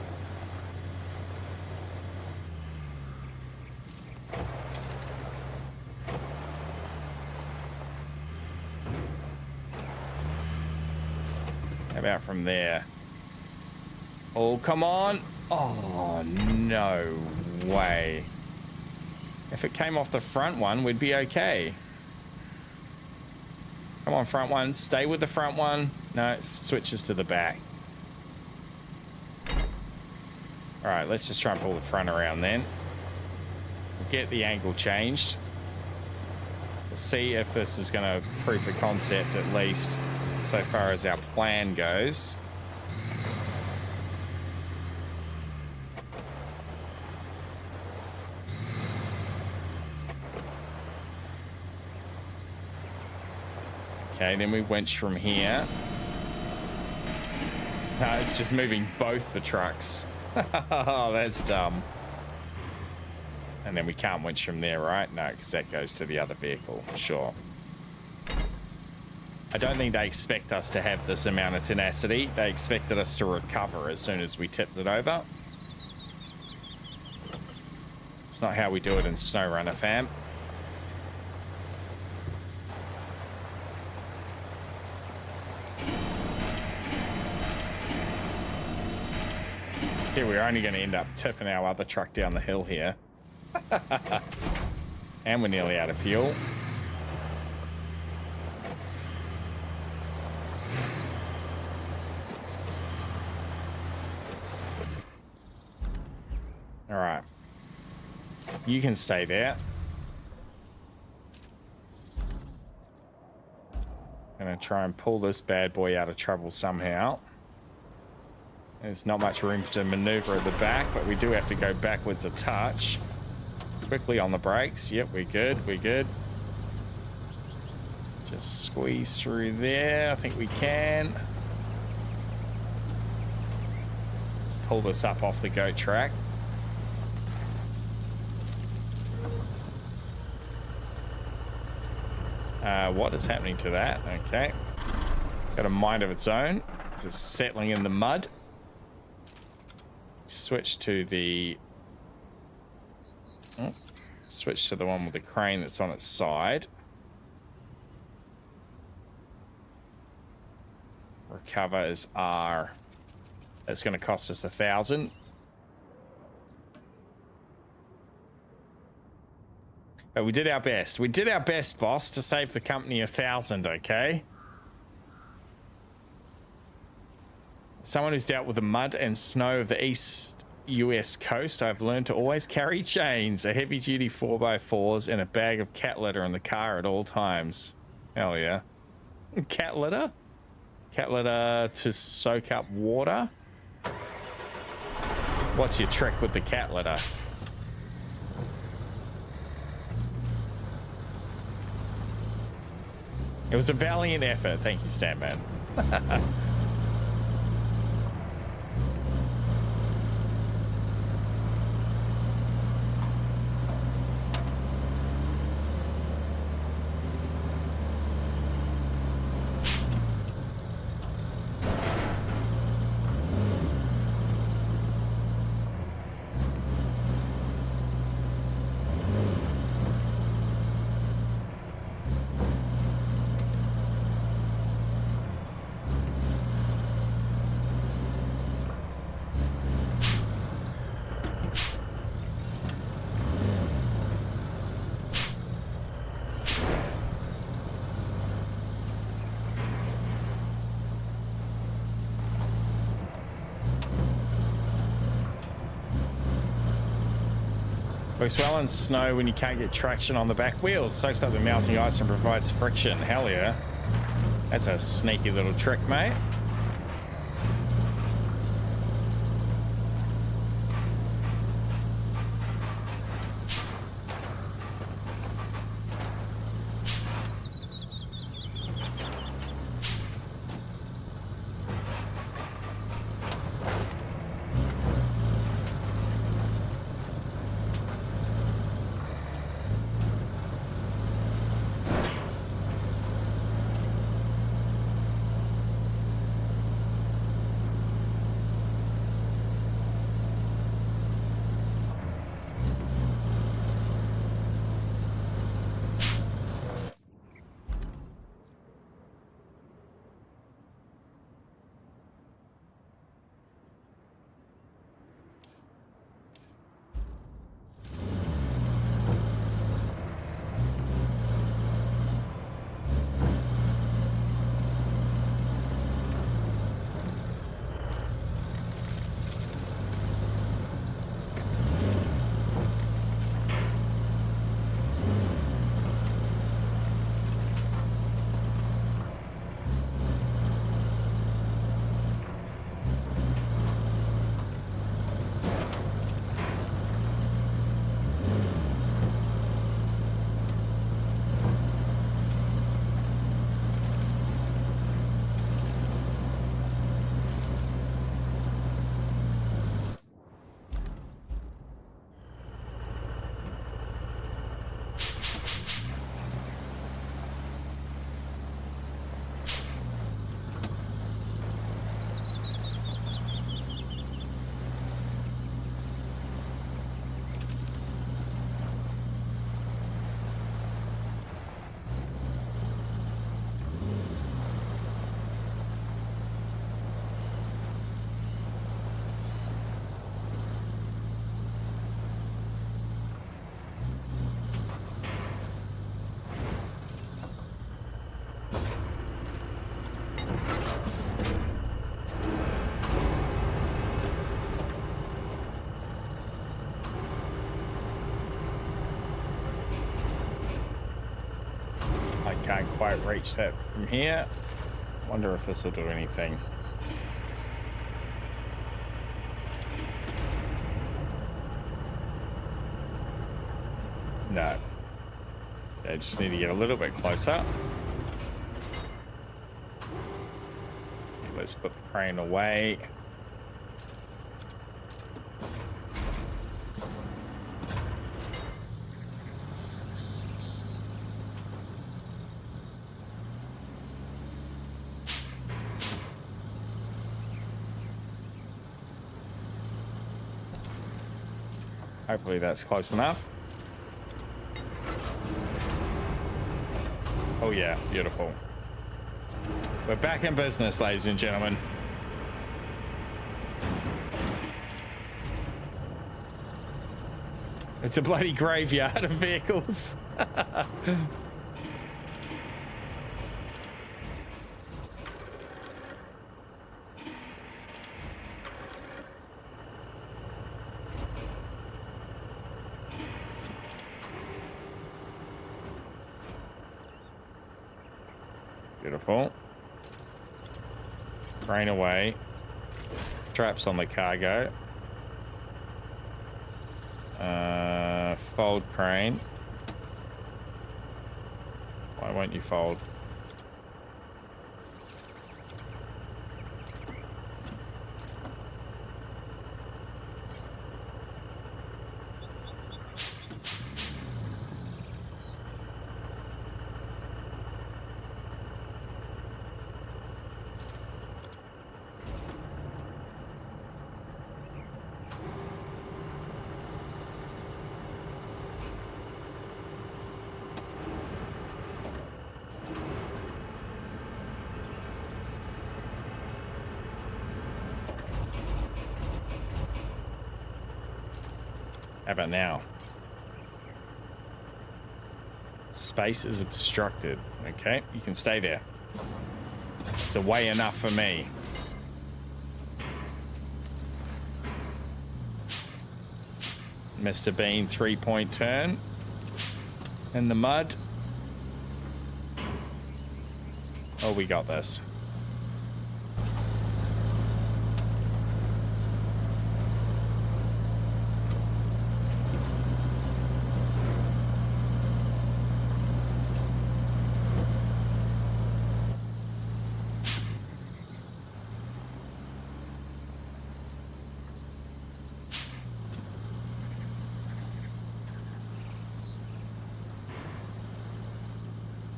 How about from there? Oh, come on. Oh, no way. If it came off the front one, we'd be okay. Come on, front one. Stay with the front one. No, it switches to the back. All right, let's just try and pull the front around then. We'll get the angle changed. We'll see if this is going to prove a concept, at least so far as our plan goes. Okay, then we winch from here. No, it's just moving both the trucks. Oh, that's dumb. And then we can't winch from there, right? No, because that goes to the other vehicle. Sure. I don't think they expect us to have this amount of tenacity. They expected us to recover as soon as we tipped it over. It's not how we do it in SnowRunner, fam. Yeah, we're only going to end up tipping our other truck down the hill here. And we're nearly out of fuel. You can stay there. Gonna try and pull this bad boy out of trouble somehow. There's not much room to maneuver at the back, but we do have to go backwards a touch. Quickly on the brakes. Yep, we're good. We're good. Just squeeze through there. I think we can. Let's pull this up off the goat track. What is happening to that? Okay. Got a mind of its own. This is settling in the mud. Switch to the... Oh, switch to the one with the crane that's on its side. Recover is R. That's going to cost us 1,000. But we did our best. We did our best, boss, to save the company 1,000, okay? Someone who's dealt with the mud and snow of the East US coast, I've learned to always carry chains, a heavy-duty 4x4s, and a bag of cat litter in the car at all times. Hell yeah. Cat litter? Cat litter to soak up water? What's your trick with the cat litter? It was a valiant effort. Thank you, Statman. Works well in snow when you can't get traction on the back wheels. Soaks up the melting ice and provides friction. Hell yeah. That's a sneaky little trick, mate. can't quite reach that from here. Wonder if this will do anything. No. I just need to get a little bit closer. Let's put the crane away. Hopefully that's close enough. Oh yeah, beautiful. We're back in business, ladies and gentlemen. It's a bloody graveyard of vehicles. Beautiful. Crane away. Straps on the cargo. Fold crane. Why won't you fold? How about now? Space is obstructed. Okay, you can stay there. It's a way enough for me. Mr. Bean 3-point turn in the mud. Oh, we got this.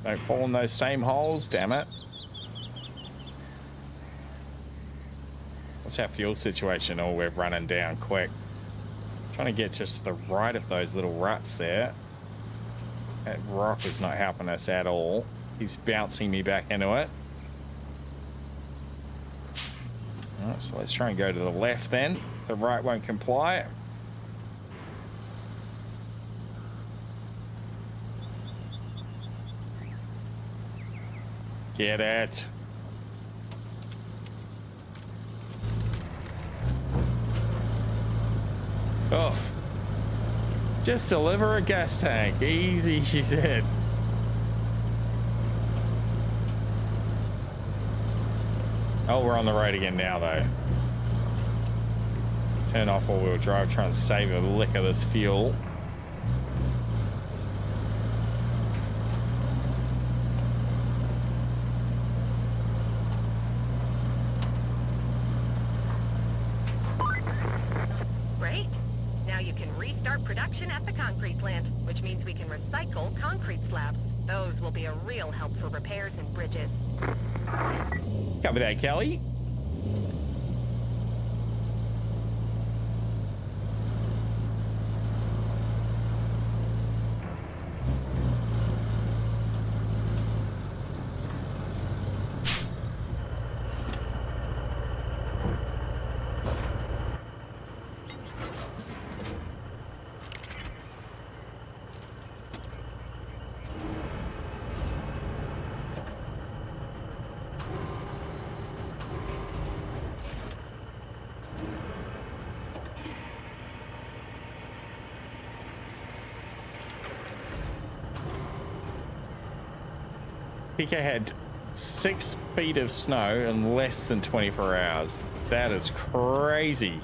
Don't fall in those same holes, damn it. What's our fuel situation? Oh, we're running down quick. Trying to get just to the right of those little ruts there. That rock is not helping us at all. He's bouncing me back into it. All right, so let's try and go to the left then. The right won't comply. Get it. Oof. Just deliver a gas tank. Easy, she said. Oh, we're on the road again now, though. Turn off all-wheel drive, try and save a lick of this fuel. Production at the concrete plant, which means we can recycle concrete slabs. Those will be a real help for repairs and bridges. Copy that, Kelly. PK had 6 feet of snow in less than 24 hours. That is crazy.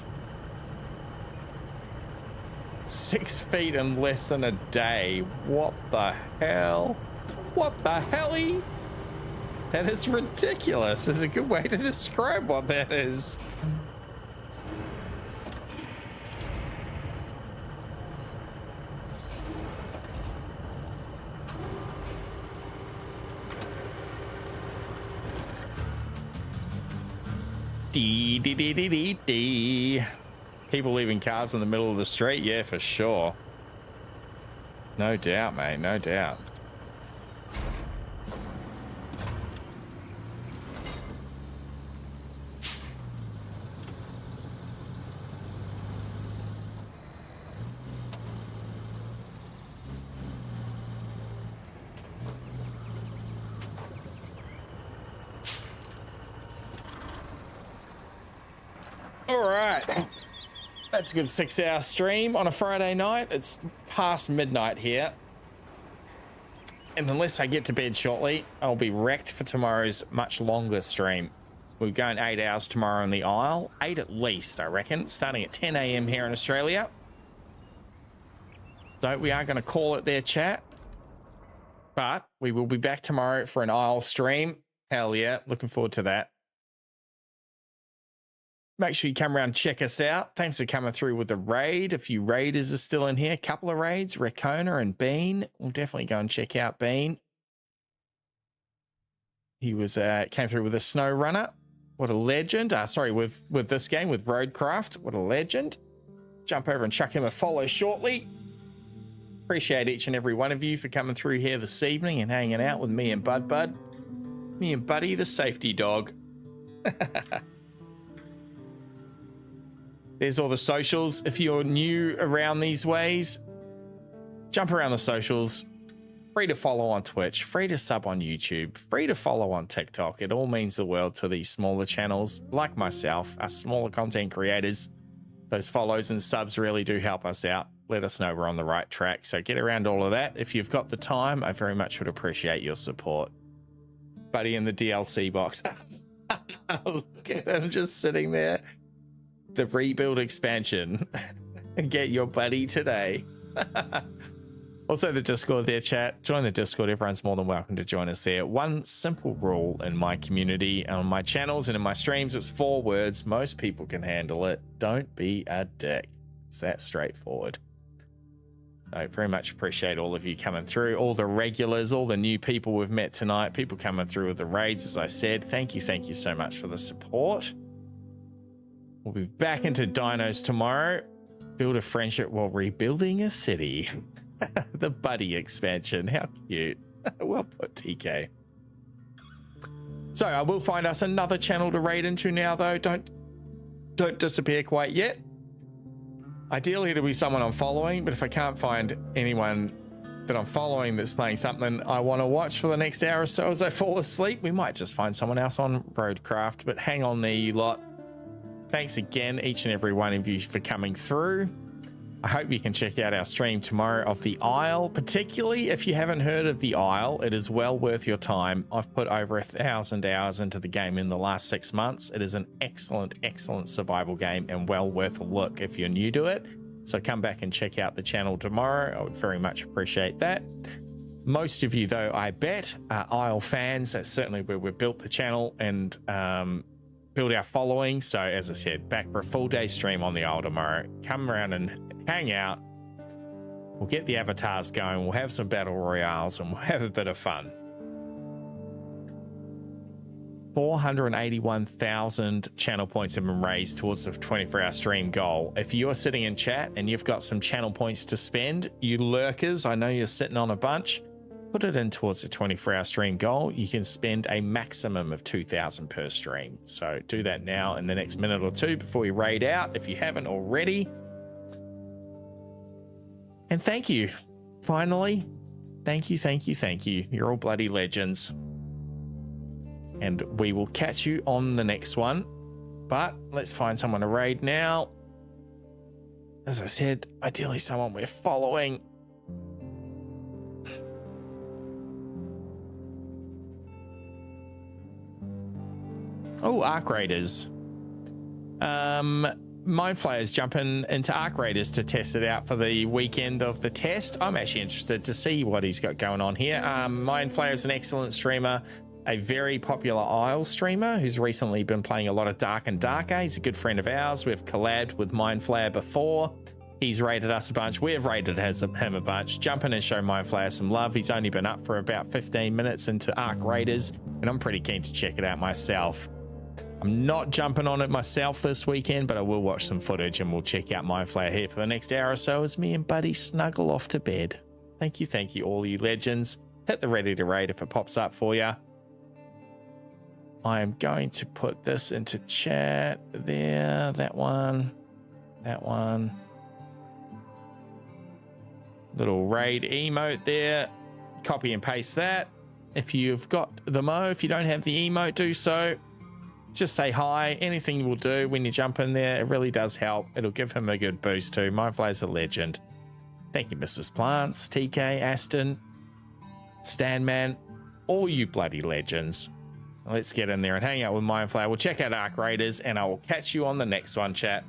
6 feet in less than a day. What the hell? What the helly? That is ridiculous. Is a good way to describe what that is. Dee dee dee dee dee dee. People leaving cars in the middle of the street, yeah, for sure. No doubt, mate, no doubt. All right. That's a good 6-hour stream on a Friday night. It's past midnight here. And unless I get to bed shortly, I'll be wrecked for tomorrow's much longer stream. We're going 8 hours tomorrow in the Isle. 8 at least, I reckon. Starting at 10 a.m. here in Australia. So we are going to call it there, chat. But we will be back tomorrow for an Isle stream. Hell yeah. Looking forward to that. Make sure you come around and check us out. Thanks for coming through with the raid. A few raiders are still in here. A couple of raids, Recona and Bean. We'll definitely go and check out Bean. He was came through with a snow runner. What a legend. Sorry, with this game, with RoadCraft. What a legend. Jump over and chuck him a follow shortly. Appreciate each and every one of you for coming through here this evening and hanging out with me and Bud. Me and Buddy, the safety dog. There's all the socials. If you're new around these ways, jump around the socials. Free to follow on Twitch, free to sub on YouTube, free to follow on TikTok. It all means the world to these smaller channels like myself, us smaller content creators. Those follows and subs really do help us out. Let us know we're on the right track. So get around all of that. If you've got the time, I very much would appreciate your support. Buddy in the DLC box. Look at him just sitting there. The rebuild expansion. Get your buddy today. Also the Discord there, chat. Join the Discord. Everyone's more than welcome to join us there. One simple rule in my community, on my channels and in my streams, it's 4 words. Most people can handle it. Don't be a dick. It's that straightforward. I very much appreciate all of you coming through, all the regulars, all the new people we've met tonight, people coming through with the raids, as I said. Thank you so much for the support. We'll be back into dinos tomorrow. Build a friendship while rebuilding a city. The buddy expansion. How cute. Well put, TK. So I will find us another channel to raid into now, though. Don't disappear quite yet. Ideally, it'll be someone I'm following, but if I can't find anyone that I'm following that's playing something I want to watch for the next hour or so as I fall asleep, we might just find someone else on RoadCraft. But hang on there, you lot. Thanks again, each and every one of you, for coming through. I hope you can check out our stream tomorrow of The Isle, particularly if you haven't heard of The Isle. It is well worth your time. I've put over 1,000 hours into the game in the last 6 months. It is an excellent survival game and well worth a look if you're new to it. So come back and check out the channel tomorrow. I would very much appreciate that. Most of you, though, I bet, are Isle fans. That's certainly where we built the channel and build our following. So as I said, back for a full day stream on the Isle tomorrow. Come around and hang out. We'll get the avatars going. We'll have some battle royales and we'll have a bit of fun. 481,000 channel points have been raised towards the 24-hour stream goal. If you're sitting in chat and you've got some channel points to spend, you lurkers, I know you're sitting on a bunch, put it in towards the 24-hour stream goal. You can spend a maximum of 2,000 per stream. So do that now in the next minute or two before we raid out, if you haven't already. And thank you. Finally, thank you. You're all bloody legends. And we will catch you on the next one. But let's find someone to raid now. As I said, ideally someone we're following. Oh, Arc Raiders. Mind Flayer's jumping into Arc Raiders to test it out for the weekend of the test. I'm actually interested to see what he's got going on here. Mind Flayer's an excellent streamer, a very popular Isle streamer who's recently been playing a lot of Dark and Darker. He's a good friend of ours. We've collabed with Mind Flayer before. He's raided us a bunch. We've raided him a bunch. Jump in and show Mind Flayer some love. He's only been up for about 15 minutes into Arc Raiders, and I'm pretty keen to check it out myself. I'm not jumping on it myself this weekend, but I will watch some footage and we'll check out Mind Flayer here for the next hour or so as me and Buddy snuggle off to bed. Thank you, all you legends. Hit the ready to raid if it pops up for you. I am going to put this into chat there. That one. Little raid emote there. Copy and paste that. If you've got the mo, if you don't have the emote, do so. Just say hi. Anything will do when you jump in there. It really does help. It'll give him a good boost too. Mindflayer's a legend. Thank you, Mrs. Plants, TK, Aston, Stanman, all you bloody legends. Let's get in there and hang out with Mindflayer. We'll check out Arc Raiders, and I will catch you on the next one, chat.